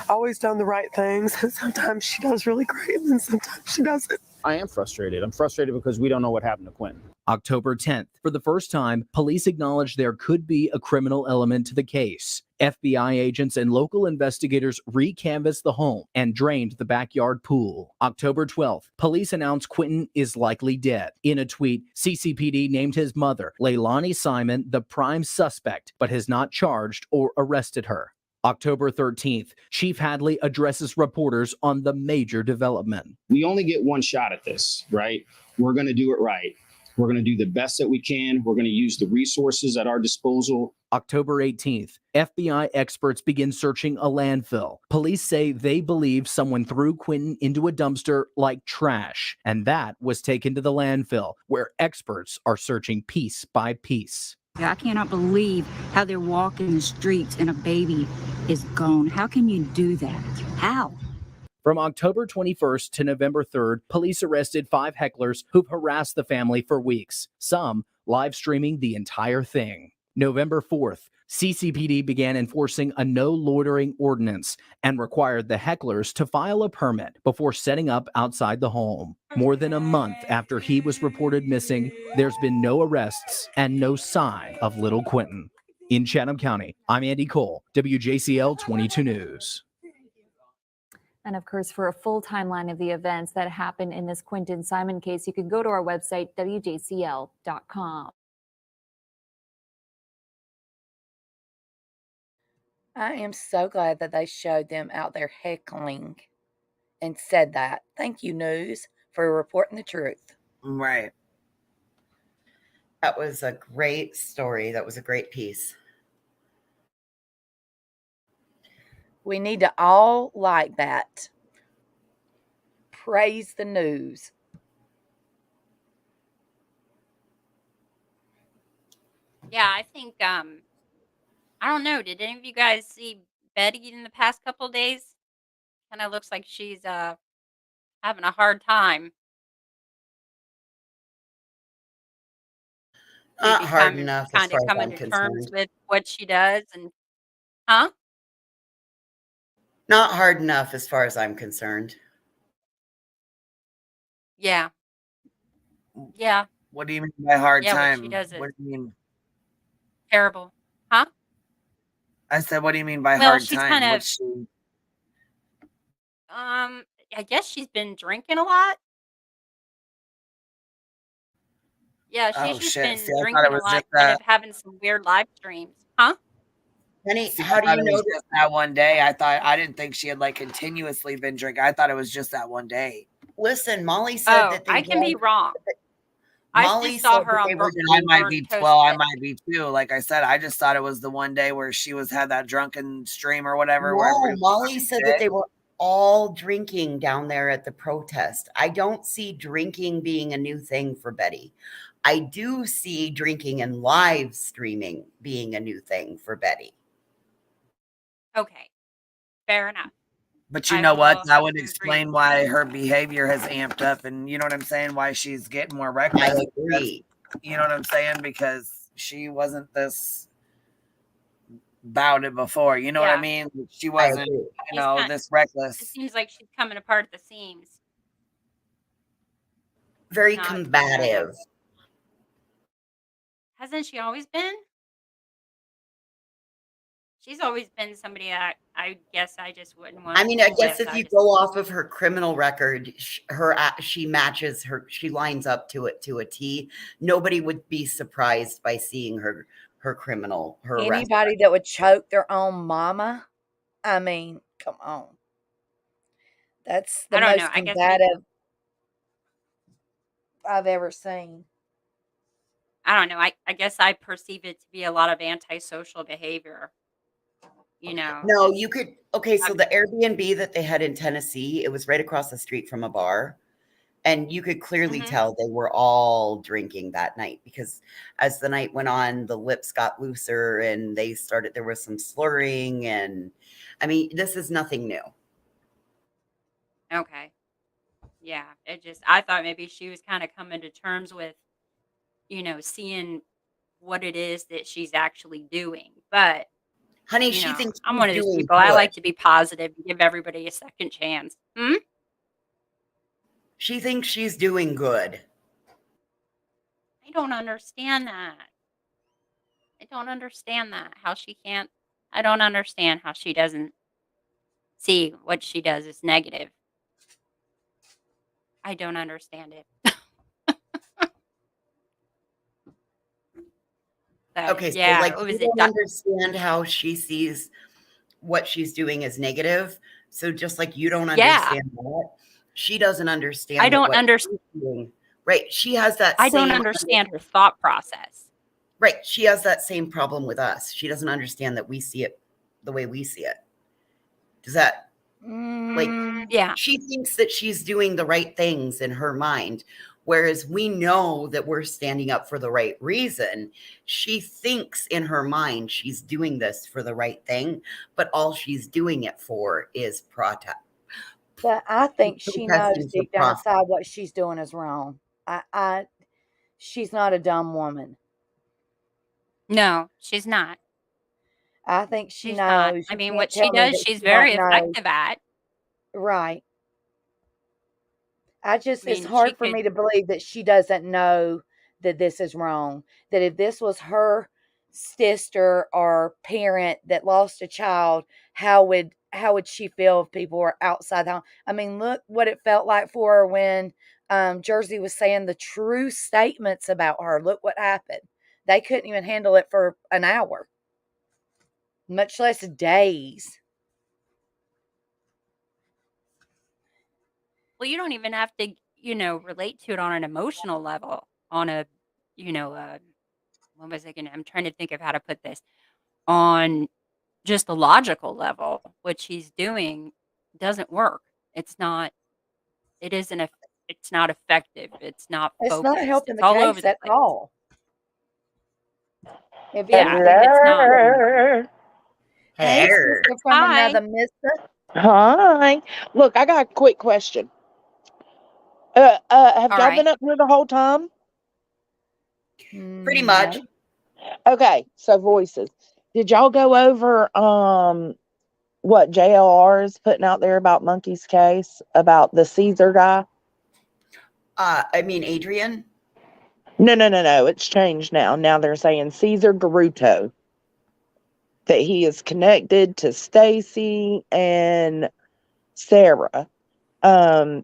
[SPEAKER 20] always done the right things. Sometimes she does really great, and then sometimes she doesn't.
[SPEAKER 21] I am frustrated. I'm frustrated because we don't know what happened to Quentin.
[SPEAKER 19] October 10th, for the first time, police acknowledged there could be a criminal element to the case. FBI agents and local investigators re-canvassed the home and drained the backyard pool. October 12th, police announced Quentin is likely dead. In a tweet, CCPD named his mother, Leilani Simon, the prime suspect, but has not charged or arrested her. October 13th, Chief Hadley addresses reporters on the major development.
[SPEAKER 21] We only get one shot at this, right? We're going to do it right. We're going to do the best that we can. We're going to use the resources at our disposal.
[SPEAKER 19] October 18th, FBI experts begin searching a landfill. Police say they believe someone threw Quentin into a dumpster like trash, and that was taken to the landfill, where experts are searching piece by piece.
[SPEAKER 22] I cannot believe how they're walking the streets and a baby is gone. How can you do that? How?
[SPEAKER 19] From October 21st to November 3rd, police arrested 5 hecklers who've harassed the family for weeks, some live streaming the entire thing. November 4th, CCPD began enforcing a no loitering ordinance and required the hecklers to file a permit before setting up outside the home. More than a month after he was reported missing, there's been no arrests and no sign of little Quentin. In Chatham County, I'm Andy Cole, WJCL 22 News.
[SPEAKER 17] And of course, for a full timeline of the events that happened in this Quentin Simon case, you can go to our website, WJCL.com.
[SPEAKER 16] I am so glad that they showed them out there heckling and said that. Thank you, news, for reporting the truth.
[SPEAKER 3] Right. That was a great story. That was a great piece.
[SPEAKER 16] We need to all like that. Praise the news.
[SPEAKER 15] Yeah, I think I don't know. Did any of you guys see Betty in the past couple days? Kind of looks like she's having a hard time.
[SPEAKER 3] Not
[SPEAKER 15] Maybe
[SPEAKER 3] hard enough as
[SPEAKER 15] kind
[SPEAKER 3] far
[SPEAKER 15] of
[SPEAKER 3] as
[SPEAKER 15] coming
[SPEAKER 3] I'm
[SPEAKER 15] to terms
[SPEAKER 3] concerned.
[SPEAKER 15] with what she does and huh?
[SPEAKER 3] Not hard enough as far as I'm concerned.
[SPEAKER 15] Yeah. Yeah.
[SPEAKER 10] What do you mean by hard
[SPEAKER 15] Yeah, what she
[SPEAKER 10] time?
[SPEAKER 15] does
[SPEAKER 10] What
[SPEAKER 15] is
[SPEAKER 10] do you mean?
[SPEAKER 15] terrible. Huh?
[SPEAKER 10] I said, what do you mean by
[SPEAKER 15] Well,
[SPEAKER 10] hard
[SPEAKER 15] she's kind
[SPEAKER 10] time?
[SPEAKER 15] of
[SPEAKER 10] What's she?
[SPEAKER 15] I guess she's been drinking a lot. Yeah, she's
[SPEAKER 10] Oh
[SPEAKER 15] just
[SPEAKER 10] shit! See,
[SPEAKER 15] been
[SPEAKER 10] I thought it
[SPEAKER 15] drinking a
[SPEAKER 10] was
[SPEAKER 15] lot,
[SPEAKER 10] just
[SPEAKER 15] kind of
[SPEAKER 10] that.
[SPEAKER 15] having some weird live streams. Huh?
[SPEAKER 3] Honey,
[SPEAKER 10] See,
[SPEAKER 3] how
[SPEAKER 10] I
[SPEAKER 3] do
[SPEAKER 10] thought
[SPEAKER 3] you
[SPEAKER 10] it
[SPEAKER 3] know
[SPEAKER 10] was
[SPEAKER 3] that?
[SPEAKER 10] just that one day. I didn't think she had like continuously been drinking. I thought it was just that one day.
[SPEAKER 3] Listen, Molly said
[SPEAKER 15] Oh,
[SPEAKER 3] that they
[SPEAKER 15] I can be
[SPEAKER 3] were.
[SPEAKER 15] wrong. I
[SPEAKER 3] Molly
[SPEAKER 15] just saw
[SPEAKER 3] said
[SPEAKER 15] her
[SPEAKER 3] that
[SPEAKER 15] on
[SPEAKER 3] they were.
[SPEAKER 10] I might
[SPEAKER 15] Burnt
[SPEAKER 10] be
[SPEAKER 15] Toast.
[SPEAKER 10] I might be too. Like I said, I just thought it was the one day where she had that drunken stream or whatever. Where
[SPEAKER 3] No,
[SPEAKER 10] everybody was
[SPEAKER 3] Molly
[SPEAKER 10] talking
[SPEAKER 3] said that
[SPEAKER 10] shit.
[SPEAKER 3] they were all drinking down there at the protest. I don't see drinking being a new thing for Betty. I do see drinking and live streaming being a new thing for Betty.
[SPEAKER 15] Okay, fair enough.
[SPEAKER 10] But you
[SPEAKER 15] I
[SPEAKER 10] know what?
[SPEAKER 15] will
[SPEAKER 10] That
[SPEAKER 15] have
[SPEAKER 10] would
[SPEAKER 15] to agree
[SPEAKER 10] explain
[SPEAKER 15] with
[SPEAKER 10] why her behavior has amped up, and you know what I'm saying? Why she's getting more reckless.
[SPEAKER 3] I agree.
[SPEAKER 10] You know what I'm saying? Because she wasn't this about it before. You know what I
[SPEAKER 15] Yeah.
[SPEAKER 10] mean? She wasn't,
[SPEAKER 3] agree.
[SPEAKER 10] this
[SPEAKER 15] It
[SPEAKER 10] reckless.
[SPEAKER 15] seems like she's coming apart at the seams.
[SPEAKER 3] Very
[SPEAKER 15] Not,
[SPEAKER 3] combative.
[SPEAKER 15] Hasn't she always been? She's always been somebody that I guess I just wouldn't want
[SPEAKER 3] I
[SPEAKER 15] to
[SPEAKER 3] mean, I
[SPEAKER 15] fool
[SPEAKER 3] guess
[SPEAKER 15] with.
[SPEAKER 3] if you go off of her criminal record, she matches her. She lines up to it to a T. Nobody would be surprised by seeing her criminal her arrest.
[SPEAKER 16] Anybody that would choke their own mama, I mean, come on. That's the
[SPEAKER 15] I don't know.
[SPEAKER 16] most
[SPEAKER 15] I guess maybe,
[SPEAKER 16] combative I've ever seen.
[SPEAKER 15] I don't know. I guess I perceive it to be a lot of antisocial behavior. You know.
[SPEAKER 3] No,
[SPEAKER 15] just-
[SPEAKER 3] you could. Okay, so the Airbnb that they had in Tennessee, it was right across the street from a bar. And you could clearly tell they were all drinking that night because as the night went on, the lips got looser and there was some slurring. And I mean, this is nothing new.
[SPEAKER 15] Okay. Yeah. I thought maybe she was kind of coming to terms with, seeing what it is that she's actually doing. But,
[SPEAKER 3] Honey, she thinks
[SPEAKER 15] I'm
[SPEAKER 3] she's
[SPEAKER 15] one of those
[SPEAKER 3] doing
[SPEAKER 15] people. I
[SPEAKER 3] good.
[SPEAKER 15] like to be positive and give everybody a second chance.
[SPEAKER 3] She thinks she's doing good.
[SPEAKER 15] I don't understand that. I don't understand that. How she can't. I don't understand how she doesn't see what she does is negative. I don't understand it.
[SPEAKER 3] Okay, so
[SPEAKER 15] Yeah,
[SPEAKER 3] like
[SPEAKER 15] what
[SPEAKER 3] you
[SPEAKER 15] was it?
[SPEAKER 3] don't understand how she sees what she's doing as negative. So just like you don't
[SPEAKER 15] Yeah.
[SPEAKER 3] understand that, she doesn't understand.
[SPEAKER 15] I
[SPEAKER 3] that
[SPEAKER 15] don't
[SPEAKER 3] what
[SPEAKER 15] understand.
[SPEAKER 3] she's doing. Right. She has that
[SPEAKER 15] I
[SPEAKER 3] same
[SPEAKER 15] don't understand her thought process.
[SPEAKER 3] Right. She has that same problem with us. She doesn't understand that we see it the way we see it. Does that like
[SPEAKER 15] Yeah.
[SPEAKER 3] she thinks that she's doing the right things in her mind, whereas we know that we're standing up for the right reason. She thinks in her mind she's doing this for the right thing, but all she's doing it for is protest.
[SPEAKER 16] But I think she knows
[SPEAKER 3] Protesting for
[SPEAKER 16] deep down
[SPEAKER 3] profit.
[SPEAKER 16] inside what she's doing is wrong. She's not a dumb woman.
[SPEAKER 15] No, she's not.
[SPEAKER 16] I think she
[SPEAKER 15] She's
[SPEAKER 16] knows.
[SPEAKER 15] not. I
[SPEAKER 16] You
[SPEAKER 15] mean,
[SPEAKER 16] can't
[SPEAKER 15] what she
[SPEAKER 16] tell me
[SPEAKER 15] does,
[SPEAKER 16] that
[SPEAKER 15] she's
[SPEAKER 16] she don't
[SPEAKER 15] very
[SPEAKER 16] know.
[SPEAKER 15] effective at.
[SPEAKER 16] Right. It's
[SPEAKER 15] mean, she
[SPEAKER 16] hard for
[SPEAKER 15] could
[SPEAKER 16] me to believe that she doesn't know that this is wrong. That if this was her sister or parent that lost a child, how would she feel if people were outside the home? I mean, look what it felt like for her when Jersey was saying the true statements about her. Look what happened. They couldn't even handle it for an hour. much less days.
[SPEAKER 15] Well, you don't even have to, relate to it on an emotional level, on a, what was I I'm trying to think of how to put this, on just a logical level. What she's doing doesn't work. It's not, it isn't, it's not effective. It's not
[SPEAKER 16] It's not
[SPEAKER 15] focused.
[SPEAKER 16] helping
[SPEAKER 15] It's
[SPEAKER 16] the
[SPEAKER 15] all over
[SPEAKER 16] case
[SPEAKER 15] the
[SPEAKER 16] at
[SPEAKER 15] place.
[SPEAKER 16] all. If
[SPEAKER 15] Yeah,
[SPEAKER 16] anything,
[SPEAKER 15] it's not.
[SPEAKER 16] Hey, sister from
[SPEAKER 15] Hi.
[SPEAKER 16] another mister.
[SPEAKER 1] Hi. Look, I got a quick question. Have
[SPEAKER 15] All
[SPEAKER 1] y'all
[SPEAKER 15] right.
[SPEAKER 1] been up here the whole time?
[SPEAKER 3] Pretty much.
[SPEAKER 1] Okay, so voices. Did y'all go over what JLR is putting out there about Monkey's case about the Caesar guy?
[SPEAKER 3] I mean Adrian.
[SPEAKER 1] No. It's changed now. Now they're saying Caesar Garuto. That he is connected to Stacy and Sarah.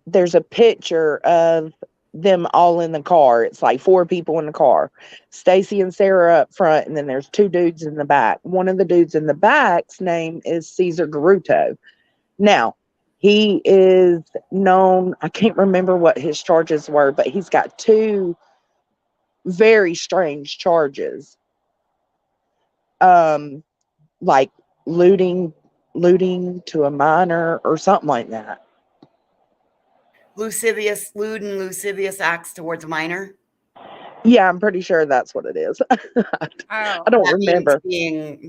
[SPEAKER 1] There's a picture of them all in the car. It's like 4 people in the car. Stacy and Sarah up front, and then there's 2 dudes in the back. One of the dudes in the back's name is Caesar Garuto. Now, he is known, I can't remember what his charges were, but he's got 2 very strange charges. Like looting to a minor or something like that.
[SPEAKER 3] Lewd and lascivious acts towards a minor.
[SPEAKER 1] Yeah, I'm pretty sure that's what it is. I don't remember.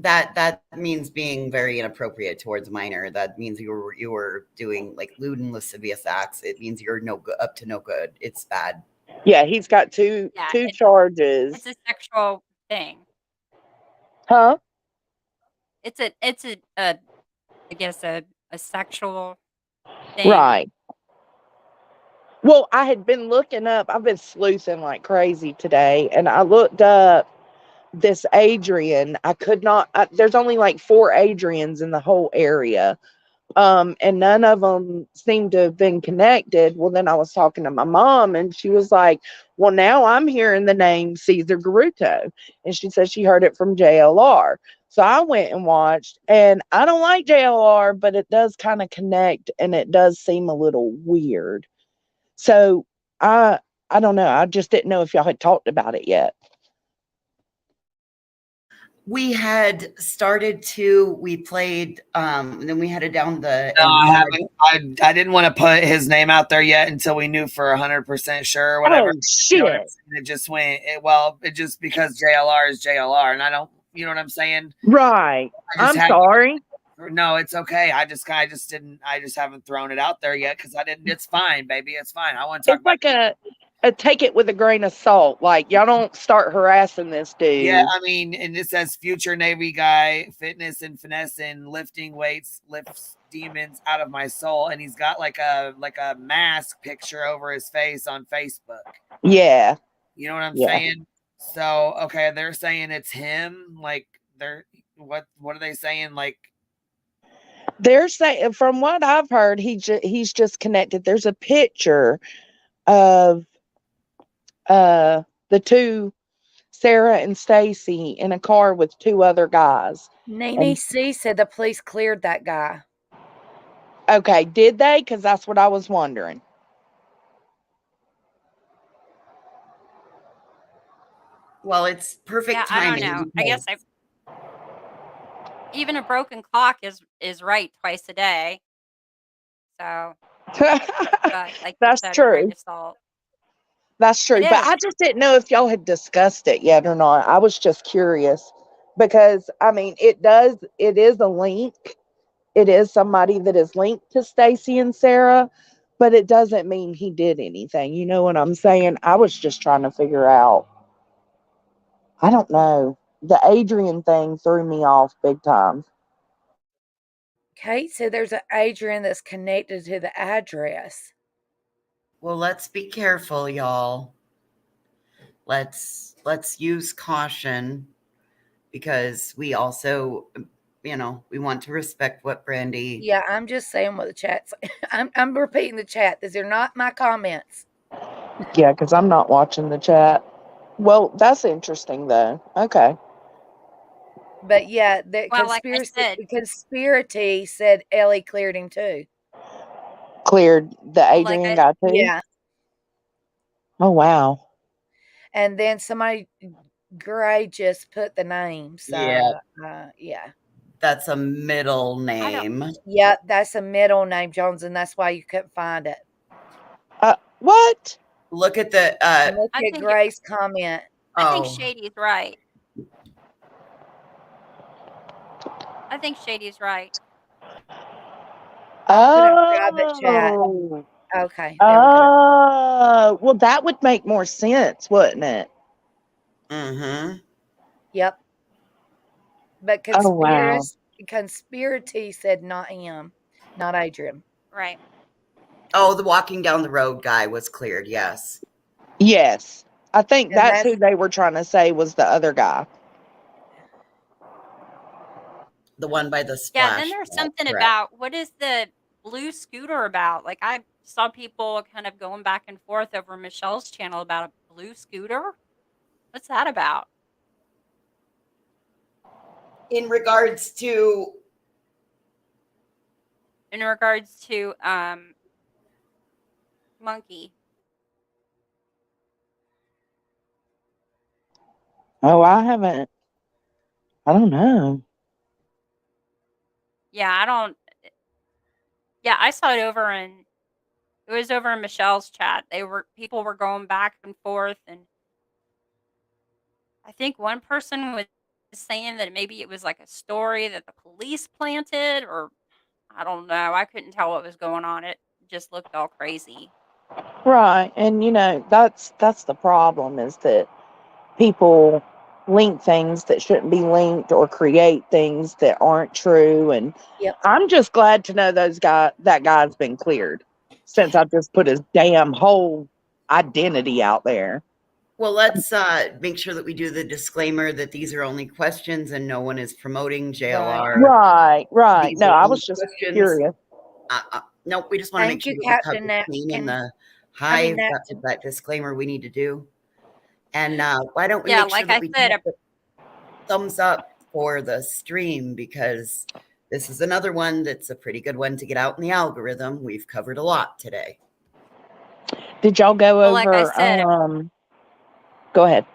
[SPEAKER 3] That means being very inappropriate towards a minor. That means you were doing like lewd and lascivious acts. It means you're up to no good. It's bad.
[SPEAKER 1] Yeah, he's got two charges.
[SPEAKER 15] It's a sexual thing.
[SPEAKER 1] Huh?
[SPEAKER 15] It's a I guess a sexual thing.
[SPEAKER 1] Right. Well, I had been looking up, I've been sleuthing like crazy today, and I looked up this Adrian. I could not, there's only like 4 Adrians in the whole area. And none of them seemed to have been connected. Well, then I was talking to my mom, and she was like, well, now I'm hearing the name Caesar Garuto. And she said she heard it from JLR. So I went and watched, and I don't like JLR, but it does kind of connect, and it does seem a little weird. So I don't know. I just didn't know if y'all had talked about it yet.
[SPEAKER 3] We had started to, we played, and then we headed down the.
[SPEAKER 10] No, I haven't. I didn't want to put his name out there yet until we knew for 100% sure or whatever.
[SPEAKER 1] Oh, shit.
[SPEAKER 10] You know, it just went, it just because JLR is JLR, and I don't, you know what I'm saying?
[SPEAKER 1] Right. I'm sorry.
[SPEAKER 10] No, it's okay. I just haven't thrown it out there yet because I didn't. It's fine, baby. It's fine. I want to talk
[SPEAKER 1] about like a take it with a grain of salt. Like, y'all don't start harassing this dude.
[SPEAKER 10] Yeah, I mean, and it says future Navy guy, fitness and finesse and lifting weights, lifts demons out of my soul. And he's got like a mask picture over his face on Facebook.
[SPEAKER 1] Yeah.
[SPEAKER 10] You know what I'm saying? So, okay, they're saying it's him. Like, what are they saying? Like,
[SPEAKER 1] they're saying, from what I've heard, he's just connected. There's a picture of the 2, Sarah and Stacy, in a car with 2 other guys.
[SPEAKER 16] Nene C said the police cleared that guy.
[SPEAKER 1] Okay, did they? Because that's what I was wondering.
[SPEAKER 3] Well, it's perfect timing.
[SPEAKER 15] I don't know. I guess even a broken clock is right twice a day. So like
[SPEAKER 1] that's true. That's true. But I just didn't know if y'all had discussed it yet or not. I was just curious because, I mean, it is a link. It is somebody that is linked to Stacy and Sarah, but it doesn't mean he did anything. You know what I'm saying? I was just trying to figure out. I don't know. The Adrian thing threw me off big time.
[SPEAKER 16] Kate said there's an Adrian that's connected to the address.
[SPEAKER 3] Well, let's be careful, y'all. Let's use caution because we also, we want to respect what Brandy.
[SPEAKER 16] Yeah, I'm just saying what the chat's. I'm repeating the chat. These are not my comments.
[SPEAKER 1] Yeah, because I'm not watching the chat. Well, that's interesting though. Okay.
[SPEAKER 16] But yeah, the
[SPEAKER 15] Well, like I said,
[SPEAKER 16] conspiracy said Ellie cleared him too.
[SPEAKER 1] Cleared the Adrian guy too?
[SPEAKER 16] Yeah.
[SPEAKER 1] Oh, wow.
[SPEAKER 16] And then somebody, Gray, just put the name. So, yeah.
[SPEAKER 3] That's a middle name.
[SPEAKER 16] Yeah, that's a middle name, Jones, and that's why you couldn't find it.
[SPEAKER 1] What?
[SPEAKER 3] Look at the
[SPEAKER 16] Look at Gray's comment.
[SPEAKER 15] I think Shady's right. I think Shady's right.
[SPEAKER 16] I'll put it in private chat.
[SPEAKER 1] Oh.
[SPEAKER 16] Okay, there we go.
[SPEAKER 1] Oh, well, that would make more sense, wouldn't it?
[SPEAKER 3] Mm-hmm.
[SPEAKER 16] Yep. But
[SPEAKER 1] Oh, wow.
[SPEAKER 16] conspiracy said not him, not Adrian.
[SPEAKER 15] Right.
[SPEAKER 3] Oh, the walking down the road guy was cleared. Yes.
[SPEAKER 1] Yes. I think
[SPEAKER 16] And
[SPEAKER 1] that's who they were trying to say was the other guy.
[SPEAKER 3] The one by the splash.
[SPEAKER 15] Yeah, then there's something
[SPEAKER 3] Correct.
[SPEAKER 15] about what is the blue scooter about? Like I saw people kind of going back and forth over Michelle's channel about a blue scooter. What's that about?
[SPEAKER 3] In regards to
[SPEAKER 15] Monkey.
[SPEAKER 1] Oh, I don't know.
[SPEAKER 15] Yeah, I saw it over it was over in Michelle's chat. People were going back and forth, and I think one person was saying that maybe it was like a story that the police planted, or I don't know. I couldn't tell what was going on. It just looked all crazy.
[SPEAKER 1] Right. And that's the problem, is that people link things that shouldn't be linked or create things that aren't true. And I'm just glad to know that guy's been cleared, since I just put his damn whole identity out there.
[SPEAKER 3] Well, let's make sure that we do the disclaimer that these are only questions and no one is promoting JLR.
[SPEAKER 1] Right.
[SPEAKER 3] These
[SPEAKER 1] No,
[SPEAKER 3] are
[SPEAKER 1] I
[SPEAKER 3] only
[SPEAKER 1] was just
[SPEAKER 3] questions.
[SPEAKER 1] curious.
[SPEAKER 3] Nope, we just want to make sure that we cover the scene in the hive. That's that disclaimer we need to do. And why don't we make sure that we get the thumbs up for the stream, because this is another one that's a pretty good one to get out in the algorithm. We've covered a lot today.
[SPEAKER 1] Did y'all go over?
[SPEAKER 15] Like I said,
[SPEAKER 1] go ahead.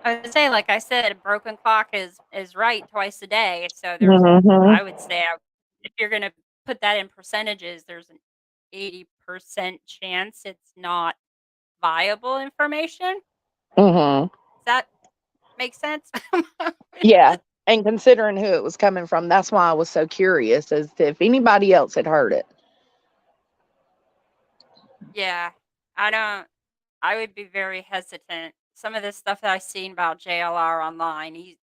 [SPEAKER 15] I would say, like I said, a broken clock is right twice a day. So I would say, if you're going to put that in percentages, there's an 80% chance it's not viable information.
[SPEAKER 1] Mm-hmm.
[SPEAKER 15] Does that make sense?
[SPEAKER 1] Yeah. And considering who it was coming from, that's why I was so curious as to if anybody else had heard it.
[SPEAKER 15] Yeah. I would be very hesitant. Some of this stuff that I've seen about JLR online, he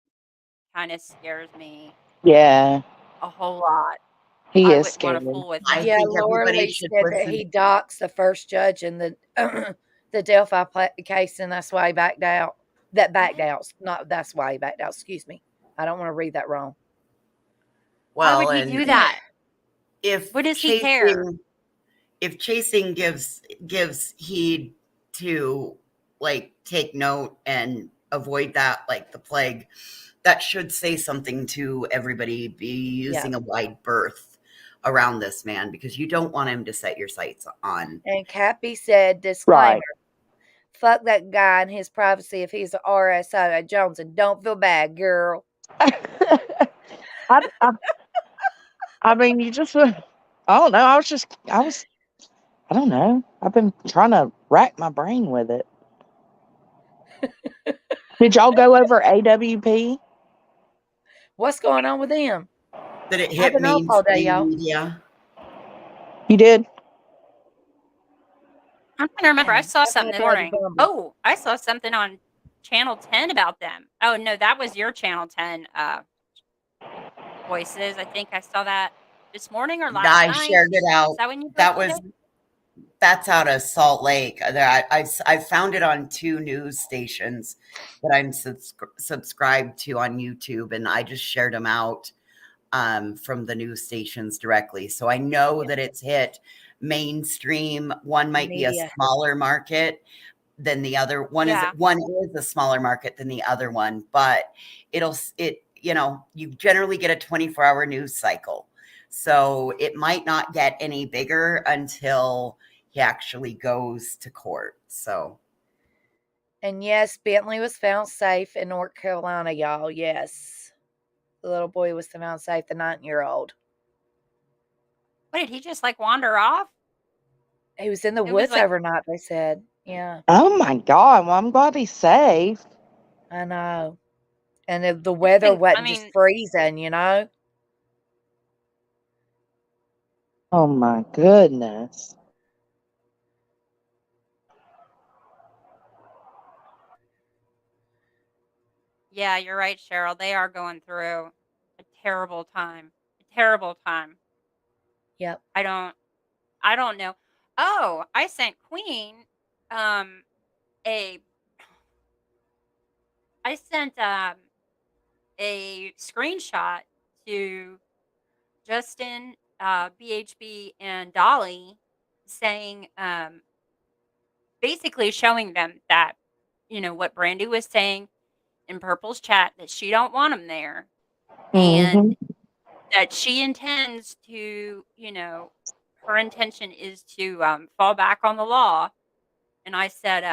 [SPEAKER 15] kind of scares me.
[SPEAKER 1] Yeah.
[SPEAKER 15] A whole lot.
[SPEAKER 1] He
[SPEAKER 15] I
[SPEAKER 1] is
[SPEAKER 15] wouldn't want
[SPEAKER 1] scary.
[SPEAKER 15] to fool with
[SPEAKER 3] I
[SPEAKER 15] him.
[SPEAKER 16] Yeah,
[SPEAKER 3] think
[SPEAKER 16] Laura
[SPEAKER 3] everybody
[SPEAKER 16] Lee
[SPEAKER 3] should
[SPEAKER 16] said that
[SPEAKER 3] listen.
[SPEAKER 16] he doxed the first judge in the Delphi case, and that's why he backed out. That's why he backed out. Excuse me. I don't want to read that wrong.
[SPEAKER 15] Why
[SPEAKER 3] Well,
[SPEAKER 15] would he
[SPEAKER 3] and
[SPEAKER 15] do that?
[SPEAKER 3] What
[SPEAKER 15] does he care?
[SPEAKER 3] If chasing gives heed to, like, take note and avoid that like the plague, that should say something to everybody. Be using a wide berth around this man, because you don't want him to set your sights on.
[SPEAKER 16] And Cappy said, disclaimer, fuck that guy and his privacy if he's an RSO at Jones, and don't feel bad, girl.
[SPEAKER 1] I mean, you just, I don't know. I don't know. I've been trying to rack my brain with it. Did y'all go over AWP?
[SPEAKER 16] What's going on with them?
[SPEAKER 3] That it
[SPEAKER 16] I've
[SPEAKER 3] hit
[SPEAKER 16] been off all day,
[SPEAKER 3] mainstream
[SPEAKER 16] y'all.
[SPEAKER 3] media.
[SPEAKER 1] You did?
[SPEAKER 15] I'm trying to remember. I saw
[SPEAKER 16] I've
[SPEAKER 15] something
[SPEAKER 16] had
[SPEAKER 15] this
[SPEAKER 16] to have a
[SPEAKER 15] morning.
[SPEAKER 16] bumble.
[SPEAKER 15] Oh, I saw something on Channel 10 about them. Oh, no, that was your Channel 10 voices. I think I saw that this morning or last
[SPEAKER 3] I
[SPEAKER 15] night.
[SPEAKER 3] shared it out.
[SPEAKER 15] Is that when you
[SPEAKER 3] That
[SPEAKER 15] posted
[SPEAKER 3] was
[SPEAKER 15] it?
[SPEAKER 3] that's out of Salt Lake. I found it on 2 news stations that I'm subscribed to on YouTube, and I just shared them out from the news stations directly. So I know that it's hit mainstream. One might be a
[SPEAKER 16] Media.
[SPEAKER 3] smaller market, than the other one.
[SPEAKER 15] Yeah.
[SPEAKER 3] One is a smaller market than the other one, but you generally get a 24-hour news cycle. So it might not get any bigger until he actually goes to court. So.
[SPEAKER 16] And yes, Bentley was found safe in North Carolina, y'all. Yes. The little boy was found safe, the 9-year-old.
[SPEAKER 15] What, did he just like wander off?
[SPEAKER 16] He was in the
[SPEAKER 15] It was
[SPEAKER 16] woods
[SPEAKER 15] like,
[SPEAKER 16] overnight, they said. Yeah.
[SPEAKER 1] Oh my God. Well, I'm glad he's safe.
[SPEAKER 16] I know. And the weather wasn't just freezing, you know?
[SPEAKER 1] Oh my goodness.
[SPEAKER 15] yeah, you're right, Cheryl. They are going through a terrible time. A terrible time.
[SPEAKER 16] Yep.
[SPEAKER 15] I don't know. Oh, I sent Queen a I sent a screenshot to Justin, BHB, and Dolly saying, basically showing them that, what Brandy was saying in Purple's chat, that she don't want him there, and that she intends to, her intention is to fall back on the law. And I said,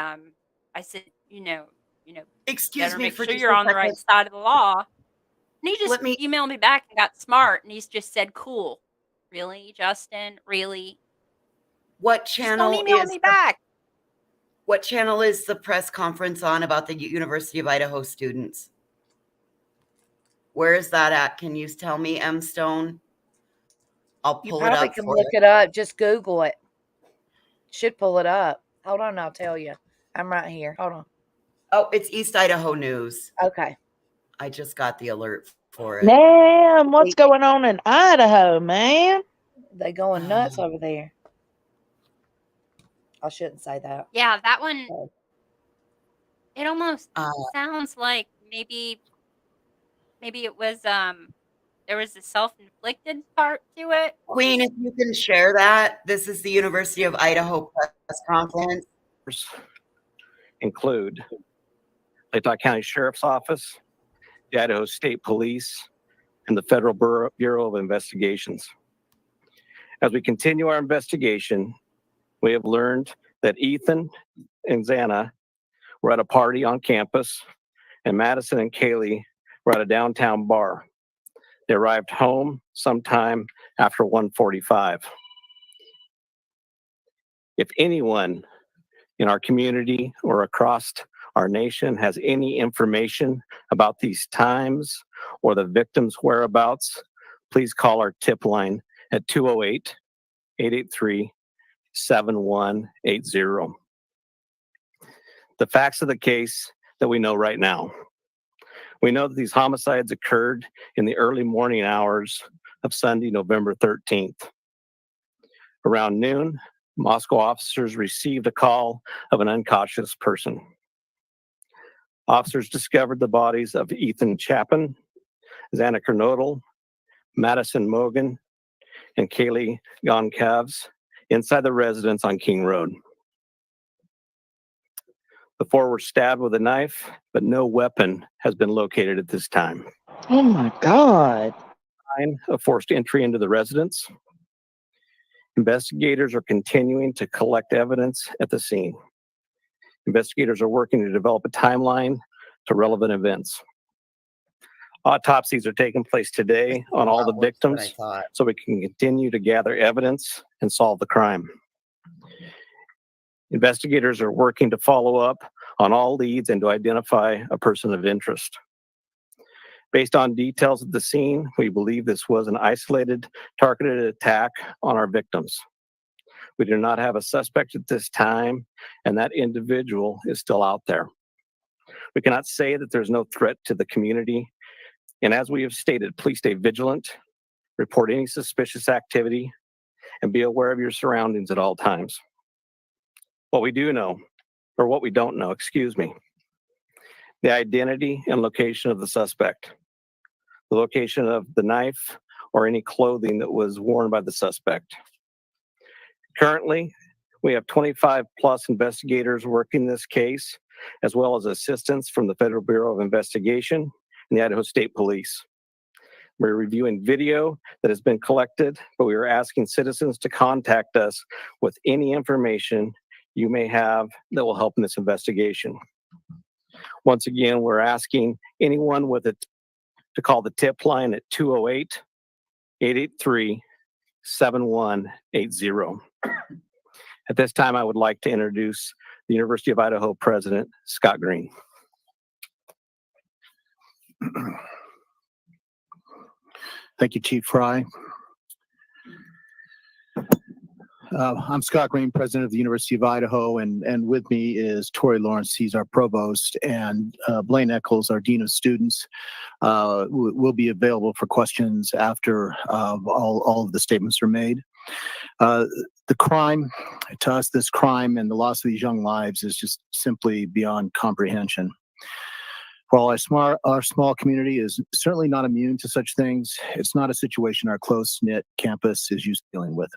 [SPEAKER 3] Excuse
[SPEAKER 15] better
[SPEAKER 3] me
[SPEAKER 15] make
[SPEAKER 3] for
[SPEAKER 15] sure
[SPEAKER 3] just
[SPEAKER 15] you're
[SPEAKER 3] a
[SPEAKER 15] on the right
[SPEAKER 3] second.
[SPEAKER 15] side of the law. And he just
[SPEAKER 3] Let me-
[SPEAKER 15] emailed me back and got smart, and he's just said, "Cool, really, Justin, really."
[SPEAKER 3] What
[SPEAKER 15] Just don't
[SPEAKER 3] channel
[SPEAKER 15] email
[SPEAKER 3] is
[SPEAKER 15] me back.
[SPEAKER 3] What channel is the press conference on about the University of Idaho students? Where is that at? Can you tell me, M. Stone? I'll
[SPEAKER 16] You
[SPEAKER 3] pull it
[SPEAKER 16] probably
[SPEAKER 3] up
[SPEAKER 16] can
[SPEAKER 3] for
[SPEAKER 16] look
[SPEAKER 3] you.
[SPEAKER 16] it up. Just Google it. Should pull it up. Hold on, I'll tell you. I'm right here. Hold on.
[SPEAKER 3] Oh, it's East Idaho News.
[SPEAKER 16] Okay.
[SPEAKER 3] I just got the alert for it.
[SPEAKER 1] Man, what's going on in Idaho, man?
[SPEAKER 16] They going nuts over there. I shouldn't say that.
[SPEAKER 15] Yeah, that one. It almost sounds like maybe it was there was a self-inflicted part to it.
[SPEAKER 3] Queen, if you can share that. This is the University of Idaho press conference.
[SPEAKER 4] Include Latah County Sheriff's Office, the Idaho State Police, and the Federal Bureau of Investigations. As we continue our investigation, we have learned that Ethan and Xana were at a party on campus, and Madison and Kaylee were at a downtown bar. They arrived home sometime after 1:45. If anyone in our community or across our nation has any information about these times or the victims' whereabouts, please call our tip line at 208-883-7180. The facts of the case that we know right now. We know that these homicides occurred in the early morning hours of Sunday, November 13th. Around noon, Moscow officers received a call of an unconscious person. Officers discovered the bodies of Ethan Chapin, Xana Kernodle, Madison Mogan, and Kaylee Goncalves inside the residence on King Road. The four were stabbed with a knife, but no weapon has been located at this time.
[SPEAKER 1] Oh my God.
[SPEAKER 4] A forced entry into the residence. Investigators are continuing to collect evidence at the scene. Investigators are working to develop a timeline to relevant events. Autopsies are taking place today on all the victims so we can continue to gather evidence and solve the crime. Investigators are working to follow up on all leads and to identify a person of interest. Based on details of the scene, we believe this was an isolated, targeted attack on our victims. We do not have a suspect at this time, and that individual is still out there. We cannot say that there's no threat to the community, and as we have stated, please stay vigilant, report any suspicious activity, and be aware of your surroundings at all times. What we don't know, the identity and location of the suspect, the location of the knife, or any clothing that was worn by the suspect. Currently, We have 25 plus investigators working this case, as well as assistance from the Federal Bureau of Investigation and the Idaho State Police. We're reviewing video that has been collected, but we are asking citizens to contact us with any information you may have that will help in this investigation. Once again, we're asking anyone with it to call the tip line at 208-883-7180. At this time, I would like to introduce the University of Idaho President, Scott Green.
[SPEAKER 5] Thank you, Chief Fry. I'm Scott Green, President of the University of Idaho, and with me is Tori Lawrence, he's our Provost, and Blaine Eccles, our Dean of Students, will be available for questions after all of the statements are made. The crime, to us, this crime and the loss of these young lives is just simply beyond comprehension. While our small community is certainly not immune to such things, it's not a situation our close-knit campus is used to dealing with.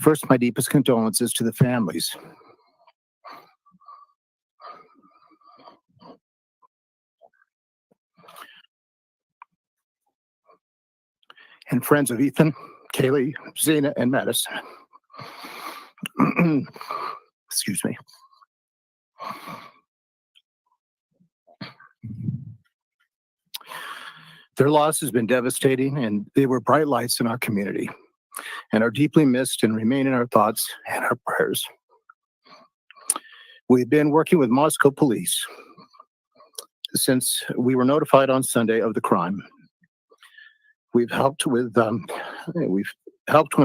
[SPEAKER 5] First, my deepest condolences to the families. And friends of Ethan, Kaylee, Zena, and Madison. Excuse me. Their loss has been devastating, and they were bright lights in our community and are deeply missed and remain in our thoughts and our prayers. We've been working with Moscow police since we were notified on Sunday of the crime. We've helped when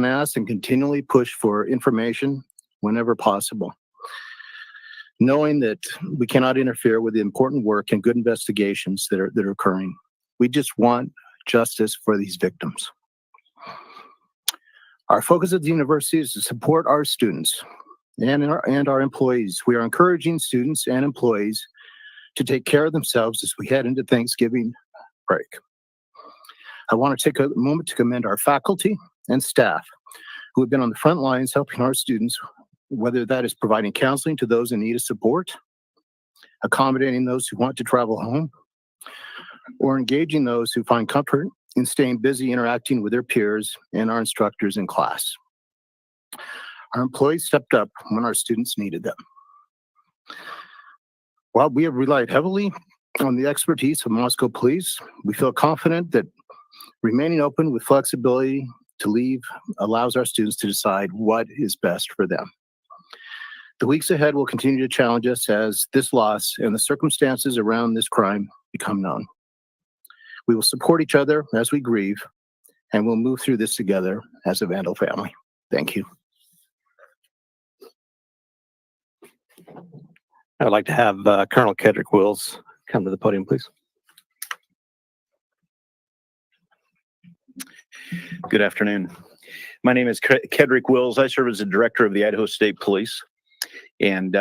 [SPEAKER 5] asked and continually push for information whenever possible, knowing that we cannot interfere with the important work and good investigations that are occurring. We just want justice for these victims. Our focus at the university is to support our students and our employees. We are encouraging students and employees to take care of themselves as we head into Thanksgiving break. I want to take a moment to commend our faculty and staff who have been on the front lines helping our students, whether that is providing counseling to those in need of support, accommodating those who want to travel home, or engaging those who find comfort in staying busy interacting with their peers and our instructors in class. Our employees stepped up when our students needed them. While we have relied heavily on the expertise of Moscow police, we feel confident that remaining open with flexibility to leave allows our students to decide what is best for them. The weeks ahead will continue to challenge us as this loss and the circumstances around this crime become known. We will support each other as we grieve, and we'll move through this together as a Vandal family. Thank you.
[SPEAKER 4] I'd like to have Colonel Kedrick Wills come to the podium, please.
[SPEAKER 6] Good afternoon. My name is Kedrick Wills. I serve as the director of the Idaho State Police. And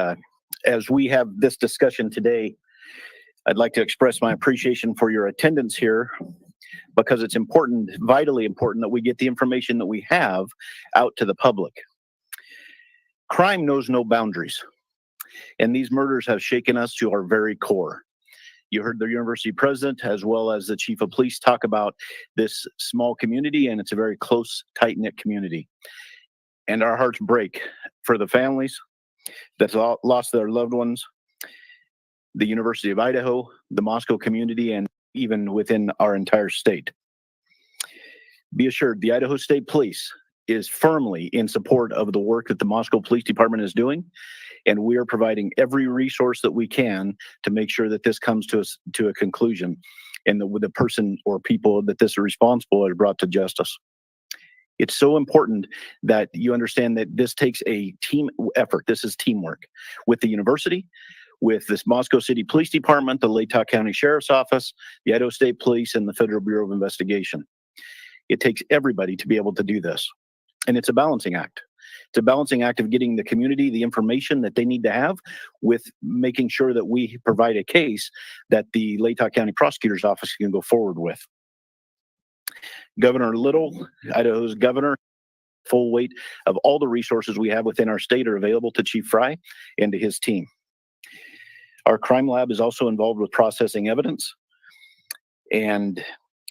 [SPEAKER 6] as we have this discussion today, I'd like to express my appreciation for your attendance here because it's important, vitally important, that we get the information that we have out to the public. Crime knows no boundaries, and these murders have shaken us to our very core. You heard the university president as well as the chief of police talk about this small community, and it's a very close, tight-knit community. And our hearts break for the families that lost their loved ones, the University of Idaho, the Moscow community, and even within our entire state. Be assured, the Idaho State Police is firmly in support of the work that the Moscow Police Department is doing, and we are providing every resource that we can to make sure that this comes to a conclusion, and the person or people that this is responsible are brought to justice. It's so important that you understand that this takes a team effort. This is teamwork with the university, with this Moscow City Police Department, the Latah County Sheriff's Office, the Idaho State Police, and the Federal Bureau of Investigation. It takes everybody to be able to do this. And it's a balancing act. It's a balancing act of getting the community the information that they need to have with making sure that we provide a case that the Latah County Prosecutor's Office can go forward with. Governor Little, Idaho's governor, full weight of all the resources we have within our state are available to Chief Fry and to his team. Our crime lab is also involved with processing evidence, and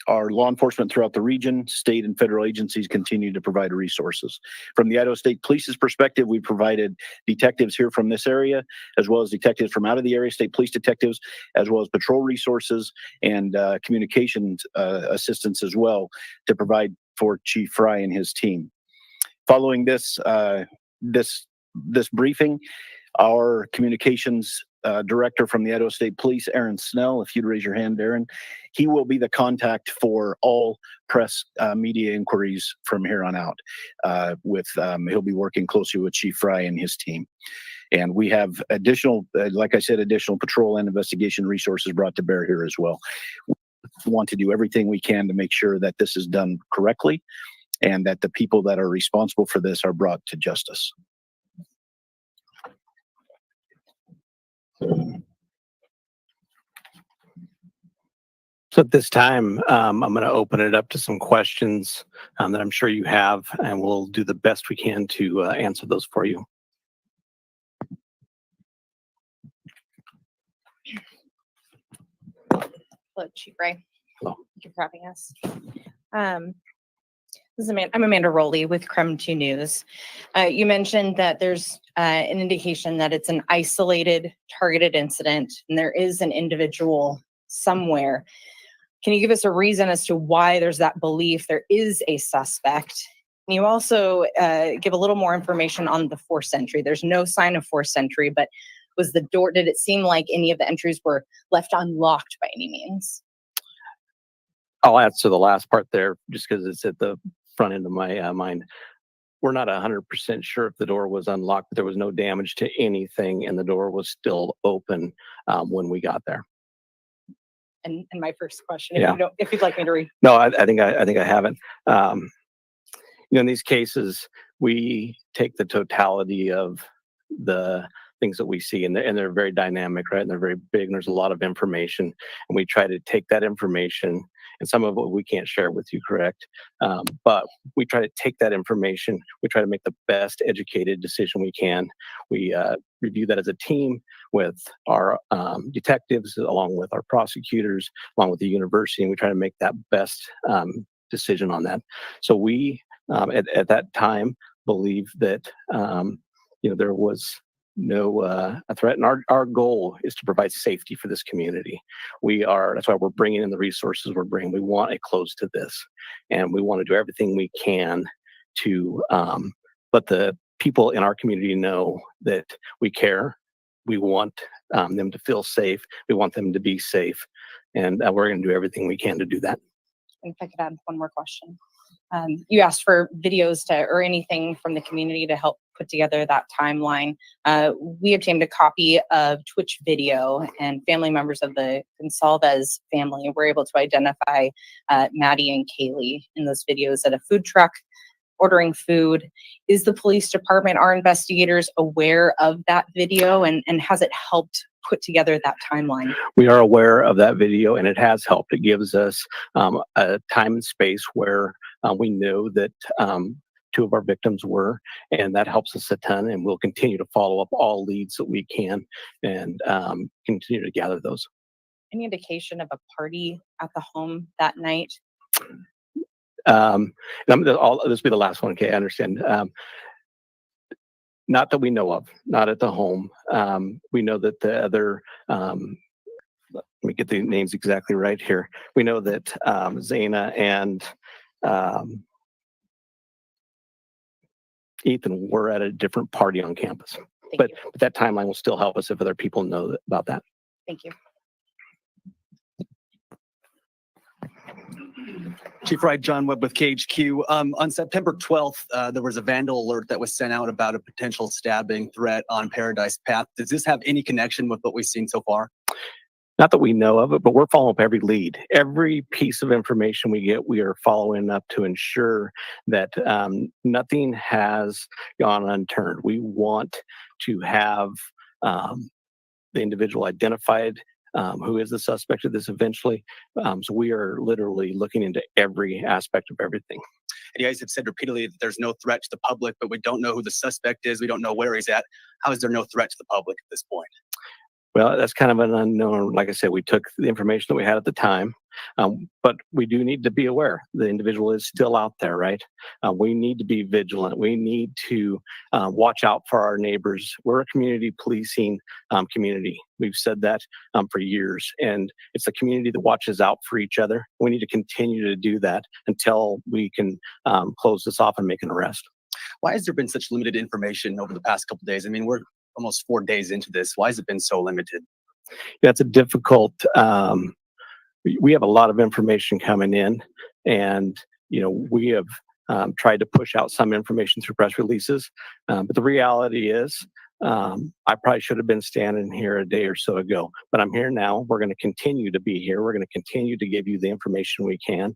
[SPEAKER 6] our law enforcement throughout the region, state and federal agencies continue to provide resources. From the Idaho State Police's perspective, we provided detectives here from this area, as well as detectives from out of the area, state police detectives, as well as patrol resources and communications assistance as well to provide for Chief Fry and his team. Following this briefing, our communications director from the Idaho State Police, Aaron Snell, if you'd raise your hand, Aaron, he will be the contact for all press media inquiries from here on out. He'll be working closely with Chief Fry and his team. And we have additional, like I said, additional patrol and investigation resources brought to bear here as well. We want to do everything we can to make sure that this is done correctly and that the people that are responsible for this are brought to justice.
[SPEAKER 4] So at this time, I'm going to open it up to some questions that I'm sure you have, and we'll do the best we can to answer those for you.
[SPEAKER 2] Hello, Chief Ray.
[SPEAKER 4] Hello.
[SPEAKER 2] Thank you for having us. I'm Amanda Rowley with Creme 2 News. You mentioned that there's an indication that it's an isolated, targeted incident, and there is an individual somewhere. Can you give us a reason as to why there's that belief there is a suspect? Can you also give a little more information on the forced entry? There's no sign of forced entry, but was the door, did it seem like any of the entries were left unlocked by any means?
[SPEAKER 4] I'll answer the last part there just because it's at the front end of my mind. We're not 100% sure if the door was unlocked, but there was no damage to anything, and the door was still open when we got there.
[SPEAKER 2] And my first question,
[SPEAKER 4] Yeah.
[SPEAKER 2] if you'd like me to read.
[SPEAKER 4] No, I think I haven't. In these cases, we take the totality of the things that we see, and they're very dynamic, right? And they're very big, and there's a lot of information, and we try to take that information, and some of it we can't share with you, correct? But we try to take that information, we try to make the best educated decision we can. We review that as a team with our detectives, along with our prosecutors, along with the university, and we try to make that best decision on that. So we, at that time, believe that there was no a threat, and our goal is to provide safety for this community. That's why we're bringing in the resources we're bringing. We want a close to this, and we want to do everything we can to let the people in our community know that we care. We want them to feel safe. We want them to be safe, and we're going to do everything we can to do that.
[SPEAKER 2] If I could add one more question. You asked for videos or anything from the community to help put together that timeline. We obtained a copy of Twitch video, and family members of the Gonsalves family were able to identify Maddie and Kaylee in those videos at a food truck ordering food. Is the police department, our investigators, aware of that video, and has it helped put together that timeline?
[SPEAKER 4] We are aware of that video, and it has helped. It gives us a time and space where we know that two of our victims were, and that helps us a ton, and we'll continue to follow up all leads that we can and continue to gather those.
[SPEAKER 2] Any indication of a party at the home that night?
[SPEAKER 4] This will be the last one, okay? I understand. Not that we know of, not at the home. We know that the other, let me get the names exactly right here. We know that Zaina and Ethan were at a different party on campus. But that timeline will still help us if other people know about that.
[SPEAKER 2] Thank you.
[SPEAKER 8] Chief Wright, John Webb with KHQ. On September 12th, there was a vandal alert that was sent out about a potential stabbing threat on Paradise Path. Does this have any connection with what we've seen so far?
[SPEAKER 4] Not that we know of it, but we're following up every lead. Every piece of information we get, we are following up to ensure that nothing has gone unturned. We want to have the individual identified, who is the suspect of this eventually. So we are literally looking into every aspect of everything.
[SPEAKER 8] And you guys have said repeatedly that there's no threat to the public, but we don't know who the suspect is. We don't know where he's at. How is there no threat to the public at this point?
[SPEAKER 4] Well, that's kind of an unknown. Like I said, we took the information that we had at the time, but we do need to be aware the individual is still out there, right? We need to be vigilant. We need to watch out for our neighbors. We're a community policing community. We've said that for years, and it's a community that watches out for each other. We need to continue to do that until we can close this off and make an arrest.
[SPEAKER 8] Why has there been such limited information over the past couple of days? I mean, we're almost 4 days into this. Why has it been so limited?
[SPEAKER 4] That's a difficult. We have a lot of information coming in, and we have tried to push out some information through press releases. But the reality is, I probably should have been standing here a day or so ago, but I'm here now. We're going to continue to be here. We're going to continue to give you the information we can.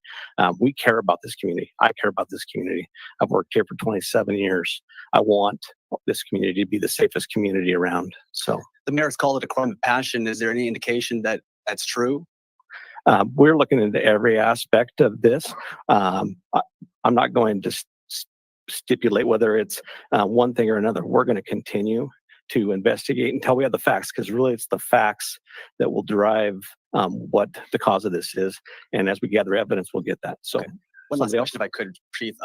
[SPEAKER 4] We care about this community. I care about this community. I've worked here for 27 years. I want this community to be the safest community around. So
[SPEAKER 8] the mayor's called it a crime of passion. Is there any indication that that's true?
[SPEAKER 4] We're looking into every aspect of this. I'm not going to stipulate whether it's one thing or another. We're going to continue to investigate until we have the facts, because really it's the facts that will drive what the cause of this is. And as we gather evidence, we'll get that. So. Okay.
[SPEAKER 8] One last question, if I could, Chief.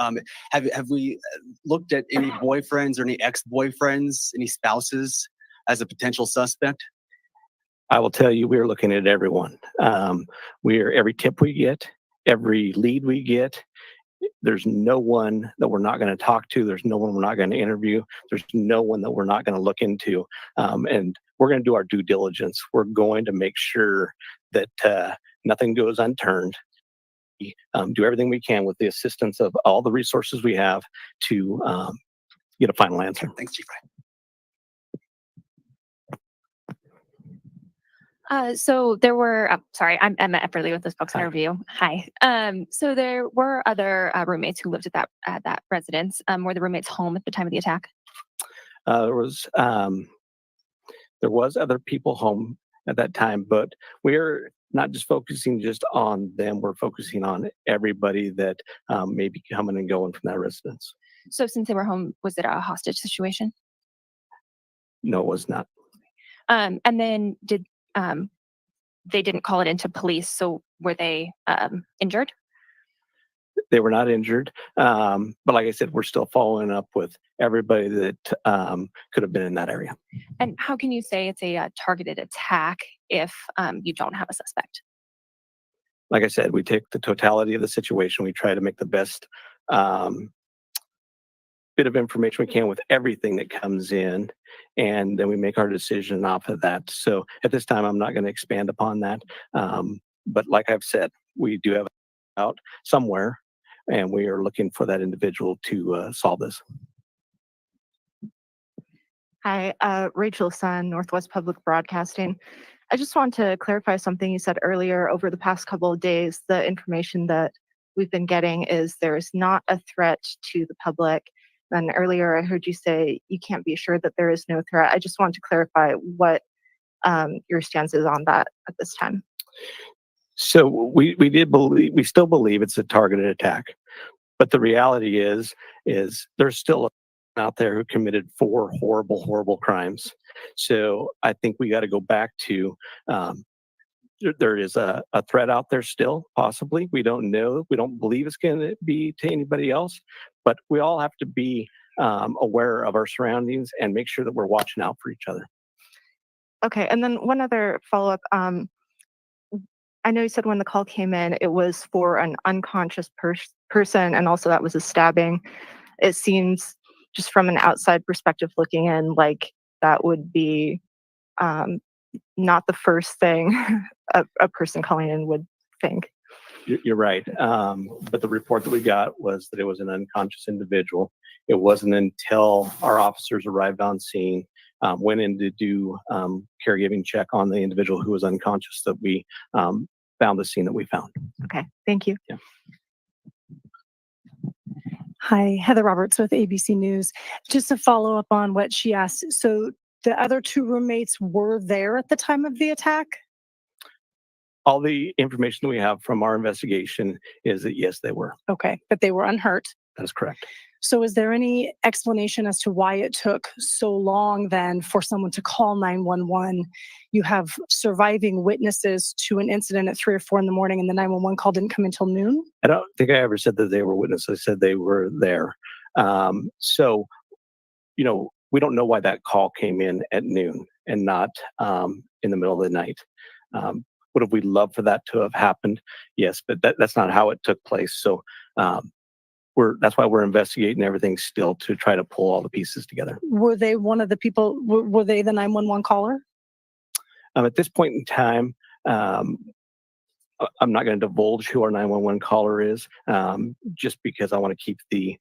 [SPEAKER 8] Have we looked at any boyfriends or any ex-boyfriends, any spouses as a potential suspect?
[SPEAKER 4] I will tell you, we're looking at everyone. Every tip we get, every lead we get, there's no one that we're not going to talk to. There's no one we're not going to interview. There's no one that we're not going to look into. And we're going to do our due diligence. We're going to make sure that nothing goes unturned. Do everything we can with the assistance of all the resources we have to get a final answer.
[SPEAKER 8] Thanks, Chief.
[SPEAKER 9] So there were, sorry, I'm Emma Epperly with this Folks Interview. Hi. So there were other roommates who lived at that residence. Were the roommates home at the time of the attack?
[SPEAKER 4] There was other people home at that time, but we're not just focusing just on them. We're focusing on everybody that may be coming and going from that residence.
[SPEAKER 9] So since they were home, was it a hostage situation?
[SPEAKER 4] No, it was not.
[SPEAKER 9] And then they didn't call it into police. So were they injured?
[SPEAKER 4] They were not injured. But like I said, we're still following up with everybody that could have been in that area.
[SPEAKER 9] And how can you say it's a targeted attack if you don't have a suspect?
[SPEAKER 4] Like I said, we take the totality of the situation. We try to make the best bit of information we can with everything that comes in, and then we make our decision off of that. So at this time, I'm not going to expand upon that. But like I've said, we do have out somewhere, and we are looking for that individual to solve this.
[SPEAKER 11] Hi, Rachel Sun, Northwest Public Broadcasting. I just want to clarify something you said earlier. Over the past couple of days, the information that we've been getting is there's not a threat to the public. And earlier I heard you say you can't be assured that there is no threat. I just want to clarify what your stance is on that at this time.
[SPEAKER 4] So we still believe it's a targeted attack, but the reality is there's still out there who committed 4 horrible crimes. So I think we got to go back to there is a threat out there still, possibly. We don't know. We don't believe it's going to be to anybody else, but we all have to be aware of our surroundings and make sure that we're watching out for each other.
[SPEAKER 11] Okay, and then one other follow-up. I know you said when the call came in, it was for an unconscious person, and also that was a stabbing. It seems, just from an outside perspective looking in, like that would be not the first thing a person calling in would think.
[SPEAKER 4] You're right. But the report that we got was that it was an unconscious individual. It wasn't until our officers arrived on scene, went in to do caregiving check on the individual who was unconscious, that we found the scene that we found.
[SPEAKER 11] Okay, thank you.
[SPEAKER 4] Yeah.
[SPEAKER 23] Hi, Heather Roberts with ABC News. Just to follow up on what she asked. So the other 2 roommates were there at the time of the attack?
[SPEAKER 4] All the information that we have from our investigation is that yes, they were.
[SPEAKER 23] Okay, but they were unhurt.
[SPEAKER 4] That is correct.
[SPEAKER 23] So is there any explanation as to why it took so long then for someone to call 911? You have surviving witnesses to an incident at 3 or 4 in the morning, and the 911 call didn't come until noon?
[SPEAKER 4] I don't think I ever said that they were witnesses. I said they were there. So, we don't know why that call came in at noon and not in the middle of the night. Would have we loved for that to have happened? Yes, but that's not how it took place. So that's why we're investigating everything still to try to pull all the pieces together.
[SPEAKER 23] Were they one of the people, were they the 911 caller?
[SPEAKER 4] At this point in time, I'm not going to divulge who our 911 caller is, just because I want to keep the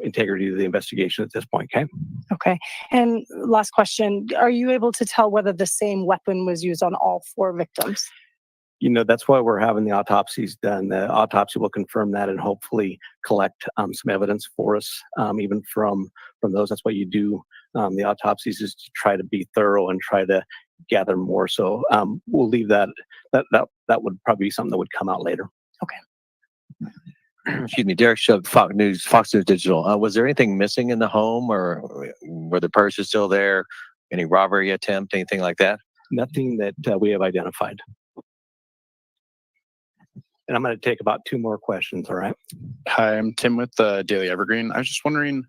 [SPEAKER 4] integrity of the investigation at this point. Okay.
[SPEAKER 23] Okay. And last question, are you able to tell whether the same weapon was used on all 4 victims?
[SPEAKER 4] That's why we're having the autopsies done. The autopsy will confirm that and hopefully collect some evidence for us, even from those. That's why you do the autopsies, is to try to be thorough and try to gather more. So we'll leave that would probably be something that would come out later.
[SPEAKER 23] Okay.
[SPEAKER 12] Excuse me, Derek Shub, Fox News Digital. Was there anything missing in the home, or were the purses still there? Any robbery attempt, anything like that?
[SPEAKER 4] Nothing that we have identified. And I'm going to take about 2 more questions. All right.
[SPEAKER 13] Hi, I'm Tim with the Daily Evergreen. I was just wondering,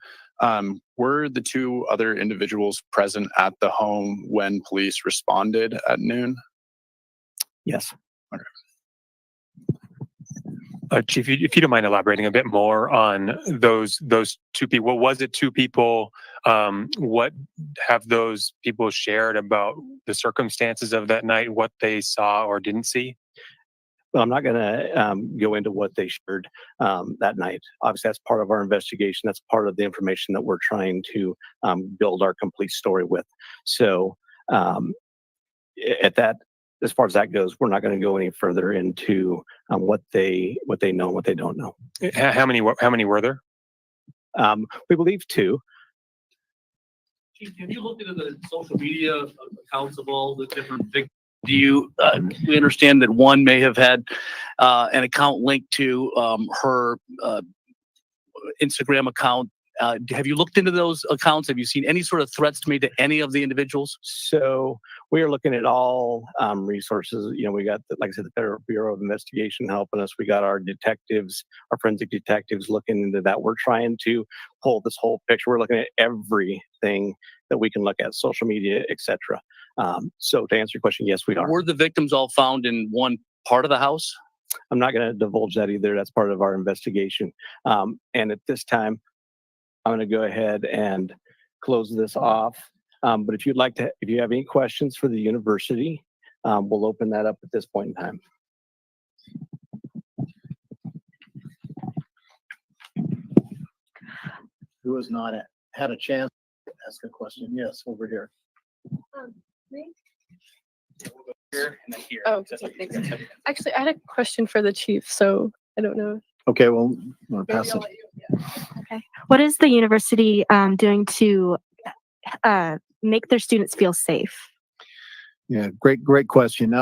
[SPEAKER 13] were the 2 other individuals present at the home when police responded at noon?
[SPEAKER 4] Yes.
[SPEAKER 13] Okay.
[SPEAKER 14] Chief, if you don't mind elaborating a bit more on those 2 people. What was it, 2 people? What have those people shared about the circumstances of that night, what they saw or didn't see?
[SPEAKER 4] Well, I'm not going to go into what they shared that night. Obviously, that's part of our investigation. That's part of the information that we're trying to build our complete story with. So as far as that goes, we're not going to go any further into what they know and what they don't know.
[SPEAKER 14] How many were there?
[SPEAKER 4] We believe 2.
[SPEAKER 24] Chief, have you looked into the social media accounts of all the different victims? We understand that one may have had an account linked to her Instagram account. Have you looked into those accounts? Have you seen any sort of threats made to any of the individuals?
[SPEAKER 4] So we are looking at all resources. We got, like I said, the Federal Bureau of Investigation helping us. We got our detectives, our forensic detectives looking into that. We're trying to pull this whole picture. We're looking at everything that we can look at, social media, etc. So to answer your question, yes, we are.
[SPEAKER 24] Were the victims all found in one part of the house?
[SPEAKER 4] I'm not going to divulge that either. That's part of our investigation. And at this time, I'm going to go ahead and close this off. But if you have any questions for the university, we'll open that up at this point in time.
[SPEAKER 5] Who has not had a chance to ask a question? Yes, over here.
[SPEAKER 25] Me?
[SPEAKER 14] Here and then here.
[SPEAKER 25] Oh, thanks. Actually, I had a question for the chief, so I don't know.
[SPEAKER 5] Okay, well, I'm going to pass it.
[SPEAKER 23] Okay. What is the university doing to make their students feel safe?
[SPEAKER 5] Yeah, great question.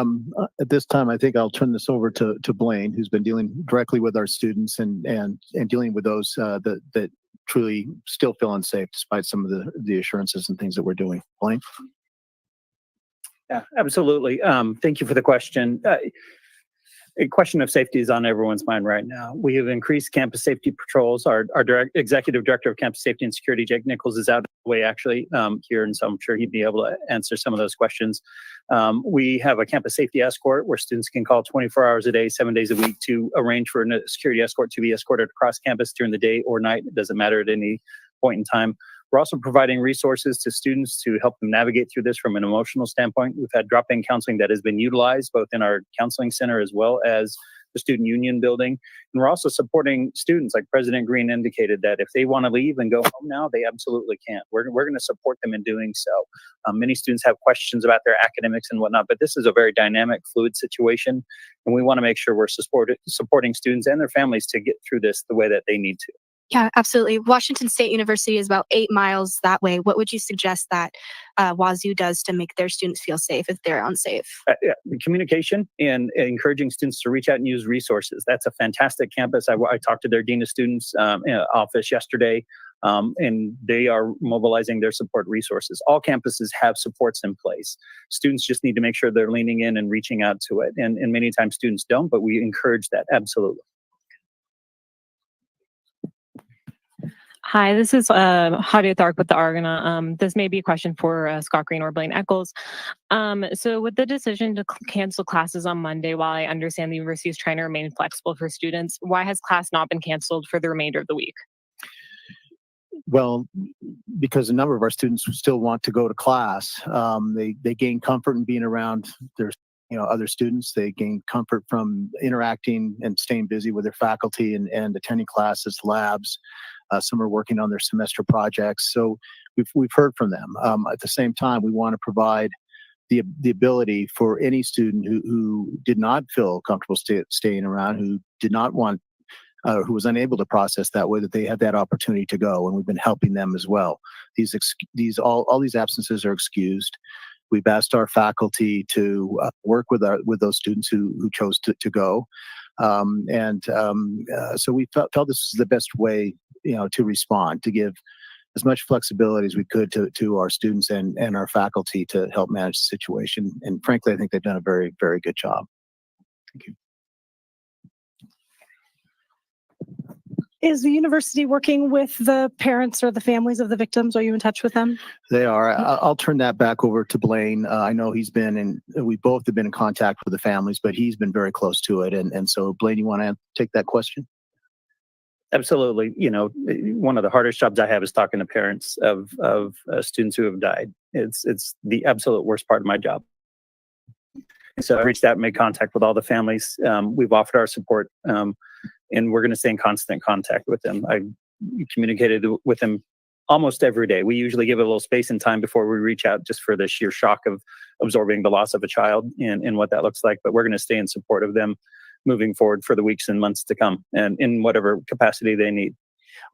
[SPEAKER 5] At this time, I think I'll turn this over to Blaine, who's been dealing directly with our students and dealing with those that truly still feel unsafe despite some of the assurances and things that we're doing. Blaine?
[SPEAKER 26] Yeah, absolutely. Thank you for the question. A question of safety is on everyone's mind right now. We have increased campus safety patrols. Our executive director of campus safety and security, Jake Nichols, is out of the way actually here, and so I'm sure he'd be able to answer some of those questions. We have a campus safety escort where students can call 24 hours a day, 7 days a week to arrange for a security escort to be escorted across campus during the day or night. It doesn't matter at any point in time. We're also providing resources to students to help them navigate through this from an emotional standpoint. We've had drop-in counseling that has been utilized both in our counseling center as well as the student union building. And we're also supporting students, like President Green indicated, that if they want to leave and go home now, they absolutely can. We're going to support them in doing so. Many students have questions about their academics and whatnot, but this is a very dynamic, fluid situation. And we want to make sure we're supporting students and their families to get through this the way that they need to.
[SPEAKER 7] Yeah, absolutely. Washington State University is about 8 miles that way. What would you suggest that Wazoo does to make their students feel safe if they're unsafe?
[SPEAKER 26] Yeah, communication and encouraging students to reach out and use resources. That's a fantastic campus. I talked to their dean of students office yesterday, and they are mobilizing their support resources. All campuses have supports in place. Students just need to make sure they're leaning in and reaching out to it. And many times students don't, but we encourage that, absolutely.
[SPEAKER 18] Hi, this is Hadia Thark with the Argonaut. This may be a question for Scott Green or Blaine Eccles. So with the decision to cancel classes on Monday, while I understand the university is trying to remain flexible for students, why has class not been canceled for the remainder of the week?
[SPEAKER 5] Well, because a number of our students still want to go to class. They gain comfort in being around their other students. They gain comfort from interacting and staying busy with their faculty and attending classes, labs. Some are working on their semester projects. So we've heard from them. At the same time, we want to provide the ability for any student who did not feel comfortable staying around, who did not want, who was unable to process that way, that they had that opportunity to go, and we've been helping them as well. All these absences are excused. We've asked our faculty to work with those students who chose to go, so we felt this is the best way to respond, to give as much flexibility as we could to our students and our faculty to help manage the situation. And frankly, I think they've done a very, very good job. Thank you.
[SPEAKER 23] Is the university working with the parents or the families of the victims? Are you in touch with them?
[SPEAKER 5] They are. I'll turn that back over to Blaine. I know we both have been in contact with the families, but he's been very close to it. And so, Blaine, you want to take that question?
[SPEAKER 26] Absolutely. One of the hardest jobs I have is talking to parents of students who have died. It's the absolute worst part of my job. So I reached out and made contact with all the families. We've offered our support, and we're going to stay in constant contact with them. I communicated with them almost every day. We usually give it a little space and time before we reach out, just for the sheer shock of absorbing the loss of a child and what that looks like. But we're going to stay in support of them moving forward for the weeks and months to come, and in whatever capacity they need.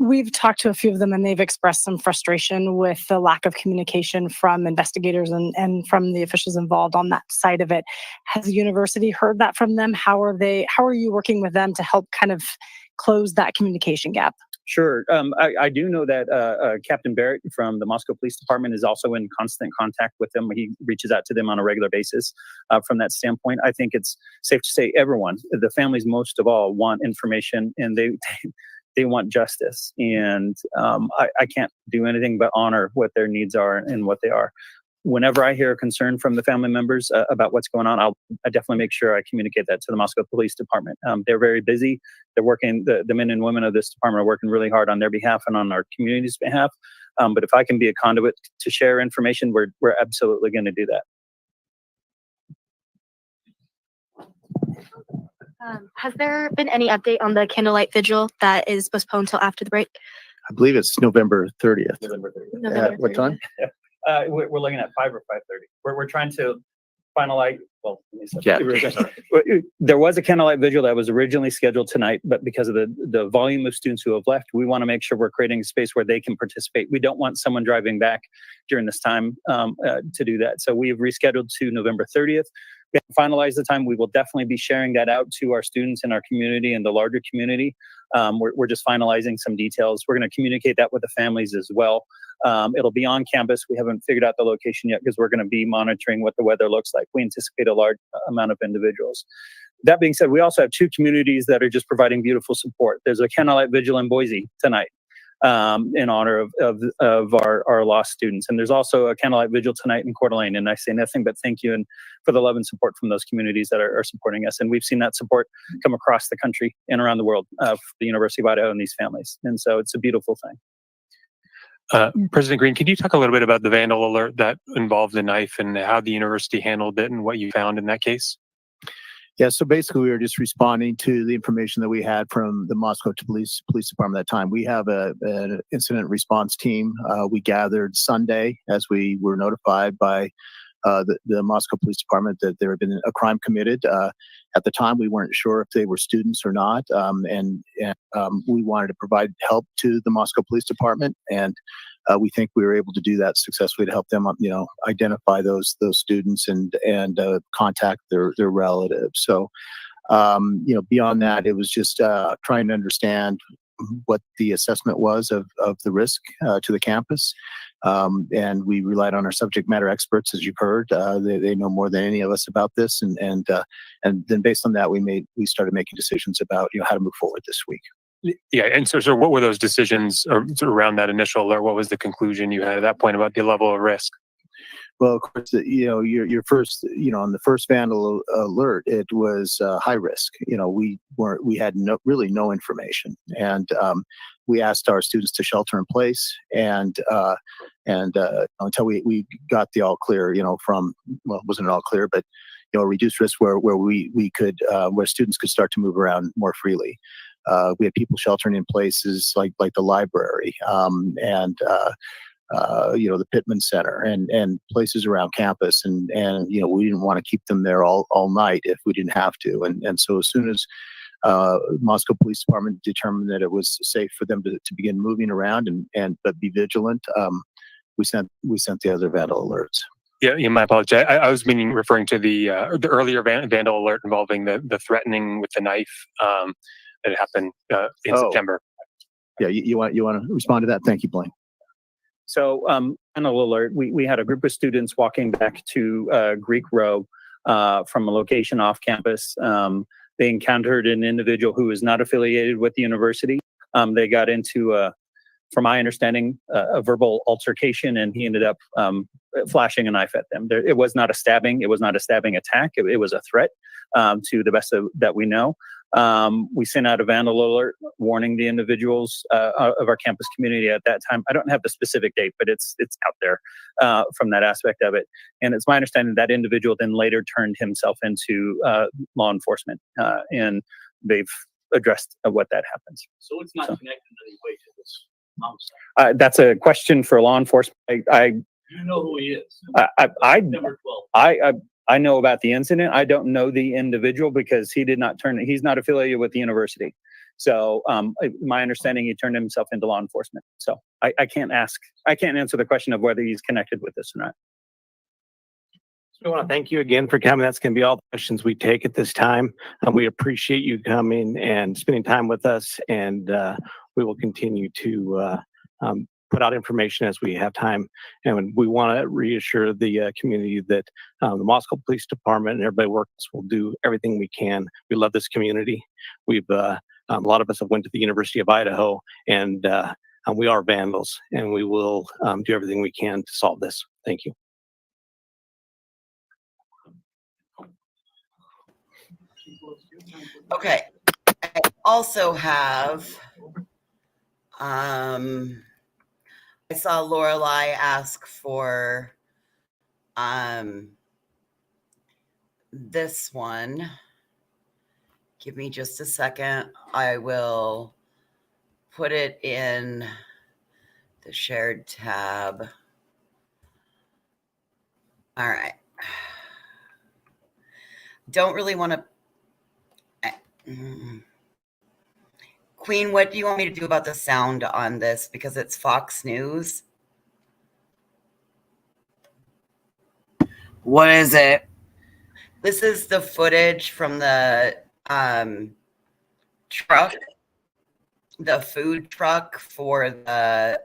[SPEAKER 23] We've talked to a few of them, and they've expressed some frustration with the lack of communication from investigators and from the officials involved on that side of it. Has the university heard that from them? How are you working with them to help kind of close that communication gap?
[SPEAKER 26] Sure. I do know that Captain Barrett from the Moscow Police Department is also in constant contact with them. He reaches out to them on a regular basis. From that standpoint, I think it's safe to say everyone, the families most of all, want information, and they want justice. And I can't do anything but honor what their needs are and what they are. Whenever I hear a concern from the family members about what's going on, I definitely make sure I communicate that to the Moscow Police Department. They're very busy. They're working, the men and women of this department are working really hard on their behalf and on our community's behalf. But if I can be a conduit to share information, we're absolutely going to do that.
[SPEAKER 7] Has there been any update on the candlelight vigil that is postponed till after the break?
[SPEAKER 5] I believe it's November 30th.
[SPEAKER 26] November 30th.
[SPEAKER 7] November
[SPEAKER 5] At what time?
[SPEAKER 26] We're looking at 5 or 5:30. We're trying to finalize. Well,
[SPEAKER 5] Yeah.
[SPEAKER 26] There was a candlelight vigil that was originally scheduled tonight, but because of the volume of students who have left, we want to make sure we're creating a space where they can participate. We don't want someone driving back during this time to do that. So we've rescheduled to November 30th. We haven't finalized the time. We will definitely be sharing that out to our students in our community and the larger community. We're just finalizing some details. We're going to communicate that with the families as well. It'll be on campus. We haven't figured out the location yet because we're going to be monitoring what the weather looks like. We anticipate a large amount of individuals. That being said, we also have 2 communities that are just providing beautiful support. There's a candlelight vigil in Boise tonight in honor of our lost students. And there's also a candlelight vigil tonight in Coeur d'Alene. And I say nothing but thank you and for the love and support from those communities that are supporting us. And we've seen that support come across the country and around the world for the University of Idaho and these families. And so it's a beautiful thing.
[SPEAKER 14] President Green, can you talk a little bit about the vandal alert that involved the knife and how the university handled it and what you found in that case?
[SPEAKER 5] Yeah, so basically we were just responding to the information that we had from the Moscow Police Department at that time. We have an incident response team. We gathered Sunday as we were notified by the Moscow Police Department that there had been a crime committed. At the time, we weren't sure if they were students or not, and we wanted to provide help to the Moscow Police Department, and we think we were able to do that successfully to help them, identify those students and contact their relatives. So, beyond that, it was just trying to understand what the assessment was of the risk to the campus. And we relied on our subject matter experts, as you've heard. They know more than any of us about this, and then based on that, we started making decisions about how to move forward this week.
[SPEAKER 14] Yeah, and so what were those decisions around that initial alert? What was the conclusion you had at that point about the level of risk?
[SPEAKER 5] Well, of course, your first, on the first vandal alert, it was high risk. We had really no information, and we asked our students to shelter in place, and until we got the all clear, it wasn't all clear, but reduced risk where we could where students could start to move around more freely. We had people sheltering in places like the library, and the Pittman Center and places around campus. And we didn't want to keep them there all night if we didn't have to. And so as soon as Moscow Police Department determined that it was safe for them to begin moving around but be vigilant, we sent the other vandal alerts.
[SPEAKER 14] Yeah, my apologies. I was referring to the earlier vandal alert involving the threatening with the knife that happened in September.
[SPEAKER 5] Yeah, you want to respond to that? Thank you, Blaine.
[SPEAKER 26] So, vandal alert, we had a group of students walking back to Greek Row from a location off campus. They encountered an individual who is not affiliated with the university. They got into, from my understanding, a verbal altercation, and he ended up flashing a knife at them. It was not a stabbing. It was not a stabbing attack. It was a threat, to the best that we know. We sent out a vandal alert warning the individuals of our campus community at that time. I don't have the specific date, but it's out there from that aspect of it. And it's my understanding that individual then later turned himself into law enforcement, and they've addressed what that happens.
[SPEAKER 24] So it's not connected in any way to this homicide?
[SPEAKER 26] That's a question for law enforcement.
[SPEAKER 24] You know who he is?
[SPEAKER 26] Number 12. I know about the incident. I don't know the individual because he's not affiliated with the university. So my understanding, he turned himself into law enforcement. So I can't answer the question of whether he's connected with this or not.
[SPEAKER 4] So I want to thank you again for coming. That's going to be all the questions we take at this time. We appreciate you coming and spending time with us, and we will continue to put out information as we have time. And we want to reassure the community that the Moscow Police Department and everybody working will do everything we can. We love this community. We've a lot of us have went to the University of Idaho, and we are vandals, and we will do everything we can to solve this. Thank you.
[SPEAKER 3] Okay. I also have, I saw Lorelei ask for this one. Give me just a second. I will put it in the shared tab. All right. Don't really want to. Queen, what do you want me to do about the sound on this? Because it's Fox News. What is it? This is the footage from the truck, the food truck for the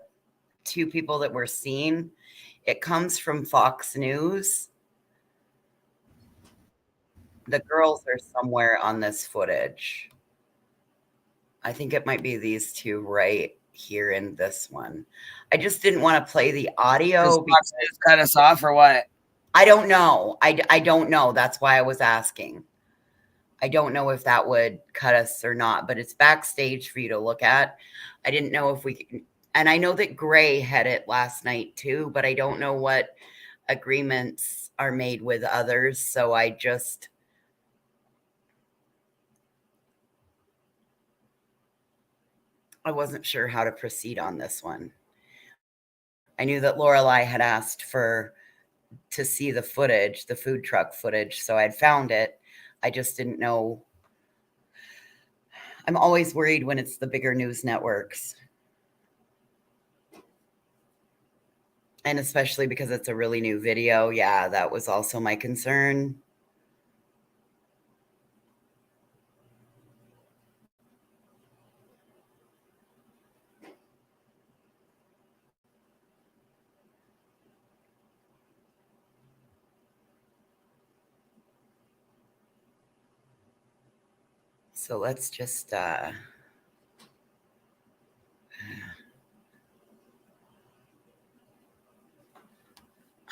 [SPEAKER 3] two people that were seen. It comes from Fox News. The girls are somewhere on this footage. I think it might be these two right here in this one. I just didn't want to play the audio.
[SPEAKER 10] Because cut us off or what?
[SPEAKER 3] I don't know. I don't know. That's why I was asking. I don't know if that would cut us or not, but it's backstage for you to look at. I didn't know if we could, and I know that Gray had it last night too, but I don't know what agreements are made with others. So I wasn't sure how to proceed on this one. I knew that Lorelei had asked for to see the footage, the food truck footage. So I'd found it. I just didn't know. I'm always worried when it's the bigger news networks. And especially because it's a really new video. Yeah, that was also my concern. So let's just I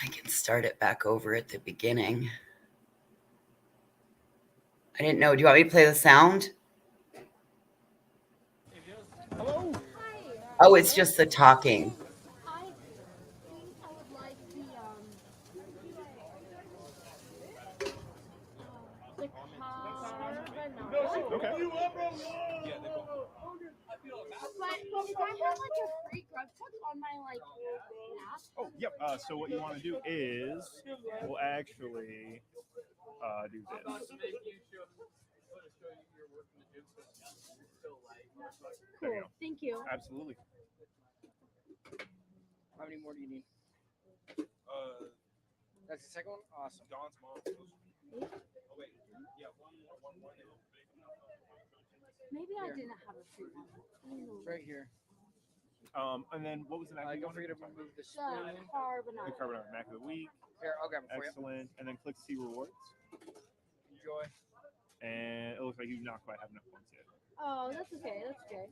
[SPEAKER 3] can start it back over at the beginning. I didn't know. Do you want me to play the sound?
[SPEAKER 16] Hello?
[SPEAKER 3] Oh, it's just the talking.
[SPEAKER 16] Oh, yep. So what you want to do is, we'll actually do this. There you go.
[SPEAKER 17] Thank you.
[SPEAKER 16] Absolutely.
[SPEAKER 10] How many more do you need? That's the second one? Awesome.
[SPEAKER 16] Dawn's mom.
[SPEAKER 17] Maybe I didn't have a fruit one.
[SPEAKER 10] It's right here.
[SPEAKER 16] And then what was the mac?
[SPEAKER 10] Don't forget to remove the
[SPEAKER 17] The
[SPEAKER 10] spoon.
[SPEAKER 17] carbonara.
[SPEAKER 16] The carbonara mac of the week.
[SPEAKER 10] Here, I'll grab it for you.
[SPEAKER 16] Excellent. And then click see rewards.
[SPEAKER 10] Enjoy.
[SPEAKER 16] And it looks like you not quite have enough points yet.
[SPEAKER 17] Oh, that's okay. That's okay.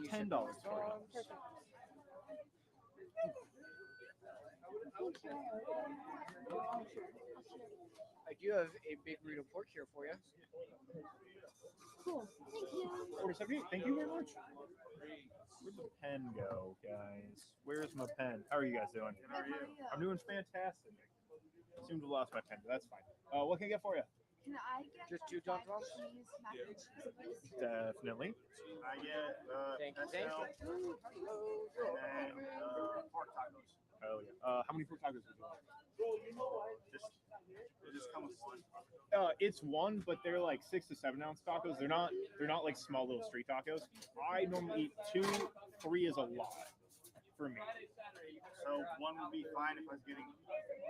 [SPEAKER 16] $10 for you.
[SPEAKER 17] Perfect.
[SPEAKER 10] I do have a big burrito pork here for you.
[SPEAKER 17] Cool. Thank you.
[SPEAKER 16] Order 78. Thank you very much. Where'd the pen go, guys? Where's my pen? How are you guys doing?
[SPEAKER 17] How are you?
[SPEAKER 16] I'm doing fantastic. Seem to have lost my pen, but that's fine. What can I get for you?
[SPEAKER 17] Can I get
[SPEAKER 10] just 2 John Frogs?
[SPEAKER 17] mac and cheese, please?
[SPEAKER 16] Definitely. I get
[SPEAKER 10] thank you.
[SPEAKER 16] pork tacos. Oh yeah. How many pork tacos would you like? Just come with one. It's one, but they're like 6 to 7 ounce tacos. They're not like small little street tacos. I normally eat 2, 3 is a lot for me.
[SPEAKER 19] So one would be fine if I was getting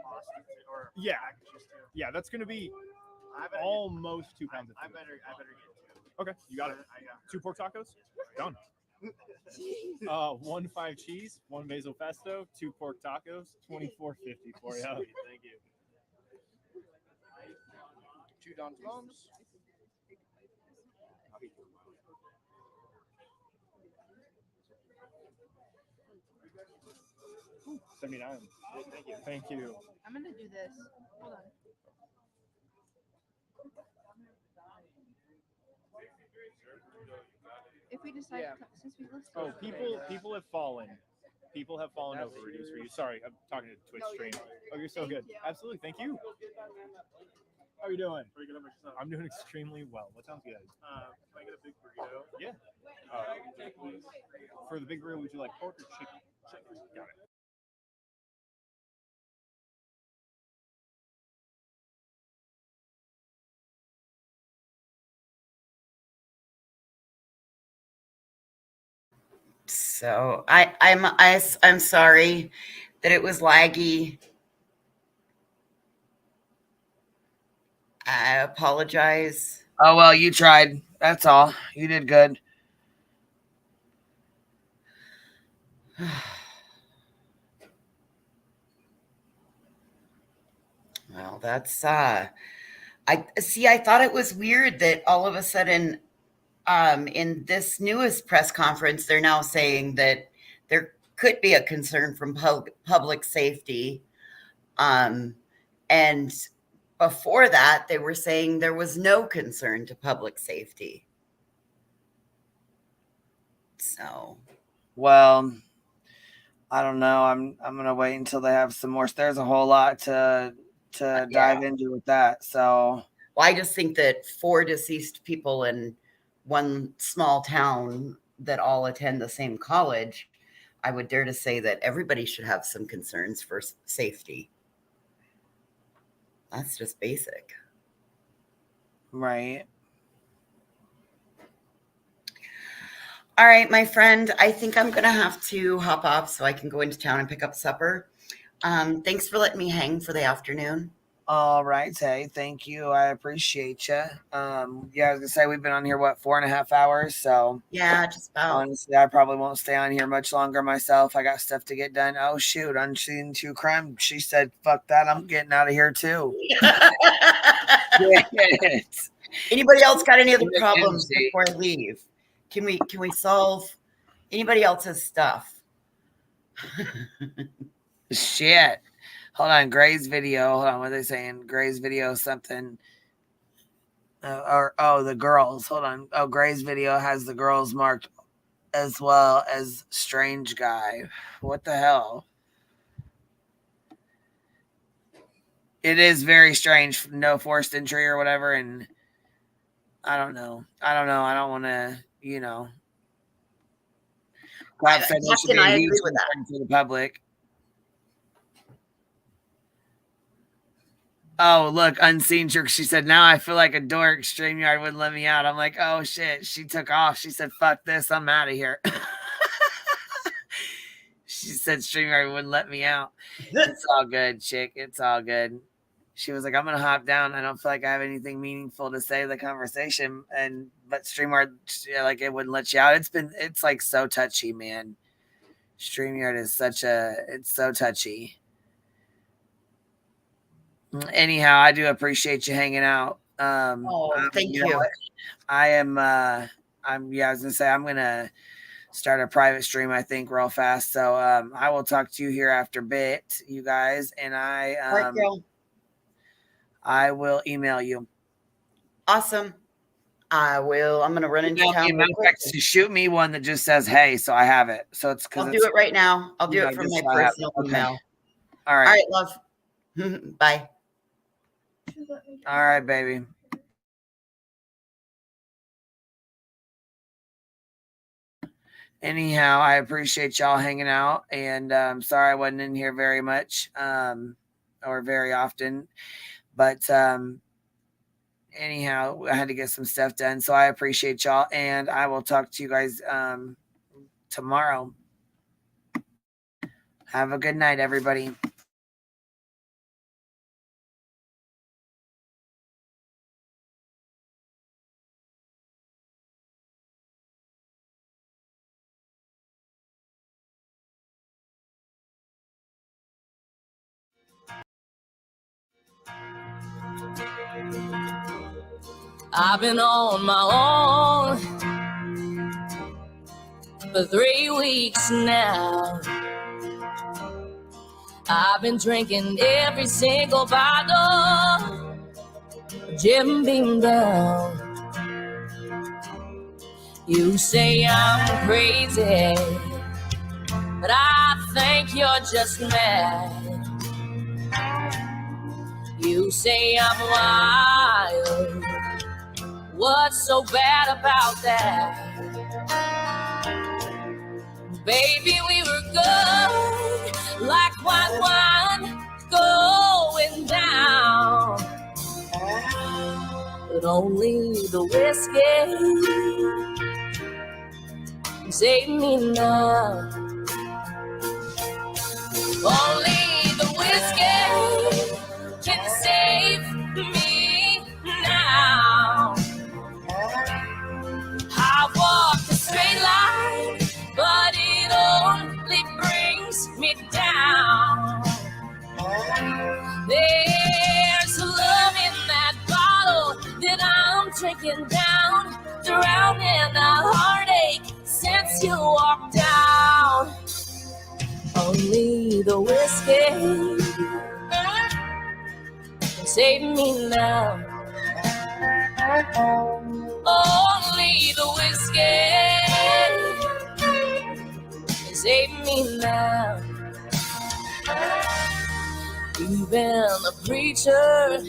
[SPEAKER 19] pasta or
[SPEAKER 16] Yeah.
[SPEAKER 19] mac and cheese too.
[SPEAKER 16] Yeah, that's gonna be
[SPEAKER 19] I better
[SPEAKER 16] almost 2 pounds of
[SPEAKER 19] I
[SPEAKER 16] food.
[SPEAKER 19] better get 2.
[SPEAKER 16] Okay, you got it.
[SPEAKER 19] I got
[SPEAKER 16] 2 pork tacos? Done. 1 5 cheese, 1 basil pesto, 2 pork tacos, $24.50 for you.
[SPEAKER 19] Thank you.
[SPEAKER 10] 2 Don Toms.
[SPEAKER 16] $79.
[SPEAKER 19] Thank you.
[SPEAKER 16] Thank you.
[SPEAKER 17] I'm gonna do this. Hold on. If we decide to come, since we listed.
[SPEAKER 16] Oh, people have fallen. People have fallen over reviews for you. Sorry, I'm talking to Twitch stream. Oh, you're so good. Absolutely. Thank you. How are you doing?
[SPEAKER 19] Pretty good about yourself.
[SPEAKER 16] I'm doing extremely well. What sounds good?
[SPEAKER 19] Can I get a big burrito?
[SPEAKER 16] Yeah. For the big burrito, would you like pork or chicken? Chicken. Got it.
[SPEAKER 3] So I'm sorry that it was laggy. I apologize.
[SPEAKER 10] Oh, well, you tried. That's all. You did good.
[SPEAKER 3] Well, that's I thought it was weird that all of a sudden in this newest press conference they're now saying that there could be a concern from public safety. And before that they were saying there was no concern to public safety. So,
[SPEAKER 10] well, I don't know. I'm gonna wait until they have some more. There's a whole lot to dive into with that. So,
[SPEAKER 3] well, I just think that 4 deceased people in one small town that all attend the same college, I would dare to say that everybody should have some concerns for safety. That's just basic.
[SPEAKER 10] Right.
[SPEAKER 3] All right, my friend, I think I'm going to have to hop off so I can go into town and pick up supper. Thanks for letting me hang for the afternoon.
[SPEAKER 10] All right. Hey, thank you. I appreciate you. Yeah, I was gonna say we've been on here, what, 4.5 hours? So
[SPEAKER 3] yeah, just about.
[SPEAKER 10] Honestly, I probably won't stay on here much longer myself. I got stuff to get done. Oh shoot, Unseen True Crime. She said, "Fuck that, I'm getting out of here too."
[SPEAKER 3] Anybody else got any other problems before I leave? Can we solve anybody else's stuff?
[SPEAKER 10] Shit. Hold on, Gray's video. Hold on, what are they saying? Gray's video something. The girls. Hold on. Oh, Gray's video has the girls marked as well as strange guy. What the hell? It is very strange. No forced entry or whatever. And I don't know. I don't want to, Bob said it should be a huge concern for the public. Oh, look, Unseen Jerk. She said, now I feel like a dork. StreamYard wouldn't let me out. I'm like, oh, shit. She took off. She said, fuck this. I'm out of here. She said StreamYard wouldn't let me out. It's all good, chick. It's all good. She was like, I'm going to hop down. I don't feel like I have anything meaningful to say in the conversation. But StreamYard, like, it wouldn't let you out. It's like so touchy, man. StreamYard is it's so touchy. Anyhow, I do appreciate you hanging out.
[SPEAKER 3] Thank you.
[SPEAKER 10] I was gonna say I'm gonna start a private stream, I think, real fast. So I will talk to you here after a bit, you guys, and I will email you.
[SPEAKER 3] Awesome. I'm gonna run into town.
[SPEAKER 10] Shoot me one that just says hey, so I have it. So it's
[SPEAKER 3] I'll do it right now. I'll do it from my personal email.
[SPEAKER 10] All right.
[SPEAKER 3] All right, love. Bye.
[SPEAKER 10] All right, baby. Anyhow, I appreciate y'all hanging out, and sorry I wasn't in here very much or very often, but anyhow, I had to get some stuff done, so I appreciate y'all, and I will talk to you guys tomorrow. Have a good night, everybody.
[SPEAKER 1] I've been on my own for 3 weeks now. I've been drinking every single bottle, Jim Beam down. You say I'm crazy, but I think you're just mad. You say I'm wild. What's so bad about that? Baby, we were good, like white wine going down. But only the whiskey can save me now. Only the whiskey can save me now. I walk a straight line, but it only brings me down. There's love in that bottle that I'm drinking down, drowning the heartache since you walked out. Only the whiskey can save me now. Only the whiskey can save me now. Even the preacher,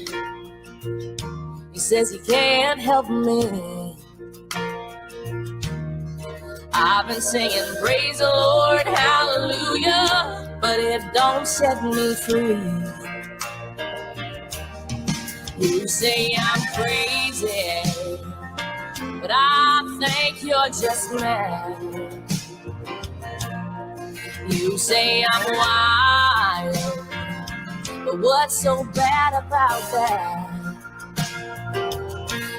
[SPEAKER 1] he says he can't help me. I've been singing praise the Lord, hallelujah, but it don't set me free. You say I'm crazy, but I think you're just mad. You say I'm wild, but what's so bad about that?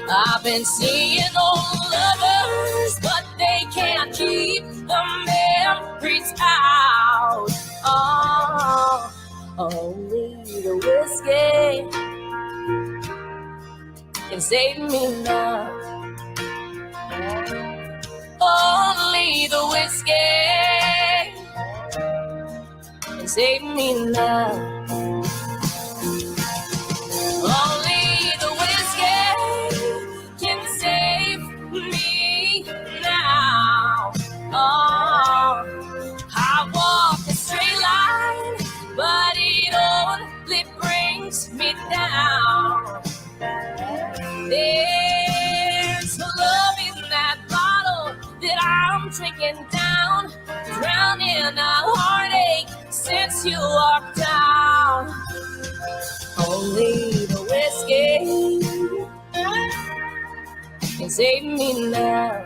[SPEAKER 1] I've been seeing old lovers, but they can't keep the memories out. Oh, only the whiskey can save me now. Only the whiskey can save me now. Only the whiskey can save me now. Oh, I walk a straight line, but it only brings me down. There's love in that bottle that I'm drinking down, drowning a heartache since you walked out. Only the whiskey can save me now.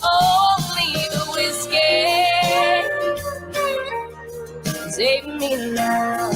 [SPEAKER 1] Only the whiskey can save me now.